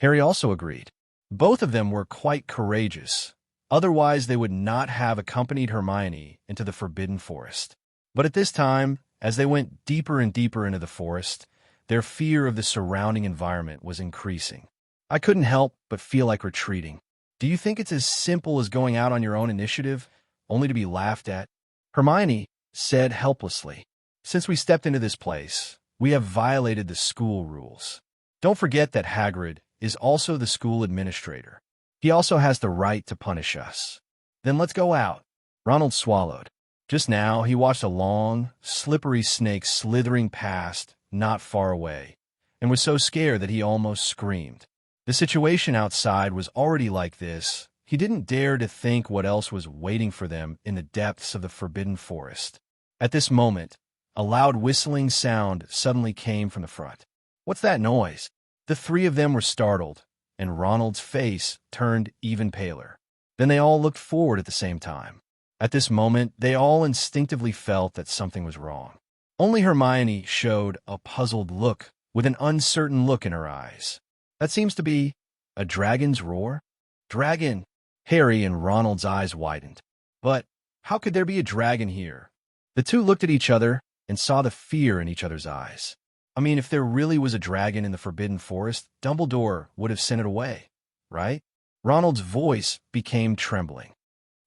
Harry also agreed. Both of them were quite courageous. Otherwise, they would not have accompanied Hermione into the Forbidden Forest. But at this time, as they went deeper and deeper into the forest, Their fear of the surrounding environment was increasing. I couldn't help but feel like retreating. Do you think it's as simple as going out on your own initiative, only to be laughed at? Hermione said helplessly. Since we stepped into this place, we have violated the school rules. Don't forget that Hagrid is also the school administrator. He also has the right to punish us. Then let's go out. Ronald swallowed. Just now, he watched a long, slippery snake slithering past, not far away, and was so scared that he almost screamed. The situation outside was already like this. He didn't dare to think what else was waiting for them in the depths of the forbidden forest. At this moment, a loud whistling sound suddenly came from the front. What's that noise? The three of them were startled, and Ronald's face turned even paler. Then they all looked forward at the same time. At this moment, they all instinctively felt that something was wrong. Only Hermione showed a puzzled look, with an uncertain look in her eyes. That seems to be a dragon's roar? Dragon! Harry and Ronald's eyes widened. But how could there be a dragon here? The two looked at each other and saw the fear in each other's eyes. I mean, if there really was a dragon in the Forbidden Forest, Dumbledore would have sent it away, right? Ronald's voice became trembling.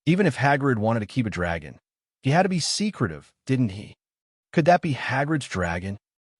Even if Hagrid wanted to keep a dragon, he had to be secretive, didn't he? Could that be Hagrid's dragon?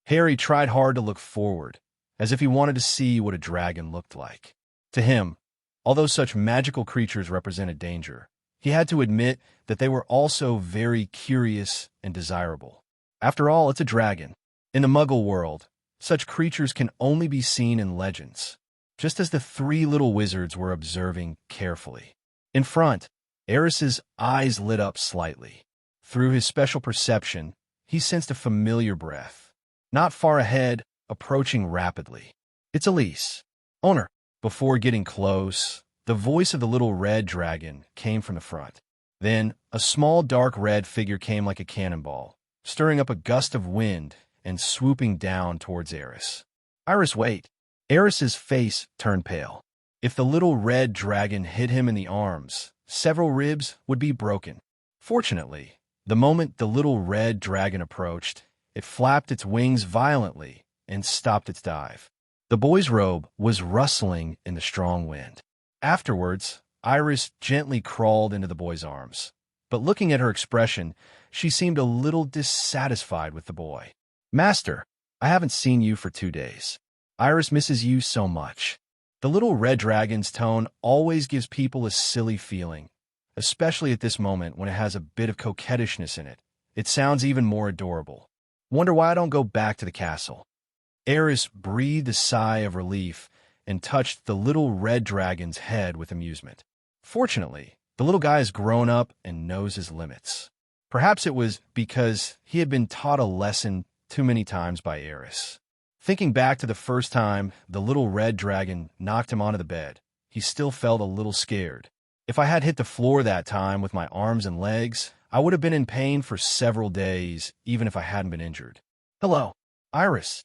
Harry tried hard to look forward, as if he wanted to see what a dragon looked like. To him, although such magical creatures represented danger, he had to admit that they were also very curious and desirable. After all, it's a dragon. In the Muggle world, such creatures can only be seen in legends, just as the three little wizards were observing carefully. In front, Aris's eyes lit up slightly. Through his special perception, he sensed a familiar breath. Not far ahead, approaching rapidly. It's Elise. Owner. Before getting close, the voice of the little red dragon came from the front. Then, a small dark red figure came like a cannonball, stirring up a gust of wind and swooping down towards Aris. Iris, wait. Aris's face turned pale. If the little red dragon hit him in the arms, several ribs would be broken. Fortunately, the moment the little red dragon approached, it flapped its wings violently and stopped its dive. The boy's robe was rustling in the strong wind. Afterwards, Iris gently crawled into the boy's arms. But looking at her expression, she seemed a little dissatisfied with the boy. Master, I haven't seen you for 2 days. Iris misses you so much. The little red dragon's tone always gives people a silly feeling, especially at this moment when it has a bit of coquettishness in it. It sounds even more adorable. Wonder why I don't go back to the castle. Aris breathed a sigh of relief and touched the little red dragon's head with amusement. Fortunately, the little guy has grown up and knows his limits. Perhaps it was because he had been taught a lesson too many times by Aris. Thinking back to the first time the little red dragon knocked him onto the bed, he still felt a little scared. If I had hit the floor that time with my arms and legs, I would have been in pain for several days, even if I hadn't been injured. Hello, Iris.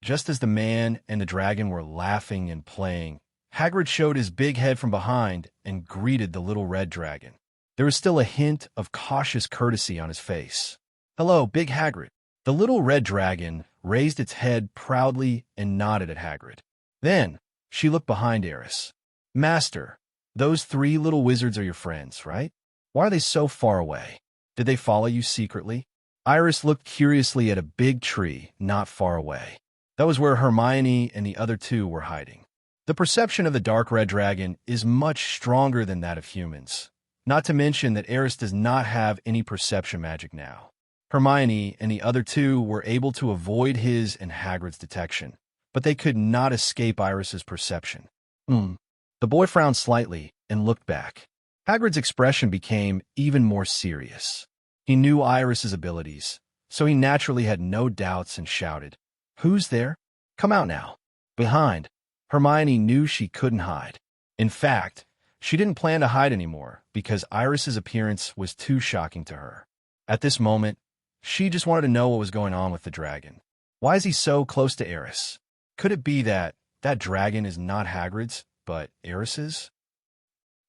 Just as the man and the dragon were laughing and playing, Hagrid showed his big head from behind and greeted the little red dragon. There was still a hint of cautious courtesy on his face. Hello, Big Hagrid. The little red dragon raised its head proudly and nodded at Hagrid. Then, she looked behind Aris. Master, those 3 little wizards are your friends, right? Why are they so far away? Did they follow you secretly? Iris looked curiously at a big tree not far away. That was where Hermione and the other 2 were hiding. The perception of the dark red dragon is much stronger than that of humans. Not to mention that Aris does not have any perception magic now. Hermione and the other 2 were able to avoid his and Hagrid's detection, but they could not escape Iris's perception. The boy frowned slightly and looked back. Hagrid's expression became even more serious. He knew Iris's abilities, so he naturally had no doubts and shouted, Who's there? Come out now. Behind. Hermione knew she couldn't hide. In fact, she didn't plan to hide anymore because Iris's appearance was too shocking to her. At this moment, she just wanted to know what was going on with the dragon. Why is he so close to Aris? Could it be that that dragon is not Hagrid's, but Aris's?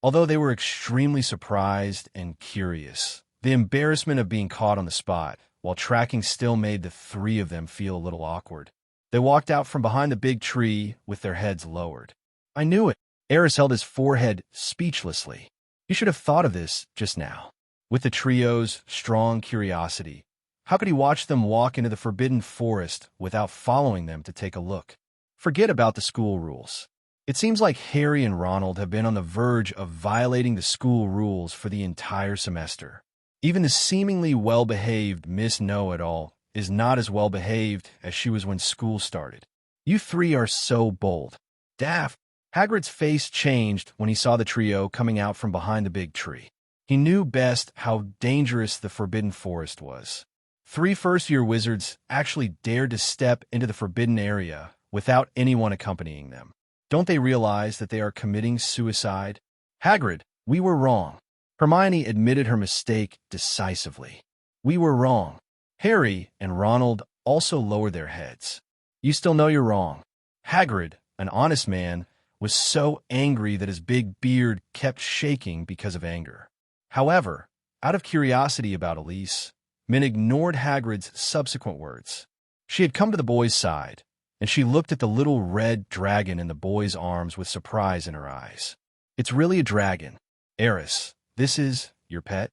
Although they were extremely surprised and curious, The embarrassment of being caught on the spot while tracking still made the three of them feel a little awkward. They walked out from behind the big tree with their heads lowered. I knew it. Aris held his forehead speechlessly. You should have thought of this just now. With the trio's strong curiosity, how could he watch them walk into the forbidden forest without following them to take a look? Forget about the school rules. It seems like Harry and Ronald have been on the verge of violating the school rules for the entire semester. Even the seemingly well-behaved Miss Know-It-All is not as well-behaved as she was when school started. You three are so bold. Daft. Hagrid's face changed when he saw the trio coming out from behind the big tree. He knew best how dangerous the Forbidden Forest was. 3 first-year wizards actually dared to step into the forbidden area without anyone accompanying them. Don't they realize that they are committing suicide? Hagrid, we were wrong. Hermione admitted her mistake decisively. We were wrong. Harry and Ronald also lowered their heads. You still know you're wrong. Hagrid, an honest man, was so angry that his big beard kept shaking because of anger. However, out of curiosity about Elise, Min ignored Hagrid's subsequent words. She had come to the boy's side, and she looked at the little red dragon in the boy's arms with surprise in her eyes. It's really a dragon. Aris, this is your pet?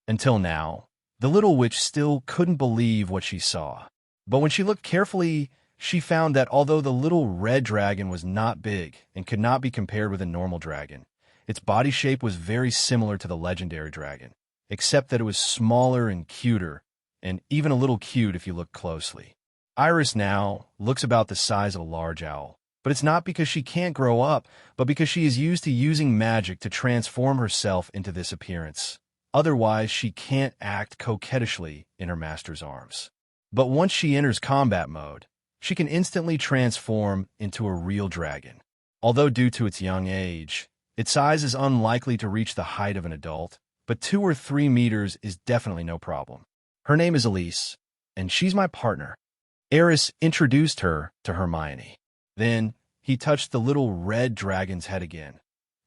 Until now, the little witch still couldn't believe what she saw. But when she looked carefully, she found that although the little red dragon was not big and could not be compared with a normal dragon, its body shape was very similar to the legendary dragon, except that it was smaller and cuter, and even a little cute if you look closely. Iris now looks about the size of a large owl, but it's not because she can't grow up, but because she is used to using magic to transform herself into this appearance. Otherwise, she can't act coquettishly in her master's arms. But once she enters combat mode, she can instantly transform into a real dragon. Although due to its young age, its size is unlikely to reach the height of an adult, but 2 or 3 meters is definitely no problem. Her name is Elise, and she's my partner. Aris introduced her to Hermione. Then he touched the little red dragon's head again.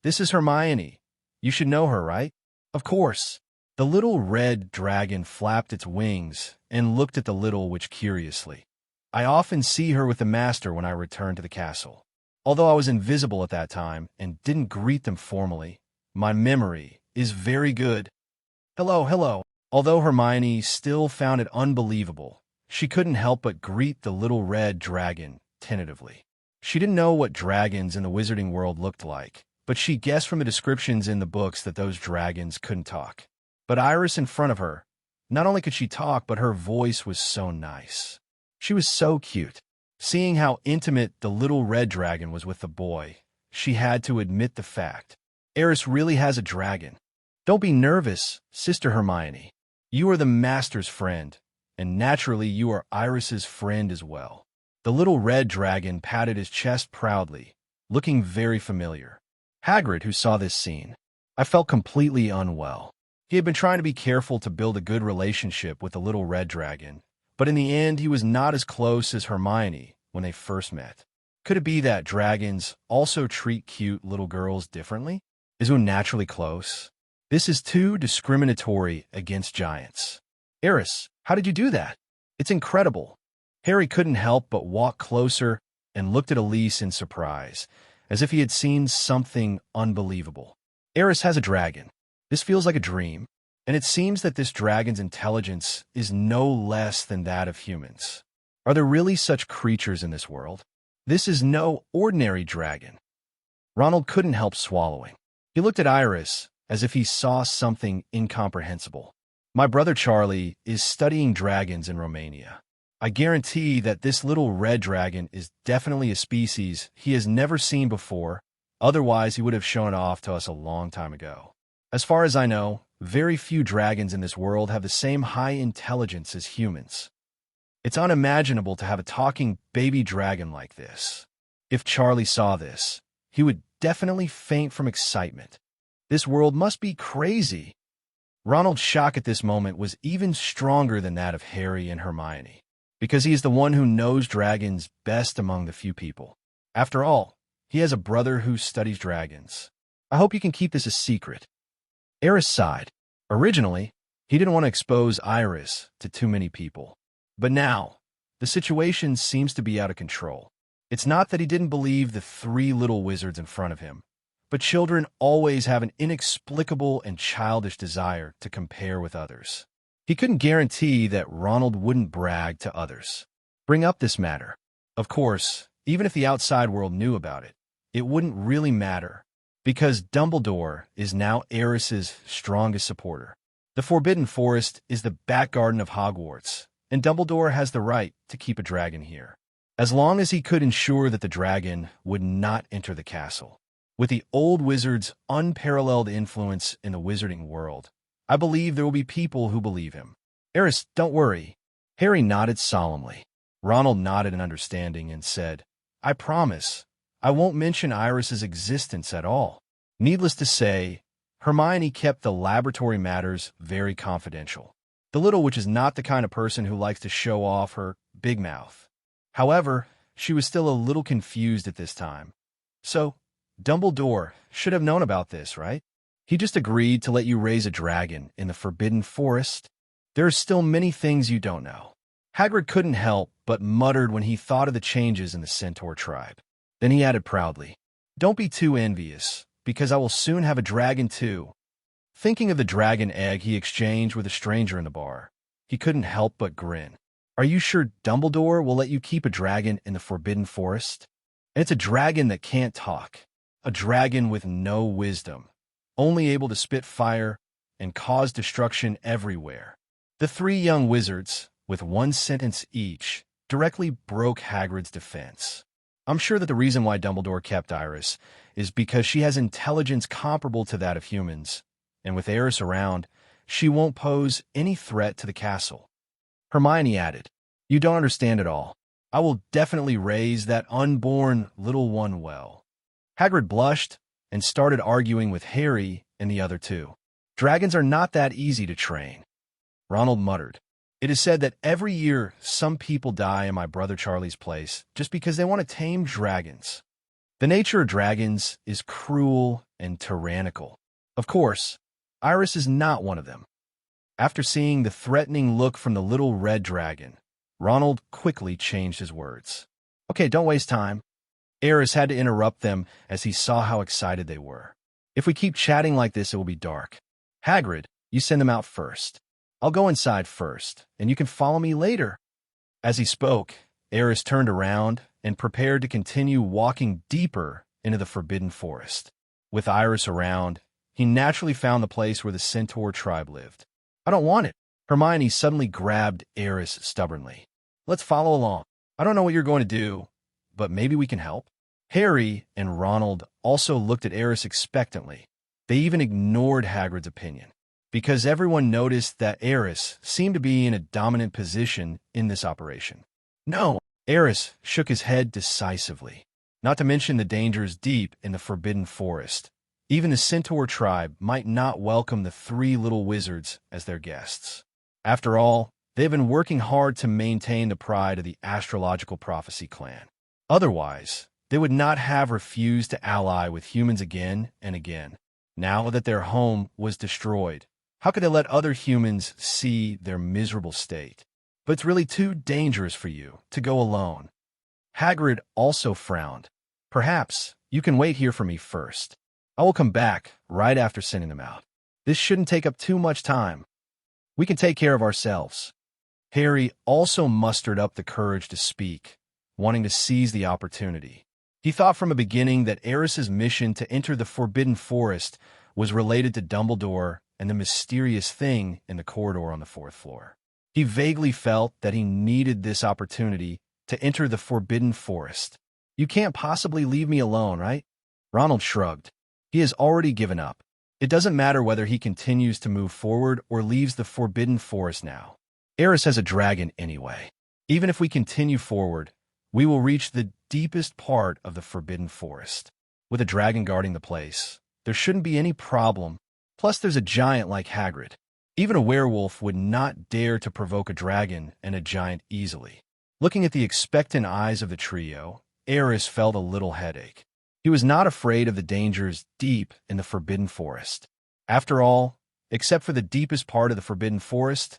This is Hermione. You should know her, right? Of course. The little red dragon flapped its wings and looked at the little witch curiously. I often see her with the master when I return to the castle. Although I was invisible at that time and didn't greet them formally, my memory is very good. Hello, hello. Although Hermione still found it unbelievable, she couldn't help but greet the little red dragon tentatively. She didn't know what dragons in the wizarding world looked like, but she guessed from the descriptions in the books that those dragons couldn't talk. But Iris in front of her, not only could she talk, but her voice was so nice. She was so cute. Seeing how intimate the little red dragon was with the boy, she had to admit the fact. Aris really has a dragon. Don't be nervous, Sister Hermione. You are the master's friend, and naturally you are Iris's friend as well. The little red dragon patted his chest proudly, looking very familiar. Hagrid, who saw this scene, I felt completely unwell. He had been trying to be careful to build a good relationship with the little red dragon, but in the end he was not as close as Hermione when they first met. Could it be that dragons also treat cute little girls differently? Is one naturally close? This is too discriminatory against giants. Aris, how did you do that? It's incredible. Harry couldn't help but walk closer and looked at Elise in surprise, as if he had seen something unbelievable. Aris has a dragon. This feels like a dream, and it seems that this dragon's intelligence is no less than that of humans. Are there really such creatures in this world? This is no ordinary dragon. Ronald couldn't help swallowing. He looked at Iris as if he saw something incomprehensible. My brother Charlie is studying dragons in Romania. I guarantee that this little red dragon is definitely a species he has never seen before, otherwise he would have shown it off to us a long time ago. As far as I know, very few dragons in this world have the same high intelligence as humans. It's unimaginable to have a talking baby dragon like this. If Charlie saw this, he would definitely faint from excitement. This world must be crazy. Ronald's shock at this moment was even stronger than that of Harry and Hermione, because he is the one who knows dragons best among the few people. After all, he has a brother who studies dragons. I hope you can keep this a secret. Aris sighed. Originally, He didn't want to expose Iris to too many people. But now, the situation seems to be out of control. It's not that he didn't believe the three little wizards in front of him, but children always have an inexplicable and childish desire to compare with others. He couldn't guarantee that Ronald wouldn't brag to others, bring up this matter. Of course, even if the outside world knew about it, it wouldn't really matter, because Dumbledore is now Aris's strongest supporter. The Forbidden Forest is the back garden of Hogwarts, and Dumbledore has the right to keep a dragon here, as long as he could ensure that the dragon would not enter the castle. With the old wizard's unparalleled influence in the wizarding world, I believe there will be people who believe him. Aris, don't worry. Harry nodded solemnly. Ronald nodded in understanding and said, I promise, I won't mention Iris's existence at all. Needless to say, Hermione kept the laboratory matters very confidential. The little witch is not the kind of person who likes to show off her big mouth. However, she was still a little confused at this time. So, Dumbledore should have known about this, right? He just agreed to let you raise a dragon in the Forbidden Forest. There are still many things you don't know. Hagrid couldn't help but muttered when he thought of the changes in the Centaur tribe. Then he added proudly, Don't be too envious, because I will soon have a dragon too. Thinking of the dragon egg he exchanged with a stranger in the bar, he couldn't help but grin. Are you sure Dumbledore will let you keep a dragon in the Forbidden Forest? And it's a dragon that can't talk. A dragon with no wisdom, only able to spit fire and cause destruction everywhere. The three young wizards, with one sentence each, directly broke Hagrid's defense. I'm sure that the reason why Dumbledore kept Iris is because she has intelligence comparable to that of humans, and with Aris around, she won't pose any threat to the castle. Hermione added, You don't understand at all. I will definitely raise that unborn little one well. Hagrid blushed and started arguing with Harry and the other two. Dragons are not that easy to train. Ronald muttered, It is said that every year some people die in my brother Charlie's place just because they want to tame dragons. The nature of dragons is cruel and tyrannical. Of course, Iris is not one of them. After seeing the threatening look from the little red dragon, Ronald quickly changed his words. Okay, don't waste time. Aris had to interrupt them as he saw how excited they were. If we keep chatting like this, it will be dark. Hagrid, you send them out first. I'll go inside first, and you can follow me later. As he spoke, Aris turned around and prepared to continue walking deeper into the Forbidden Forest. With Iris around, he naturally found the place where the Centaur tribe lived. I don't want it. Hermione suddenly grabbed Aris stubbornly. Let's follow along. I don't know what you're going to do, but maybe we can help. Harry and Ronald also looked at Aris expectantly. They even ignored Hagrid's opinion, because everyone noticed that Aris seemed to be in a dominant position in this operation. No, Aris shook his head decisively. Not to mention the dangers deep in the Forbidden Forest. Even the Centaur tribe might not welcome the three little wizards as their guests. After all, they have been working hard to maintain the pride of the astrological prophecy clan. Otherwise, they would not have refused to ally with humans again and again. Now that their home was destroyed, how could they let other humans see their miserable state? But it's really too dangerous for you to go alone. Hagrid also frowned. Perhaps you can wait here for me first. I will come back right after sending them out. This shouldn't take up too much time. We can take care of ourselves. Harry also mustered up the courage to speak, wanting to seize the opportunity. He thought from the beginning that Aris's mission to enter the Forbidden Forest was related to Dumbledore and the mysterious thing in the corridor on the 4th floor. He vaguely felt that he needed this opportunity to enter the Forbidden Forest. You can't possibly leave me alone, right? Ronald shrugged. He has already given up. It doesn't matter whether he continues to move forward or leaves the Forbidden Forest now. Aris has a dragon anyway. Even if we continue forward, we will reach the deepest part of the Forbidden Forest. With a dragon guarding the place, there shouldn't be any problem. Plus, there's a giant like Hagrid. Even a werewolf would not dare to provoke a dragon and a giant easily. Looking at the expectant eyes of the trio, Aris felt a little headache. He was not afraid of the dangers deep in the Forbidden Forest. After all, Except for the deepest part of the Forbidden Forest,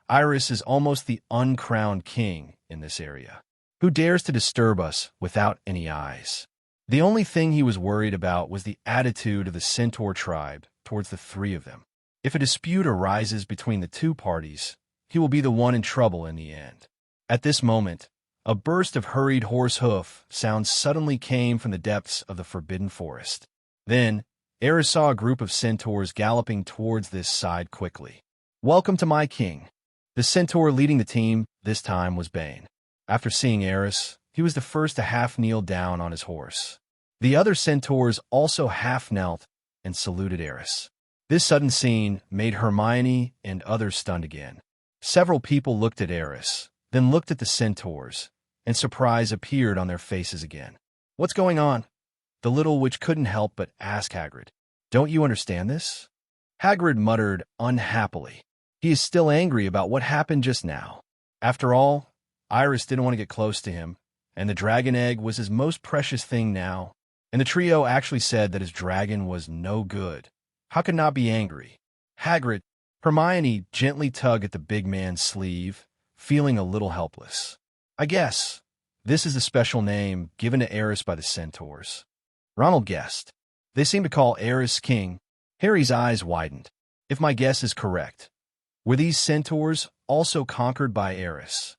Aris is almost the uncrowned king in this area. Who dares to disturb us without any eyes? The only thing he was worried about was the attitude of the Centaur tribe towards the three of them. If a dispute arises between the two parties, he will be the one in trouble in the end. At this moment, a burst of hurried horse hoof sounds suddenly came from the depths of the Forbidden Forest. Then, Aris saw a group of centaurs galloping towards this side quickly. "Welcome to my king." The centaur leading the team this time was Bane. After seeing Aris, he was the first to half kneel down on his horse. The other centaurs also half knelt and saluted Aris. This sudden scene made Hermione and others stunned again. Several people looked at Aris, then looked at the centaurs, and surprise appeared on their faces again. "What's going on?" The little witch couldn't help but ask Hagrid. "Don't you understand this?" Hagrid muttered unhappily. He is still angry about what happened just now. After all, Aris didn't want to get close to him, and the dragon egg was his most precious thing now. And the trio actually said that his dragon was no good. How could not be angry? Hagrid, Hermione gently tugged at the big man's sleeve, feeling a little helpless. "I guess this is the special name given to Aris by the centaurs." Ronald guessed. "They seem to call Aris king." Harry's eyes widened. "If my guess is correct, were these centaurs also conquered by Aris?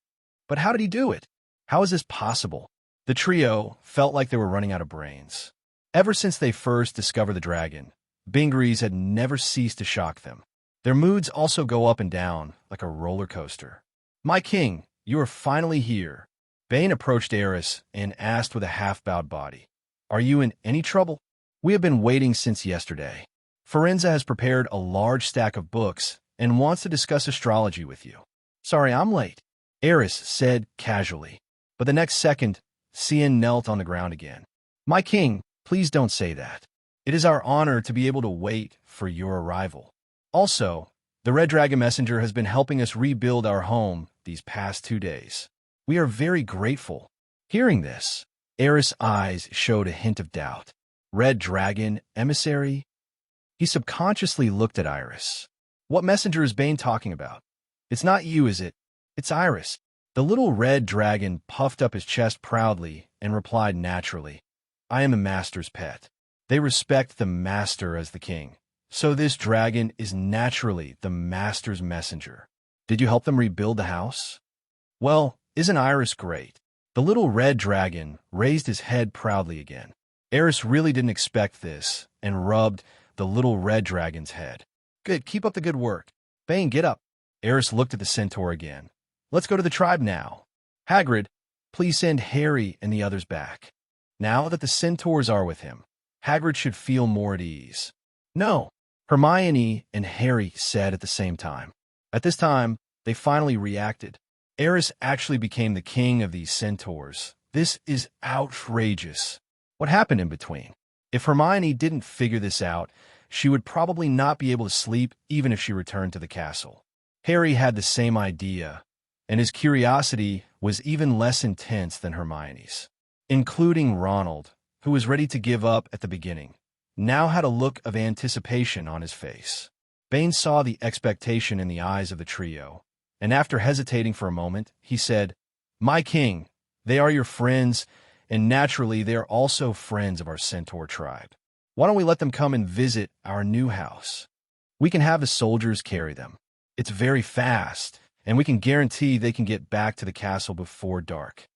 But how did he do it? How is this possible?" The trio felt like they were running out of brains. Ever since they first discovered the dragon, Bingaries had never ceased to shock them. Their moods also go up and down like a roller coaster. "My king, you are finally here." Bane approached Aris and asked with a half-bowed body, "Are you in any trouble?" "We have been waiting since yesterday. Firenze has prepared a large stack of books and wants to discuss astrology with you." "Sorry, I'm late," Aris said casually. But the next second, Cian knelt on the ground again. "My king, please don't say that. It is our honor to be able to wait for your arrival. Also, the Red Dragon Messenger has been helping us rebuild our home these past 2 days. We are very grateful." Hearing this, Aris' eyes showed a hint of doubt. Red Dragon Emissary? He subconsciously looked at Iris. "What messenger is Bane talking about? It's not you, is it? It's Iris." The little red dragon puffed up his chest proudly and replied naturally, "I am the master's pet. They respect the master as the king. So this dragon is naturally the master's messenger. Did you help them rebuild the house?" "Well, isn't Iris great?" The little red dragon raised his head proudly again. Aris really didn't expect this and rubbed the little red dragon's head. "Good, keep up the good work. Bane, get up." Aris looked at the centaur again. "Let's go to the tribe now. Hagrid, please send Harry and the others back." Now that the centaurs are with him, Hagrid should feel more at ease. "No," Hermione and Harry said at the same time. At this time, they finally reacted. Aris actually became the king of these centaurs. This is outrageous. What happened in between? If Hermione didn't figure this out, she would probably not be able to sleep even if she returned to the castle. Harry had the same idea, and his curiosity was even less intense than Hermione's. Including Ronald, who was ready to give up at the beginning, now had a look of anticipation on his face. Bane saw the expectation in the eyes of the trio, and after hesitating for a moment, he said, "My king, they are your friends, and naturally they are also friends of our centaur tribe. Why don't we let them come and visit our new house? We can have the soldiers carry them. It's very fast, and we can guarantee they can get back to the castle before dark."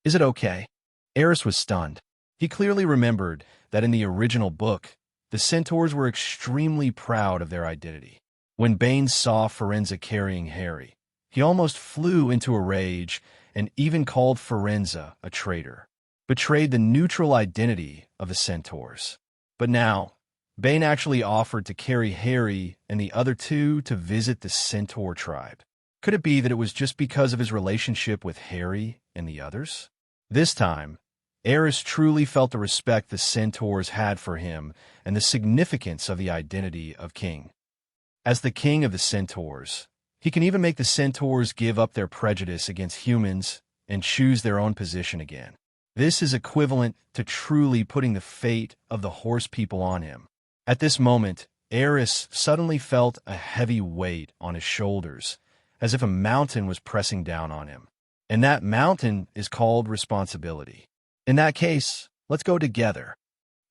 "Is it okay?" Aris was stunned. He clearly remembered that in the original book, the centaurs were extremely proud of their identity. When Bane saw Firenze carrying Harry, he almost flew into a rage and even called Firenze a traitor, betrayed the neutral identity of the centaurs. But now, Bane actually offered to carry Harry and the other two to visit the centaur tribe. Could it be that it was just because of his relationship with Harry and the others? This time, Aris truly felt the respect the centaurs had for him and the significance of the identity of king. As the king of the centaurs, he can even make the centaurs give up their prejudice against humans and choose their own position again. This is equivalent to truly putting the fate of the horse people on him. At this moment, Aris suddenly felt a heavy weight on his shoulders, as if a mountain was pressing down on him. And that mountain is called responsibility. In that case, let's go together.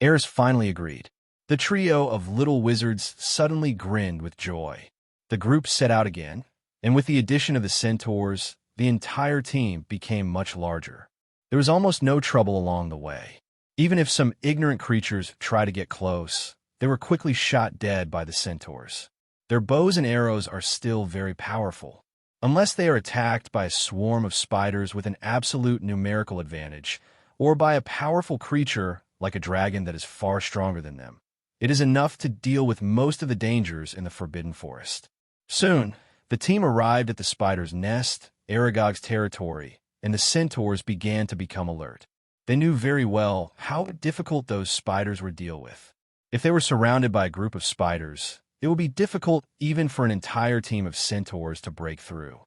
Aris finally agreed. The trio of little wizards suddenly grinned with joy. The group set out again, and with the addition of the centaurs, the entire team became much larger. There was almost no trouble along the way. Even if some ignorant creatures tried to get close, they were quickly shot dead by the centaurs. Their bows and arrows are still very powerful. Unless they are attacked by a swarm of spiders with an absolute numerical advantage, or by a powerful creature like a dragon that is far stronger than them, it is enough to deal with most of the dangers in the Forbidden Forest. Soon, the team arrived at the spider's nest, Aragog's territory, and the centaurs began to become alert. They knew very well how difficult those spiders would deal with. If they were surrounded by a group of spiders, it would be difficult even for an entire team of centaurs to break through.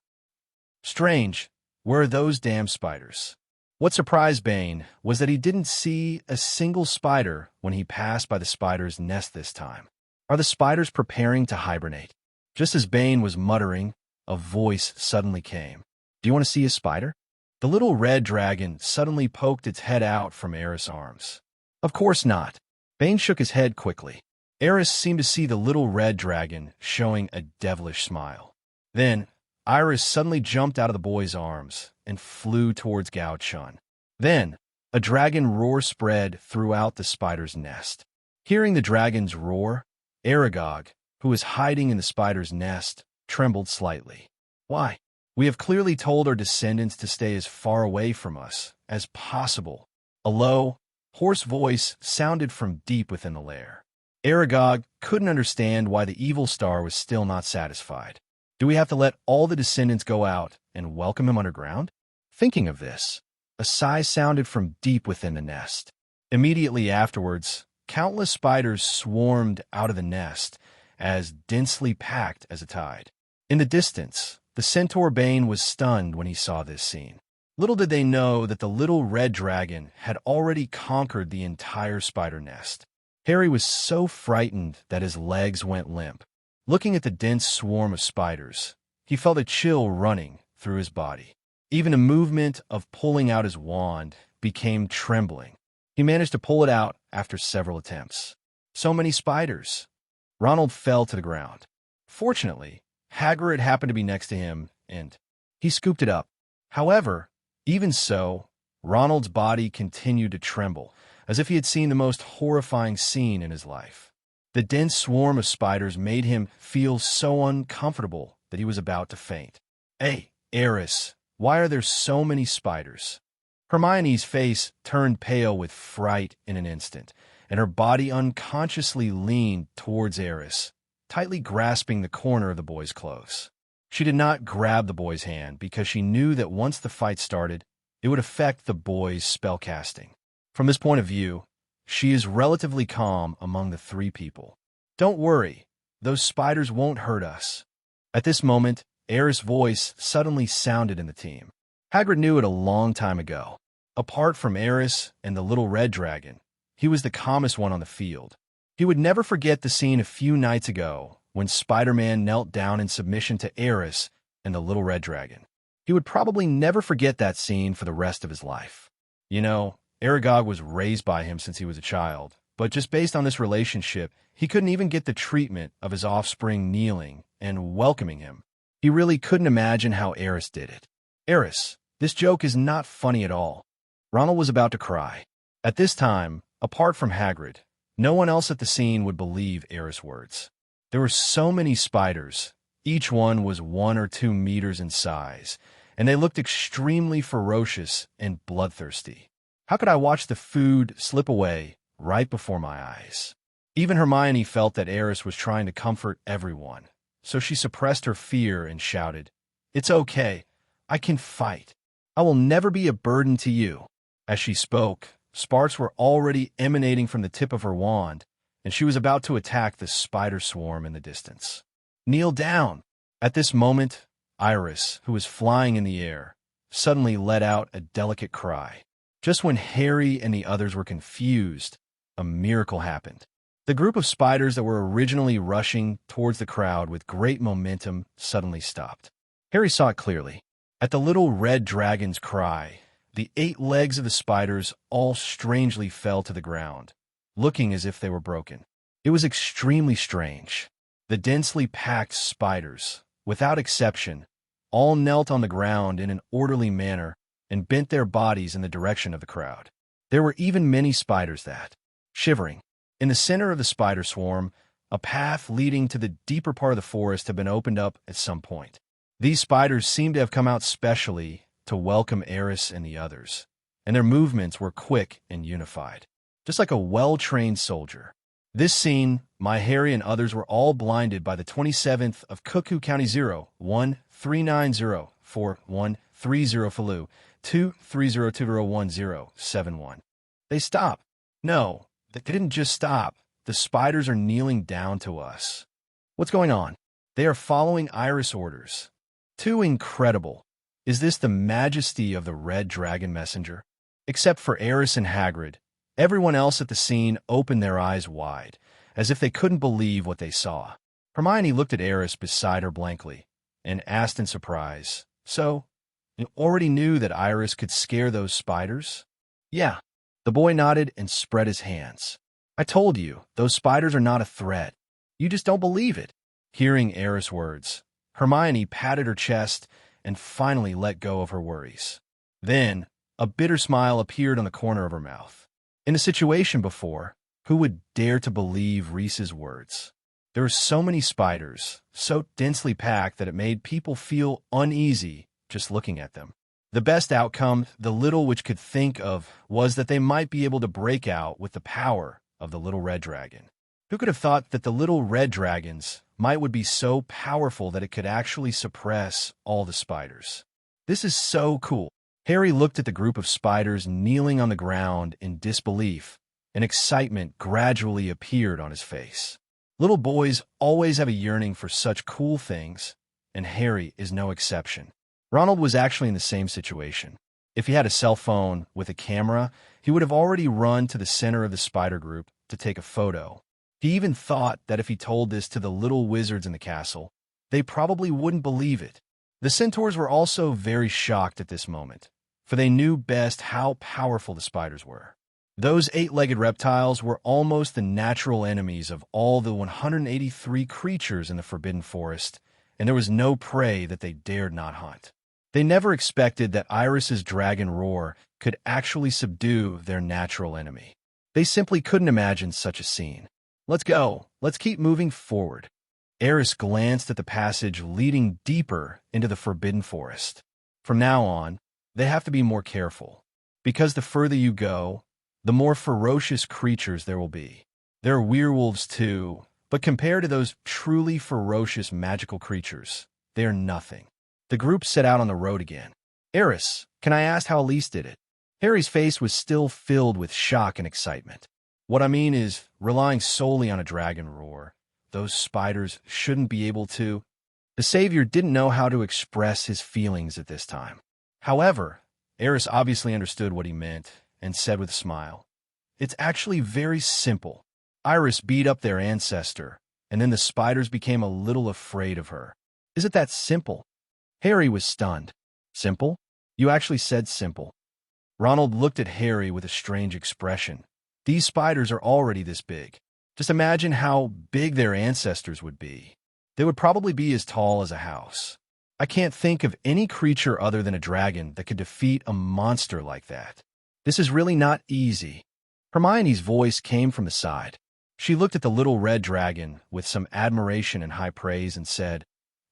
Strange, where are those damn spiders? What surprised Bane was that he didn't see a single spider when he passed by the spider's nest this time. Are the spiders preparing to hibernate? Just as Bane was muttering, a voice suddenly came. Do you want to see a spider? The little red dragon suddenly poked its head out from Aris' arms. Of course not. Bane shook his head quickly. Aris seemed to see the little red dragon showing a devilish smile. Then, Iris suddenly jumped out of the boy's arms and flew towards Gao Chun. Then, a dragon roar spread throughout the spider's nest. Hearing the dragon's roar, Aragog, who was hiding in the spider's nest, trembled slightly. Why? We have clearly told our descendants to stay as far away from us as possible. A low, hoarse voice sounded from deep within the lair. Aragog couldn't understand why the evil star was still not satisfied. Do we have to let all the descendants go out and welcome him underground? Thinking of this, a sigh sounded from deep within the nest. Immediately afterwards, countless spiders swarmed out of the nest, as densely packed as a tide. In the distance, the centaur Bane was stunned when he saw this scene. Little did they know that the little red dragon had already conquered the entire spider nest. Harry was so frightened that his legs went limp. Looking at the dense swarm of spiders, he felt a chill running through his body. Even the movement of pulling out his wand became trembling. He managed to pull it out after several attempts. So many spiders. Ronald fell to the ground. Fortunately, Hagrid happened to be next to him, and he scooped it up. However, even so, Ronald's body continued to tremble, as if he had seen the most horrifying scene in his life. The dense swarm of spiders made him feel so uncomfortable that he was about to faint. Hey, Aris, why are there so many spiders? Hermione's face turned pale with fright in an instant, and her body unconsciously leaned towards Aris, tightly grasping the corner of the boy's clothes. She did not grab the boy's hand because she knew that once the fight started, it would affect the boy's spellcasting. From this point of view, she is relatively calm among the three people. Don't worry, those spiders won't hurt us. At this moment, Aris' voice suddenly sounded in the team. Hagrid knew it a long time ago. Apart from Aris and the little red dragon, he was the calmest one on the field. He would never forget the scene a few nights ago when Spider-Man knelt down in submission to Aris and the little red dragon. He would probably never forget that scene for the rest of his life. You know, Aragog was raised by him since he was a child, but just based on this relationship, he couldn't even get the treatment of his offspring kneeling and welcoming him. He really couldn't imagine how Aris did it. Aris, this joke is not funny at all. Ronald was about to cry. At this time, apart from Hagrid, no one else at the scene would believe Aris' words. There were so many spiders. Each one was 1 or 2 meters in size, and they looked extremely ferocious and bloodthirsty. How could I watch the food slip away right before my eyes? Even Hermione felt that Aris was trying to comfort everyone, so she suppressed her fear and shouted, "It's okay. I can fight. I will never be a burden to you." As she spoke, sparks were already emanating from the tip of her wand, and she was about to attack the spider swarm in the distance. "Kneel down." At this moment, Iris, who was flying in the air, suddenly let out a delicate cry. Just when Harry and the others were confused, a miracle happened. The group of spiders that were originally rushing towards the crowd with great momentum suddenly stopped. Harry saw it clearly. At the little red dragon's cry, the 8 legs of the spiders all strangely fell to the ground, looking as if they were broken. It was extremely strange. The densely packed spiders, without exception, all knelt on the ground in an orderly manner and bent their bodies in the direction of the crowd. There were even many spiders that, shivering, in the center of the spider swarm, a path leading to the deeper part of the forest had been opened up at some point. These spiders seemed to have come out specially to welcome Aris and the others, and their movements were quick and unified, just like a well-trained soldier. This scene, my Harry and others were all blinded by the 27th of Cuckoo County 0-1-390-4-1-30 Falu 2-30201071. They stopped. No, they didn't just stop. The spiders are kneeling down to us. What's going on? They are following Iris' orders. Too incredible. Is this the majesty of the Red Dragon Messenger? Except for Aris and Hagrid, everyone else at the scene opened their eyes wide, as if they couldn't believe what they saw. Hermione looked at Aris beside her blankly and asked in surprise, "So, you already knew that Iris could scare those spiders?" "Yeah." The boy nodded and spread his hands. "I told you, those spiders are not a threat. You just don't believe it." Hearing Aris' words, Hermione patted her chest and finally let go of her worries. Then, a bitter smile appeared on the corner of her mouth. In a situation before, who would dare to believe Reese's words? There were so many spiders, so densely packed that it made people feel uneasy just looking at them. The best outcome the little witch could think of was that they might be able to break out with the power of the little red dragon. Who could have thought that the little red dragons would be so powerful that it could actually suppress all the spiders? This is so cool. Harry looked at the group of spiders kneeling on the ground in disbelief, and excitement gradually appeared on his face. Little boys always have a yearning for such cool things, and Harry is no exception. Ronald was actually in the same situation. If he had a cell phone with a camera, he would have already run to the center of the spider group to take a photo. He even thought that if he told this to the little wizards in the castle, they probably wouldn't believe it. The centaurs were also very shocked at this moment, for they knew best how powerful the spiders were. Those 8-legged reptiles were almost the natural enemies of all the 183 creatures in the Forbidden Forest, and there was no prey that they dared not hunt. They never expected that Iris's dragon roar could actually subdue their natural enemy. They simply couldn't imagine such a scene. "Let's go. Let's keep moving forward." Aris glanced at the passage leading deeper into the Forbidden Forest. From now on, they have to be more careful, because the further you go, the more ferocious creatures there will be. There are werewolves too, but compared to those truly ferocious magical creatures, they are nothing. The group set out on the road again. "Aris, can I ask how Elise did it?" Harry's face was still filled with shock and excitement. "What I mean is, relying solely on a dragon roar, those spiders shouldn't be able to." The Savior didn't know how to express his feelings at this time. However, Aris obviously understood what he meant and said with a smile, "It's actually very simple. Iris beat up their ancestor, and then the spiders became a little afraid of her. Is it that simple?" Harry was stunned. "Simple? You actually said simple." Ronald looked at Harry with a strange expression. These spiders are already this big. Just imagine how big their ancestors would be. They would probably be as tall as a house. I can't think of any creature other than a dragon that could defeat a monster like that. This is really not easy. Hermione's voice came from the side. She looked at the little red dragon with some admiration and high praise and said,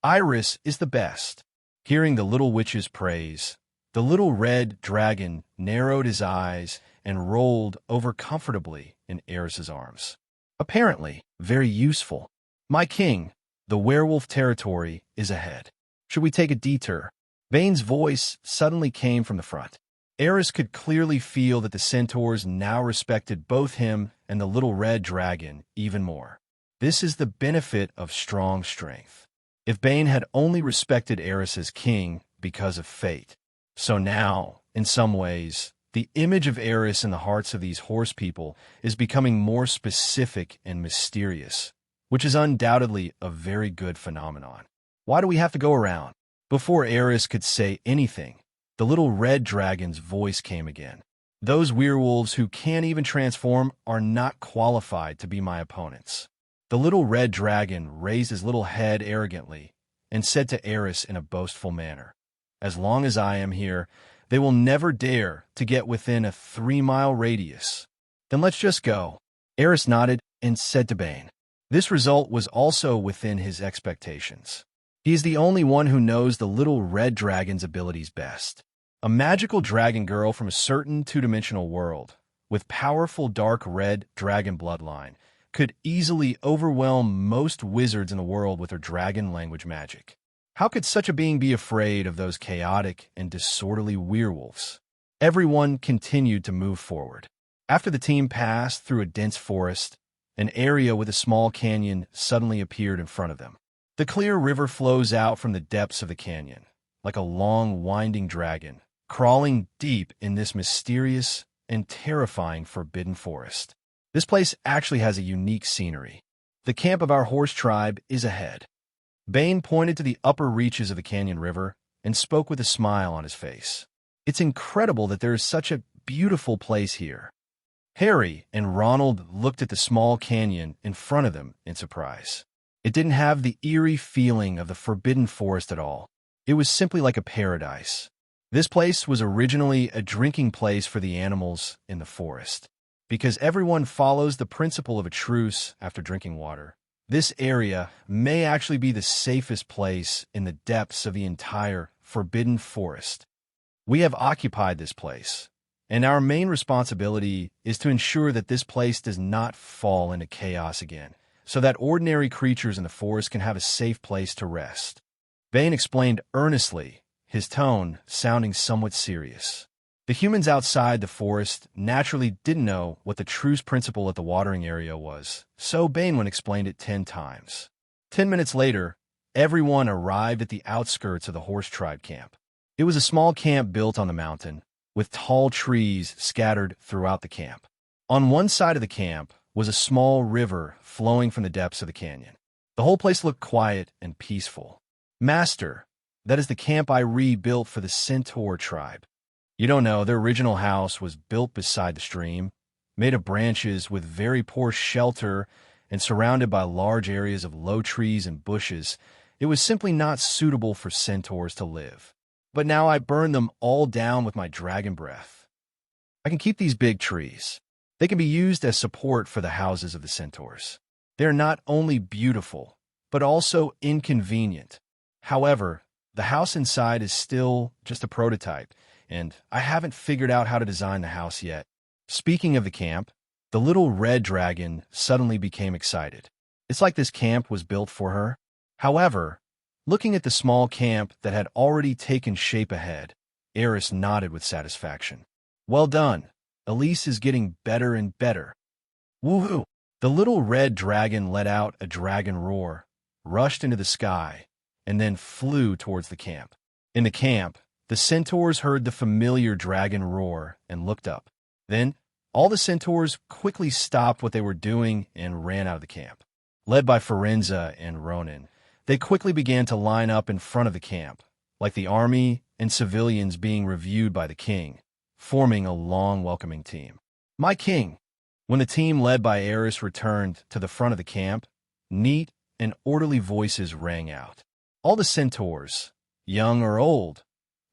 "Iris is the best." Hearing the little witch's praise, the little red dragon narrowed his eyes and rolled over comfortably in Aris's arms. Apparently, very useful. "My king, the werewolf territory is ahead. Should we take a detour?" Vane's voice suddenly came from the front. Aris could clearly feel that the centaurs now respected both him and the little red dragon even more. This is the benefit of strong strength. If Bane had only respected Aris as king because of fate, so now, in some ways, The image of Aris in the hearts of these horse people is becoming more specific and mysterious, which is undoubtedly a very good phenomenon. Why do we have to go around? Before Aris could say anything, the little red dragon's voice came again. Those werewolves who can't even transform are not qualified to be my opponents. The little red dragon raised his little head arrogantly and said to Aris in a boastful manner, "As long as I am here, they will never dare to get within a 3-mile radius. Then let's just go." Aris nodded and said to Bane. This result was also within his expectations. He is the only one who knows the little red dragon's abilities best. A magical dragon girl from a certain two-dimensional world, with powerful dark red dragon bloodline, could easily overwhelm most wizards in the world with her dragon language magic. How could such a being be afraid of those chaotic and disorderly werewolves? Everyone continued to move forward. After the team passed through a dense forest, an area with a small canyon suddenly appeared in front of them. The clear river flows out from the depths of the canyon, like a long, winding dragon, crawling deep in this mysterious and terrifying forbidden forest. This place actually has a unique scenery. The camp of our horse tribe is ahead. Bane pointed to the upper reaches of the canyon river and spoke with a smile on his face. It's incredible that there is such a beautiful place here. Harry and Ronald looked at the small canyon in front of them in surprise. It didn't have the eerie feeling of the forbidden forest at all. It was simply like a paradise. This place was originally a drinking place for the animals in the forest. Because everyone follows the principle of a truce after drinking water, this area may actually be the safest place in the depths of the entire forbidden forest. We have occupied this place, and our main responsibility is to ensure that this place does not fall into chaos again, so that ordinary creatures in the forest can have a safe place to rest. Bane explained earnestly, his tone sounding somewhat serious. The humans outside the forest naturally didn't know what the truce principle at the watering area was, so Bainwin explained it 10 times. 10 minutes later, everyone arrived at the outskirts of the horse tribe camp. It was a small camp built on the mountain, with tall trees scattered throughout the camp. On one side of the camp was a small river flowing from the depths of the canyon. The whole place looked quiet and peaceful. "Master, that is the camp I rebuilt for the Centaur tribe. You don't know, their original house was built beside the stream, made of branches with very poor shelter and surrounded by large areas of low trees and bushes. It was simply not suitable for centaurs to live. But now I burn them all down with my dragon breath. I can keep these big trees. They can be used as support for the houses of the centaurs. They are not only beautiful, but also inconvenient. However, the house inside is still just a prototype, and I haven't figured out how to design the house yet." Speaking of the camp, the little red dragon suddenly became excited. It's like this camp was built for her. However, looking at the small camp that had already taken shape ahead, Aris nodded with satisfaction. "Well done. Elise is getting better and better." Woohoo! The little red dragon let out a dragon roar, rushed into the sky, and then flew towards the camp. In the camp, the centaurs heard the familiar dragon roar and looked up. Then, all the centaurs quickly stopped what they were doing and ran out of the camp. Led by Firenze and Ronan, they quickly began to line up in front of the camp, like the army and civilians being reviewed by the king, forming a long welcoming team. "My king!" When the team led by Aris returned to the front of the camp, neat and orderly voices rang out. All the centaurs, young or old,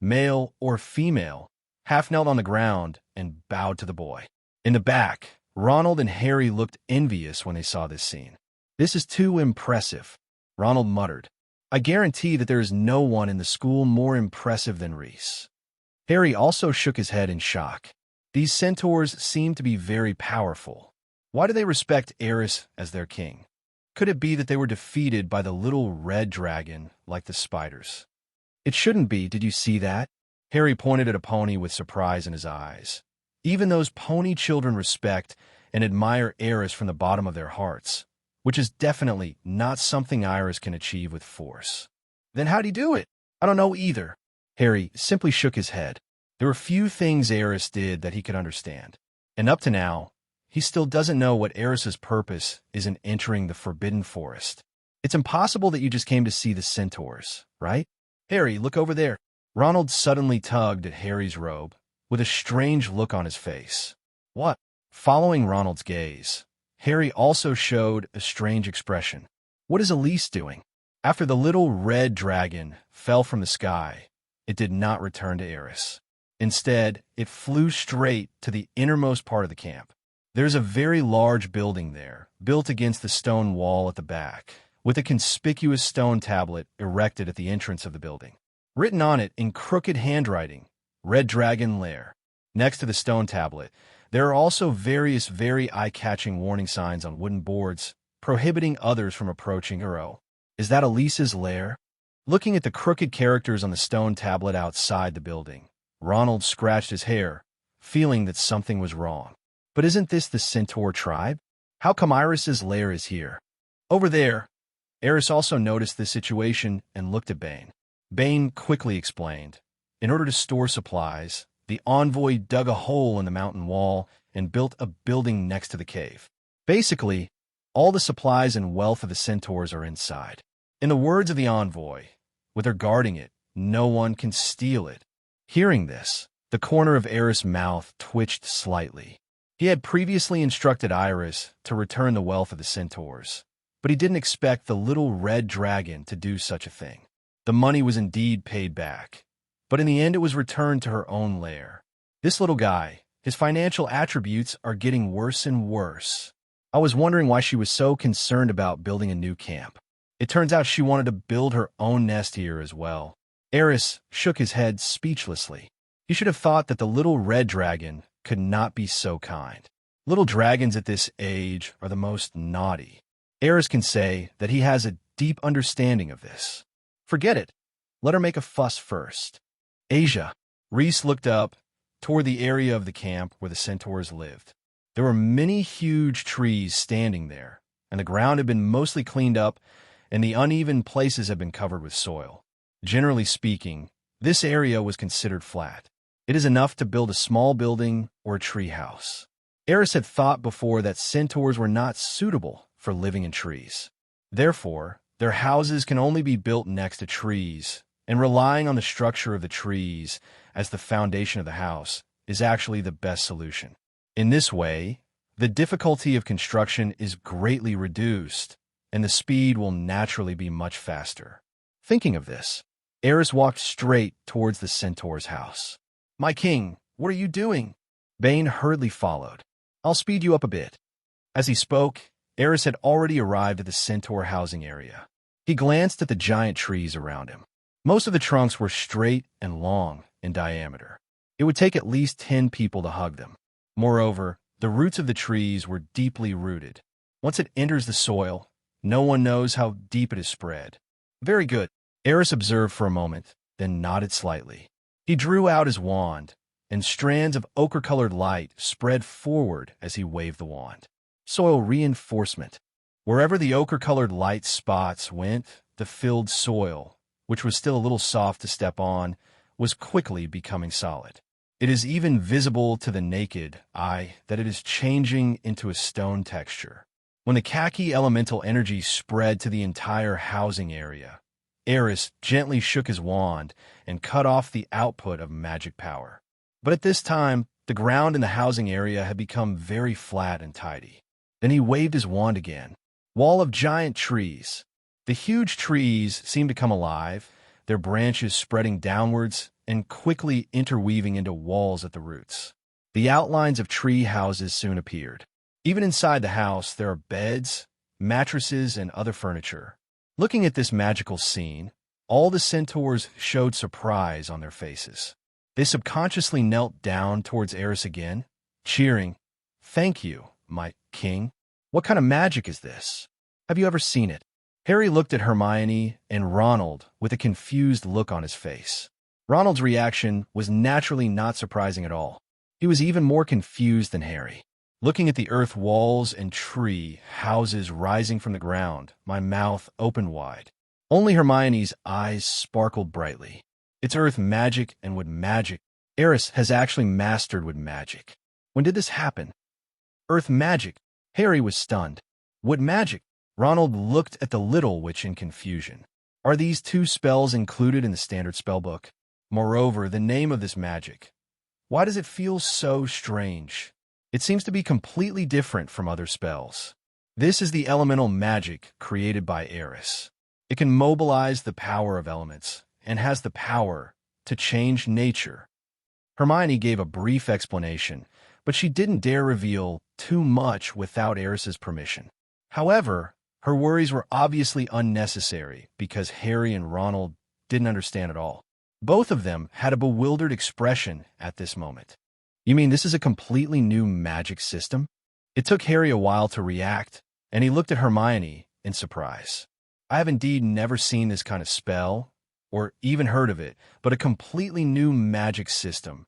male or female, half knelt on the ground and bowed to the boy. In the back, Ronald and Harry looked envious when they saw this scene. "This is too impressive," Ronald muttered. "I guarantee that there is no one in the school more impressive than Reese." Harry also shook his head in shock. These centaurs seem to be very powerful. Why do they respect Aris as their king? Could it be that they were defeated by the little red dragon like the spiders? "It shouldn't be, did you see that?" Harry pointed at a pony with surprise in his eyes. Even those pony children respect and admire Aris from the bottom of their hearts, which is definitely not something Iris can achieve with force. "Then how'd he do it?" "I don't know either." Harry simply shook his head. There were few things Aris did that he could understand. And up to now, he still doesn't know what Aris's purpose is in entering the Forbidden Forest. It's impossible that you just came to see the centaurs, right? Harry, look over there. Ronald suddenly tugged at Harry's robe, with a strange look on his face. What? Following Ronald's gaze, Harry also showed a strange expression. What is Elise doing? After the little red dragon fell from the sky, it did not return to Aris. Instead, it flew straight to the innermost part of the camp. There's a very large building there, built against the stone wall at the back, with a conspicuous stone tablet erected at the entrance of the building. Written on it in crooked handwriting, Red Dragon Lair. Next to the stone tablet, there are also various very eye-catching warning signs on wooden boards, prohibiting others from approaching Quirrell. Is that Elise's lair? Looking at the crooked characters on the stone tablet outside the building, Ronald scratched his hair, feeling that something was wrong. But isn't this the Centaur tribe? How come Iris's lair is here? Over there. Aris also noticed this situation and looked at Bane. Bane quickly explained. In order to store supplies, the envoy dug a hole in the mountain wall and built a building next to the cave. Basically, all the supplies and wealth of the centaurs are inside. In the words of the envoy, with her guarding it, no one can steal it. Hearing this, the corner of Aris' mouth twitched slightly. He had previously instructed Iris to return the wealth of the centaurs, but he didn't expect the little red dragon to do such a thing. The money was indeed paid back, but in the end it was returned to her own lair. This little guy, his financial attributes are getting worse and worse. I was wondering why she was so concerned about building a new camp. It turns out she wanted to build her own nest here as well. Aris shook his head speechlessly. He should have thought that the little red dragon could not be so kind. Little dragons at this age are the most naughty. Aris can say that he has a deep understanding of this. Forget it. Let her make a fuss first. Asia. Reese looked up toward the area of the camp where the centaurs lived. There were many huge trees standing there, and the ground had been mostly cleaned up, and the uneven places had been covered with soil. Generally speaking, this area was considered flat. It is enough to build a small building or a tree house. Aris had thought before that centaurs were not suitable for living in trees. Therefore, their houses can only be built next to trees, and relying on the structure of the trees as the foundation of the house is actually the best solution. In this way, the difficulty of construction is greatly reduced, and the speed will naturally be much faster. Thinking of this, Aris walked straight towards the centaur's house. "My king, what are you doing?" Bane hurriedly followed. "I'll speed you up a bit." As he spoke, Aris had already arrived at the centaur housing area. He glanced at the giant trees around him. Most of the trunks were straight and long in diameter. It would take at least 10 people to hug them. Moreover, the roots of the trees were deeply rooted. Once it enters the soil, no one knows how deep it is spread. "Very good," Aris observed for a moment, then nodded slightly. He drew out his wand, and strands of ochre-colored light spread forward as he waved the wand. Soil reinforcement. Wherever the ochre-colored light spots went, the filled soil, which was still a little soft to step on, was quickly becoming solid. It is even visible to the naked eye that it is changing into a stone texture. When the khaki elemental energy spread to the entire housing area, Aris gently shook his wand and cut off the output of magic power. But at this time, the ground in the housing area had become very flat and tidy. Then he waved his wand again. Wall of giant trees. The huge trees seemed to come alive, their branches spreading downwards and quickly interweaving into walls at the roots. The outlines of tree houses soon appeared. Even inside the house, there are beds, mattresses, and other furniture. Looking at this magical scene, all the centaurs showed surprise on their faces. They subconsciously knelt down towards Aris again, cheering, "Thank you, my king. What kind of magic is this? Have you ever seen it?" Harry looked at Hermione and Ronald with a confused look on his face. Ronald's reaction was naturally not surprising at all. He was even more confused than Harry. Looking at the earth walls and tree houses rising from the ground, my mouth opened wide. Only Hermione's eyes sparkled brightly. It's earth magic, and would magic Aris has actually mastered wood magic. When did this happen? Earth magic. Harry was stunned. Wood magic. Ronald looked at the little witch in confusion. Are these two spells included in the standard spellbook? Moreover, the name of this magic. Why does it feel so strange? It seems to be completely different from other spells. This is the elemental magic created by Aris. It can mobilize the power of elements and has the power to change nature. Hermione gave a brief explanation, but she didn't dare reveal too much without Aris's permission. However, her worries were obviously unnecessary because Harry and Ronald didn't understand at all. Both of them had a bewildered expression at this moment. You mean this is a completely new magic system? It took Harry a while to react, and he looked at Hermione in surprise. I have indeed never seen this kind of spell, or even heard of it, but a completely new magic system.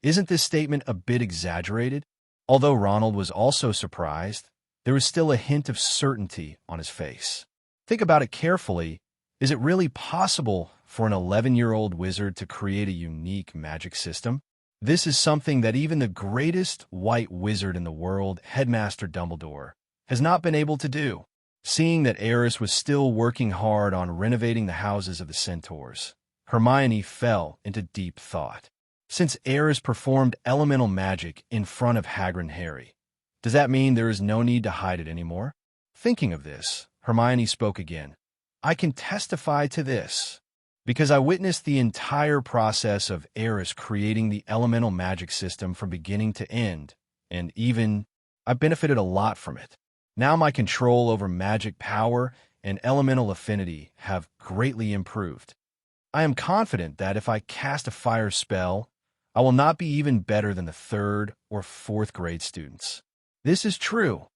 Isn't this statement a bit exaggerated? Although Ronald was also surprised, there was still a hint of certainty on his face. Think about it carefully. Is it really possible for an 11-year-old wizard to create a unique magic system? This is something that even the greatest white wizard in the world, Headmaster Dumbledore, has not been able to do. Seeing that Aris was still working hard on renovating the houses of the Centaurs, Hermione fell into deep thought. Since Aris performed elemental magic in front of Hagrid and Harry, does that mean there is no need to hide it anymore? Thinking of this, Hermione spoke again. I can testify to this, because I witnessed the entire process of Aris creating the elemental magic system from beginning to end, and even I benefited a lot from it. Now my control over magic power and elemental affinity have greatly improved. I am confident that if I cast a fire spell, I will not be even better than the 3rd or 4th grade students. This is true.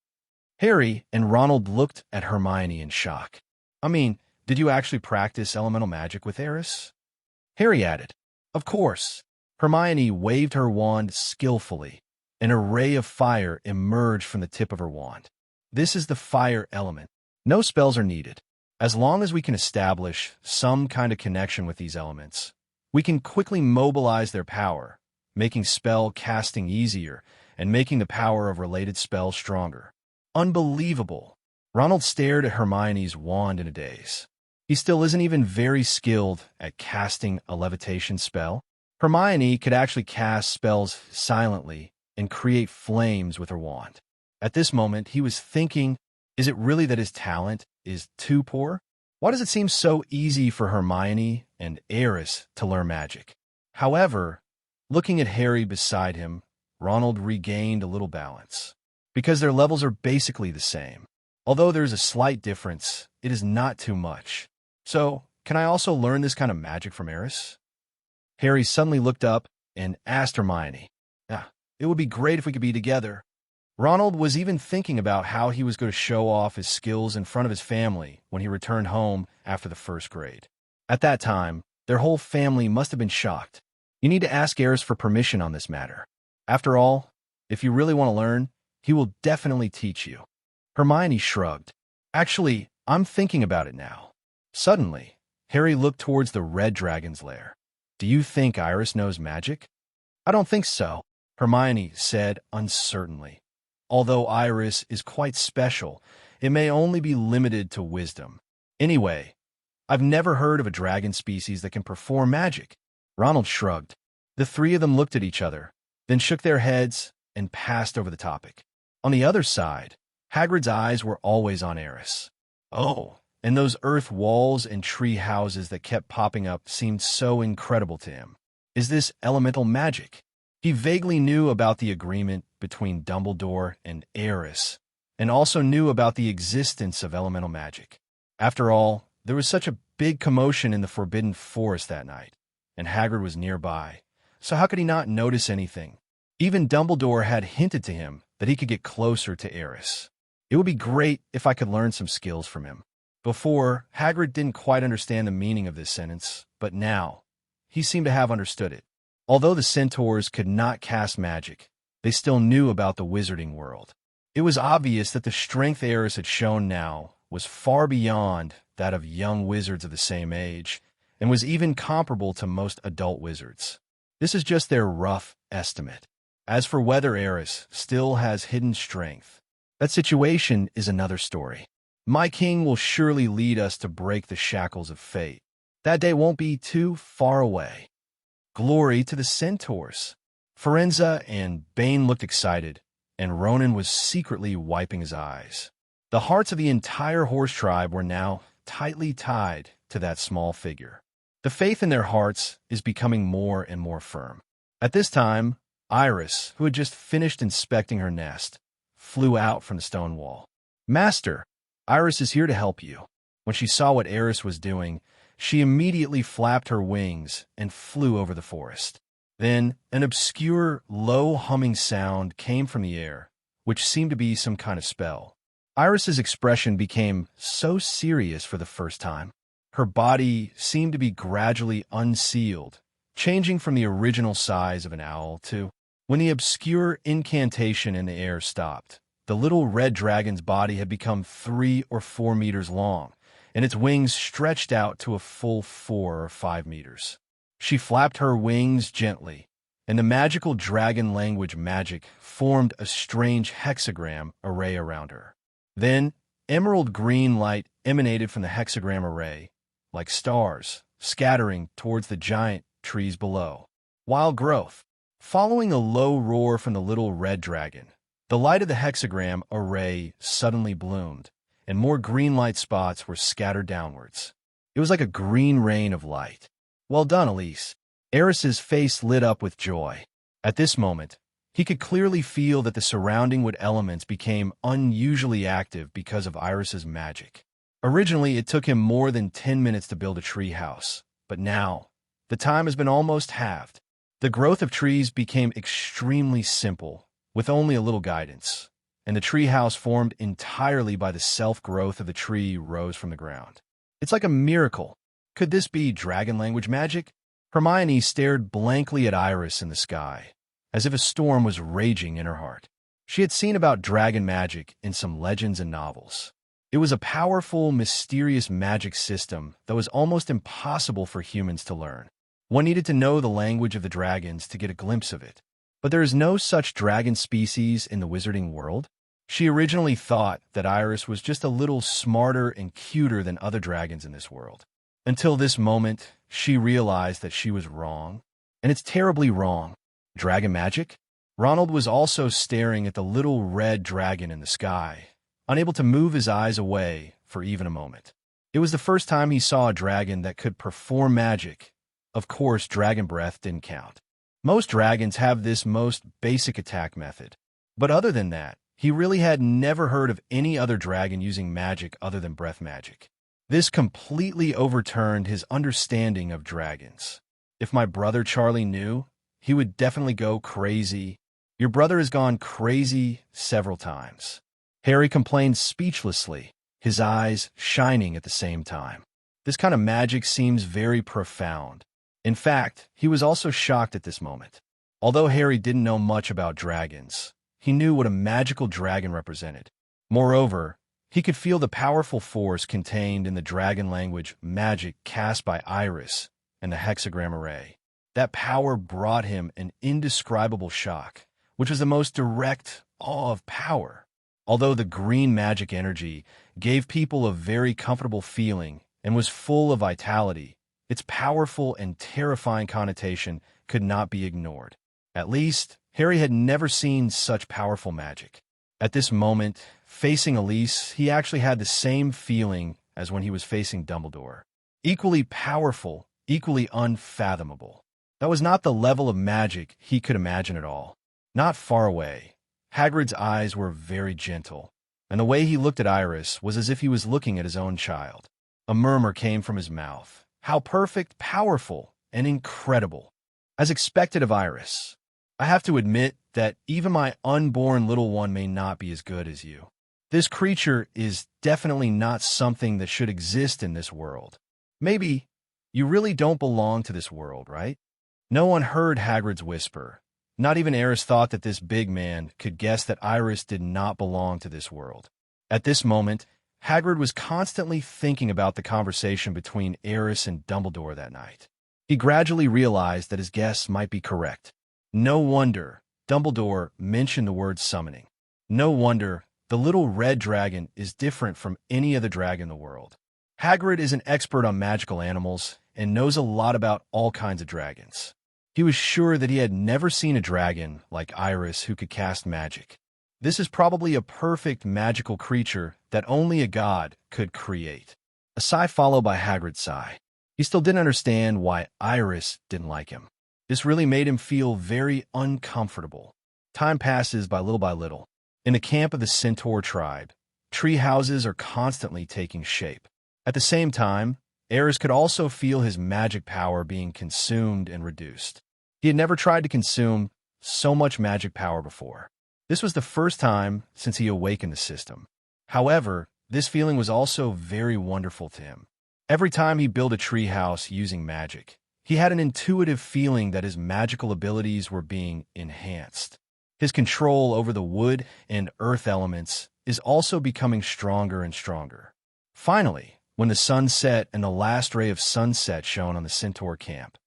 Harry and Ronald looked at Hermione in shock. I mean, did you actually practice elemental magic with Aris? Harry added, Of course. Hermione waved her wand skillfully. An array of fire emerged from the tip of her wand. This is the fire element. No spells are needed. As long as we can establish some kind of connection with these elements, we can quickly mobilize their power, making spell casting easier and making the power of related spells stronger. Unbelievable. Ronald stared at Hermione's wand in a daze. He still isn't even very skilled at casting a levitation spell. Hermione could actually cast spells silently and create flames with her wand. At this moment, he was thinking, is it really that his talent is too poor? Why does it seem so easy for Hermione and Aris to learn magic? However, looking at Harry beside him, Ronald regained a little balance. Because their levels are basically the same. Although there's a slight difference, it is not too much. So, can I also learn this kind of magic from Aris? Harry suddenly looked up and asked Hermione. It would be great if we could be together. Ronald was even thinking about how he was going to show off his skills in front of his family when he returned home after the 1st grade. At that time, their whole family must have been shocked. You need to ask Aris for permission on this matter. After all, if you really want to learn, he will definitely teach you. Hermione shrugged. Actually, I'm thinking about it now. Suddenly, Harry looked towards the red dragon's lair. Do you think Iris knows magic? I don't think so, Hermione said uncertainly. Although Iris is quite special, it may only be limited to wisdom. Anyway, I've never heard of a dragon species that can perform magic. Ronald shrugged. The three of them looked at each other, then shook their heads and passed over the topic. On the other side, Hagrid's eyes were always on Aris. Oh, and those earth walls and tree houses that kept popping up seemed so incredible to him. Is this elemental magic? He vaguely knew about the agreement between Dumbledore and Aris, and also knew about the existence of elemental magic. After all, there was such a big commotion in the Forbidden Forest that night, and Hagrid was nearby, so how could he not notice anything? Even Dumbledore had hinted to him that he could get closer to Aris. It would be great if I could learn some skills from him. Before, Hagrid didn't quite understand the meaning of this sentence, but now, he seemed to have understood it. Although the Centaurs could not cast magic, they still knew about the wizarding world. It was obvious that the strength Aris had shown now was far beyond that of young wizards of the same age, and was even comparable to most adult wizards. This is just their rough estimate. As for whether Aris still has hidden strength, that situation is another story. My king will surely lead us to break the shackles of fate. That day won't be too far away. Glory to the centaurs. Firenze and Bane looked excited, and Ronan was secretly wiping his eyes. The hearts of the entire horse tribe were now tightly tied to that small figure. The faith in their hearts is becoming more and more firm. At this time, Aris, who had just finished inspecting her nest, flew out from the stone wall. "Master, Aris is here to help you." When she saw what Aris was doing, she immediately flapped her wings and flew over the forest. Then, an obscure, low humming sound came from the air, which seemed to be some kind of spell. Iris's expression became so serious for the first time. Her body seemed to be gradually unsealed, changing from the original size of an owl to... When the obscure incantation in the air stopped, the little red dragon's body had become 3 or 4 meters long, and its wings stretched out to a full 4 or 5 meters. She flapped her wings gently, and the magical dragon language magic formed a strange hexagram array around her. Then, emerald green light emanated from the hexagram array, like stars, scattering towards the giant trees below. Wild growth. Following a low roar from the little red dragon, the light of the hexagram array suddenly bloomed, and more green light spots were scattered downwards. It was like a green rain of light. "Well done, Elise." Aris's face lit up with joy. At this moment, he could clearly feel that the surrounding wood elements became unusually active because of Iris's magic. Originally, it took him more than 10 minutes to build a tree house, but now, the time has been almost halved. The growth of trees became extremely simple, with only a little guidance, and the tree house formed entirely by the self-growth of the tree rose from the ground. It's like a miracle. Could this be dragon language magic? Hermione stared blankly at Aris in the sky, as if a storm was raging in her heart. She had seen about dragon magic in some legends and novels. It was a powerful, mysterious magic system that was almost impossible for humans to learn. One needed to know the language of the dragons to get a glimpse of it. But there is no such dragon species in the wizarding world. She originally thought that Aris was just a little smarter and cuter than other dragons in this world. Until this moment, she realized that she was wrong. And it's terribly wrong. Dragon magic? Ronald was also staring at the little red dragon in the sky, unable to move his eyes away for even a moment. It was the first time he saw a dragon that could perform magic. Of course, dragon breath didn't count. Most dragons have this most basic attack method. But other than that, he really had never heard of any other dragon using magic other than breath magic. This completely overturned his understanding of dragons. If my brother Charlie knew, he would definitely go crazy. Your brother has gone crazy several times. Harry complained speechlessly, his eyes shining at the same time. This kind of magic seems very profound. In fact, he was also shocked at this moment. Although Harry didn't know much about dragons, he knew what a magical dragon represented. Moreover, he could feel the powerful force contained in the dragon language magic cast by Aris and the hexagram array. That power brought him an indescribable shock, which was the most direct awe of power. Although the green magic energy gave people a very comfortable feeling and was full of vitality, its powerful and terrifying connotation could not be ignored. At least, Harry had never seen such powerful magic. At this moment, facing Elise, he actually had the same feeling as when he was facing Dumbledore. Equally powerful, equally unfathomable. That was not the level of magic he could imagine at all. Not far away, Hagrid's eyes were very gentle, and the way he looked at Aris was as if he was looking at his own child. A murmur came from his mouth. How perfect, powerful, and incredible. As expected of Aris, I have to admit that even my unborn little one may not be as good as you. This creature is definitely not something that should exist in this world. Maybe you really don't belong to this world, right? No one heard Hagrid's whisper. Not even Aris thought that this big man could guess that Aris did not belong to this world. At this moment, Hagrid was constantly thinking about the conversation between Aris and Dumbledore that night. He gradually realized that his guess might be correct. No wonder Dumbledore mentioned the word summoning. No wonder the little red dragon is different from any other dragon in the world. Hagrid is an expert on magical animals and knows a lot about all kinds of dragons. He was sure that he had never seen a dragon like Aris who could cast magic. This is probably a perfect magical creature that only a god could create. A sigh followed by Hagrid's sigh. He still didn't understand why Aris didn't like him. This really made him feel very uncomfortable. Time passes by little. In the camp of the Centaur tribe, tree houses are constantly taking shape. At the same time, Aris could also feel his magic power being consumed and reduced. He had never tried to consume so much magic power before. This was the first time since he awakened the system. However, this feeling was also very wonderful to him. Every time he built a tree house using magic, he had an intuitive feeling that his magical abilities were being enhanced. His control over the wood and earth elements is also becoming stronger and stronger. Finally, when the sun set and the last ray of sunset shone on the Centaur camp,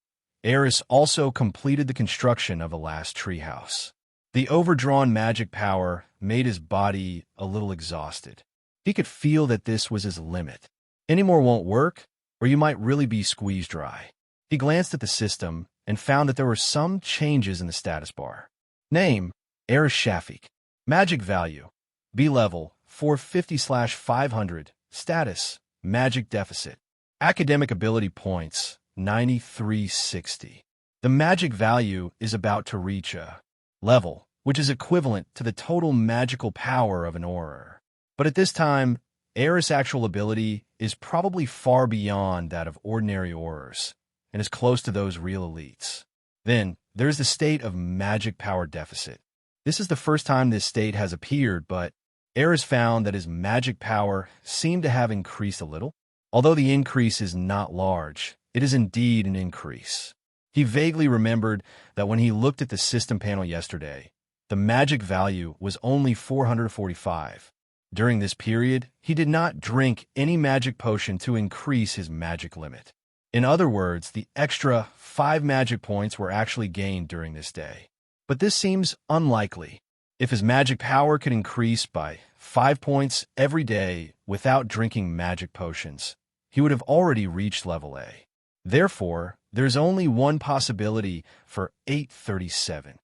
Aris also completed the construction of the last treehouse. The overdrawn magic power made his body a little exhausted. He could feel that this was his limit. Any more won't work, or you might really be squeezed dry. He glanced at the system and found that there were some changes in the status bar. Name, Aris Shafik. Magic value, B level, 450/500. Status, magic deficit. Academic ability points, 9360. The magic value is about to reach a level, which is equivalent to the total magical power of an Auror. But at this time, Aris' actual ability is probably far beyond that of ordinary Aurors, and is close to those real elites. Then, there's the state of magic power deficit. This is the first time this state has appeared, but Aris found that his magic power seemed to have increased a little. Although the increase is not large, it is indeed an increase. He vaguely remembered that when he looked at the system panel yesterday, the magic value was only 445. During this period, he did not drink any magic potion to increase his magic limit. In other words, the extra 5 magic points were actually gained during this day. But this seems unlikely. If his magic power could increase by 5 points every day without drinking magic potions, he would have already reached level A. Therefore, there's only one possibility for 837.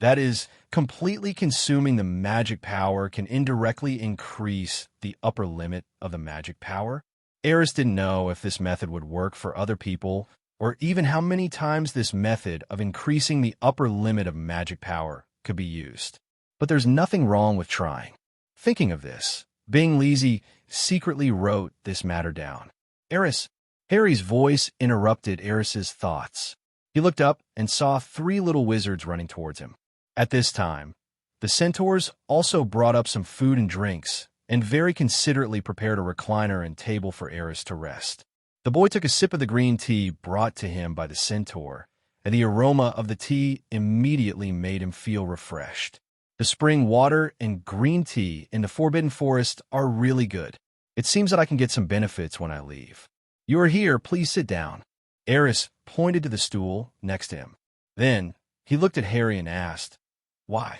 That is, completely consuming the magic power can indirectly increase the upper limit of the magic power. Aris didn't know if this method would work for other people, or even how many times this method of increasing the upper limit of magic power could be used. But there's nothing wrong with trying. Thinking of this, Bingley secretly wrote this matter down. Aris. Harry's voice interrupted Aris's thoughts. He looked up and saw 3 little wizards running towards him. At this time, the centaurs also brought up some food and drinks, and very considerately prepared a recliner and table for Aris to rest. The boy took a sip of the green tea brought to him by the centaur, and the aroma of the tea immediately made him feel refreshed. The spring water and green tea in the Forbidden Forest are really good. It seems that I can get some benefits when I leave. You are here, please sit down. Aris pointed to the stool next to him. Then, he looked at Harry and asked, Why?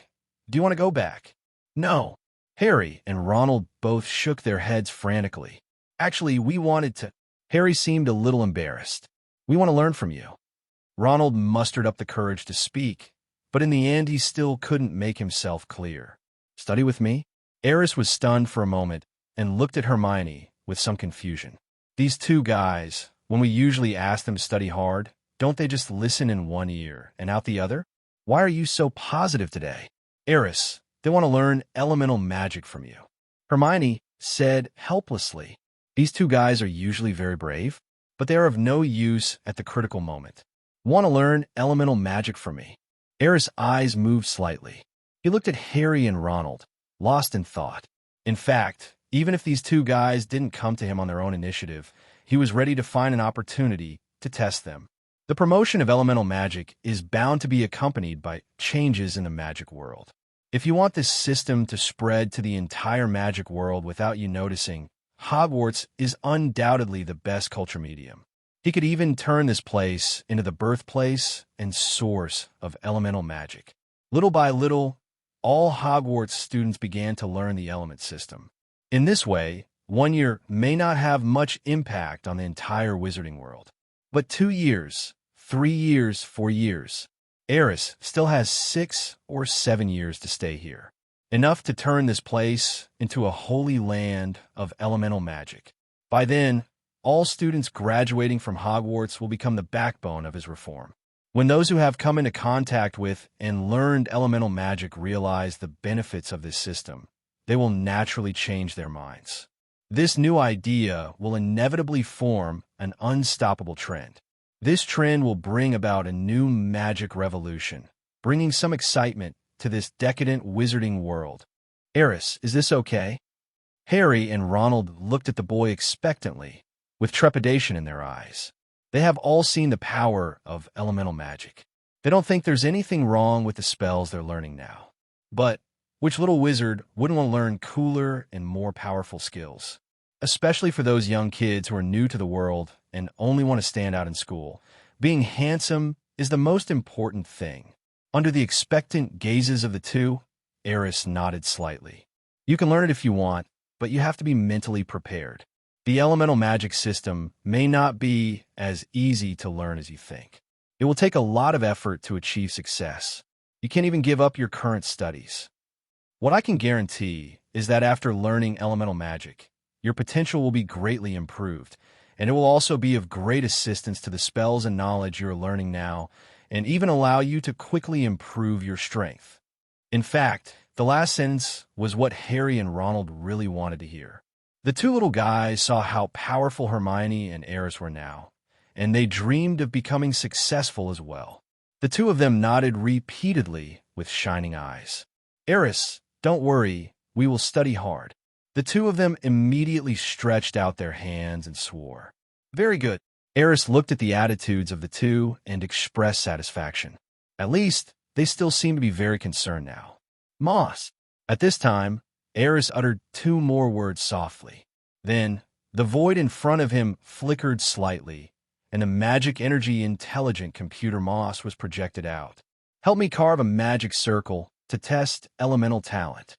Do you want to go back? No. Harry and Ronald both shook their heads frantically. Actually, we wanted to. Harry seemed a little embarrassed. We want to learn from you. Ronald mustered up the courage to speak, but in the end he still couldn't make himself clear. Study with me? Aris was stunned for a moment and looked at Hermione with some confusion. These 2 guys, when we usually ask them to study hard, don't they just listen in one ear and out the other? Why are you so positive today? Aris, they want to learn elemental magic from you. Hermione said helplessly. These 2 guys are usually very brave, but they are of no use at the critical moment. Want to learn elemental magic from me? Aris' eyes moved slightly. He looked at Harry and Ronald, lost in thought. In fact, even if these 2 guys didn't come to him on their own initiative, he was ready to find an opportunity to test them. The promotion of elemental magic is bound to be accompanied by changes in the magic world. If you want this system to spread to the entire magic world without you noticing, Hogwarts is undoubtedly the best culture medium. He could even turn this place into the birthplace and source of elemental magic. Little by little, all Hogwarts students began to learn the element system. In this way, 1 year may not have much impact on the entire wizarding world. But 2 years, 3 years, 4 years, Aris still has 6 or 7 years to stay here. Enough to turn this place into a holy land of elemental magic. By then, all students graduating from Hogwarts will become the backbone of his reform. When those who have come into contact with and learned elemental magic realize the benefits of this system, they will naturally change their minds. This new idea will inevitably form an unstoppable trend. This trend will bring about a new magic revolution, bringing some excitement to this decadent wizarding world. Aris, is this okay? Harry and Ronald looked at the boy expectantly, with trepidation in their eyes. They have all seen the power of elemental magic. They don't think there's anything wrong with the spells they're learning now. But which little wizard wouldn't want to learn cooler and more powerful skills? Especially for those young kids who are new to the world and only want to stand out in school. Being handsome is the most important thing. Under the expectant gazes of the two, Aris nodded slightly. You can learn it if you want, but you have to be mentally prepared. The elemental magic system may not be as easy to learn as you think. It will take a lot of effort to achieve success. You can't even give up your current studies. What I can guarantee is that after learning elemental magic, your potential will be greatly improved, and it will also be of great assistance to the spells and knowledge you are learning now, and even allow you to quickly improve your strength. In fact, the last sentence was what Harry and Ronald really wanted to hear. The two little guys saw how powerful Hermione and Aris were now, and they dreamed of becoming successful as well. The two of them nodded repeatedly with shining eyes. Aris, don't worry, we will study hard. The two of them immediately stretched out their hands and swore. Very good. Aris looked at the attitudes of the two and expressed satisfaction. At least, they still seem to be very concerned now. Moss. At this time, Aris uttered 2 more words softly. Then, the void in front of him flickered slightly, and a magic energy intelligent computer Moss was projected out. Help me carve a magic circle to test elemental talent.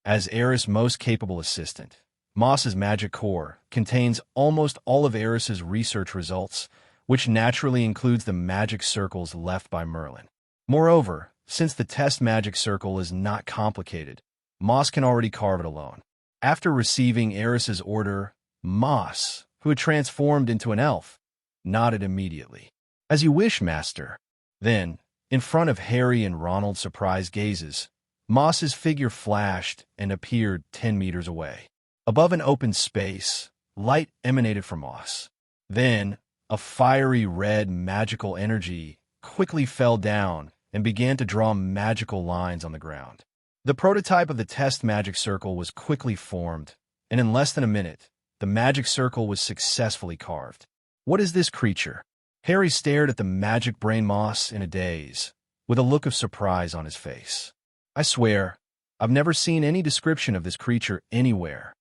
As Aris' most capable assistant, Moss's magic core contains almost all of Aris's research results, which naturally includes the magic circles left by Merlin. Moreover, since the test magic circle is not complicated, Moss can already carve it alone. After receiving Aris's order, Moss, who had transformed into an elf, nodded immediately. As you wish, master. Then, in front of Harry and Ronald's surprised gazes, Moss's figure flashed and appeared 10 meters away. Above an open space, light emanated from Moss. Then, a fiery red magical energy quickly fell down and began to draw magical lines on the ground. The prototype of the test magic circle was quickly formed, and in less than a minute, the magic circle was successfully carved. What is this creature? Harry stared at the magic brain Moss in a daze, with a look of surprise on his face. I swear, I've never seen any description of this creature anywhere.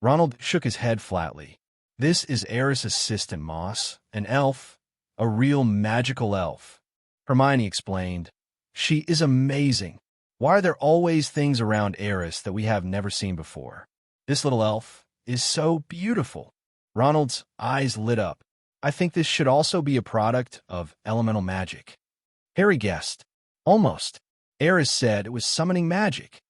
Ronald shook his head flatly. This is Aris' assistant, Moss, an elf, a real magical elf. Hermione explained. She is amazing. Why are there always things around Aris that we have never seen before? This little elf is so beautiful. Ronald's eyes lit up. I think this should also be a product of elemental magic. Harry guessed. Almost. Aris said it was summoning magic.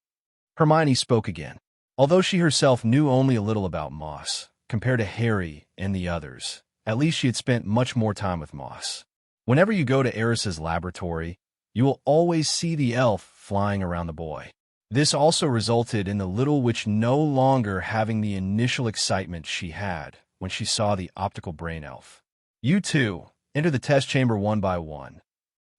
Hermione spoke again. Although she herself knew only a little about Moss, compared to Harry and the others, at least she had spent much more time with Moss. Whenever you go to Aris's laboratory, you will always see the elf flying around the boy. This also resulted in the little witch no longer having the initial excitement she had when she saw the optical brain elf. You two, enter the test chamber one by one.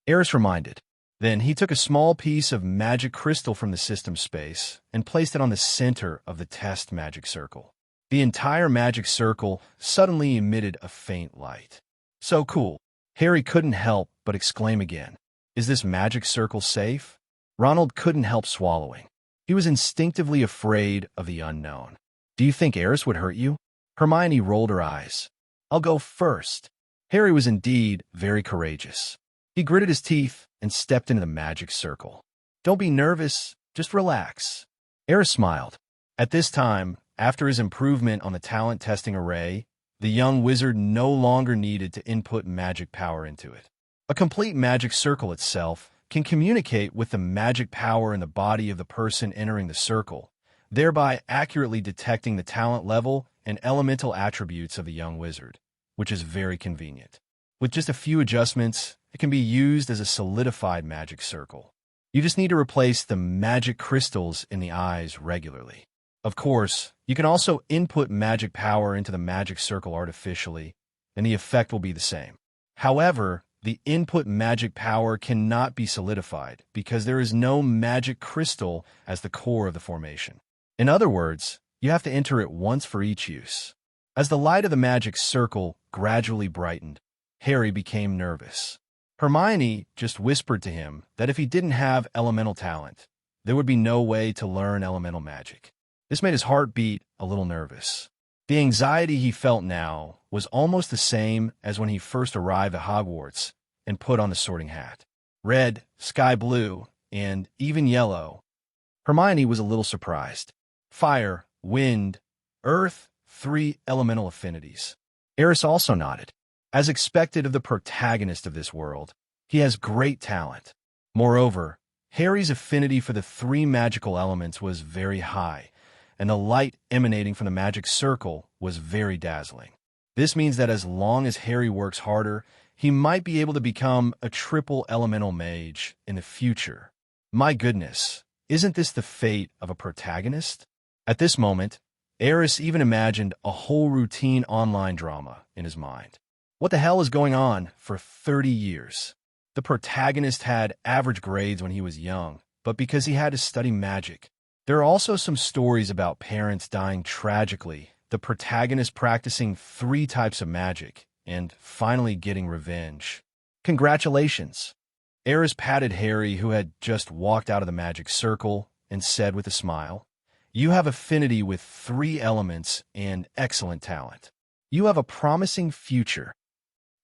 Aris reminded. Then he took a small piece of magic crystal from the system space and placed it on the center of the test magic circle. The entire magic circle suddenly emitted a faint light. So cool. Harry couldn't help but exclaim again. Is this magic circle safe? Ronald couldn't help swallowing. He was instinctively afraid of the unknown. Do you think Aris would hurt you? Hermione rolled her eyes. I'll go first. Harry was indeed very courageous. He gritted his teeth and stepped into the magic circle. Don't be nervous, just relax. Aris smiled. At this time, after his improvement on the talent testing array, the young wizard no longer needed to input magic power into it. A complete magic circle itself can communicate with the magic power in the body of the person entering the circle, thereby accurately detecting the talent level and elemental attributes of the young wizard, which is very convenient. With just a few adjustments, it can be used as a solidified magic circle. You just need to replace the magic crystals in the eyes regularly. Of course, you can also input magic power into the magic circle artificially, and the effect will be the same. However, the input magic power cannot be solidified because there is no magic crystal as the core of the formation. In other words, you have to enter it once for each use. As the light of the magic circle gradually brightened, Harry became nervous. Hermione just whispered to him that if he didn't have elemental talent, there would be no way to learn elemental magic. This made his heart beat a little nervous. The anxiety he felt now was almost the same as when he first arrived at Hogwarts and put on the sorting hat. Red, sky blue, and even yellow. Hermione was a little surprised. Fire, wind, earth, 3 elemental affinities. Aris also nodded. As expected of the protagonist of this world, he has great talent. Moreover, Harry's affinity for the 3 magical elements was very high, and the light emanating from the magic circle was very dazzling. This means that as long as Harry works harder, he might be able to become a triple elemental mage in the future. My goodness, isn't this the fate of a protagonist? At this moment, Aris even imagined a whole routine online drama in his mind. What the hell is going on for 30 years? The protagonist had average grades when he was young, but because he had to study magic. There are also some stories about parents dying tragically, the protagonist practicing 3 types of magic, and finally getting revenge. Congratulations! Aris patted Harry, who had just walked out of the magic circle, and said with a smile, "You have affinity with 3 elements and excellent talent. You have a promising future.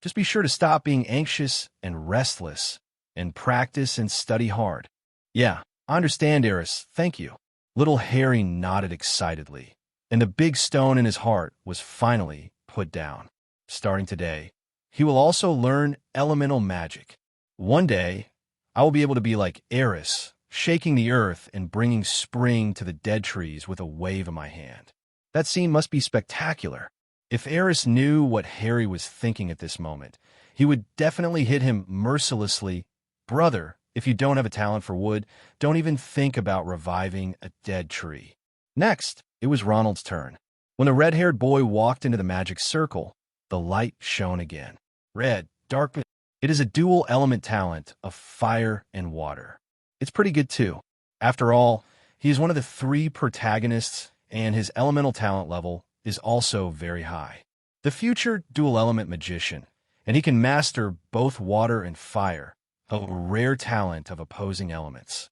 Just be sure to stop being anxious and restless, and practice and study hard." "Yeah, I understand, Aris. Thank you." Little Harry nodded excitedly, and the big stone in his heart was finally put down. Starting today, he will also learn elemental magic. One day, I will be able to be like Aris, shaking the earth and bringing spring to the dead trees with a wave of my hand. That scene must be spectacular. If Aris knew what Harry was thinking at this moment, he would definitely hit him mercilessly. "Brother, if you don't have a talent for wood, don't even think about reviving a dead tree." Next, it was Ronald's turn. When the red-haired boy walked into the magic circle, the light shone again. Red, dark. It is a dual element talent of fire and water. It's pretty good too. After all, he is one of the 3 protagonists, and his elemental talent level is also very high. The future dual element magician, and he can master both water and fire, a rare talent of opposing elements.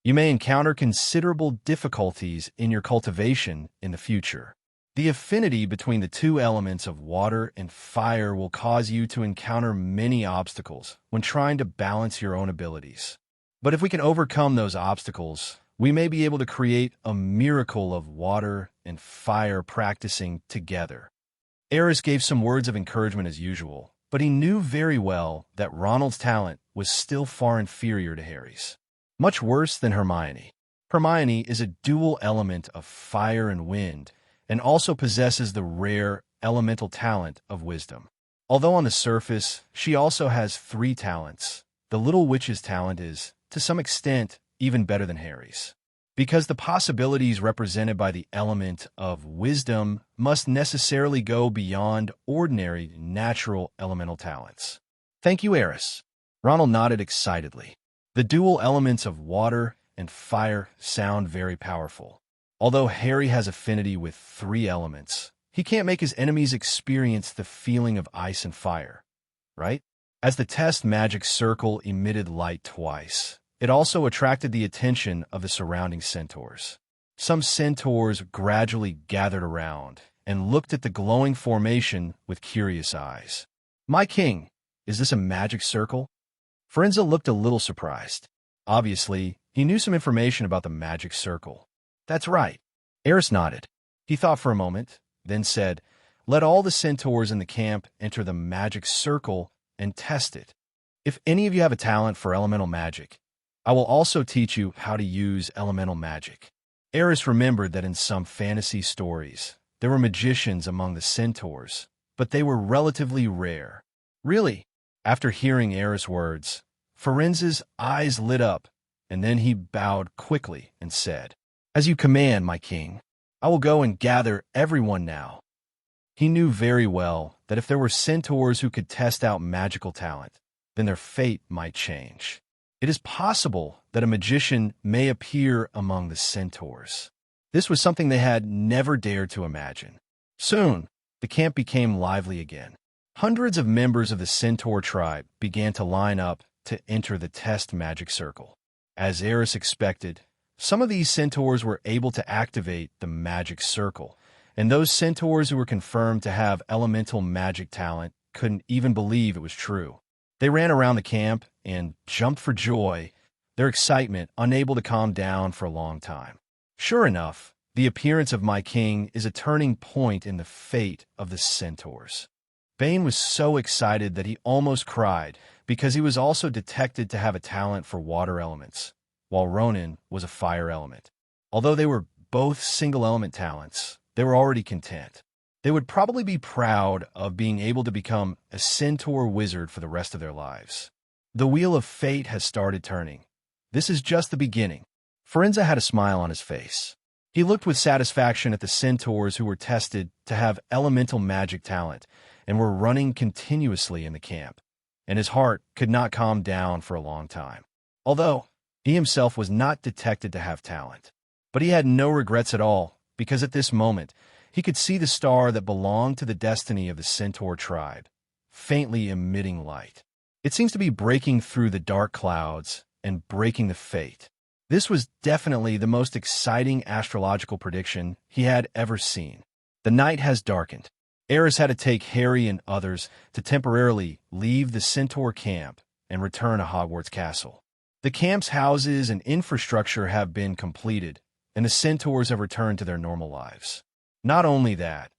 You may encounter considerable difficulties in your cultivation in the future. The affinity between the 2 elements of water and fire will cause you to encounter many obstacles when trying to balance your own abilities. But if we can overcome those obstacles, we may be able to create a miracle of water and fire practicing together. Aris gave some words of encouragement as usual, but he knew very well that Ronald's talent was still far inferior to Harry's. Much worse than Hermione. Hermione is a dual element of fire and wind, and also possesses the rare elemental talent of wisdom. Although on the surface, she also has 3 talents, the little witch's talent is, to some extent, even better than Harry's. Because the possibilities represented by the element of wisdom must necessarily go beyond ordinary natural elemental talents. "Thank you, Aris." Ronald nodded excitedly. The dual elements of water and fire sound very powerful. Although Harry has affinity with 3 elements, he can't make his enemies experience the feeling of ice and fire, right? As the test magic circle emitted light twice, it also attracted the attention of the surrounding centaurs. Some centaurs gradually gathered around and looked at the glowing formation with curious eyes. My king, is this a magic circle? Forenza looked a little surprised. Obviously, he knew some information about the magic circle. That's right. Aris nodded. He thought for a moment, then said, let all the centaurs in the camp enter the magic circle and test it. If any of you have a talent for elemental magic, I will also teach you how to use elemental magic. Aris remembered that in some fantasy stories, there were magicians among the centaurs, but they were relatively rare. Really? After hearing Aris' words, Forenza's eyes lit up, and then he bowed quickly and said, as you command, my king. I will go and gather everyone now. He knew very well that if there were centaurs who could test out magical talent, then their fate might change. It is possible that a magician may appear among the centaurs. This was something they had never dared to imagine. Soon, the camp became lively again. Hundreds of members of the centaur tribe began to line up to enter the test magic circle. As Aris expected, some of these centaurs were able to activate the magic circle, and those centaurs who were confirmed to have elemental magic talent couldn't even believe it was true. They ran around the camp and jumped for joy, their excitement unable to calm down for a long time. Sure enough, the appearance of my king is a turning point in the fate of the centaurs. Bane was so excited that he almost cried because he was also detected to have a talent for water elements, while Ronan was a fire element. Although they were both single-element talents, they were already content. They would probably be proud of being able to become a centaur wizard for the rest of their lives. The wheel of fate has started turning. This is just the beginning. Forenza had a smile on his face. He looked with satisfaction at the centaurs who were tested to have elemental magic talent and were running continuously in the camp, and his heart could not calm down for a long time. Although he himself was not detected to have talent. But he had no regrets at all, because at this moment, he could see the star that belonged to the destiny of the centaur tribe, faintly emitting light. It seems to be breaking through the dark clouds and breaking the fate. This was definitely the most exciting astrological prediction he had ever seen. The night has darkened. Aris had to take Harry and others to temporarily leave the centaur camp and return to Hogwarts Castle. The camp's houses and infrastructure have been completed, and the centaurs have returned to their normal lives. Not only that,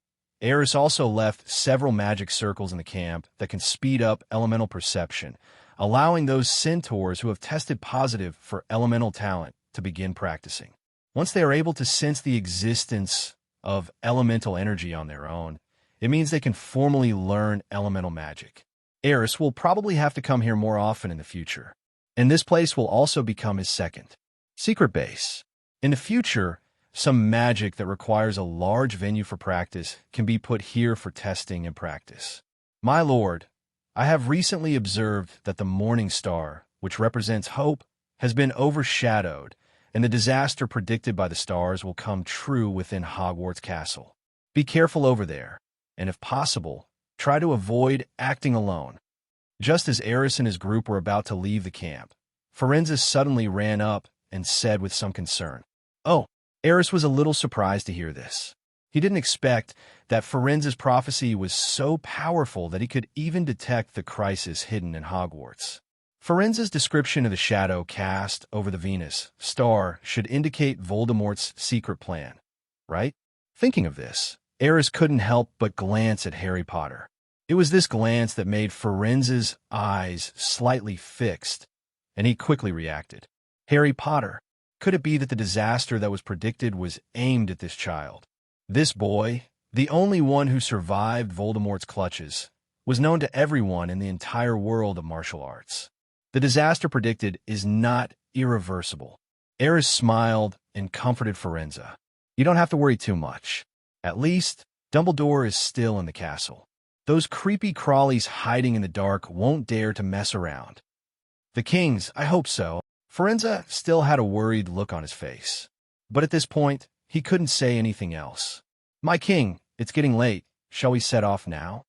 Aris also left several magic circles in the camp that can speed up elemental perception, allowing those centaurs who have tested positive for elemental talent to begin practicing. Once they are able to sense the existence of elemental energy on their own, it means they can formally learn elemental magic. Aris will probably have to come here more often in the future, and this place will also become his second secret base. In the future, some magic that requires a large venue for practice can be put here for testing and practice. My lord, I have recently observed that the morning star, which represents hope, has been overshadowed, and the disaster predicted by the stars will come true within Hogwarts Castle. Be careful over there, and if possible, try to avoid acting alone. Just as Aris and his group were about to leave the camp, Forenza suddenly ran up and said with some concern, "Oh." Aris was a little surprised to hear this. He didn't expect that Forenza's prophecy was so powerful that he could even detect the crisis hidden in Hogwarts. Forenza's description of the shadow cast over the Venus star should indicate Voldemort's secret plan, right? Thinking of this, Aris couldn't help but glance at Harry Potter. It was this glance that made Forenza's eyes slightly fixed, and he quickly reacted. Harry Potter. Could it be that the disaster that was predicted was aimed at this child? This boy, the only one who survived Voldemort's clutches, was known to everyone in the entire world of martial arts. The disaster predicted is not irreversible. Aris smiled and comforted Forenza. You don't have to worry too much. At least, Dumbledore is still in the castle. Those creepy crawlies hiding in the dark won't dare to mess around. The Kings, I hope so. Forenza still had a worried look on his face. But at this point, he couldn't say anything else. My king, it's getting late. Shall we set off now?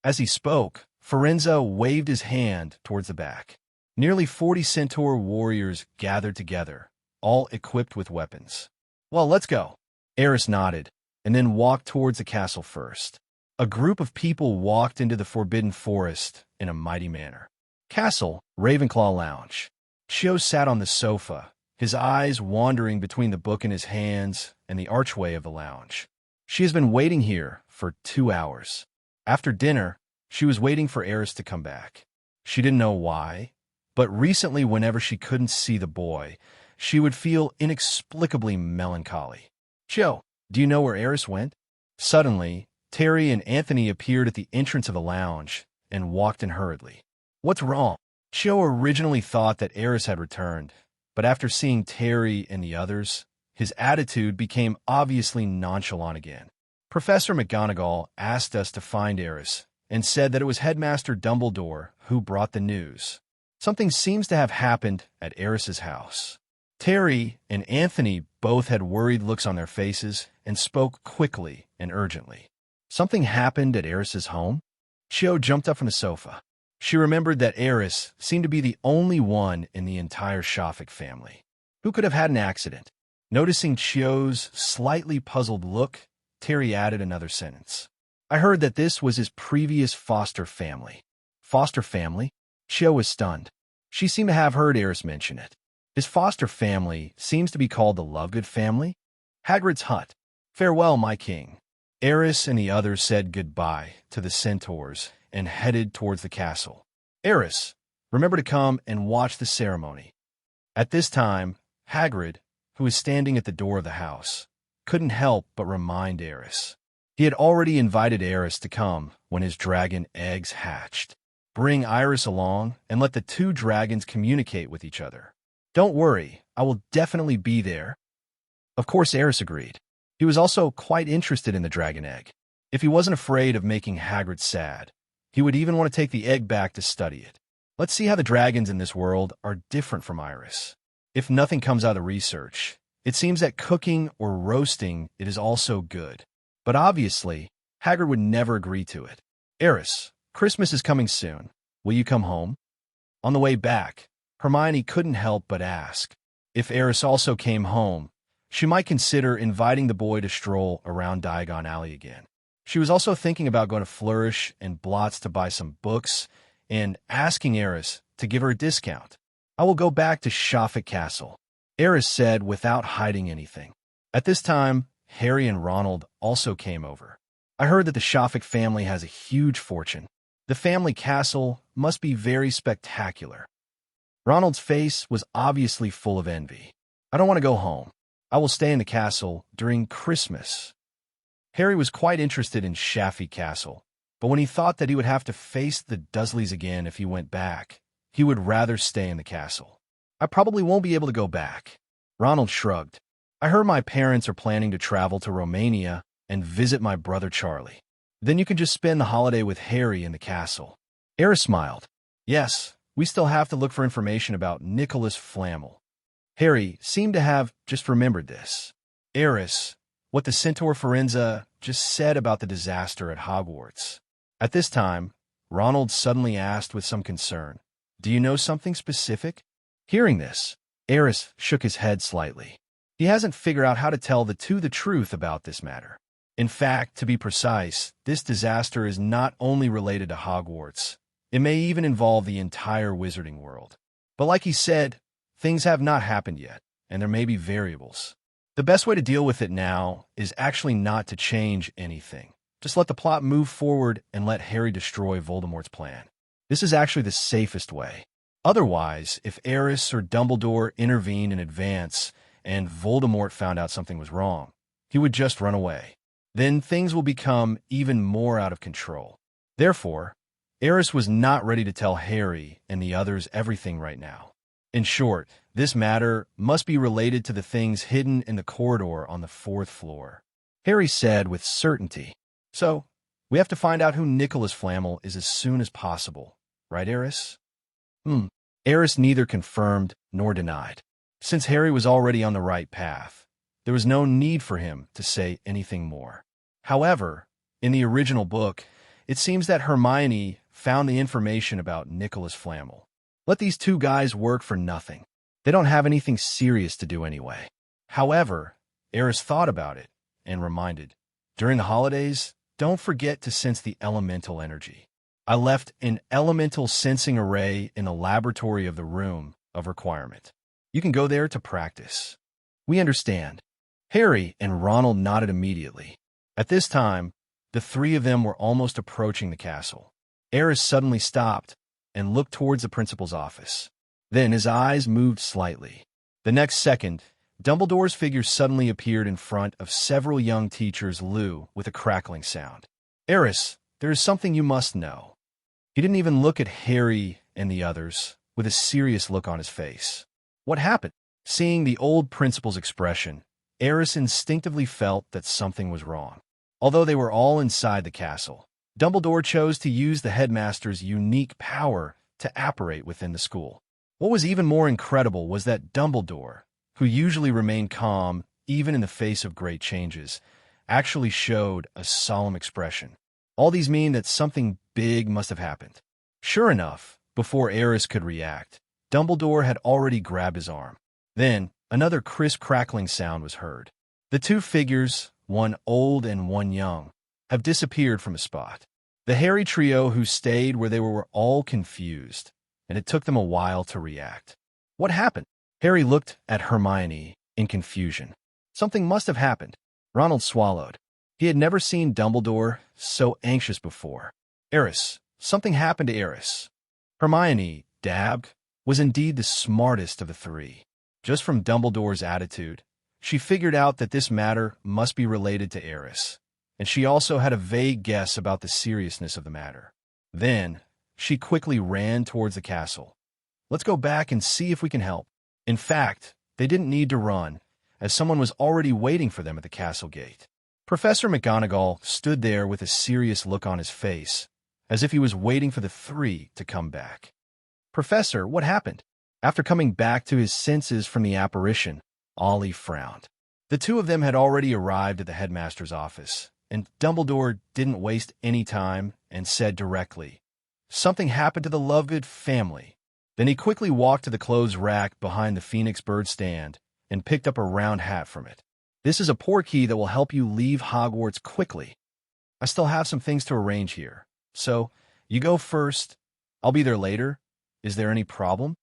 As he spoke, Forenza waved his hand towards the back. Nearly 40 centaur warriors gathered together, all equipped with weapons. Well, let's go. Aris nodded, and then walked towards the castle first. A group of people walked into the Forbidden Forest in a mighty manner. Castle, Ravenclaw Lounge. Cho sat on the sofa, his eyes wandering between the book in his hands and the archway of the lounge. She has been waiting here for 2 hours. After dinner, she was waiting for Aris to come back. She didn't know why, but recently whenever she couldn't see the boy, she would feel inexplicably melancholy. Cho, do you know where Aris went? Suddenly, Terry and Anthony appeared at the entrance of the lounge and walked in hurriedly. What's wrong? Cho originally thought that Aris had returned, but after seeing Terry and the others, his attitude became obviously nonchalant again. Professor McGonagall asked us to find Aris and said that it was Headmaster Dumbledore who brought the news. Something seems to have happened at Aris's house. Terry and Anthony both had worried looks on their faces and spoke quickly and urgently. Something happened at Aris's home? Cho jumped up from the sofa. She remembered that Aris seemed to be the only one in the entire Shafik family who could have had an accident. Noticing Cho's slightly puzzled look, Terry added another sentence. I heard that this was his previous foster family. Foster family? Cho was stunned. She seemed to have heard Aris mention it. His foster family seems to be called the Lovegood family? Hagrid's hut. Farewell, my king. Aris and the others said goodbye to the centaurs and headed towards the castle. Aris, remember to come and watch the ceremony. At this time, Hagrid, who was standing at the door of the house, couldn't help but remind Aris. He had already invited Aris to come when his dragon eggs hatched. Bring Iris along and let the two dragons communicate with each other. Don't worry, I will definitely be there. Of course, Aris agreed. He was also quite interested in the dragon egg. If he wasn't afraid of making Hagrid sad, he would even want to take the egg back to study it. Let's see how the dragons in this world are different from Iris. If nothing comes out of the research, it seems that cooking or roasting it is also good. But obviously, Hagrid would never agree to it. Aris, Christmas is coming soon. Will you come home? On the way back, Hermione couldn't help but ask. If Aris also came home, she might consider inviting the boy to stroll around Diagon Alley again. She was also thinking about going to Flourish and Blotts to buy some books and asking Aris to give her a discount. I will go back to Shafik Castle, Aris said without hiding anything. At this time, Harry and Ronald also came over. I heard that the Shafik family has a huge fortune. The family castle must be very spectacular. Ronald's face was obviously full of envy. I don't want to go home. I will stay in the castle during Christmas. Harry was quite interested in Shafik Castle, but when he thought that he would have to face the Dursleys again if he went back, he would rather stay in the castle. I probably won't be able to go back. Ronald shrugged. I heard my parents are planning to travel to Romania and visit my brother Charlie. Then you can just spend the holiday with Harry in the castle. Aris smiled. Yes, we still have to look for information about Nicholas Flamel. Harry seemed to have just remembered this. Aris, what the Centaur Forenza just said about the disaster at Hogwarts. At this time, Ronald suddenly asked with some concern, do you know something specific? Hearing this, Aris shook his head slightly. He hasn't figured out how to tell the two the truth about this matter. In fact, to be precise, this disaster is not only related to Hogwarts. It may even involve the entire wizarding world. But like he said, things have not happened yet, and there may be variables. The best way to deal with it now is actually not to change anything. Just let the plot move forward and let Harry destroy Voldemort's plan. This is actually the safest way. Otherwise, if Aris or Dumbledore intervened in advance and Voldemort found out something was wrong, he would just run away. Then things will become even more out of control. Therefore, Aris was not ready to tell Harry and the others everything right now. In short, this matter must be related to the things hidden in the corridor on the 4th floor. Harry said with certainty. So, we have to find out who Nicholas Flamel is as soon as possible. Right, Aris? Aris neither confirmed nor denied. Since Harry was already on the right path, there was no need for him to say anything more. However, in the original book, it seems that Hermione found the information about Nicholas Flamel. Let these two guys work for nothing. They don't have anything serious to do anyway. However, Aris thought about it and reminded, during the holidays, don't forget to sense the elemental energy. I left an elemental sensing array in the laboratory of the room of requirement. You can go there to practice. We understand. Harry and Ronald nodded immediately. At this time, the three of them were almost approaching the castle. Aris suddenly stopped and looked towards the principal's office. Then his eyes moved slightly. The next second, Dumbledore's figure suddenly appeared in front of several young teachers, Lou, with a crackling sound. Aris, there is something you must know. He didn't even look at Harry and the others, with a serious look on his face. What happened? Seeing the old principal's expression, Aris instinctively felt that something was wrong. Although they were all inside the castle, Dumbledore chose to use the headmaster's unique power to apparate within the school. What was even more incredible was that Dumbledore, who usually remained calm even in the face of great changes, actually showed a solemn expression. All these mean that something big must have happened. Sure enough, before Aris could react, Dumbledore had already grabbed his arm. Then, another crisp crackling sound was heard. The two figures, one old and one young, have disappeared from a spot. The Harry trio who stayed where they were all confused, and it took them a while to react. What happened? Harry looked at Hermione in confusion. Something must have happened. Ronald swallowed. He had never seen Dumbledore so anxious before. Aris. Something happened to Aris. Hermione, dabbed, was indeed the smartest of the three. Just from Dumbledore's attitude, she figured out that this matter must be related to Aris, and she also had a vague guess about the seriousness of the matter. Then, she quickly ran towards the castle. Let's go back and see if we can help. In fact, they didn't need to run, as someone was already waiting for them at the castle gate. Professor McGonagall stood there with a serious look on his face, as if he was waiting for the three to come back. Professor, what happened? After coming back to his senses from the apparition, Ollie frowned. The two of them had already arrived at the headmaster's office, and Dumbledore didn't waste any time and said directly, "Something happened to the Lovegood family." Then he quickly walked to the clothes rack behind the Phoenix Bird stand and picked up a round hat from it. "This is a portkey that will help you leave Hogwarts quickly. I still have some things to arrange here, so you go first. I'll be there later. Is there any problem?"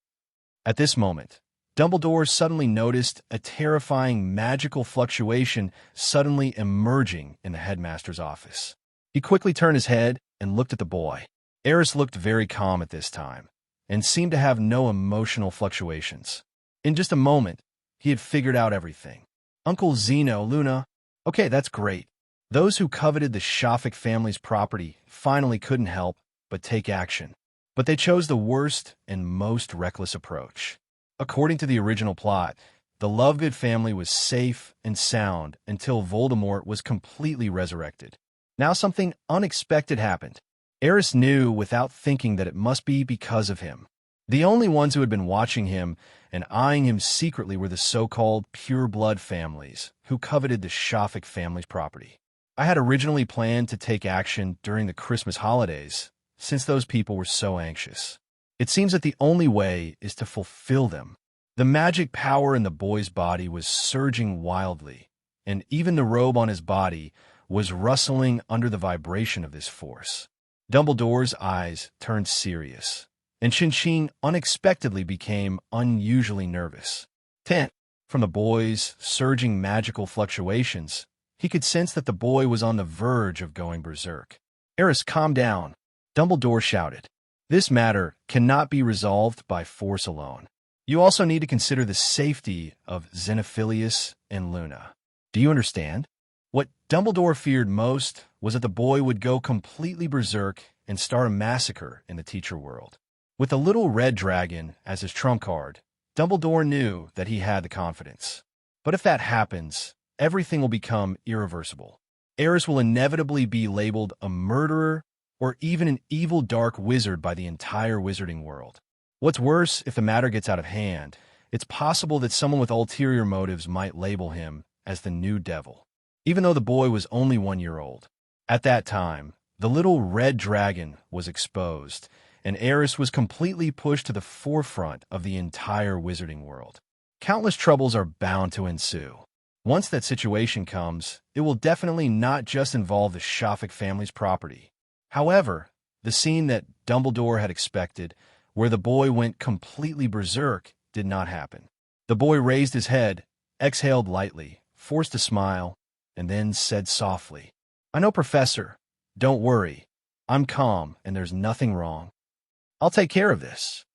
At this moment, Dumbledore suddenly noticed a terrifying magical fluctuation suddenly emerging in the headmaster's office. He quickly turned his head and looked at the boy. Aris looked very calm at this time and seemed to have no emotional fluctuations. In just a moment, he had figured out everything. "Uncle Zeno, Luna, okay, that's great." Those who coveted the Shafik family's property finally couldn't help but take action. But they chose the worst and most reckless approach. According to the original plot, the Lovegood family was safe and sound until Voldemort was completely resurrected. Now something unexpected happened. Aris knew without thinking that it must be because of him. The only ones who had been watching him and eyeing him secretly were the so-called pure-blood families who coveted the Shafik family's property. I had originally planned to take action during the Christmas holidays, since those people were so anxious. It seems that the only way is to fulfill them. The magic power in the boy's body was surging wildly, and even the robe on his body was rustling under the vibration of this force. Dumbledore's eyes turned serious, and Chin-Chin unexpectedly became unusually nervous. From the boy's surging magical fluctuations, he could sense that the boy was on the verge of going berserk. "Aris, calm down," Dumbledore shouted. "This matter cannot be resolved by force alone. You also need to consider the safety of Xenophilius and Luna. Do you understand?" What Dumbledore feared most was that the boy would go completely berserk and start a massacre in the teacher world. With the little red dragon as his trump card, Dumbledore knew that he had the confidence. But if that happens, everything will become irreversible. Aris will inevitably be labeled a murderer or even an evil dark wizard by the entire wizarding world. What's worse, if the matter gets out of hand, it's possible that someone with ulterior motives might label him as the new devil, even though the boy was only 1 year old. At that time, the little red dragon was exposed, and Aris was completely pushed to the forefront of the entire wizarding world. Countless troubles are bound to ensue. Once that situation comes, it will definitely not just involve the Shafik family's property. However, the scene that Dumbledore had expected, where the boy went completely berserk, did not happen. The boy raised his head, exhaled lightly, forced a smile, and then said softly, "I know, Professor. Don't worry. I'm calm, and there's nothing wrong. I'll take care of this."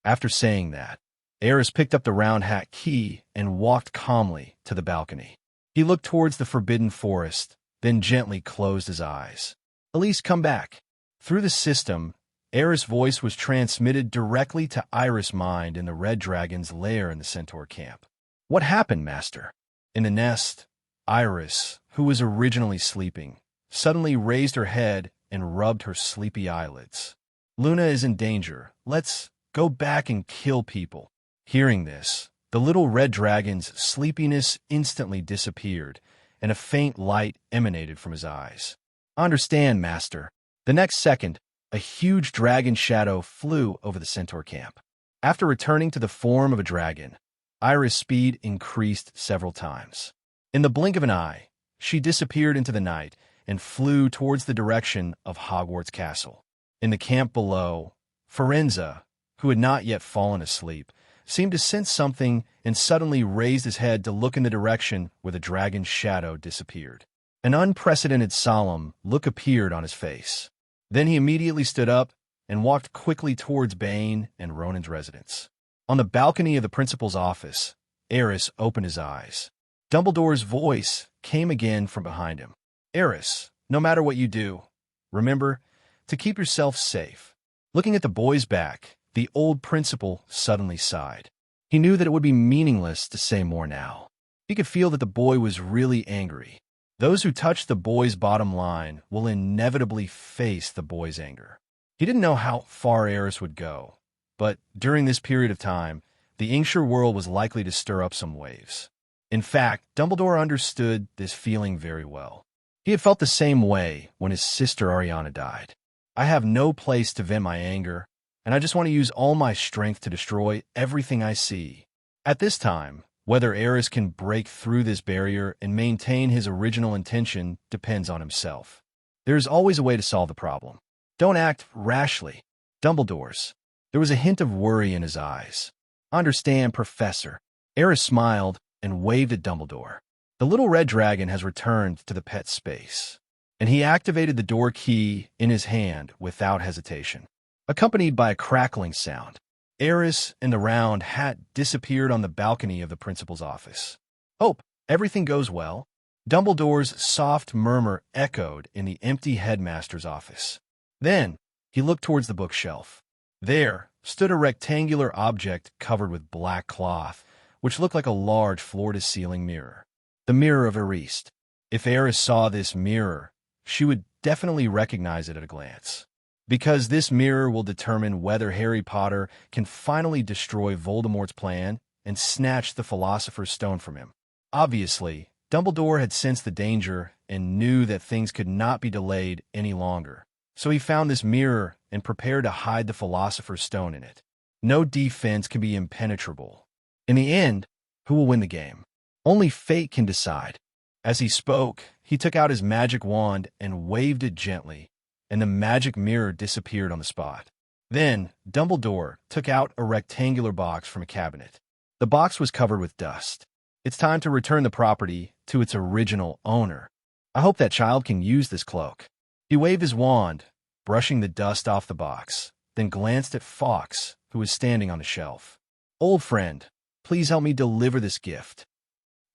After saying that, Aris picked up the round hat key and walked calmly to the balcony. He looked towards the forbidden forest, then gently closed his eyes. "Elise, come back." Through the system, Aris' voice was transmitted directly to Iris' mind in the Red Dragon's lair in the Centaur camp. "What happened, Master?" In the nest, Iris, who was originally sleeping, suddenly raised her head and rubbed her sleepy eyelids. "Luna is in danger. Let's go back and kill people." Hearing this, the little red dragon's sleepiness instantly disappeared, and a faint light emanated from his eyes. "I understand, Master." The next second, a huge dragon shadow flew over the Centaur camp. After returning to the form of a dragon, Iris' speed increased several times. In the blink of an eye, she disappeared into the night and flew towards the direction of Hogwarts Castle. In the camp below, Firenze, who had not yet fallen asleep, seemed to sense something and suddenly raised his head to look in the direction where the dragon's shadow disappeared. An unprecedented solemn look appeared on his face. Then he immediately stood up and walked quickly towards Bane and Ronan's residence. On the balcony of the principal's office, Aris opened his eyes. Dumbledore's voice came again from behind him. "Aris, no matter what you do, remember to keep yourself safe." Looking at the boy's back, the old principal suddenly sighed. He knew that it would be meaningless to say more now. He could feel that the boy was really angry. Those who touch the boy's bottom line will inevitably face the boy's anger. He didn't know how far Aris would go, but during this period of time, the Inkshire world was likely to stir up some waves. In fact, Dumbledore understood this feeling very well. He had felt the same way when his sister Ariana died. "I have no place to vent my anger, and I just want to use all my strength to destroy everything I see." At this time, whether Aris can break through this barrier and maintain his original intention depends on himself. There is always a way to solve the problem. Don't act rashly. Dumbledore's. There was a hint of worry in his eyes. "I understand, Professor." Aris smiled and waved at Dumbledore. The little red dragon has returned to the pet space, and he activated the door key in his hand without hesitation. Accompanied by a crackling sound, Aris and the round hat disappeared on the balcony of the principal's office. "Hope everything goes well." Dumbledore's soft murmur echoed in the empty headmaster's office. Then he looked towards the bookshelf. There stood a rectangular object covered with black cloth, which looked like a large floor-to-ceiling mirror. The mirror of Aris. If Aris saw this mirror, she would definitely recognize it at a glance. Because this mirror will determine whether Harry Potter can finally destroy Voldemort's plan and snatch the Philosopher's Stone from him. Obviously, Dumbledore had sensed the danger and knew that things could not be delayed any longer. So he found this mirror and prepared to hide the Philosopher's Stone in it. No defense can be impenetrable. In the end, who will win the game? Only fate can decide. As he spoke, he took out his magic wand and waved it gently, and the magic mirror disappeared on the spot. Then, Dumbledore took out a rectangular box from a cabinet. The box was covered with dust. "It's time to return the property to its original owner. I hope that child can use this cloak." He waved his wand, brushing the dust off the box, then glanced at Fawkes, who was standing on the shelf. "Old friend, please help me deliver this gift.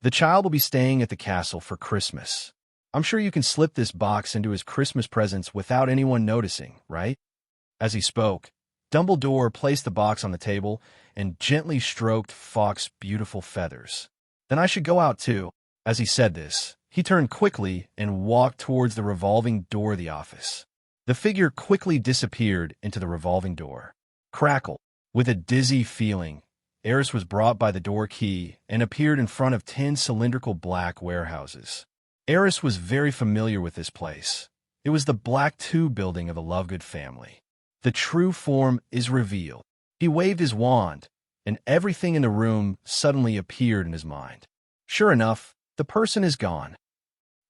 The child will be staying at the castle for Christmas. I'm sure you can slip this box into his Christmas presents without anyone noticing, right?" As he spoke, Dumbledore placed the box on the table and gently stroked Fawkes' beautiful feathers. "Then I should go out too." As he said this, he turned quickly and walked towards the revolving door of the office. The figure quickly disappeared into the revolving door. Crackle. With a dizzy feeling, Aris was brought by the door key and appeared in front of 10 cylindrical black warehouses. Aris was very familiar with this place. It was the Black 2 building of the Lovegood family. The true form is revealed. He waved his wand, and everything in the room suddenly appeared in his mind. Sure enough, the person is gone.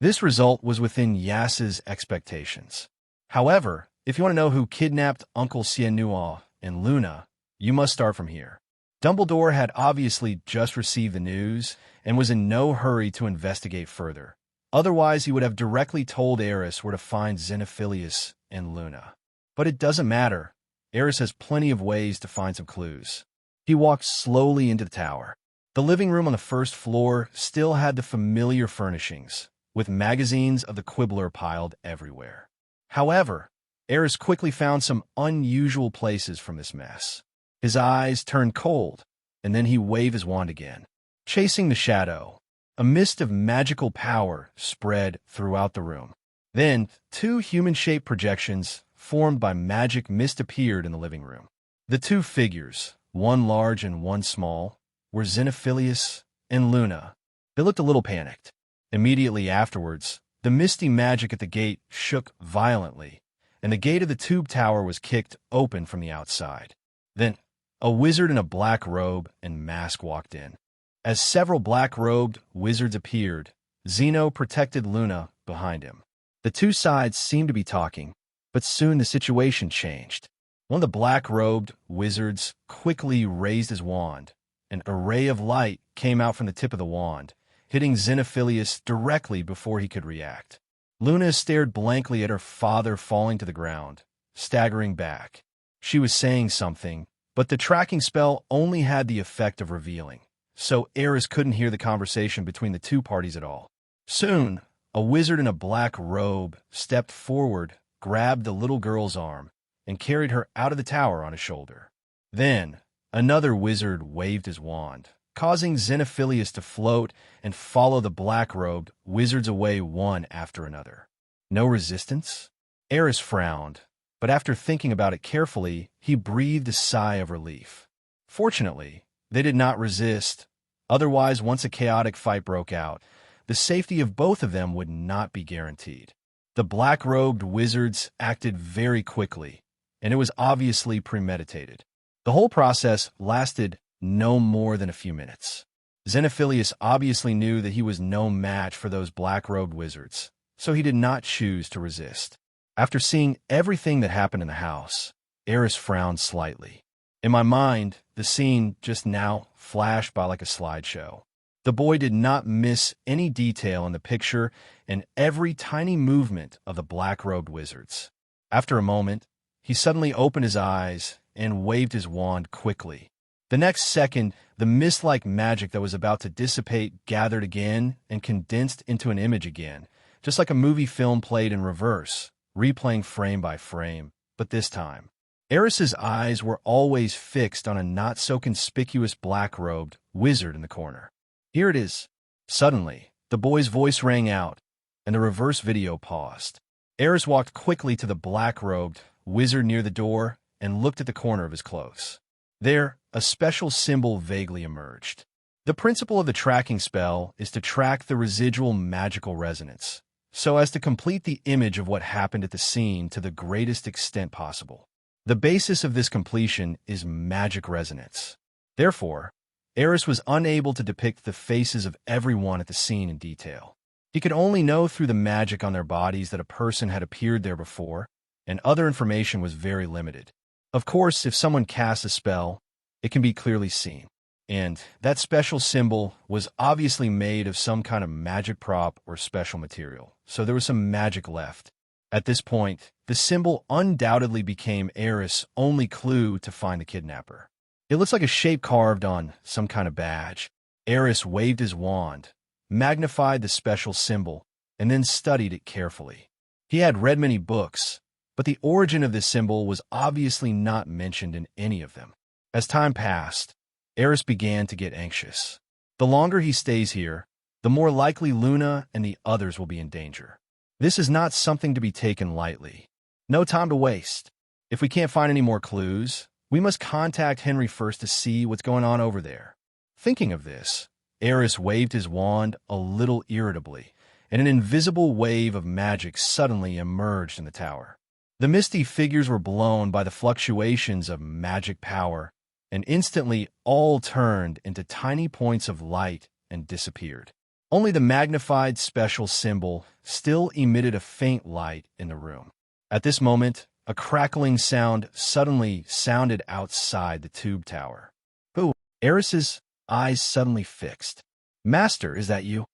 This result was within Yas's expectations. However, if you want to know who kidnapped Uncle Sienua and Luna, you must start from here. Dumbledore had obviously just received the news and was in no hurry to investigate further. Otherwise, he would have directly told Aris where to find Xenophilius and Luna. But it doesn't matter. Aris has plenty of ways to find some clues. He walked slowly into the tower. The living room on the first floor still had the familiar furnishings, with magazines of the Quibbler piled everywhere. However, Aris quickly found some unusual places from this mess. His eyes turned cold, and then he waved his wand again. Chasing the shadow, a mist of magical power spread throughout the room. Then, two human-shaped projections formed by magic mist appeared in the living room. The two figures, one large and one small, were Xenophilius and Luna. They looked a little panicked. Immediately afterwards, the misty magic at the gate shook violently, and the gate of the tube tower was kicked open from the outside. Then, a wizard in a black robe and mask walked in. As several black-robed wizards appeared, Zeno protected Luna behind him. The two sides seemed to be talking, but soon the situation changed. One of the black-robed wizards quickly raised his wand. An array of light came out from the tip of the wand, hitting Xenophilius directly before he could react. Luna stared blankly at her father falling to the ground, staggering back. She was saying something, but the tracking spell only had the effect of revealing, so Aris couldn't hear the conversation between the two parties at all. Soon, a wizard in a black robe stepped forward, grabbed the little girl's arm, and carried her out of the tower on his shoulder. Then, another wizard waved his wand, causing Xenophilius to float and follow the black-robed wizards away one after another. No resistance? Aris frowned, but after thinking about it carefully, he breathed a sigh of relief. Fortunately, they did not resist. Otherwise, once a chaotic fight broke out, the safety of both of them would not be guaranteed. The black-robed wizards acted very quickly, and it was obviously premeditated. The whole process lasted no more than a few minutes. Xenophilius obviously knew that he was no match for those black-robed wizards, so he did not choose to resist. After seeing everything that happened in the house, Aris frowned slightly. In my mind, the scene just now flashed by like a slideshow. The boy did not miss any detail in the picture and every tiny movement of the black-robed wizards. After a moment, he suddenly opened his eyes and waved his wand quickly. The next second, the mist-like magic that was about to dissipate gathered again and condensed into an image again, just like a movie film played in reverse, replaying frame by frame. But this time, Aris's eyes were always fixed on a not-so-conspicuous black-robed wizard in the corner. Here it is. Suddenly, the boy's voice rang out, and the reverse video paused. Aris walked quickly to the black-robed wizard near the door and looked at the corner of his clothes. There, a special symbol vaguely emerged. The principle of the tracking spell is to track the residual magical resonance, so as to complete the image of what happened at the scene to the greatest extent possible. The basis of this completion is magic resonance. Therefore, Aris was unable to depict the faces of everyone at the scene in detail. He could only know through the magic on their bodies that a person had appeared there before, and other information was very limited. Of course, if someone casts a spell, it can be clearly seen. And that special symbol was obviously made of some kind of magic prop or special material, so there was some magic left. At this point, the symbol undoubtedly became Aris' only clue to find the kidnapper. It looks like a shape carved on some kind of badge. Aris waved his wand, magnified the special symbol, and then studied it carefully. He had read many books, but the origin of this symbol was obviously not mentioned in any of them. As time passed, Aris began to get anxious. The longer he stays here, the more likely Luna and the others will be in danger. This is not something to be taken lightly. No time to waste. If we can't find any more clues, we must contact Henry first to see what's going on over there. Thinking of this, Aris waved his wand a little irritably, and an invisible wave of magic suddenly emerged in the tower. The misty figures were blown by the fluctuations of magic power, and instantly all turned into tiny points of light and disappeared. Only the magnified special symbol still emitted a faint light in the room. At this moment, a crackling sound suddenly sounded outside the tube tower. Who? Aris's eyes suddenly fixed. Master, is that you?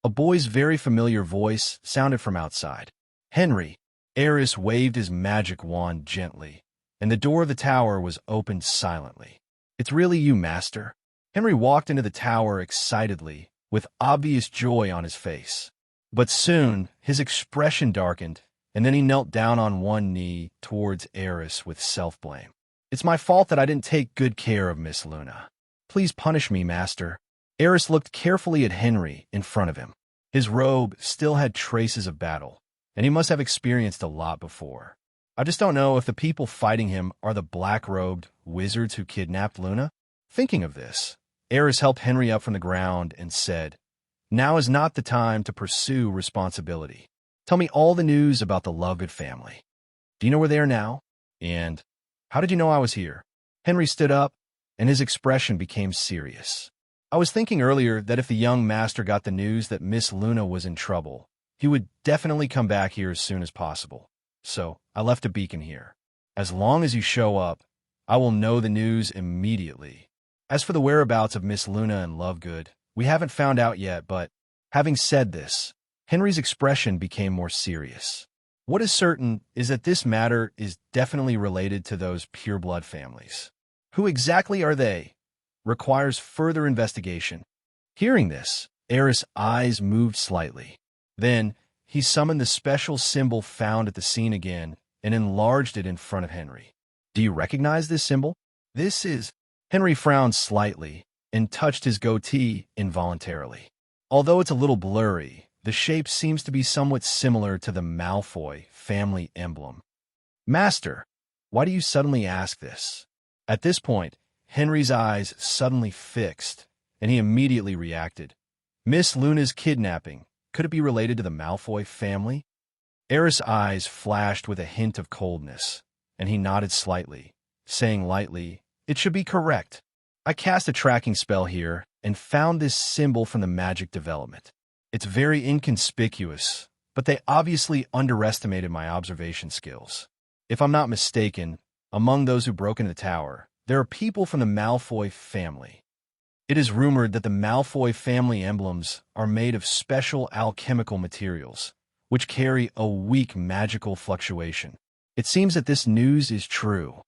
A boy's very familiar voice sounded from outside. Henry. Aris waved his magic wand gently, and the door of the tower was opened silently. It's really you, Master. Henry walked into the tower excitedly, with obvious joy on his face. But soon, his expression darkened, and then he knelt down on one knee towards Aris with self-blame. It's my fault that I didn't take good care of Miss Luna. Please punish me, Master. Aris looked carefully at Henry in front of him. His robe still had traces of battle, and he must have experienced a lot before. I just don't know if the people fighting him are the black-robed wizards who kidnapped Luna. Thinking of this, Aris helped Henry up from the ground and said, Now is not the time to pursue responsibility. Tell me all the news about the Lovegood family. Do you know where they are now? And how did you know I was here? Henry stood up, and his expression became serious. I was thinking earlier that if the young master got the news that Miss Luna was in trouble, he would definitely come back here as soon as possible. So I left a beacon here. As long as you show up, I will know the news immediately. As for the whereabouts of Miss Luna and Lovegood, we haven't found out yet, but having said this, Henry's expression became more serious. What is certain is that this matter is definitely related to those pureblood families. Who exactly are they? Requires further investigation. Hearing this, Aris' eyes moved slightly. Then, he summoned the special symbol found at the scene again and enlarged it in front of Henry. Do you recognize this symbol? This is... Henry frowned slightly and touched his goatee involuntarily. Although it's a little blurry, the shape seems to be somewhat similar to the Malfoy family emblem. Master, why do you suddenly ask this? At this point, Henry's eyes suddenly fixed, and he immediately reacted. Miss Luna's kidnapping, could it be related to the Malfoy family? Aris' eyes flashed with a hint of coldness, and he nodded slightly, saying lightly, It should be correct. I cast a tracking spell here and found this symbol from the magic development. It's very inconspicuous, but they obviously underestimated my observation skills. If I'm not mistaken, among those who broke into the tower, there are people from the Malfoy family. It is rumored that the Malfoy family emblems are made of special alchemical materials, which carry a weak magical fluctuation. It seems that this news is true.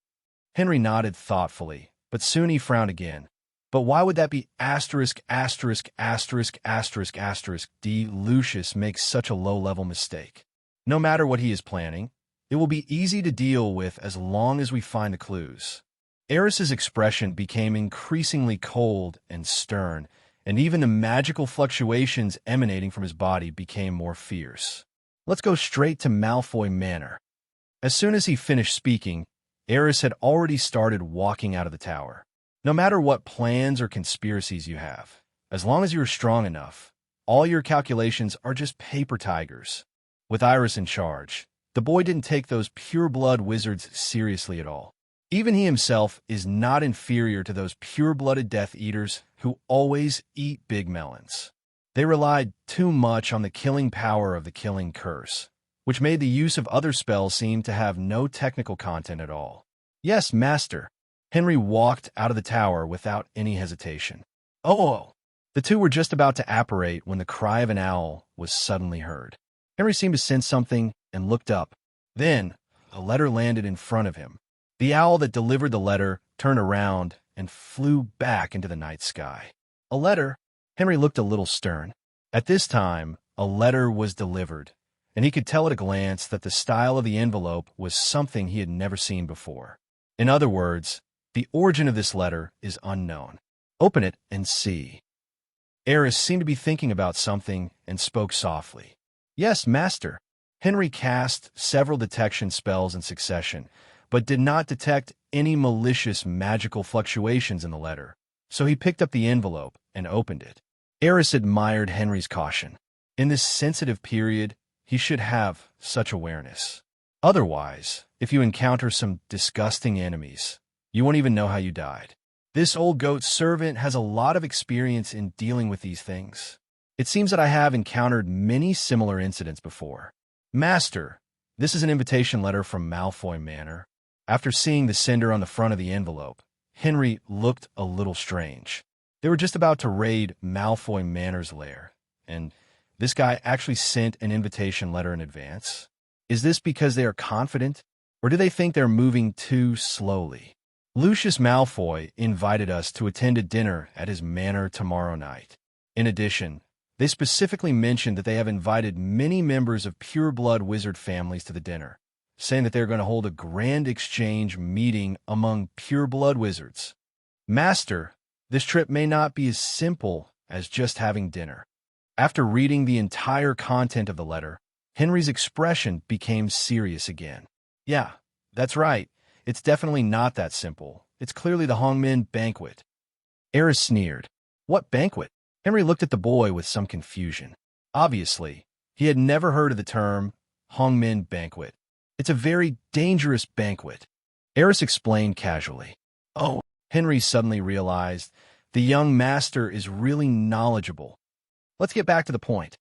Henry nodded thoughtfully, but soon he frowned again. But why would that be asterisk, asterisk, asterisk, asterisk, asterisk? D. Lucius makes such a low-level mistake. No matter what he is planning, it will be easy to deal with as long as we find the clues. Aris's expression became increasingly cold and stern, and even the magical fluctuations emanating from his body became more fierce. Let's go straight to Malfoy Manor. As soon as he finished speaking, Aris had already started walking out of the tower. No matter what plans or conspiracies you have, as long as you are strong enough, all your calculations are just paper tigers. With Aris in charge, the boy didn't take those pure-blood wizards seriously at all. Even he himself is not inferior to those pure-blooded Death Eaters who always eat big melons. They relied too much on the killing power of the killing curse, which made the use of other spells seem to have no technical content at all. Yes, Master. Henry walked out of the tower without any hesitation. Oh! The two were just about to apparate when the cry of an owl was suddenly heard. Henry seemed to sense something and looked up. Then, a letter landed in front of him. The owl that delivered the letter turned around and flew back into the night sky. A letter? Henry looked a little stern. At this time, a letter was delivered, and he could tell at a glance that the style of the envelope was something he had never seen before. In other words, the origin of this letter is unknown. Open it and see. Aris seemed to be thinking about something and spoke softly. Yes, Master. Henry cast several detection spells in succession, but did not detect any malicious magical fluctuations in the letter, so he picked up the envelope and opened it. Aris admired Henry's caution. In this sensitive period, he should have such awareness. Otherwise, if you encounter some disgusting enemies, you won't even know how you died. This old goat servant has a lot of experience in dealing with these things. It seems that I have encountered many similar incidents before. Master, this is an invitation letter from Malfoy Manor. After seeing the cinder on the front of the envelope, Henry looked a little strange. They were just about to raid Malfoy Manor's lair, and this guy actually sent an invitation letter in advance. Is this because they are confident, or do they think they're moving too slowly? Lucius Malfoy invited us to attend a dinner at his manor tomorrow night. In addition, they specifically mentioned that they have invited many members of pure-blood wizard families to the dinner, saying that they're going to hold a grand exchange meeting among pure-blood wizards. Master, this trip may not be as simple as just having dinner. After reading the entire content of the letter, Henry's expression became serious again. Yeah, that's right. It's definitely not that simple. It's clearly the Hongmen banquet. Aris sneered. What banquet? Henry looked at the boy with some confusion. Obviously, he had never heard of the term Hongmen banquet. It's a very dangerous banquet. Aris explained casually. Oh, Henry suddenly realized the young master is really knowledgeable. Let's get back to the point.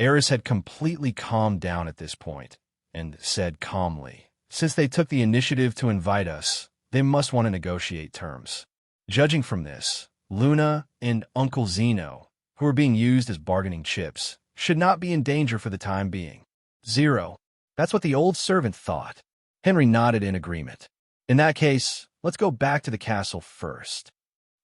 Aris had completely calmed down at this point and said calmly, since they took the initiative to invite us, they must want to negotiate terms. Judging from this, Luna and Uncle Zeno, who are being used as bargaining chips, should not be in danger for the time being. 0. That's what the old servant thought. Henry nodded in agreement. In that case, let's go back to the castle first.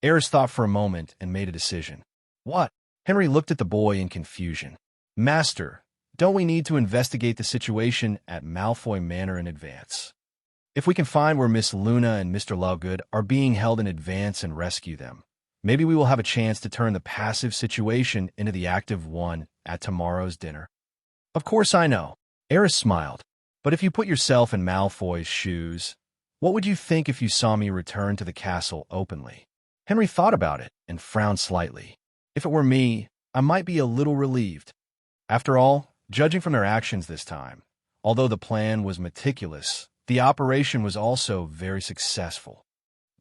Aris thought for a moment and made a decision. What? Henry looked at the boy in confusion. Master, don't we need to investigate the situation at Malfoy Manor in advance? If we can find where Miss Luna and Mr. Lovegood are being held in advance and rescue them, maybe we will have a chance to turn the passive situation into the active one at tomorrow's dinner. Of course I know. Aris smiled. But if you put yourself in Malfoy's shoes, what would you think if you saw me return to the castle openly? Henry thought about it and frowned slightly. If it were me, I might be a little relieved. After all, judging from their actions this time, although the plan was meticulous, the operation was also very successful.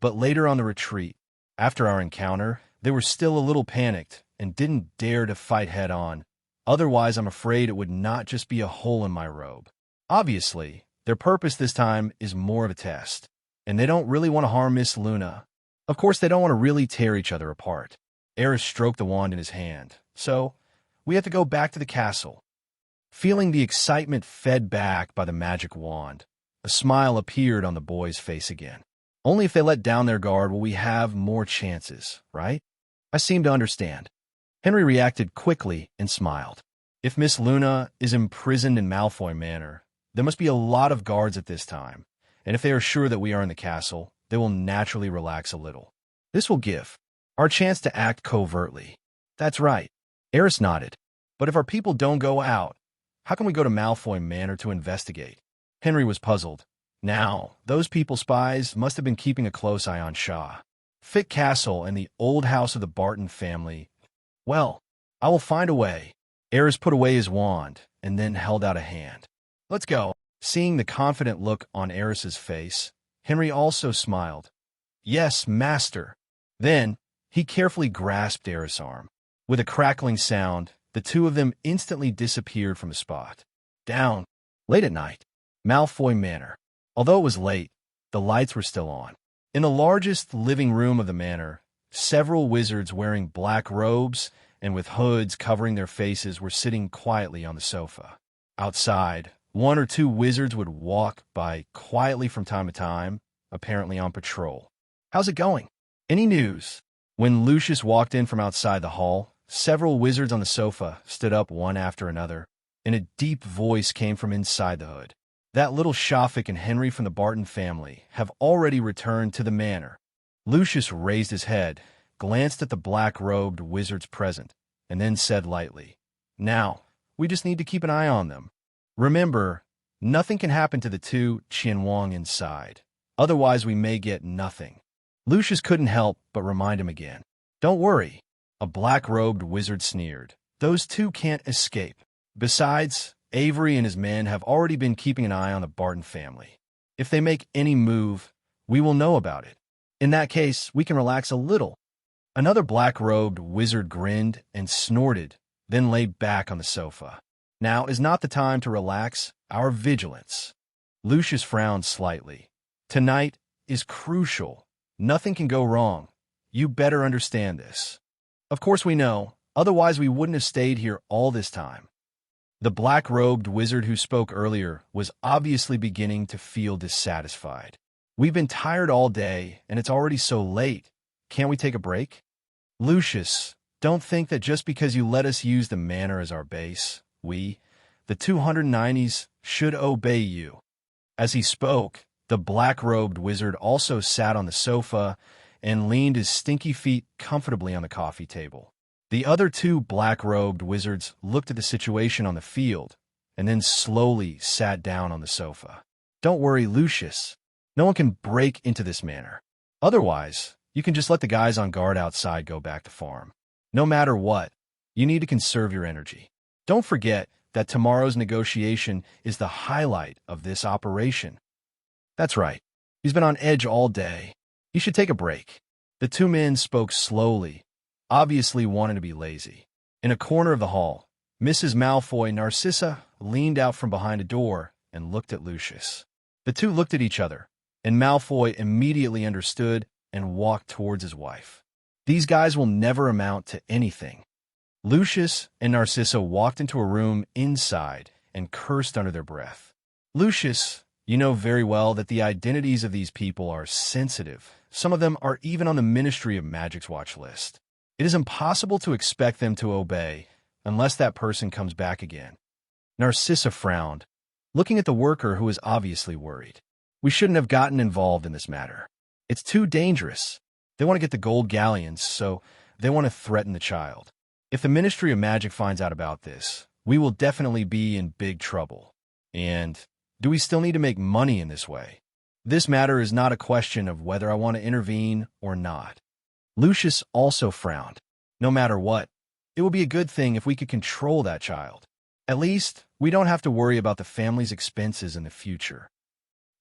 But later on the retreat, after our encounter, they were still a little panicked and didn't dare to fight head-on. Otherwise, I'm afraid it would not just be a hole in my robe. Obviously, their purpose this time is more of a test, and they don't really want to harm Miss Luna. Of course, they don't want to really tear each other apart. Aris stroked the wand in his hand, so we have to go back to the castle. Feeling the excitement fed back by the magic wand, a smile appeared on the boy's face again. Only if they let down their guard will we have more chances, right? I seem to understand. Henry reacted quickly and smiled. If Miss Luna is imprisoned in Malfoy Manor, there must be a lot of guards at this time, and if they are sure that we are in the castle, they will naturally relax a little. This will give our chance to act covertly. That's right. Aris nodded. But if our people don't go out, how can we go to Malfoy Manor to investigate? Henry was puzzled. Now, those people spies must have been keeping a close eye on Shaw, Fick Castle, and the old house of the Barton family. Well, I will find a way. Aris put away his wand and then held out a hand. Let's go. Seeing the confident look on Aris's face, Henry also smiled. Yes, master. Then, he carefully grasped Aris' arm. With a crackling sound, the two of them instantly disappeared from the spot. Down. Late at night. Malfoy Manor. Although it was late, the lights were still on. In the largest living room of the manor, several wizards wearing black robes and with hoods covering their faces were sitting quietly on the sofa. Outside, one or two wizards would walk by quietly from time to time, apparently on patrol. How's it going? Any news? When Lucius walked in from outside the hall, several wizards on the sofa stood up one after another, and a deep voice came from inside the hood. That little Shafik and Henry from the Barton family have already returned to the manor. Lucius raised his head, glanced at the black-robed wizards present, and then said lightly, Now, we just need to keep an eye on them. Remember, nothing can happen to the two Qianwang inside. Otherwise, we may get nothing. Lucius couldn't help but remind him again. Don't worry. A black-robed wizard sneered. Those two can't escape. Besides, Avery and his men have already been keeping an eye on the Barton family. If they make any move, we will know about it. In that case, we can relax a little. Another black-robed wizard grinned and snorted, then lay back on the sofa. Now is not the time to relax our vigilance. Lucius frowned slightly. Tonight is crucial. Nothing can go wrong. You better understand this. Of course we know, otherwise we wouldn't have stayed here all this time. The black-robed wizard who spoke earlier was obviously beginning to feel dissatisfied. We've been tired all day, and it's already so late. Can't we take a break? Lucius, don't think that just because you let us use the manor as our base, we, the 290s, should obey you. As he spoke, the black-robed wizard also sat on the sofa and leaned his stinky feet comfortably on the coffee table. The other two black-robed wizards looked at the situation on the field and then slowly sat down on the sofa. Don't worry, Lucius. No one can break into this manor. Otherwise, you can just let the guys on guard outside go back to farm. No matter what, you need to conserve your energy. Don't forget that tomorrow's negotiation is the highlight of this operation. That's right. He's been on edge all day. He should take a break. The two men spoke slowly, obviously wanting to be lazy. In a corner of the hall, Mrs. Malfoy Narcissa leaned out from behind a door and looked at Lucius. The two looked at each other, and Malfoy immediately understood and walked towards his wife. These guys will never amount to anything. Lucius and Narcissa walked into a room inside and cursed under their breath. Lucius, you know very well that the identities of these people are sensitive. Some of them are even on the Ministry of Magic's watch list. It is impossible to expect them to obey unless that person comes back again. Narcissa frowned, looking at the worker who was obviously worried. We shouldn't have gotten involved in this matter. It's too dangerous. They want to get the gold galleons, so they want to threaten the child. If the Ministry of Magic finds out about this, we will definitely be in big trouble. And do we still need to make money in this way? This matter is not a question of whether I want to intervene or not. Lucius also frowned. No matter what, it would be a good thing if we could control that child. At least, we don't have to worry about the family's expenses in the future.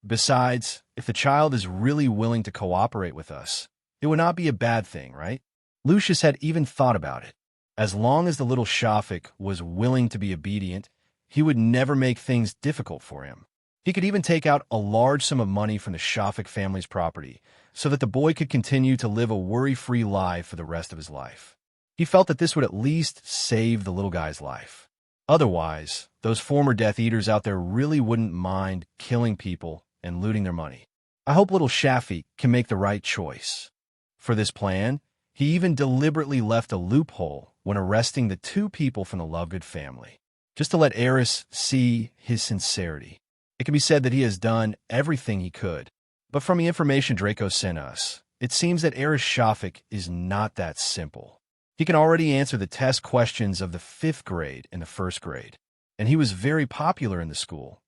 Besides, if the child is really willing to cooperate with us, it would not be a bad thing, right? Lucius had even thought about it. As long as the little Shafik was willing to be obedient, he would never make things difficult for him. He could even take out a large sum of money from the Shafik family's property so that the boy could continue to live a worry-free life for the rest of his life. He felt that this would at least save the little guy's life. Otherwise, those former Death Eaters out there really wouldn't mind killing people and looting their money. I hope little Shafik can make the right choice. For this plan, he even deliberately left a loophole when arresting the two people from the Lovegood family, just to let Aris see his sincerity. It can be said that he has done everything he could, but from the information Draco sent us, it seems that Aris Shafik is not that simple. He can already answer the test questions of the 5th grade and the 1st grade, and he was very popular in the school.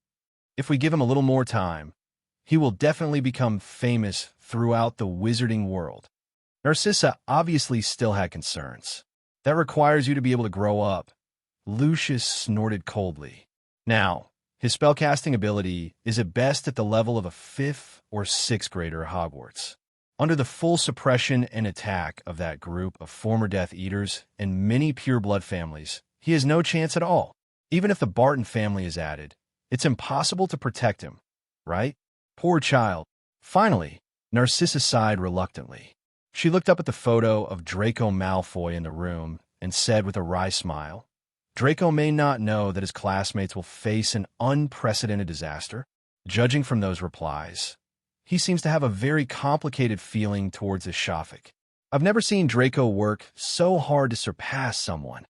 If we give him a little more time, he will definitely become famous throughout the wizarding world. Narcissa obviously still had concerns. That requires you to be able to grow up. Lucius snorted coldly. Now, his spellcasting ability is at best at the level of a 5th or 6th grader at Hogwarts. Under the full suppression and attack of that group of former Death Eaters and many pureblood families, he has no chance at all. Even if the Barton family is added, it's impossible to protect him, right? Poor child. Finally, Narcissa sighed reluctantly. She looked up at the photo of Draco Malfoy in the room and said with a wry smile, Draco may not know that his classmates will face an unprecedented disaster. Judging from those replies, he seems to have a very complicated feeling towards his Shafik. I've never seen Draco work so hard to surpass someone.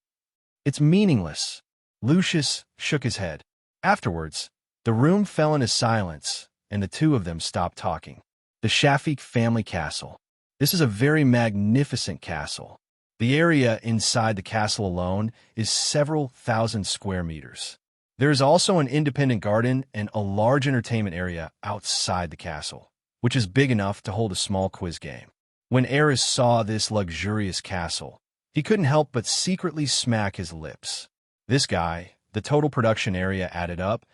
It's meaningless. Lucius shook his head. Afterwards, the room fell into silence, and the two of them stopped talking. The Shafik family castle. This is a very magnificent castle. The area inside the castle alone is several thousand square meters. There is also an independent garden and a large entertainment area outside the castle, which is big enough to hold a small quiz game. When Aris saw this luxurious castle, he couldn't help but secretly smack his lips. This guy, the total production area added up,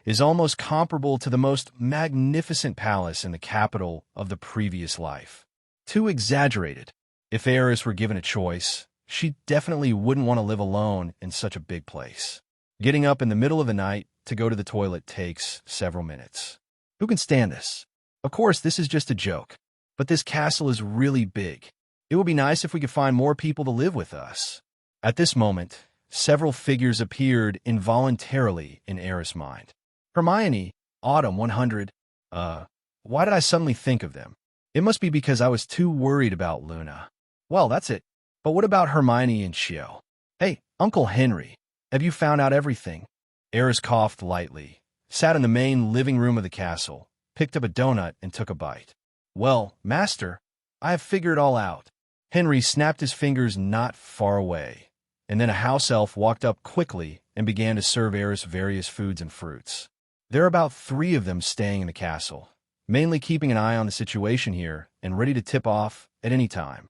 is almost comparable to the most magnificent palace in the capital of the previous life. Too exaggerated. If Aris were given a choice, she definitely wouldn't want to live alone in such a big place. Getting up in the middle of the night to go to the toilet takes several minutes. Who can stand this? Of course, this is just a joke, but this castle is really big. It would be nice if we could find more people to live with us. At this moment, several figures appeared involuntarily in Aris' mind. Hermione, Autumn 100. Why did I suddenly think of them? It must be because I was too worried about Luna. Well, that's it. But what about Hermione and Chio? Hey, Uncle Henry, have you found out everything? Aris coughed lightly, sat in the main living room of the castle, picked up a donut, and took a bite. Well, Master, I have figured it all out. Henry snapped his fingers not far away, and then a house elf walked up quickly and began to serve Aris various foods and fruits. There are about 3 of them staying in the castle, mainly keeping an eye on the situation here and ready to tip off at any time.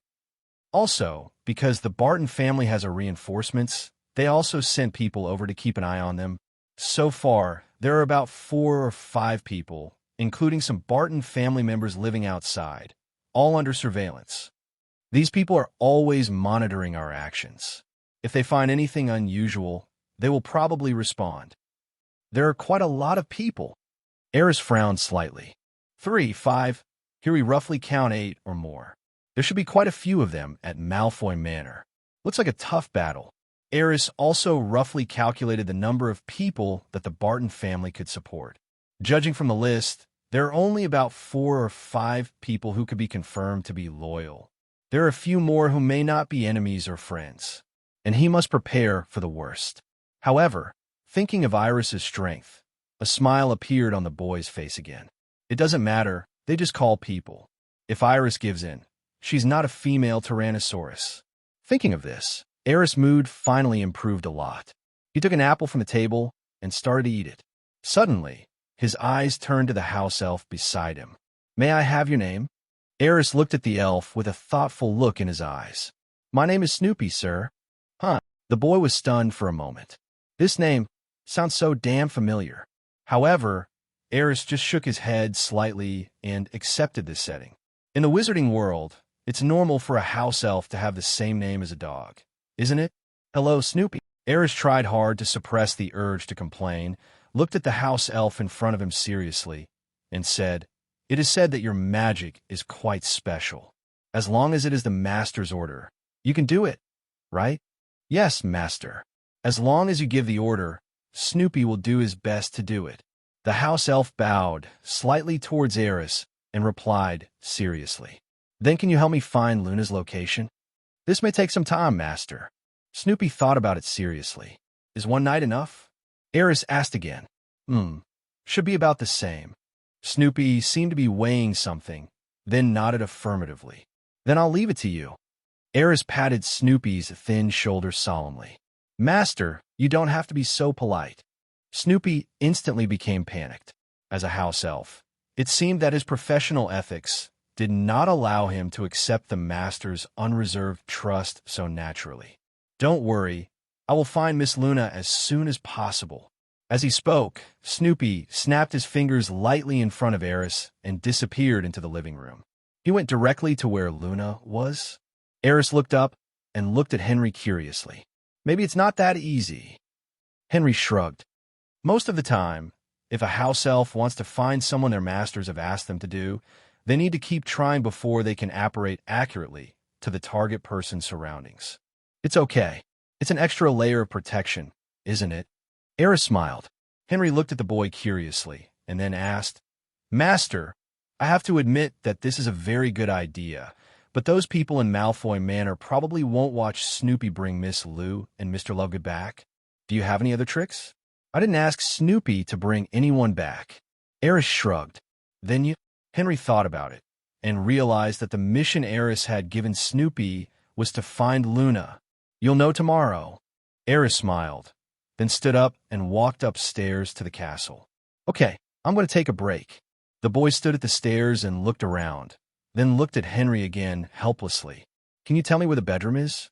Also, because the Barton family has our reinforcements, they also sent people over to keep an eye on them. So far, there are about 4 or 5 people, including some Barton family members living outside, all under surveillance. These people are always monitoring our actions. If they find anything unusual, they will probably respond. There are quite a lot of people. Aris frowned slightly. 3, 5, here we roughly count 8 or more. There should be quite a few of them at Malfoy Manor. Looks like a tough battle. Aris also roughly calculated the number of people that the Barton family could support. Judging from the list, there are only about 4 or 5 people who could be confirmed to be loyal. There are a few more who may not be enemies or friends, and he must prepare for the worst. However, thinking of Iris's strength, a smile appeared on the boy's face again. It doesn't matter, they just call people. If Iris gives in, she's not a female Tyrannosaurus. Thinking of this, Aris' mood finally improved a lot. He took an apple from the table and started to eat it. Suddenly, his eyes turned to the house elf beside him. May I have your name? Aris looked at the elf with a thoughtful look in his eyes. My name is Snoopy, sir. Huh. The boy was stunned for a moment. This name sounds so damn familiar. However, Aris just shook his head slightly and accepted this setting. In the wizarding world, it's normal for a house elf to have the same name as a dog, isn't it? Hello, Snoopy. Aris tried hard to suppress the urge to complain, looked at the house elf in front of him seriously, and said, It is said that your magic is quite special. As long as it is the master's order, you can do it, right? Yes, master. As long as you give the order, Snoopy will do his best to do it. The house elf bowed slightly towards Aris and replied seriously. Then can you help me find Luna's location? This may take some time, master. Snoopy thought about it seriously. Is one night enough? Aris asked again. Should be about the same. Snoopy seemed to be weighing something, then nodded affirmatively. Then I'll leave it to you. Aris patted Snoopy's thin shoulder solemnly. Master, you don't have to be so polite. Snoopy instantly became panicked. As a house elf, it seemed that his professional ethics did not allow him to accept the master's unreserved trust so naturally. Don't worry, I will find Miss Luna as soon as possible. As he spoke, Snoopy snapped his fingers lightly in front of Aris and disappeared into the living room. He went directly to where Luna was. Aris looked up and looked at Henry curiously. Maybe it's not that easy. Henry shrugged. Most of the time, if a house elf wants to find someone their masters have asked them to do, they need to keep trying before they can apparate accurately to the target person's surroundings. It's okay. It's an extra layer of protection, isn't it? Aris smiled. Henry looked at the boy curiously and then asked, Master, I have to admit that this is a very good idea, but those people in Malfoy Manor probably won't watch Snoopy bring Miss Lou and Mr. Lovegood back. Do you have any other tricks? I didn't ask Snoopy to bring anyone back. Aris shrugged. Then you... Henry thought about it and realized that the mission Aris had given Snoopy was to find Luna. You'll know tomorrow. Aris smiled, then stood up and walked upstairs to the castle. Okay, I'm going to take a break. The boy stood at the stairs and looked around, then looked at Henry again helplessly. Can you tell me where the bedroom is?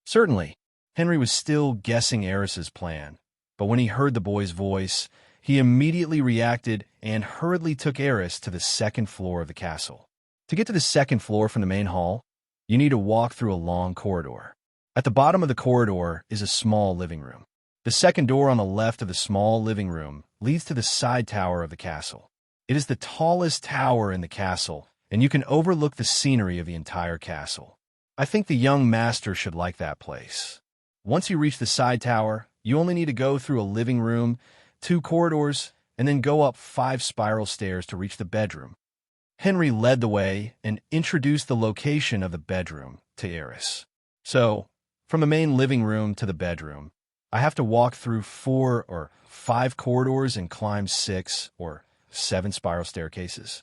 Certainly. Henry was still guessing Aris's plan, but when he heard the boy's voice, he immediately reacted and hurriedly took Aris to the second floor of the castle. To get to the second floor from the main hall, you need to walk through a long corridor. At the bottom of the corridor is a small living room. The second door on the left of the small living room leads to the side tower of the castle. It is the tallest tower in the castle, and you can overlook the scenery of the entire castle. I think the young master should like that place. Once you reach the side tower, you only need to go through a living room, 2 corridors, and then go up 5 spiral stairs to reach the bedroom. Henry led the way and introduced the location of the bedroom to Aris. So, from the main living room to the bedroom, I have to walk through 4 or 5 corridors and climb 6 or 7 spiral staircases.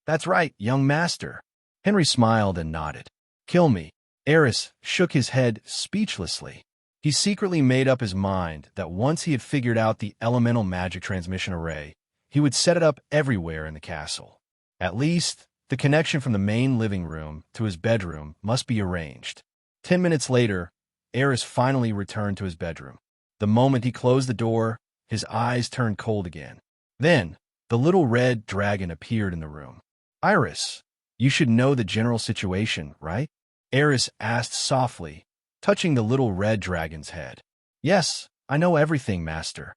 That's right, young master. Henry smiled and nodded. Kill me. Aris shook his head speechlessly. He secretly made up his mind that once he had figured out the elemental magic transmission array, he would set it up everywhere in the castle. At least, the connection from the main living room to his bedroom must be arranged. 10 minutes later, Aris finally returned to his bedroom. The moment he closed the door, his eyes turned cold again. Then, the little red dragon appeared in the room. Iris, you should know the general situation, right? Aris asked softly, touching the little red dragon's head. Yes, I know everything, master.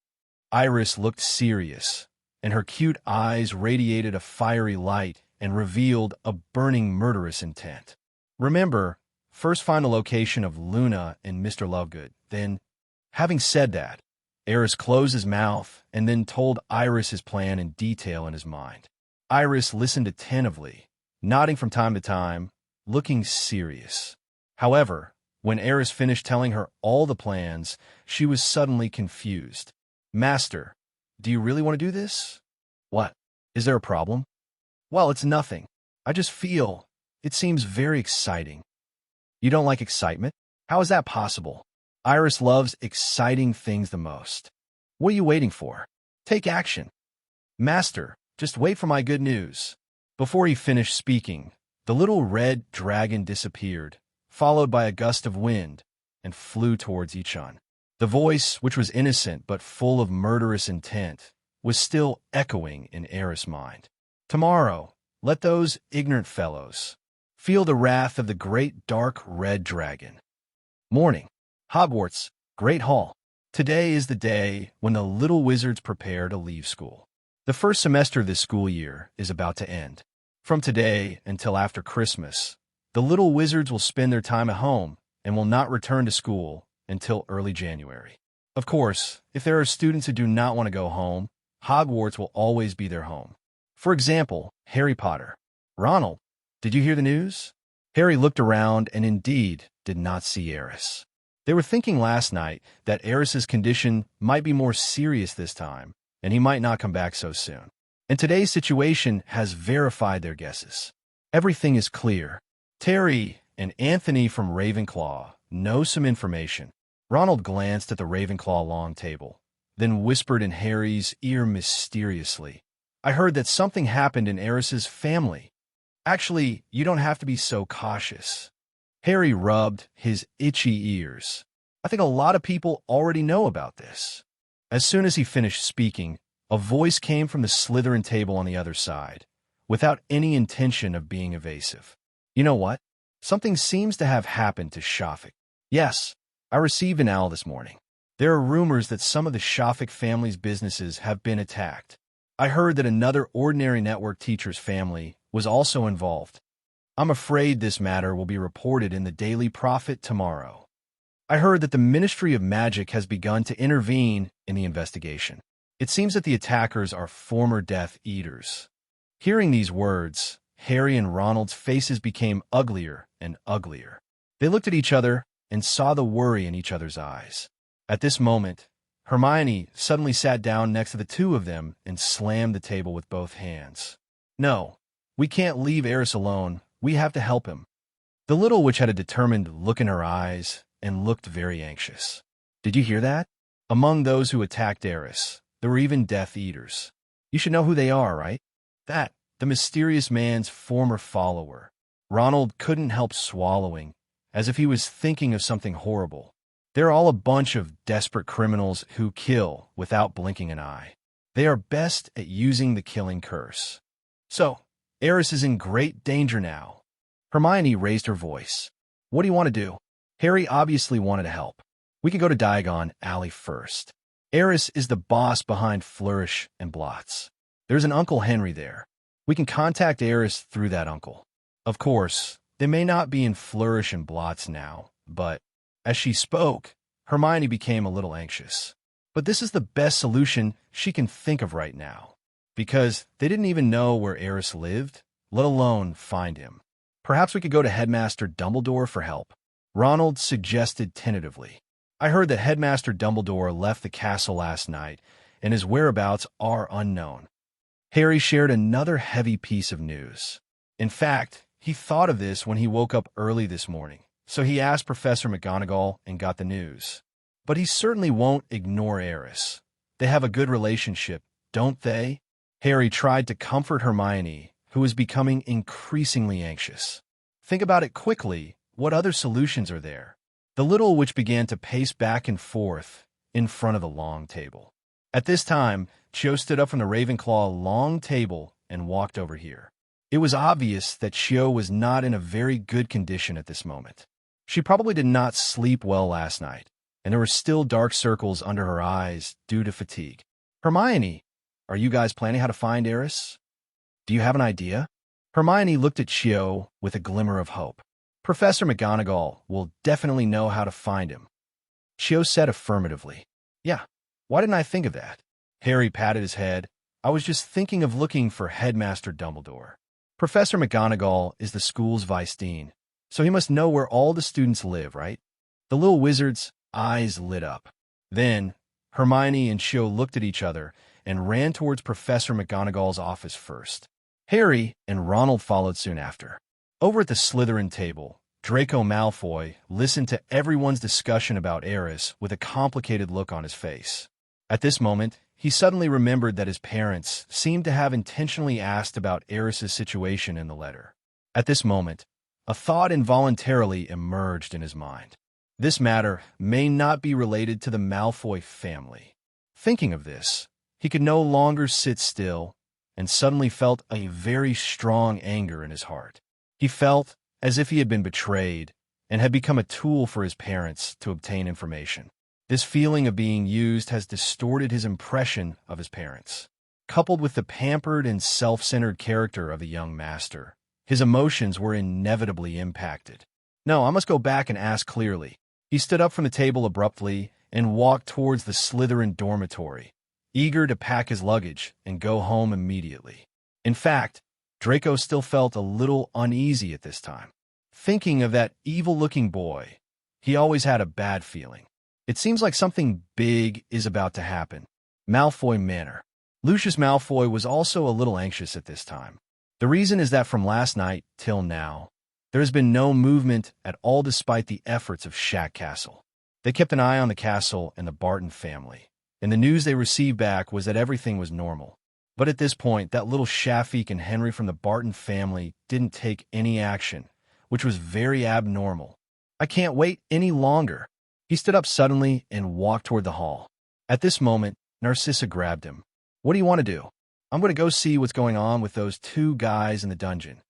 Iris looked serious, and her cute eyes radiated a fiery light and revealed a burning murderous intent. Remember, first find the location of Luna and Mr. Lovegood. Then, having said that, Aris closed his mouth and then told Iris his plan in detail in his mind. Iris listened attentively, nodding from time to time, looking serious. However, when Aris finished telling her all the plans, she was suddenly confused. Master, do you really want to do this? What? Is there a problem? Well, it's nothing. I just feel it seems very exciting. You don't like excitement? How is that possible? Iris loves exciting things the most. What are you waiting for? Take action. Master, just wait for my good news. Before he finished speaking, the little red dragon disappeared, followed by a gust of wind, and flew towards Ichon. The voice, which was innocent but full of murderous intent, was still echoing in Aris' mind. Tomorrow, let those ignorant fellows feel the wrath of the great dark red dragon. Morning. Hogwarts, Great Hall. Today is the day when the little wizards prepare to leave school. The first semester of this school year is about to end. From today until after Christmas, the little wizards will spend their time at home and will not return to school until early January. Of course, if there are students who do not want to go home, Hogwarts will always be their home. For example, Harry Potter. Ronald, did you hear the news? Harry looked around and indeed did not see Aris. They were thinking last night that Aris's condition might be more serious this time, and he might not come back so soon. And today's situation has verified their guesses. Everything is clear. Terry and Anthony from Ravenclaw know some information. Ronald glanced at the Ravenclaw long table, then whispered in Harry's ear mysteriously, I heard that something happened in Aris's family. Actually, you don't have to be so cautious. Harry rubbed his itchy ears. I think a lot of people already know about this. As soon as he finished speaking, a voice came from the Slytherin table on the other side, without any intention of being evasive. You know what? Something seems to have happened to Shafik. Yes, I received an owl this morning. There are rumors that some of the Shafik family's businesses have been attacked. I heard that another ordinary network teacher's family was also involved. I'm afraid this matter will be reported in the Daily Prophet tomorrow. I heard that the Ministry of Magic has begun to intervene in the investigation. It seems that the attackers are former Death Eaters. Hearing these words, Harry and Ronald's faces became uglier and uglier. They looked at each other and saw the worry in each other's eyes. At this moment, Hermione suddenly sat down next to the two of them and slammed the table with both hands. No, we can't leave Aris alone. We have to help him. The little witch had a determined look in her eyes and looked very anxious. Did you hear that? Among those who attacked Aris, there were even Death Eaters. You should know who they are, right? That, the mysterious man's former follower. Ronald couldn't help swallowing, as if he was thinking of something horrible. They're all a bunch of desperate criminals who kill without blinking an eye. They are best at using the killing curse. So, Aris is in great danger now. Hermione raised her voice. What do you want to do? Harry obviously wanted to help. We could go to Diagon Alley first. Aris is the boss behind Flourish and Blots. There's an Uncle Henry there. We can contact Aris through that uncle. Of course, they may not be in Flourish and Blots now, but as she spoke, Hermione became a little anxious. But this is the best solution she can think of right now, because they didn't even know where Aris lived, let alone find him. Perhaps we could go to Headmaster Dumbledore for help. Ronald suggested tentatively. I heard that Headmaster Dumbledore left the castle last night, and his whereabouts are unknown. Harry shared another heavy piece of news. In fact, he thought of this when he woke up early this morning, so he asked Professor McGonagall and got the news. But he certainly won't ignore Aris. They have a good relationship, don't they? Harry tried to comfort Hermione, who was becoming increasingly anxious. Think about it quickly. What other solutions are there? The little witch began to pace back and forth in front of the long table. At this time, Cho stood up from the Ravenclaw long table and walked over here. It was obvious that Cho was not in a very good condition at this moment. She probably did not sleep well last night, and there were still dark circles under her eyes due to fatigue. Hermione, are you guys planning how to find Aris? Do you have an idea? Hermione looked at Cho with a glimmer of hope. Professor McGonagall will definitely know how to find him. Cho said affirmatively. Yeah, why didn't I think of that? Harry patted his head. I was just thinking of looking for Headmaster Dumbledore. Professor McGonagall is the school's vice dean, so he must know where all the students live, right? The little wizard's eyes lit up. Then, Hermione and Cho looked at each other and ran towards Professor McGonagall's office first. Harry and Ronald followed soon after. Over at the Slytherin table, Draco Malfoy listened to everyone's discussion about Aris with a complicated look on his face. At this moment, he suddenly remembered that his parents seemed to have intentionally asked about Aris's situation in the letter. At this moment, a thought involuntarily emerged in his mind. This matter may not be related to the Malfoy family. Thinking of this, he could no longer sit still and suddenly felt a very strong anger in his heart. He felt as if he had been betrayed and had become a tool for his parents to obtain information. This feeling of being used has distorted his impression of his parents. Coupled with the pampered and self-centered character of the young master, his emotions were inevitably impacted. No, I must go back and ask clearly. He stood up from the table abruptly and walked towards the Slytherin dormitory, eager to pack his luggage and go home immediately. In fact, Draco still felt a little uneasy at this time. Thinking of that evil-looking boy, he always had a bad feeling. It seems like something big is about to happen. Malfoy Manor. Lucius Malfoy was also a little anxious at this time. The reason is that from last night till now, there has been no movement at all despite the efforts of Shack Castle. They kept an eye on the castle and the Barton family, and the news they received back was that everything was normal. But at this point, that little Shafik and Henry from the Barton family didn't take any action, which was very abnormal. I can't wait any longer. He stood up suddenly and walked toward the hall. At this moment, Narcissa grabbed him. What do you want to do? I'm going to go see what's going on with those two guys in the dungeon.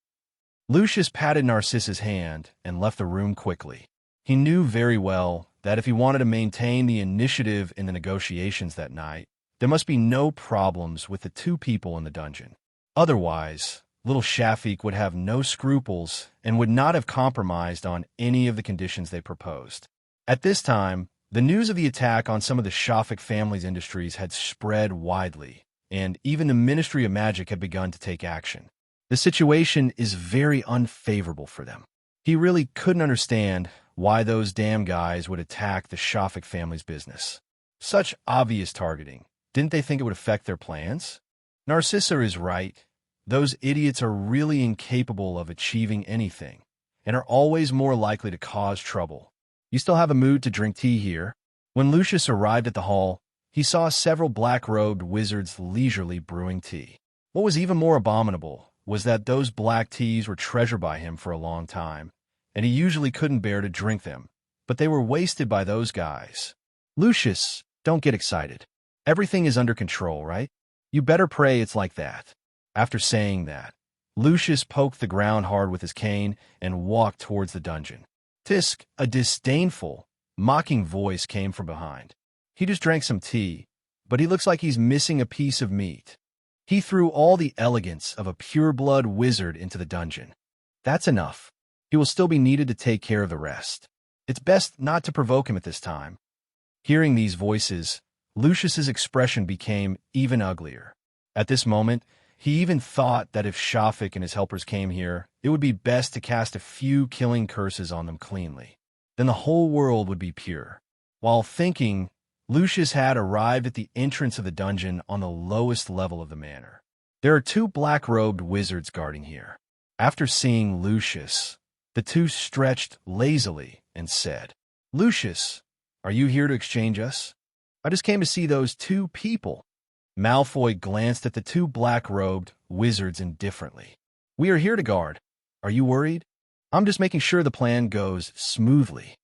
Lucius patted Narcissa's hand and left the room quickly. He knew very well that if he wanted to maintain the initiative in the negotiations that night, there must be no problems with the two people in the dungeon. Otherwise, little Shafik would have no scruples and would not have compromised on any of the conditions they proposed. At this time, the news of the attack on some of the Shafik family's industries had spread widely, and even the Ministry of Magic had begun to take action. The situation is very unfavorable for them. He really couldn't understand why those damn guys would attack the Shafik family's business. Such obvious targeting. Didn't they think it would affect their plans? Narcissa is right. Those idiots are really incapable of achieving anything, and are always more likely to cause trouble. You still have a mood to drink tea here? When Lucius arrived at the hall, he saw several black-robed wizards leisurely brewing tea. What was even more abominable was that those black teas were treasured by him for a long time, and he usually couldn't bear to drink them, but they were wasted by those guys. Lucius, don't get excited. Everything is under control, right? You better pray it's like that. After saying that, Lucius poked the ground hard with his cane and walked towards the dungeon. Tisk, a disdainful, mocking voice came from behind. He just drank some tea, but he looks like he's missing a piece of meat. He threw all the elegance of a pure-blood wizard into the dungeon. That's enough. He will still be needed to take care of the rest. It's best not to provoke him at this time. Hearing these voices, Lucius's expression became even uglier. At this moment, he even thought that if Shafik and his helpers came here, it would be best to cast a few killing curses on them cleanly. Then the whole world would be pure. While thinking, Lucius had arrived at the entrance of the dungeon on the lowest level of the manor. There are two black-robed wizards guarding here. After seeing Lucius, the two stretched lazily and said, "Lucius, are you here to exchange us? I just came to see those two people." Malfoy glanced at the two black-robed wizards indifferently. "We are here to guard. Are you worried? I'm just making sure the plan goes smoothly."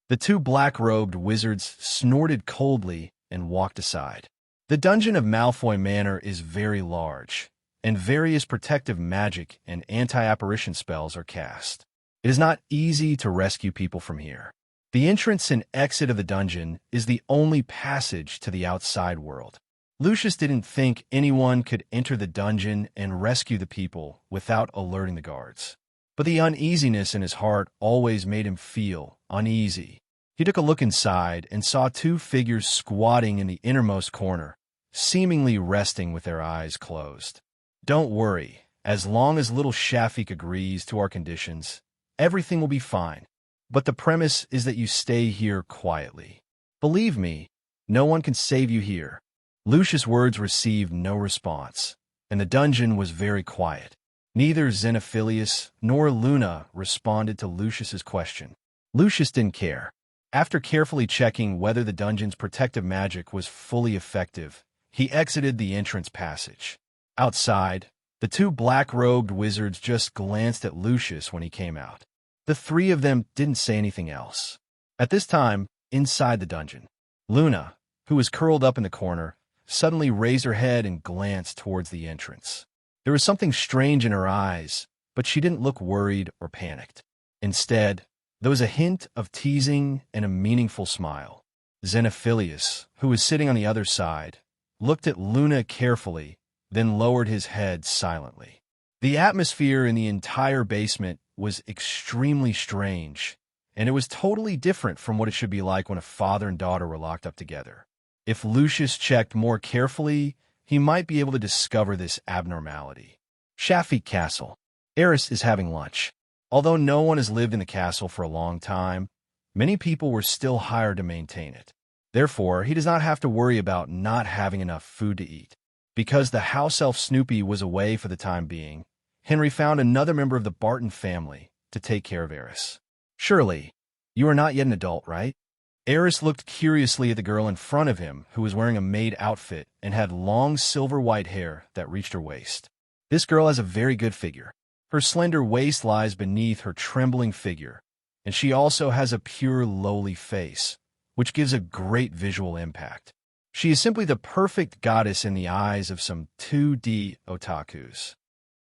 The two black-robed wizards snorted coldly and walked aside. The dungeon of Malfoy Manor is very large, and various protective magic and anti-apparition spells are cast. It is not easy to rescue people from here. The entrance and exit of the dungeon is the only passage to the outside world. Lucius didn't think anyone could enter the dungeon and rescue the people without alerting the guards. But the uneasiness in his heart always made him feel uneasy. He took a look inside and saw two figures squatting in the innermost corner, seemingly resting with their eyes closed. "Don't worry, as long as little Shafik agrees to our conditions, everything will be fine. But the premise is that you stay here quietly. Believe me, no one can save you here." Lucius' words received no response, and the dungeon was very quiet. Neither Xenophilius nor Luna responded to Lucius's question. Lucius didn't care. After carefully checking whether the dungeon's protective magic was fully effective, he exited the entrance passage. Outside, the two black-robed wizards just glanced at Lucius when he came out. The three of them didn't say anything else. At this time, inside the dungeon, Luna, who was curled up in the corner, suddenly raised her head and glanced towards the entrance. There was something strange in her eyes, but she didn't look worried or panicked. Instead, there was a hint of teasing and a meaningful smile. Xenophilius, who was sitting on the other side, looked at Luna carefully, then lowered his head silently. The atmosphere in the entire basement was extremely strange, and it was totally different from what it should be like when a father and daughter were locked up together. If Lucius checked more carefully, he might be able to discover this abnormality. Shafik Castle. Aris is having lunch. Although no one has lived in the castle for a long time, many people were still hired to maintain it. Therefore, he does not have to worry about not having enough food to eat. Because the house elf Snoopy was away for the time being, Henry found another member of the Barton family to take care of Aris. "Surely, you are not yet an adult, right?" Aris looked curiously at the girl in front of him, who was wearing a maid outfit and had long silver-white hair that reached her waist. This girl has a very good figure. Her slender waist lies beneath her trembling figure, and she also has a pure, lowly face, which gives a great visual impact. She is simply the perfect goddess in the eyes of some 2D otakus.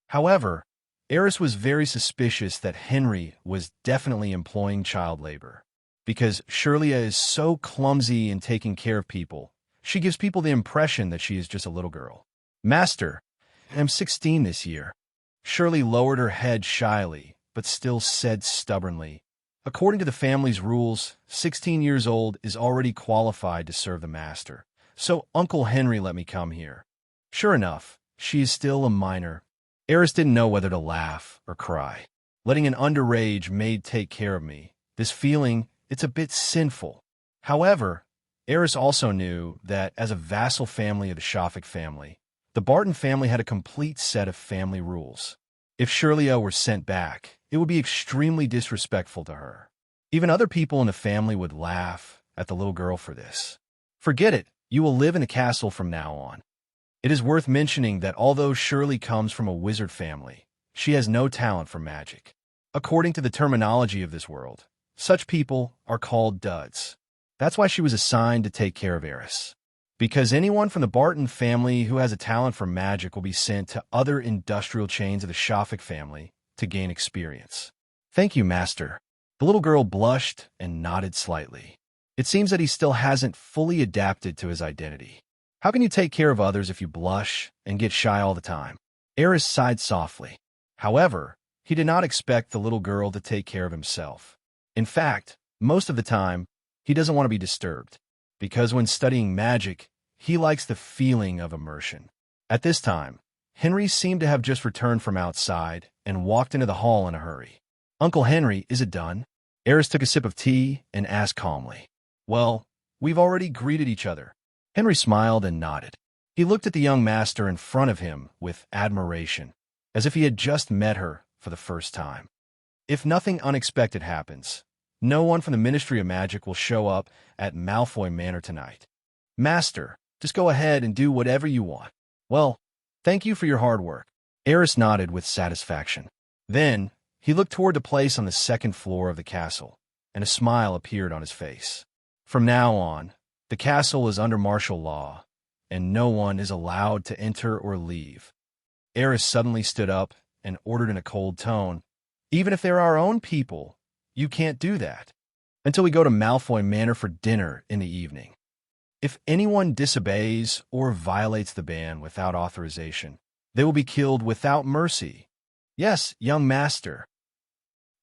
However, Aris was very suspicious that Henry was definitely employing child labor. Because Shirley is so clumsy in taking care of people, she gives people the impression that she is just a little girl. "Master, I'm 16 this year." Shirley lowered her head shyly, but still said stubbornly, "According to the family's rules, 16 years old is already qualified to serve the master, so Uncle Henry let me come here." Sure enough, she is still a minor. Aris didn't know whether to laugh or cry. Letting an underage maid take care of me, this feeling, it's a bit sinful. However, Aris also knew that as a vassal family of the Shafik family, the Barton family had a complete set of family rules. If Shirley were sent back, it would be extremely disrespectful to her. Even other people in the family would laugh at the little girl for this. "Forget it, you will live in the castle from now on." It is worth mentioning that although Shirley comes from a wizard family, she has no talent for magic. According to the terminology of this world, such people are called duds. That's why she was assigned to take care of Aris. Because anyone from the Barton family who has a talent for magic will be sent to other industrial chains of the Shafik family to gain experience. "Thank you, Master." The little girl blushed and nodded slightly. It seems that he still hasn't fully adapted to his identity. How can you take care of others if you blush and get shy all the time? Aris sighed softly. However, he did not expect the little girl to take care of himself. In fact, most of the time, he doesn't want to be disturbed, because when studying magic, he likes the feeling of immersion. At this time, Henry seemed to have just returned from outside and walked into the hall in a hurry. "Uncle Henry, is it done?" Aris took a sip of tea and asked calmly. "Well, we've already greeted each other." Henry smiled and nodded. He looked at the young master in front of him with admiration, as if he had just met her for the first time. If nothing unexpected happens, no one from the Ministry of Magic will show up at Malfoy Manor tonight. "Master, just go ahead and do whatever you want." "Well, thank you for your hard work." Aris nodded with satisfaction. Then, he looked toward the place on the second floor of the castle, and a smile appeared on his face. From now on, the castle is under martial law, and no one is allowed to enter or leave. Aris suddenly stood up and ordered in a cold tone, "Even if they're our own people, you can't do that, until we go to Malfoy Manor for dinner in the evening. If anyone disobeys or violates the ban without authorization, they will be killed without mercy." "Yes, young master."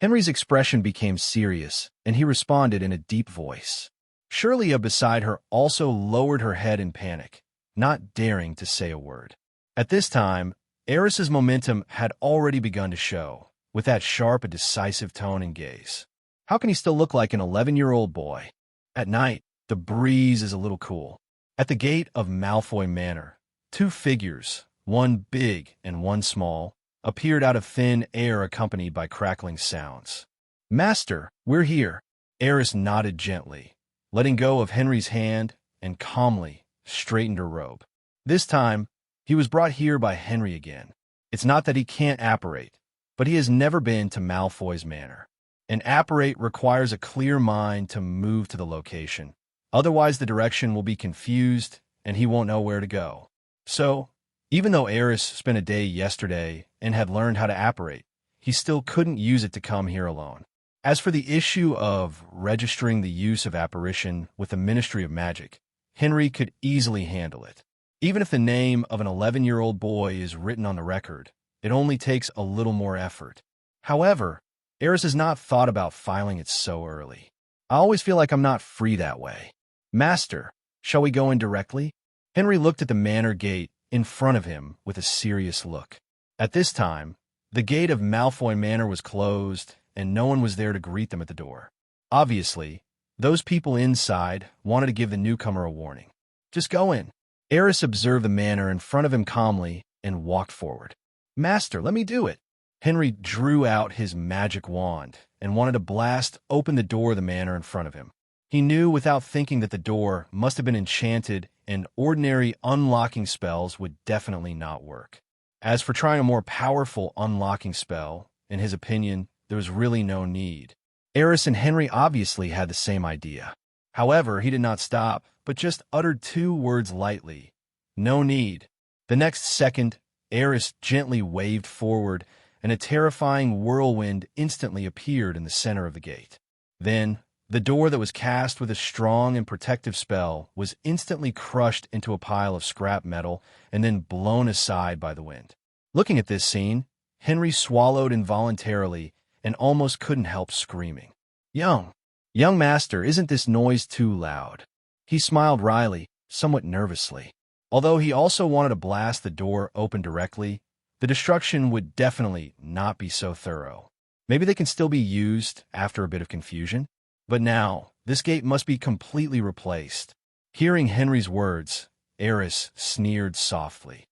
Henry's expression became serious, and he responded in a deep voice. Shirley beside her also lowered her head in panic, not daring to say a word. At this time, Aris's momentum had already begun to show, with that sharp and decisive tone and gaze. How can he still look like an 11-year-old boy? At night, the breeze is a little cool. At the gate of Malfoy Manor, two figures, one big and one small, appeared out of thin air accompanied by crackling sounds. "Master, we're here." Aris nodded gently, letting go of Henry's hand, and calmly straightened her robe. This time, he was brought here by Henry again. It's not that he can't apparate, but he has never been to Malfoy's Manor. An apparate requires a clear mind to move to the location. Otherwise, the direction will be confused, and he won't know where to go. So, even though Aris spent a day yesterday and had learned how to apparate, he still couldn't use it to come here alone. As for the issue of registering the use of apparition with the Ministry of Magic, Henry could easily handle it. Even if the name of an 11-year-old boy is written on the record, it only takes a little more effort. However, Aris has not thought about filing it so early. "I always feel like I'm not free that way." "Master, shall we go in directly?" Henry looked at the manor gate in front of him with a serious look. At this time, the gate of Malfoy Manor was closed, and no one was there to greet them at the door. Obviously, those people inside wanted to give the newcomer a warning. "Just go in." Aris observed the manor in front of him calmly and walked forward. "Master, let me do it." Henry drew out his magic wand and wanted to blast open the door of the manor in front of him. He knew without thinking that the door must have been enchanted, and ordinary unlocking spells would definitely not work. As for trying a more powerful unlocking spell, in his opinion, there was really no need. Aris and Henry obviously had the same idea. However, he did not stop, but just uttered two words lightly. "No need." The next second, Aris gently waved forward, and a terrifying whirlwind instantly appeared in the center of the gate. Then, the door that was cast with a strong and protective spell was instantly crushed into a pile of scrap metal and then blown aside by the wind. Looking at this scene, Henry swallowed involuntarily and almost couldn't help screaming. Young master, isn't this noise too loud?" He smiled wryly, somewhat nervously. Although he also wanted to blast the door open directly, the destruction would definitely not be so thorough. Maybe they can still be used after a bit of confusion? But now, this gate must be completely replaced. Hearing Henry's words, Aris sneered softly.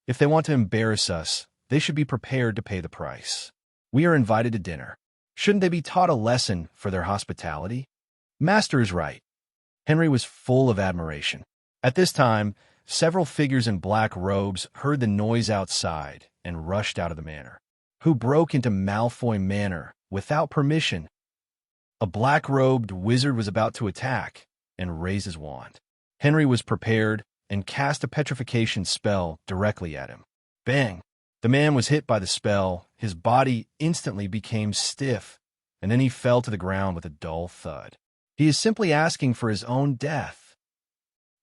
"If they want to embarrass us, they should be prepared to pay the price. We are invited to dinner. Shouldn't they be taught a lesson for their hospitality?" "Master is right." Henry was full of admiration. At this time, several figures in black robes heard the noise outside and rushed out of the manor. Who broke into Malfoy Manor without permission? A black-robed wizard was about to attack and raise his wand. Henry was prepared and cast a petrification spell directly at him. Bang! The man was hit by the spell. His body instantly became stiff, and then he fell to the ground with a dull thud. He is simply asking for his own death.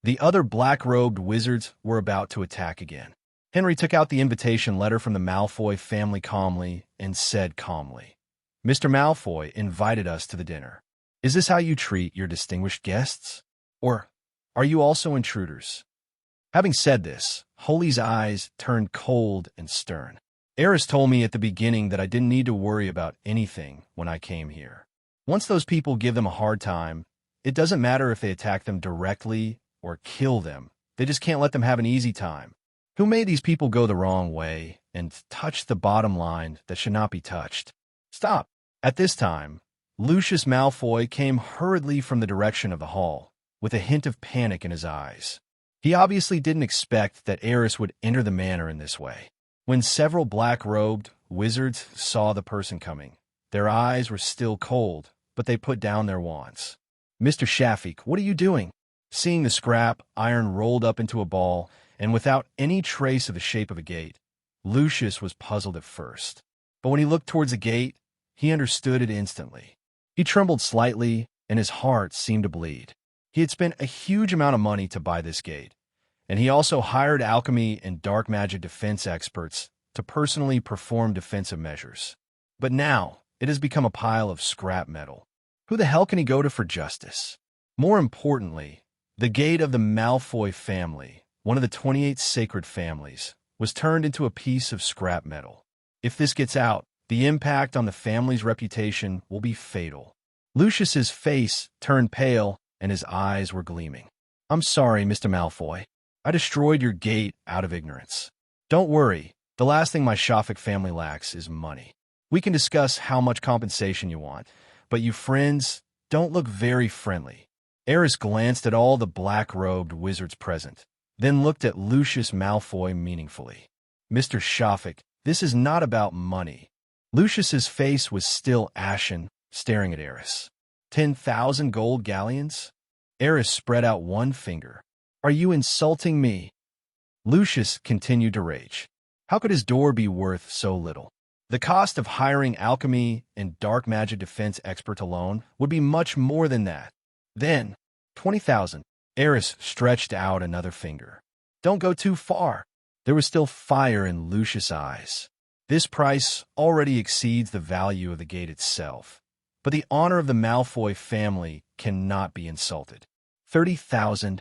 The other black-robed wizards were about to attack again. Henry took out the invitation letter from the Malfoy family calmly and said calmly, "Mr. Malfoy invited us to the dinner. Is this how you treat your distinguished guests? Or are you also intruders?" Having said this, Holy's eyes turned cold and stern. Aris told me at the beginning that I didn't need to worry about anything when I came here. Once those people give them a hard time, it doesn't matter if they attack them directly or kill them. They just can't let them have an easy time. Who made these people go the wrong way and touch the bottom line that should not be touched? Stop. At this time, Lucius Malfoy came hurriedly from the direction of the hall, with a hint of panic in his eyes. He obviously didn't expect that Aris would enter the manor in this way. When several black-robed wizards saw the person coming, their eyes were still cold, but they put down their wands. "Mr. Shafik, what are you doing?" Seeing the scrap iron rolled up into a ball, and without any trace of the shape of a gate, Lucius was puzzled at first. But when he looked towards the gate, he understood it instantly. He trembled slightly, and his heart seemed to bleed. He had spent a huge amount of money to buy this gate, and he also hired alchemy and dark magic defense experts to personally perform defensive measures. But now, it has become a pile of scrap metal. Who the hell can he go to for justice? More importantly, the gate of the Malfoy family, one of the 28 sacred families, was turned into a piece of scrap metal. If this gets out, the impact on the family's reputation will be fatal. Lucius's face turned pale, and his eyes were gleaming. "I'm sorry, Mr. Malfoy. I destroyed your gate out of ignorance. Don't worry, the last thing my Shafik family lacks is money. We can discuss how much compensation you want, but you friends don't look very friendly." Aris glanced at all the black-robed wizards present, then looked at Lucius Malfoy meaningfully. "Mr. Shafik, this is not about money." Lucius's face was still ashen, staring at Aris. 10,000 gold galleons? Aris spread out one finger. "Are you insulting me?" Lucius continued to rage. How could his door be worth so little? The cost of hiring alchemy and dark magic defense expert alone would be much more than that. Then, 20,000. Aris stretched out another finger. "Don't go too far." There was still fire in Lucius' eyes. This price already exceeds the value of the gate itself, but the honor of the Malfoy family cannot be insulted. 30,000.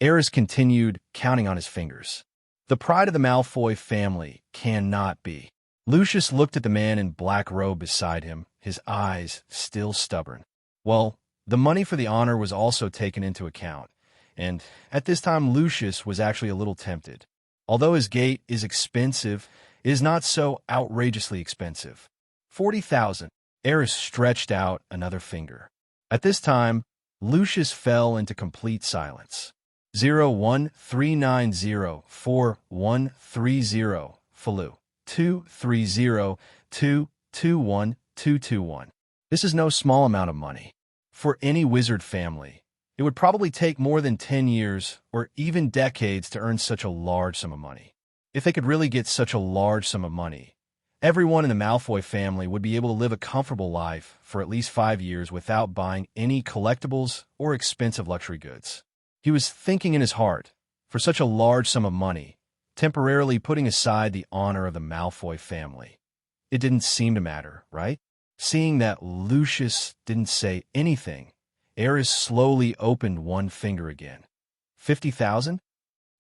Aris continued, counting on his fingers. The pride of the Malfoy family cannot be. Lucius looked at the man in black robe beside him, his eyes still stubborn. Well, the money for the honor was also taken into account, and at this time Lucius was actually a little tempted. Although his gate is expensive, it is not so outrageously expensive. 40,000. Aris stretched out another finger. At this time, Lucius fell into complete silence. 013904130 Falu 230221221. This is no small amount of money. For any wizard family, it would probably take more than 10 years or even decades to earn such a large sum of money. If they could really get such a large sum of money, everyone in the Malfoy family would be able to live a comfortable life for at least 5 years without buying any collectibles or expensive luxury goods. He was thinking in his heart, for such a large sum of money, temporarily putting aside the honor of the Malfoy family. It didn't seem to matter, right? Seeing that Lucius didn't say anything, Aris slowly opened one finger again. 50,000?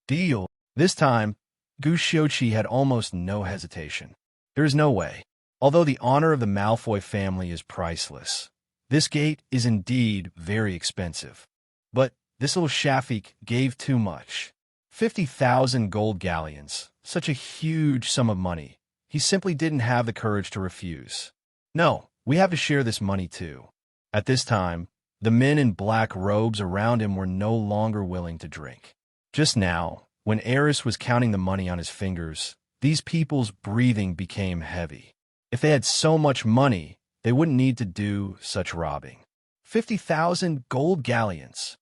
Deal. This time, Gushiochi had almost no hesitation. There is no way. Although the honor of the Malfoy family is priceless, this gate is indeed very expensive. But this little Shafik gave too much. 50,000 gold galleons, such a huge sum of money. He simply didn't have the courage to refuse. "No, we have to share this money too." At this time, the men in black robes around him were no longer willing to drink. Just now, when Aris was counting the money on his fingers, these people's breathing became heavy. If they had so much money, they wouldn't need to do such robbing. 50,000 gold galleons.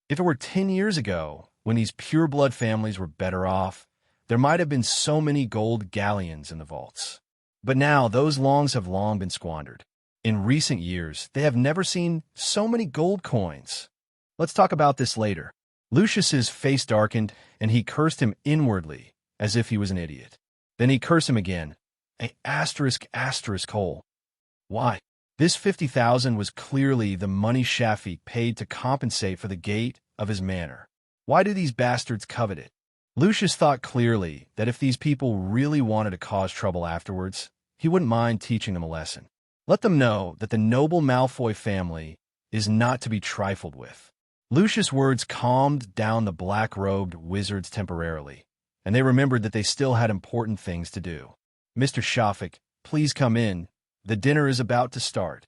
If it were 10 years ago, when these pure-blood families were better off, there might have been so many gold galleons in the vaults. But now those longs have long been squandered. In recent years, they have never seen so many gold coins. Let's talk about this later. Lucius's face darkened, and he cursed him inwardly, as if he was an idiot. Then he cursed him again. Hole. Why? This 50,000 was clearly the money Shafik paid to compensate for the gate of his manor. Why do these bastards covet it? Lucius thought clearly that if these people really wanted to cause trouble afterwards, he wouldn't mind teaching them a lesson. Let them know that the noble Malfoy family is not to be trifled with. Lucius' words calmed down the black-robed wizards temporarily, and they remembered that they still had important things to do. Mr. Shafik, please come in. The dinner is about to start.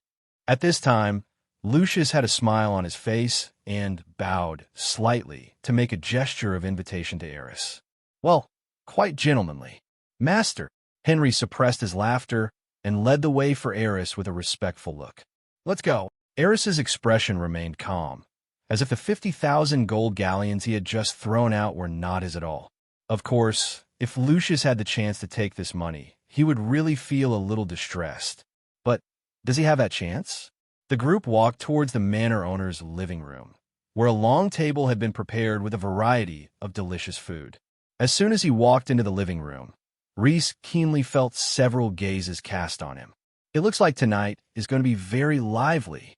At this time, Lucius had a smile on his face and bowed slightly to make a gesture of invitation to Aris. Well, quite gentlemanly. Master, Henry suppressed his laughter and led the way for Aris with a respectful look. Let's go. Aris's expression remained calm, as if the 50,000 gold galleons he had just thrown out were not his at all. Of course, if Lucius had the chance to take this money, he would really feel a little distressed. But does he have that chance? The group walked towards the manor owner's living room, where a long table had been prepared with a variety of delicious food. As soon as he walked into the living room, Reese keenly felt several gazes cast on him. It looks like tonight is going to be very lively.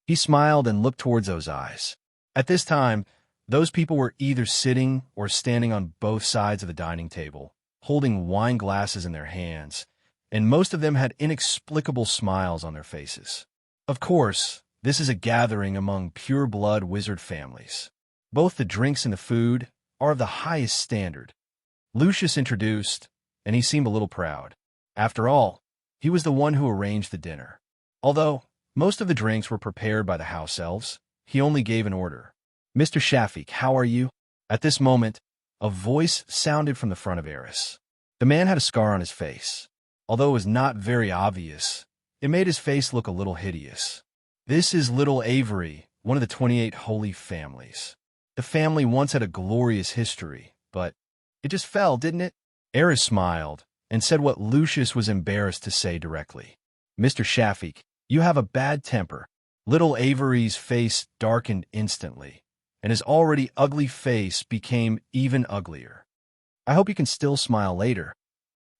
He smiled and looked towards those eyes. At this time, those people were either sitting or standing on both sides of the dining table, holding wine glasses in their hands, and most of them had inexplicable smiles on their faces. Of course, this is a gathering among pure-blood wizard families. Both the drinks and the food are of the highest standard. Lucius introduced, and he seemed a little proud. After all, he was the one who arranged the dinner. Although most of the drinks were prepared by the house elves, he only gave an order. Mr. Shafik, how are you? At this moment, a voice sounded from the front of Aris. The man had a scar on his face. Although it was not very obvious, it made his face look a little hideous. This is little Avery, one of the 28 holy families. The family once had a glorious history, but it just fell, didn't it? Aris smiled and said what Lucius was embarrassed to say directly. Mr. Shafik, you have a bad temper. Little Avery's face darkened instantly, and his already ugly face became even uglier. I hope you can still smile later.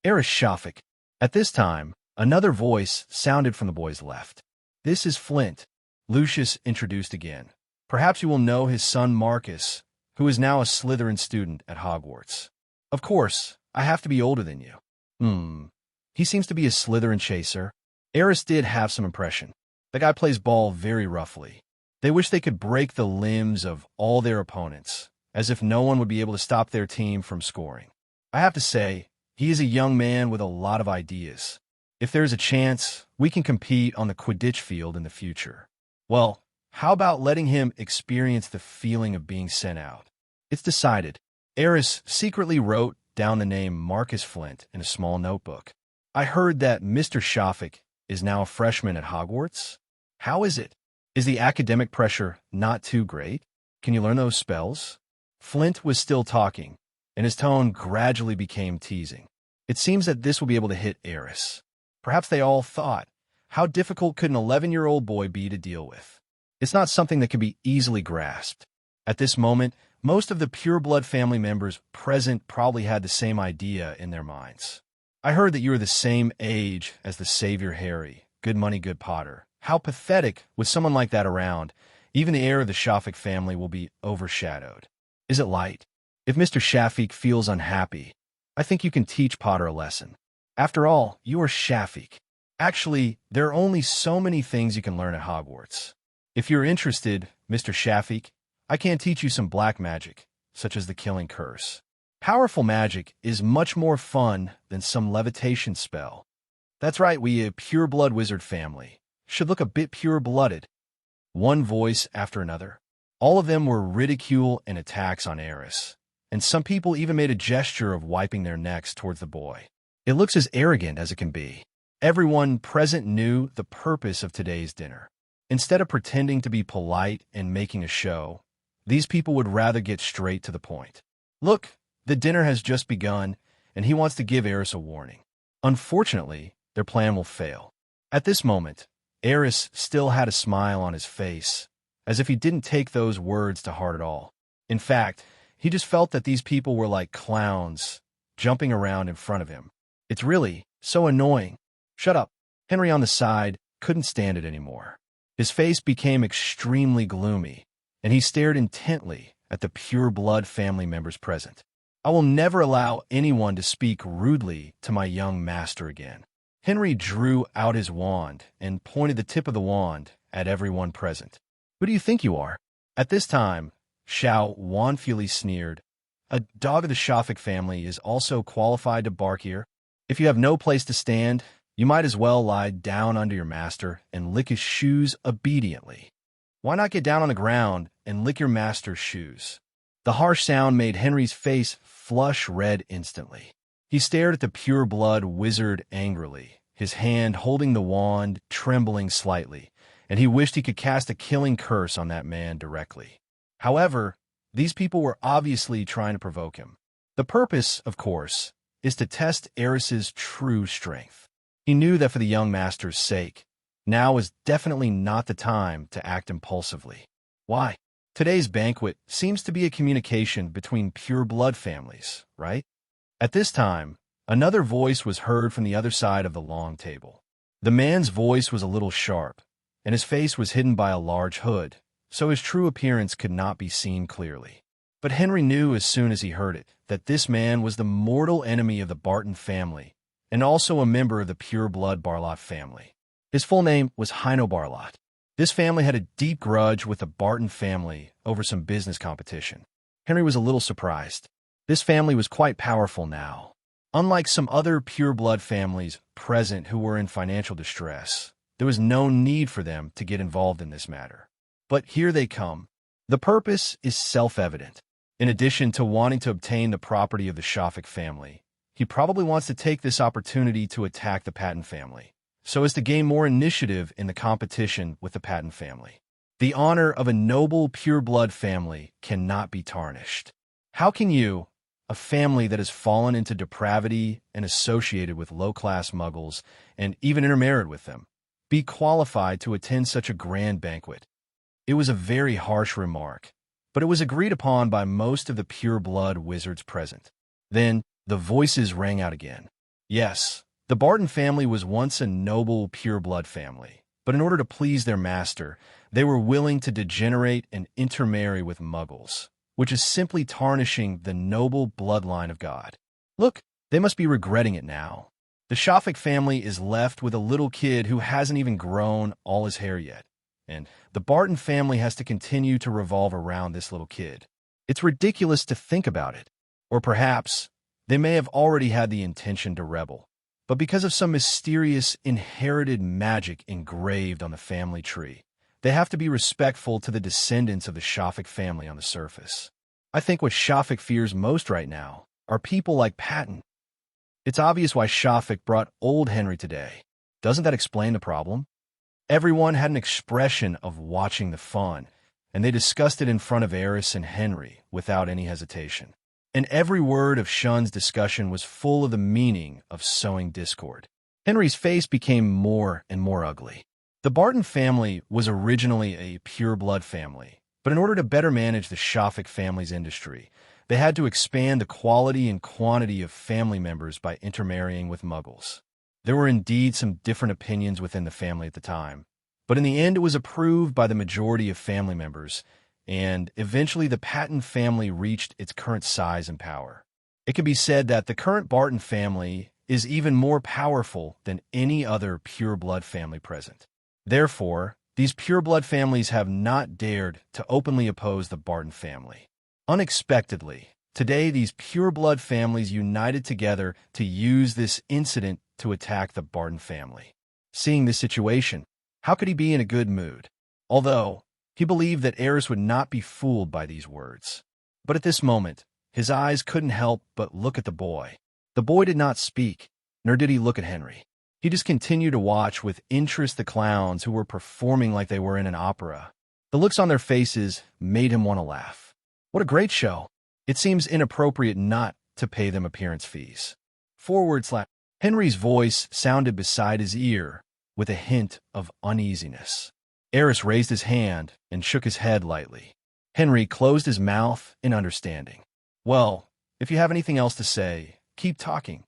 Aris Shafik. At this time, another voice sounded from the boy's left. This is Flint, Lucius introduced again. Perhaps you will know his son Marcus, who is now a Slytherin student at Hogwarts. Of course, I have to be older than you. He seems to be a Slytherin chaser. Aris did have some impression. The guy plays ball very roughly. They wish they could break the limbs of all their opponents, as if no one would be able to stop their team from scoring. I have to say, he is a young man with a lot of ideas. If there's a chance, we can compete on the Quidditch field in the future. Well, how about letting him experience the feeling of being sent out? It's decided. Aris secretly wrote down the name Marcus Flint in a small notebook. I heard that Mr. Shafik is now a freshman at Hogwarts. How is it? Is the academic pressure not too great? Can you learn those spells? Flint was still talking, and his tone gradually became teasing. It seems that this will be able to hit Aris. Perhaps they all thought, how difficult could an 11-year-old boy be to deal with? It's not something that can be easily grasped. At this moment, most of the pure-blood family members present probably had the same idea in their minds. I heard that you are the same age as the Savior Harry, good money, good Potter. How pathetic with someone like that around. Even the heir of the Shafik family will be overshadowed. Is it light? If Mr. Shafik feels unhappy, I think you can teach Potter a lesson. After all, you are Shafik. Actually, there are only so many things you can learn at Hogwarts. If you're interested, Mr. Shafik, I can teach you some black magic, such as the Killing Curse. Powerful magic is much more fun than some levitation spell. That's right, we a pure-blood wizard family should look a bit pure-blooded. One voice after another. All of them were ridicule and attacks on Aris, and some people even made a gesture of wiping their necks towards the boy. It looks as arrogant as it can be. Everyone present knew the purpose of today's dinner. Instead of pretending to be polite and making a show, these people would rather get straight to the point. Look, the dinner has just begun, and he wants to give Aris a warning. Unfortunately, their plan will fail. At this moment, Aris still had a smile on his face, as if he didn't take those words to heart at all. In fact, he just felt that these people were like clowns, jumping around in front of him. It's really so annoying. Shut up. Henry on the side couldn't stand it anymore. His face became extremely gloomy, and he stared intently at the pure-blood family members present. I will never allow anyone to speak rudely to my young master again. Henry drew out his wand and pointed the tip of the wand at everyone present. Who do you think you are? At this time, Xiao Wanfuli sneered. A dog of the Shafik family is also qualified to bark here. If you have no place to stand, you might as well lie down under your master and lick his shoes obediently. Why not get down on the ground and lick your master's shoes? The harsh sound made Henry's face flush red instantly. He stared at the pure-blood wizard angrily, his hand holding the wand, trembling slightly, and he wished he could cast a killing curse on that man directly. However, these people were obviously trying to provoke him. The purpose, of course, is to test Aris's true strength. He knew that for the young master's sake, now was definitely not the time to act impulsively. Why? Today's banquet seems to be a communication between pure-blood families, right? At this time, another voice was heard from the other side of the long table. The man's voice was a little sharp, and his face was hidden by a large hood, so his true appearance could not be seen clearly. But Henry knew as soon as he heard it that this man was the mortal enemy of the Barton family, and also a member of the pure-blood Barlott family. His full name was Heino Barlott. This family had a deep grudge with the Barton family over some business competition. Henry was a little surprised. This family was quite powerful now. Unlike some other pure-blood families present who were in financial distress, there was no need for them to get involved in this matter. But here they come. The purpose is self-evident. In addition to wanting to obtain the property of the Shafik family, he probably wants to take this opportunity to attack the Patton family, so as to gain more initiative in the competition with the Patton family. The honor of a noble pure-blood family cannot be tarnished. How can you, a family that has fallen into depravity and associated with low-class muggles and even intermarried with them, be qualified to attend such a grand banquet? It was a very harsh remark, but it was agreed upon by most of the pure-blood wizards present. Then the voices rang out again. Yes, the Barton family was once a noble pure-blood family, but in order to please their master, they were willing to degenerate and intermarry with muggles, which is simply tarnishing the noble bloodline of God. Look, they must be regretting it now. The Shafik family is left with a little kid who hasn't even grown all his hair yet, and the Barton family has to continue to revolve around this little kid. It's ridiculous to think about it. Or perhaps they may have already had the intention to rebel, but because of some mysterious inherited magic engraved on the family tree, they have to be respectful to the descendants of the Shafik family on the surface. I think what Shafik fears most right now are people like Patton. It's obvious why Shafik brought old Henry today. Doesn't that explain the problem? Everyone had an expression of watching the fun, and they discussed it in front of Aris and Henry without any hesitation. And every word of Shun's discussion was full of the meaning of sowing discord. Henry's face became more and more ugly. The Barton family was originally a pure-blood family, but in order to better manage the Shafik family's industry, they had to expand the quality and quantity of family members by intermarrying with muggles. There were indeed some different opinions within the family at the time, but in the end it was approved by the majority of family members, and eventually the Patton family reached its current size and power. It can be said that the current Barton family is even more powerful than any other pure-blood family present. Therefore, these pure-blood families have not dared to openly oppose the Barton family. Unexpectedly, today these pure-blood families united together to use this incident to attack the Barton family. Seeing this situation, how could he be in a good mood? Although, he believed that Aris would not be fooled by these words. But at this moment, his eyes couldn't help but look at the boy. The boy did not speak, nor did he look at Henry. He just continued to watch with interest the clowns who were performing like they were in an opera. The looks on their faces made him want to laugh. What a great show! It seems inappropriate not to pay them appearance fees. /. Henry's voice sounded beside his ear, with a hint of uneasiness. Aris raised his hand and shook his head lightly. Henry closed his mouth in understanding. Well, if you have anything else to say, keep talking.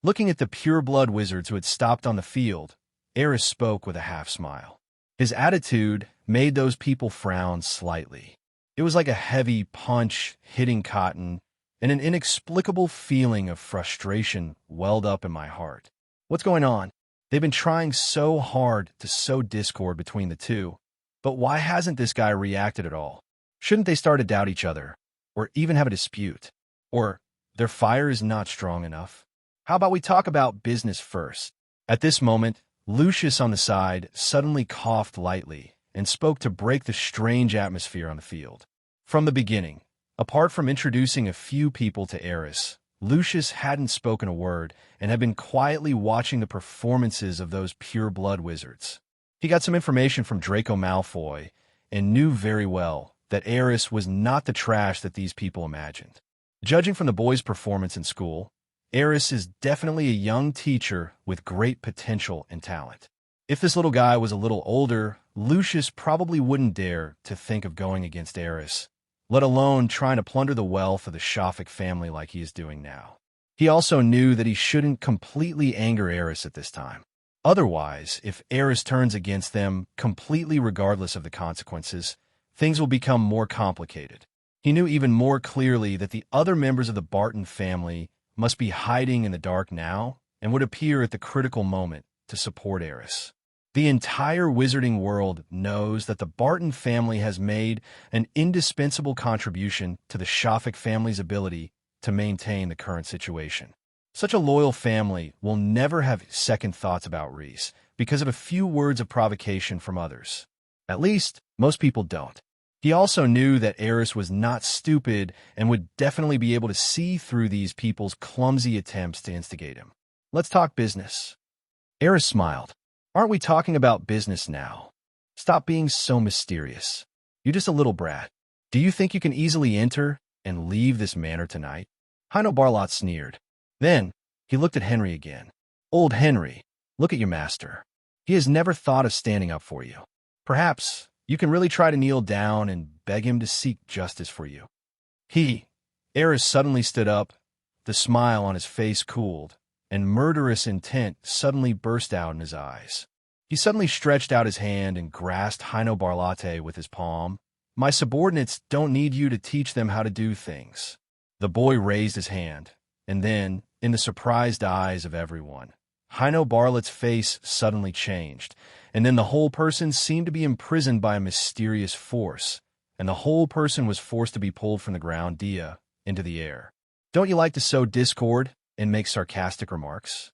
Looking at the pure-blood wizards who had stopped on the field, Aris spoke with a half-smile. His attitude made those people frown slightly. It was like a heavy punch hitting cotton, and an inexplicable feeling of frustration welled up in my heart. What's going on? They've been trying so hard to sow discord between the two, but why hasn't this guy reacted at all? Shouldn't they start to doubt each other, or even have a dispute? Or their fire is not strong enough? How about we talk about business first? At this moment, Lucius on the side suddenly coughed lightly and spoke to break the strange atmosphere on the field. From the beginning, apart from introducing a few people to Aris, Lucius hadn't spoken a word and had been quietly watching the performances of those pure-blood wizards. He got some information from Draco Malfoy and knew very well that Aris was not the trash that these people imagined. Judging from the boy's performance in school, Aris is definitely a young teacher with great potential and talent. If this little guy was a little older, Lucius probably wouldn't dare to think of going against Aris, let alone trying to plunder the wealth of the Shafik family like he is doing now. He also knew that he shouldn't completely anger Aris at this time. Otherwise, if Aris turns against them completely regardless of the consequences, things will become more complicated. He knew even more clearly that the other members of the Barton family must be hiding in the dark now and would appear at the critical moment to support Aris. The entire wizarding world knows that the Barton family has made an indispensable contribution to the Shafik family's ability to maintain the current situation. Such a loyal family will never have second thoughts about Reese because of a few words of provocation from others. At least, most people don't. He also knew that Aris was not stupid and would definitely be able to see through these people's clumsy attempts to instigate him. Let's talk business. Aris smiled. Aren't we talking about business now? Stop being so mysterious. You're just a little brat. Do you think you can easily enter and leave this manor tonight? Hino Barlot sneered. Then, he looked at Henry again. Old Henry, look at your master. He has never thought of standing up for you. Perhaps you can really try to kneel down and beg him to seek justice for you. Aris suddenly stood up, the smile on his face cooled, and murderous intent suddenly burst out in his eyes. He suddenly stretched out his hand and grasped Hino Barlate with his palm. My subordinates don't need you to teach them how to do things. The boy raised his hand, and then, in the surprised eyes of everyone, Hino Barlat's face suddenly changed, and then the whole person seemed to be imprisoned by a mysterious force, and the whole person was forced to be pulled from the ground into the air. Don't you like to sow discord and make sarcastic remarks?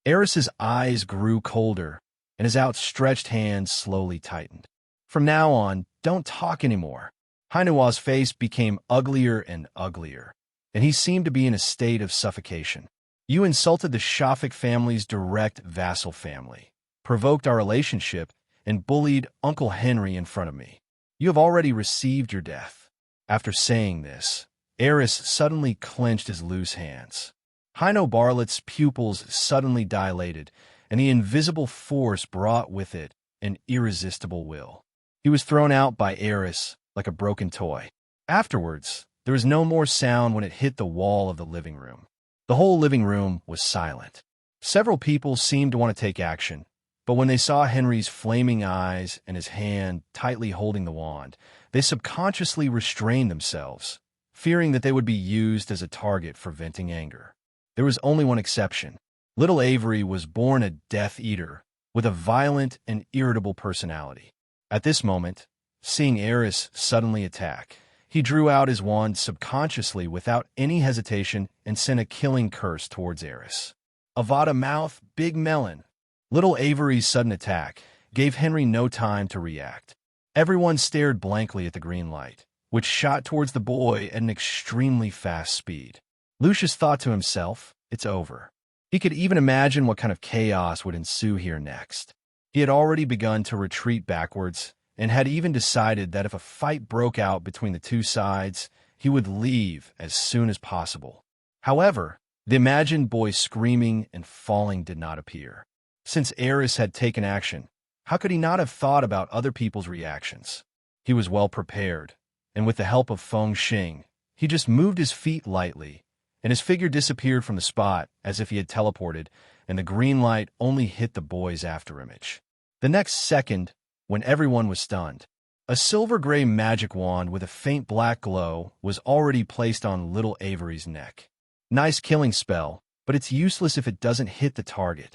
Aris's eyes grew colder, and his outstretched hand slowly tightened. From now on, don't talk anymore. Hainua's face became uglier and uglier, and he seemed to be in a state of suffocation. You insulted the Shafik family's direct vassal family, provoked our relationship, and bullied Uncle Henry in front of me. You have already received your death. After saying this, Aris suddenly clenched his loose hands. Hino Barlat's pupils suddenly dilated, and the invisible force brought with it an irresistible will. He was thrown out by Aris like a broken toy. Afterwards, there was no more sound when it hit the wall of the living room. The whole living room was silent. Several people seemed to want to take action, but when they saw Henry's flaming eyes and his hand tightly holding the wand, they subconsciously restrained themselves, fearing that they would be used as a target for venting anger. There was only one exception. Little Avery was born a Death Eater with a violent and irritable personality. At this moment, seeing Aris suddenly attack, he drew out his wand subconsciously without any hesitation and sent a killing curse towards Aris. Avada mouth, big melon. Little Avery's sudden attack gave Henry no time to react. Everyone stared blankly at the green light, which shot towards the boy at an extremely fast speed. Lucius thought to himself, it's over. He could even imagine what kind of chaos would ensue here next. He had already begun to retreat backwards, and had even decided that if a fight broke out between the two sides, he would leave as soon as possible. However, the imagined boy screaming and falling did not appear. Since Aris had taken action, how could he not have thought about other people's reactions? He was well prepared, and with the help of Feng Xing, he just moved his feet lightly, and his figure disappeared from the spot as if he had teleported, and the green light only hit the boy's afterimage. The next second, when everyone was stunned, a silver-gray magic wand with a faint black glow was already placed on little Avery's neck. Nice killing spell, but it's useless if it doesn't hit the target.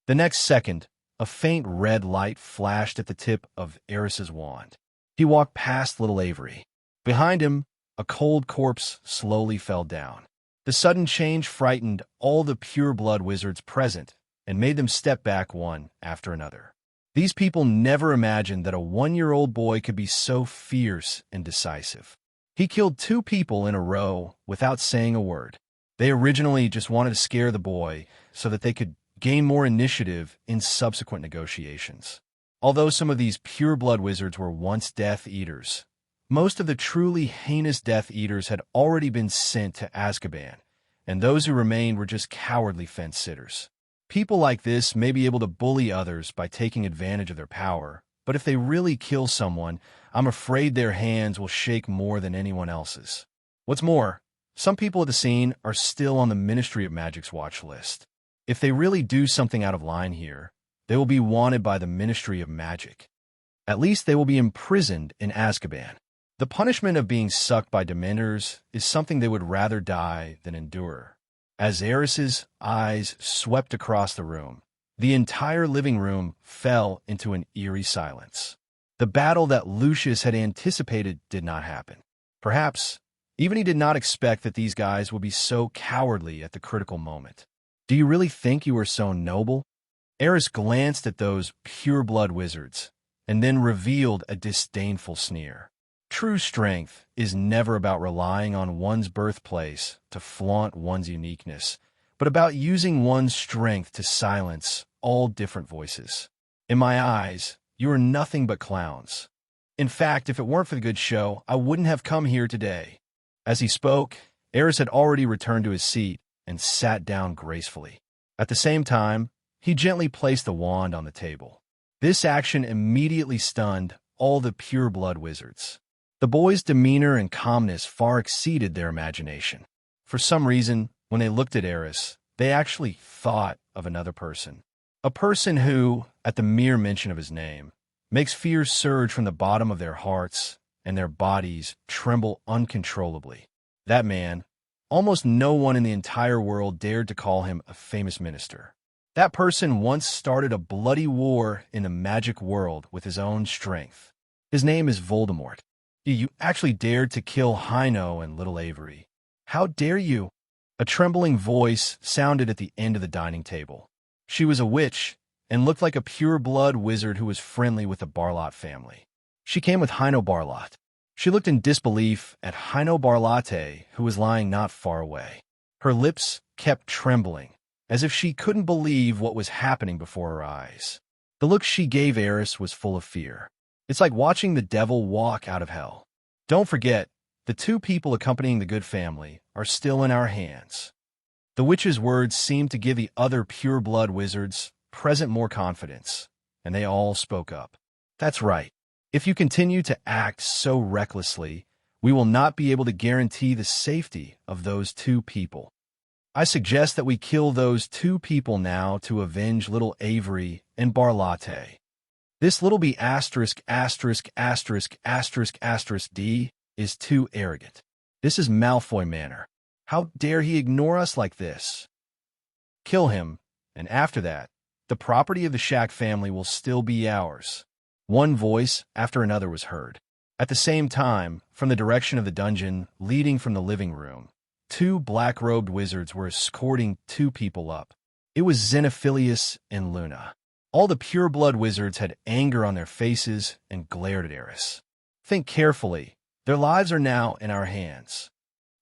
The next second, a faint red light flashed at the tip of Aris's wand. He walked past little Avery. Behind him, a cold corpse slowly fell down. The sudden change frightened all the pure-blood wizards present and made them step back one after another. These people never imagined that a 1-year-old boy could be so fierce and decisive. He killed 2 people in a row without saying a word. They originally just wanted to scare the boy so that they could gain more initiative in subsequent negotiations. Although some of these pure-blood wizards were once Death Eaters, most of the truly heinous Death Eaters had already been sent to Azkaban, and those who remained were just cowardly fence-sitters. People like this may be able to bully others by taking advantage of their power, but if they really kill someone, I'm afraid their hands will shake more than anyone else's. What's more, some people at the scene are still on the Ministry of Magic's watch list. If they really do something out of line here, they will be wanted by the Ministry of Magic. At least they will be imprisoned in Azkaban. The punishment of being sucked by Dementors is something they would rather die than endure. As Aris's eyes swept across the room, the entire living room fell into an eerie silence. The battle that Lucius had anticipated did not happen. Perhaps even he did not expect that these guys would be so cowardly at the critical moment. Do you really think you are so noble? Aris glanced at those pure-blood wizards, and then revealed a disdainful sneer. True strength is never about relying on one's birthplace to flaunt one's uniqueness, but about using one's strength to silence all different voices. In my eyes, you are nothing but clowns. In fact, if it weren't for the good show, I wouldn't have come here today. As he spoke, Aris had already returned to his seat and sat down gracefully. At the same time, he gently placed the wand on the table. This action immediately stunned all the pure-blood wizards. The boys' demeanor and calmness far exceeded their imagination. For some reason, when they looked at Aris, they actually thought of another person. A person who, at the mere mention of his name, makes fear surge from the bottom of their hearts and their bodies tremble uncontrollably. That man, almost no one in the entire world dared to call him a famous minister. That person once started a bloody war in the magic world with his own strength. His name is Voldemort. You actually dared to kill Hino and little Avery. How dare you? A trembling voice sounded at the end of the dining table. She was a witch and looked like a pure-blood wizard who was friendly with the Barlott family. She came with Hino Barlott. She looked in disbelief at Hino Barlotte, who was lying not far away. Her lips kept trembling, as if she couldn't believe what was happening before her eyes. The look she gave Aris was full of fear. It's like watching the devil walk out of hell. Don't forget, the 2 people accompanying the good family are still in our hands. The witch's words seemed to give the other pure-blood wizards present more confidence, and they all spoke up. That's right. If you continue to act so recklessly, we will not be able to guarantee the safety of those 2 people. I suggest that we kill those 2 people now to avenge little Avery and Barlotte. This little b asterisk asterisk asterisk asterisk asterisk d is too arrogant. This is Malfoy manner. How dare he ignore us like this? Kill him, and after that, the property of the Shack family will still be ours. One voice after another was heard. At the same time, from the direction of the dungeon leading from the living room, 2 black-robed wizards were escorting 2 people up. It was Xenophilius and Luna. All the pure-blood wizards had anger on their faces and glared at Aris. Think carefully. Their lives are now in our hands.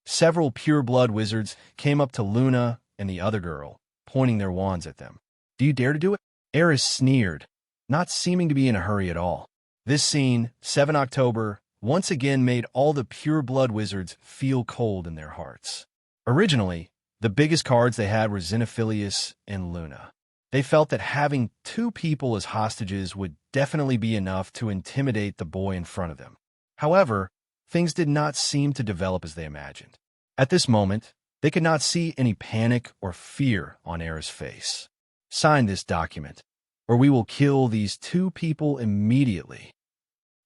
Several pure-blood wizards came up to Luna and the other girl, pointing their wands at them. Do you dare to do it? Aris sneered, not seeming to be in a hurry at all. This scene, 7 October, once again made all the pure-blood wizards feel cold in their hearts. Originally, the biggest cards they had were Xenophilius and Luna. They felt that having two people as hostages would definitely be enough to intimidate the boy in front of them. However, things did not seem to develop as they imagined. At this moment, they could not see any panic or fear on Aris' face. "Sign this document, or we will kill these two people immediately."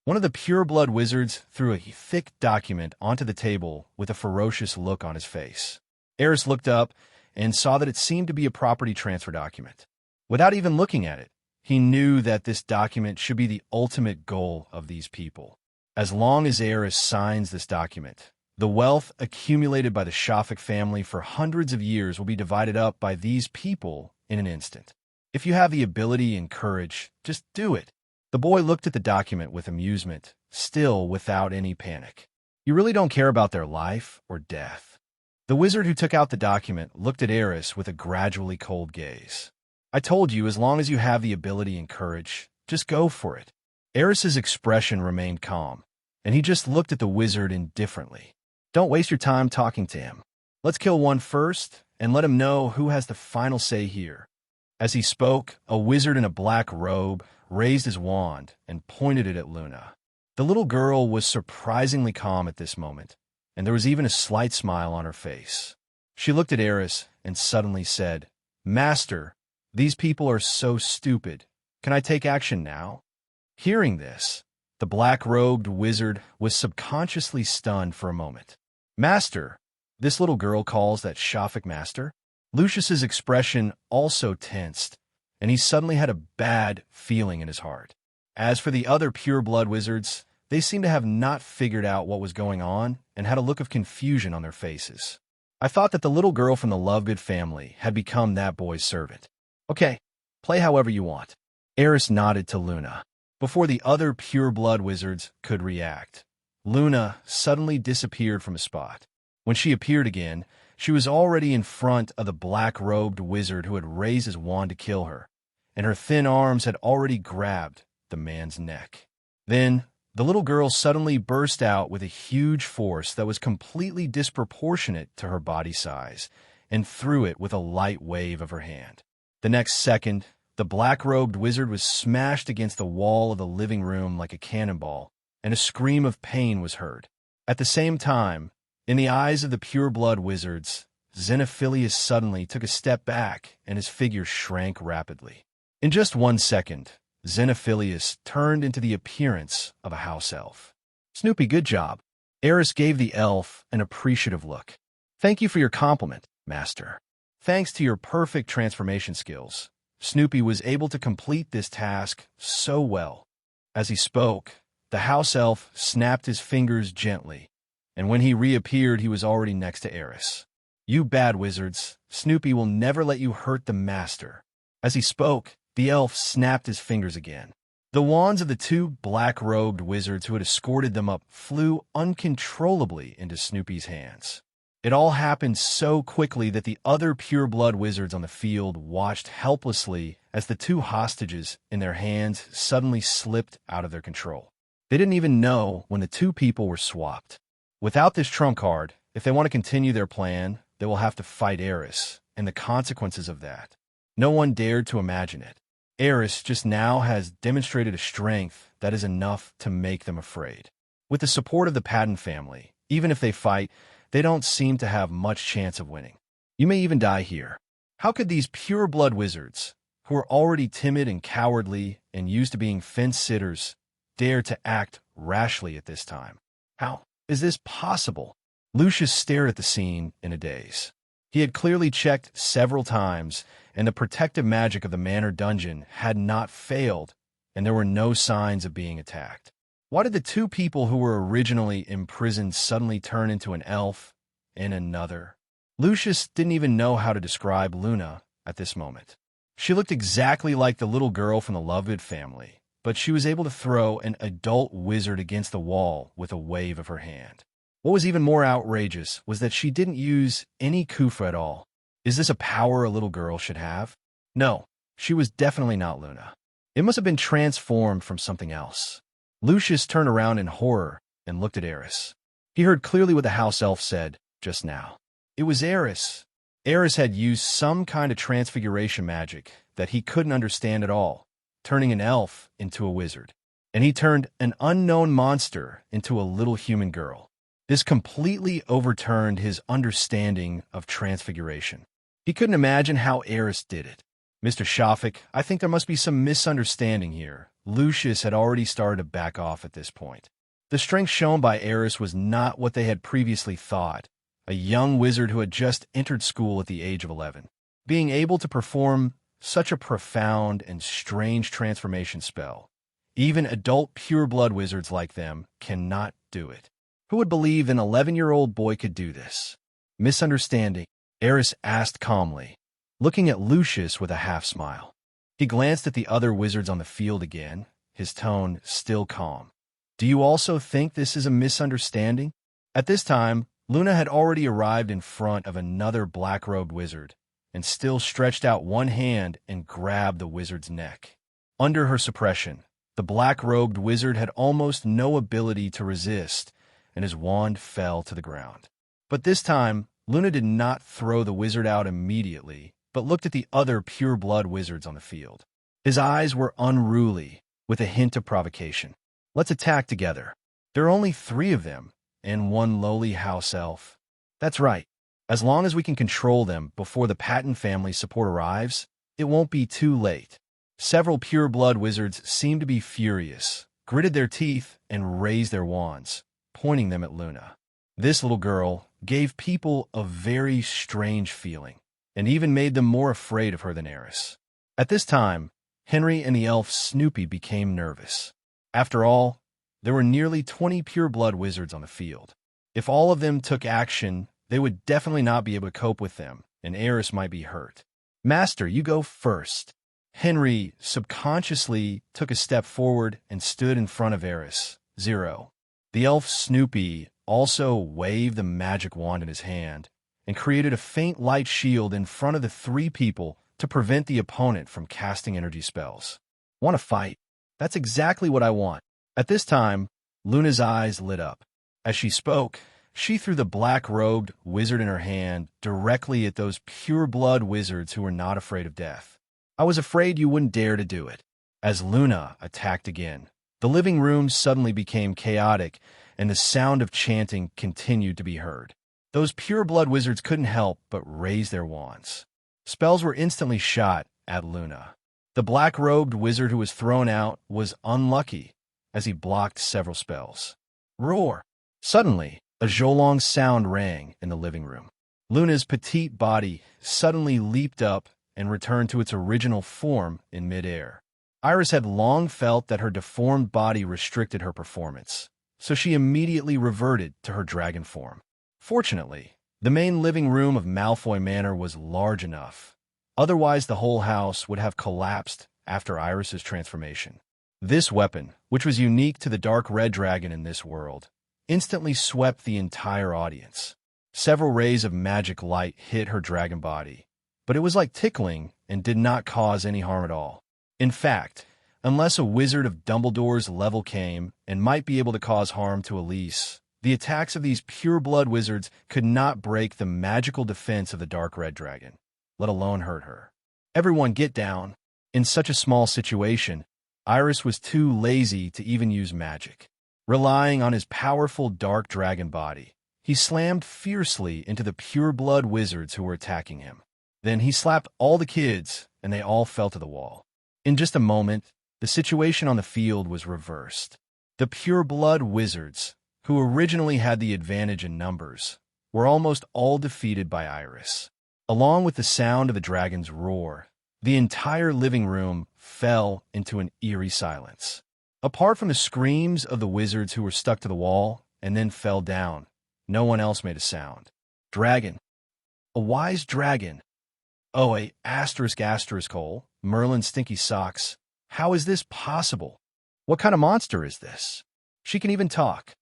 One of the pureblood wizards threw a thick document onto the table with a ferocious look on his face. Aris looked up and saw that it seemed to be a property transfer document. Without even looking at it, he knew that this document should be the ultimate goal of these people. As long as Aris signs this document, the wealth accumulated by the Shafik family for hundreds of years will be divided up by these people in an instant. If you have the ability and courage, just do it. The boy looked at the document with amusement, still without any panic. You really don't care about their life or death. The wizard who took out the document looked at Aris with a gradually cold gaze. "I told you, as long as you have the ability and courage, just go for it." Aris's expression remained calm, and he just looked at the wizard indifferently. "Don't waste your time talking to him. Let's kill one first, and let him know who has the final say here." As he spoke, a wizard in a black robe raised his wand and pointed it at Luna. The little girl was surprisingly calm at this moment, and there was even a slight smile on her face. She looked at Aris and suddenly said, "Master, these people are so stupid. Can I take action now?" Hearing this, the black-robed wizard was subconsciously stunned for a moment. "Master? This little girl calls that Shafik master?" Lucius's expression also tensed, and he suddenly had a bad feeling in his heart. As for the other pure-blood wizards, they seemed to have not figured out what was going on and had a look of confusion on their faces. "I thought that the little girl from the Lovegood family had become that boy's servant." "Okay, play however you want." Aris nodded to Luna. Before the other pure-blood wizards could react, Luna suddenly disappeared from a spot. When she appeared again, she was already in front of the black-robed wizard who had raised his wand to kill her, and her thin arms had already grabbed the man's neck. Then, the little girl suddenly burst out with a huge force that was completely disproportionate to her body size, and threw it with a light wave of her hand. The next second, the black-robed wizard was smashed against the wall of the living room like a cannonball, and a scream of pain was heard. At the same time, in the eyes of the pure-blood wizards, Xenophilius suddenly took a step back and his figure shrank rapidly. In just 1 second, Xenophilius turned into the appearance of a house elf. "Snoopy, good job." Aris gave the elf an appreciative look. "Thank you for your compliment, master." Thanks to your perfect transformation skills, Snoopy was able to complete this task so well. As he spoke, the house elf snapped his fingers gently, and when he reappeared, he was already next to Aris. "You bad wizards, Snoopy will never let you hurt the master." As he spoke, the elf snapped his fingers again. The wands of the two black-robed wizards who had escorted them up flew uncontrollably into Snoopy's hands. It all happened so quickly that the other pure-blood wizards on the field watched helplessly as the two hostages in their hands suddenly slipped out of their control. They didn't even know when the two people were swapped. Without this trump card, if they want to continue their plan, they will have to fight Aris, and the consequences of that. No one dared to imagine it. Aris just now has demonstrated a strength that is enough to make them afraid. With the support of the Patton family, even if they fight, they don't seem to have much chance of winning. You may even die here. How could these pure-blood wizards, who are already timid and cowardly and used to being fence-sitters, dare to act rashly at this time? How is this possible? Lucius stared at the scene in a daze. He had clearly checked several times, and the protective magic of the manor dungeon had not failed, and there were no signs of being attacked. Why did the two people who were originally imprisoned suddenly turn into an elf and another? Lucius didn't even know how to describe Luna at this moment. She looked exactly like the little girl from the Lovegood family, but she was able to throw an adult wizard against the wall with a wave of her hand. What was even more outrageous was that she didn't use any kufa at all. Is this a power a little girl should have? No, she was definitely not Luna. It must have been transformed from something else. Lucius turned around in horror and looked at Aris. He heard clearly what the house elf said just now. It was Aris. Aris had used some kind of transfiguration magic that he couldn't understand at all, turning an elf into a wizard. And he turned an unknown monster into a little human girl. This completely overturned his understanding of transfiguration. He couldn't imagine how Aris did it. Mr. Shafik, I think there must be some misunderstanding here. Lucius had already started to back off at this point. The strength shown by Aris was not what they had previously thought. A young wizard who had just entered school at the age of 11. Being able to perform such a profound and strange transformation spell. Even adult pure-blood wizards like them cannot do it. Who would believe an 11-year-old boy could do this? Misunderstanding, Aris asked calmly, looking at Lucius with a half-smile. He glanced at the other wizards on the field again, his tone still calm. Do you also think this is a misunderstanding? At this time, Luna had already arrived in front of another black-robed wizard, and still stretched out one hand and grabbed the wizard's neck. Under her suppression, the black-robed wizard had almost no ability to resist, and his wand fell to the ground. But this time, Luna did not throw the wizard out immediately, but looked at the other pure-blood wizards on the field. His eyes were unruly, with a hint of provocation. Let's attack together. There are only 3 of them, and 1 lowly house elf. That's right. As long as we can control them before the Patton family support arrives, it won't be too late. Several pure-blood wizards seemed to be furious, gritted their teeth, and raised their wands, pointing them at Luna. This little girl gave people a very strange feeling, and even made them more afraid of her than Aris. At this time, Henry and the elf Snoopy became nervous. After all, there were nearly 20 pure-blood wizards on the field. If all of them took action, they would definitely not be able to cope with them, and Aris might be hurt. Master, you go first. Henry subconsciously took a step forward and stood in front of Aris. 0. The elf Snoopy also waved the magic wand in his hand and created a faint light shield in front of the 3 people to prevent the opponent from casting energy spells. Want to fight? That's exactly what I want. At this time, Luna's eyes lit up. As she spoke, she threw the black-robed wizard in her hand directly at those pure-blood wizards who were not afraid of death. I was afraid you wouldn't dare to do it. As Luna attacked again, the living room suddenly became chaotic, and the sound of chanting continued to be heard. Those pure-blood wizards couldn't help but raise their wands. Spells were instantly shot at Luna. The black-robed wizard who was thrown out was unlucky, as he blocked several spells. Roar! Suddenly, a Zholong sound rang in the living room. Luna's petite body suddenly leaped up and returned to its original form in midair. Iris had long felt that her deformed body restricted her performance, so she immediately reverted to her dragon form. Fortunately, the main living room of Malfoy Manor was large enough. Otherwise, the whole house would have collapsed after Iris's transformation. This weapon, which was unique to the dark red dragon in this world, instantly swept the entire audience. Several rays of magic light hit her dragon body, but it was like tickling and did not cause any harm at all. In fact, unless a wizard of Dumbledore's level came and might be able to cause harm to Elise, the attacks of these pure-blood wizards could not break the magical defense of the dark red dragon, let alone hurt her. Everyone get down. In such a small situation, Iris was too lazy to even use magic. Relying on his powerful dark dragon body, he slammed fiercely into the pure-blood wizards who were attacking him. Then he slapped all the kids, and they all fell to the wall. In just a moment, the situation on the field was reversed. The pure-blood wizards, who originally had the advantage in numbers, were almost all defeated by Iris. Along with the sound of the dragon's roar, the entire living room fell into an eerie silence. Apart from the screams of the wizards who were stuck to the wall and then fell down, no one else made a sound. Dragon. A wise dragon. Oh, a asterisk hole. Merlin Stinky Socks. How is this possible? What kind of monster is this? She can even talk.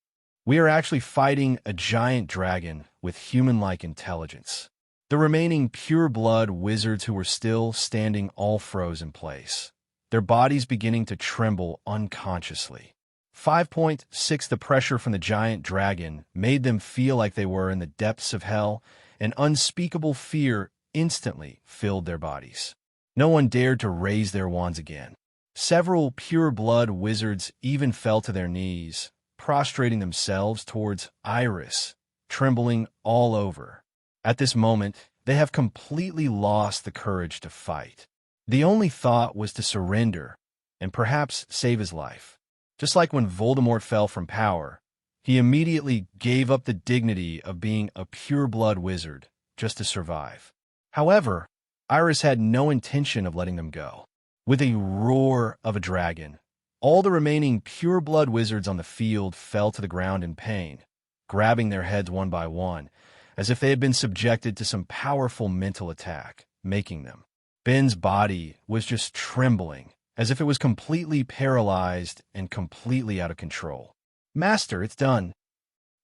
We are actually fighting a giant dragon with human-like intelligence. The remaining pure-blood wizards who were still standing all froze in place, their bodies beginning to tremble unconsciously. 5.6 The pressure from the giant dragon made them feel like they were in the depths of hell, and unspeakable fear instantly filled their bodies. No one dared to raise their wands again. Several pure-blood wizards even fell to their knees, prostrating themselves towards Iris, trembling all over. At this moment, they have completely lost the courage to fight. The only thought was to surrender and perhaps save his life. Just like when Voldemort fell from power, he immediately gave up the dignity of being a pure-blood wizard just to survive. However, Iris had no intention of letting them go. With a roar of a dragon, all the remaining pure-blood wizards on the field fell to the ground in pain, grabbing their heads one by one, as if they had been subjected to some powerful mental attack, making them. Ben's body was just trembling, as if it was completely paralyzed and completely out of control. "Master, it's done."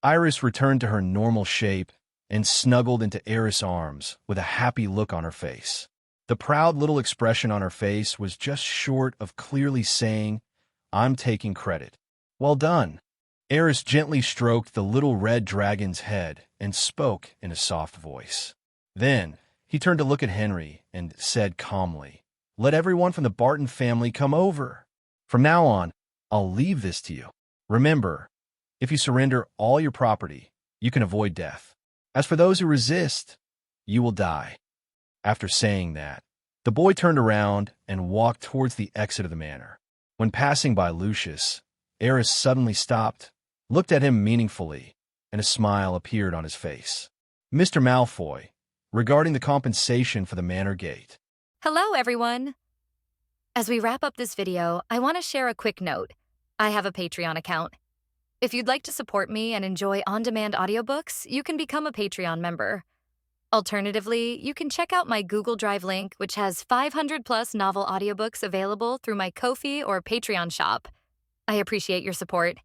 Iris returned to her normal shape and snuggled into Aris' arms with a happy look on her face. The proud little expression on her face was just short of clearly saying, "I'm taking credit." "Well done." Aris gently stroked the little red dragon's head and spoke in a soft voice. Then he turned to look at Henry and said calmly, "Let everyone from the Barton family come over. From now on, I'll leave this to you. Remember, if you surrender all your property, you can avoid death. As for those who resist, you will die." After saying that, the boy turned around and walked towards the exit of the manor. When passing by Lucius, Aris suddenly stopped, looked at him meaningfully, and a smile appeared on his face. "Mr. Malfoy, regarding the compensation for the manor gate." Hello, everyone. As we wrap up this video, I want to share a quick note. I have a Patreon account. If you'd like to support me and enjoy on-demand audiobooks, you can become a Patreon member. Alternatively, you can check out my Google Drive link, which has 500+ novel audiobooks available through my Ko-fi or Patreon shop. I appreciate your support.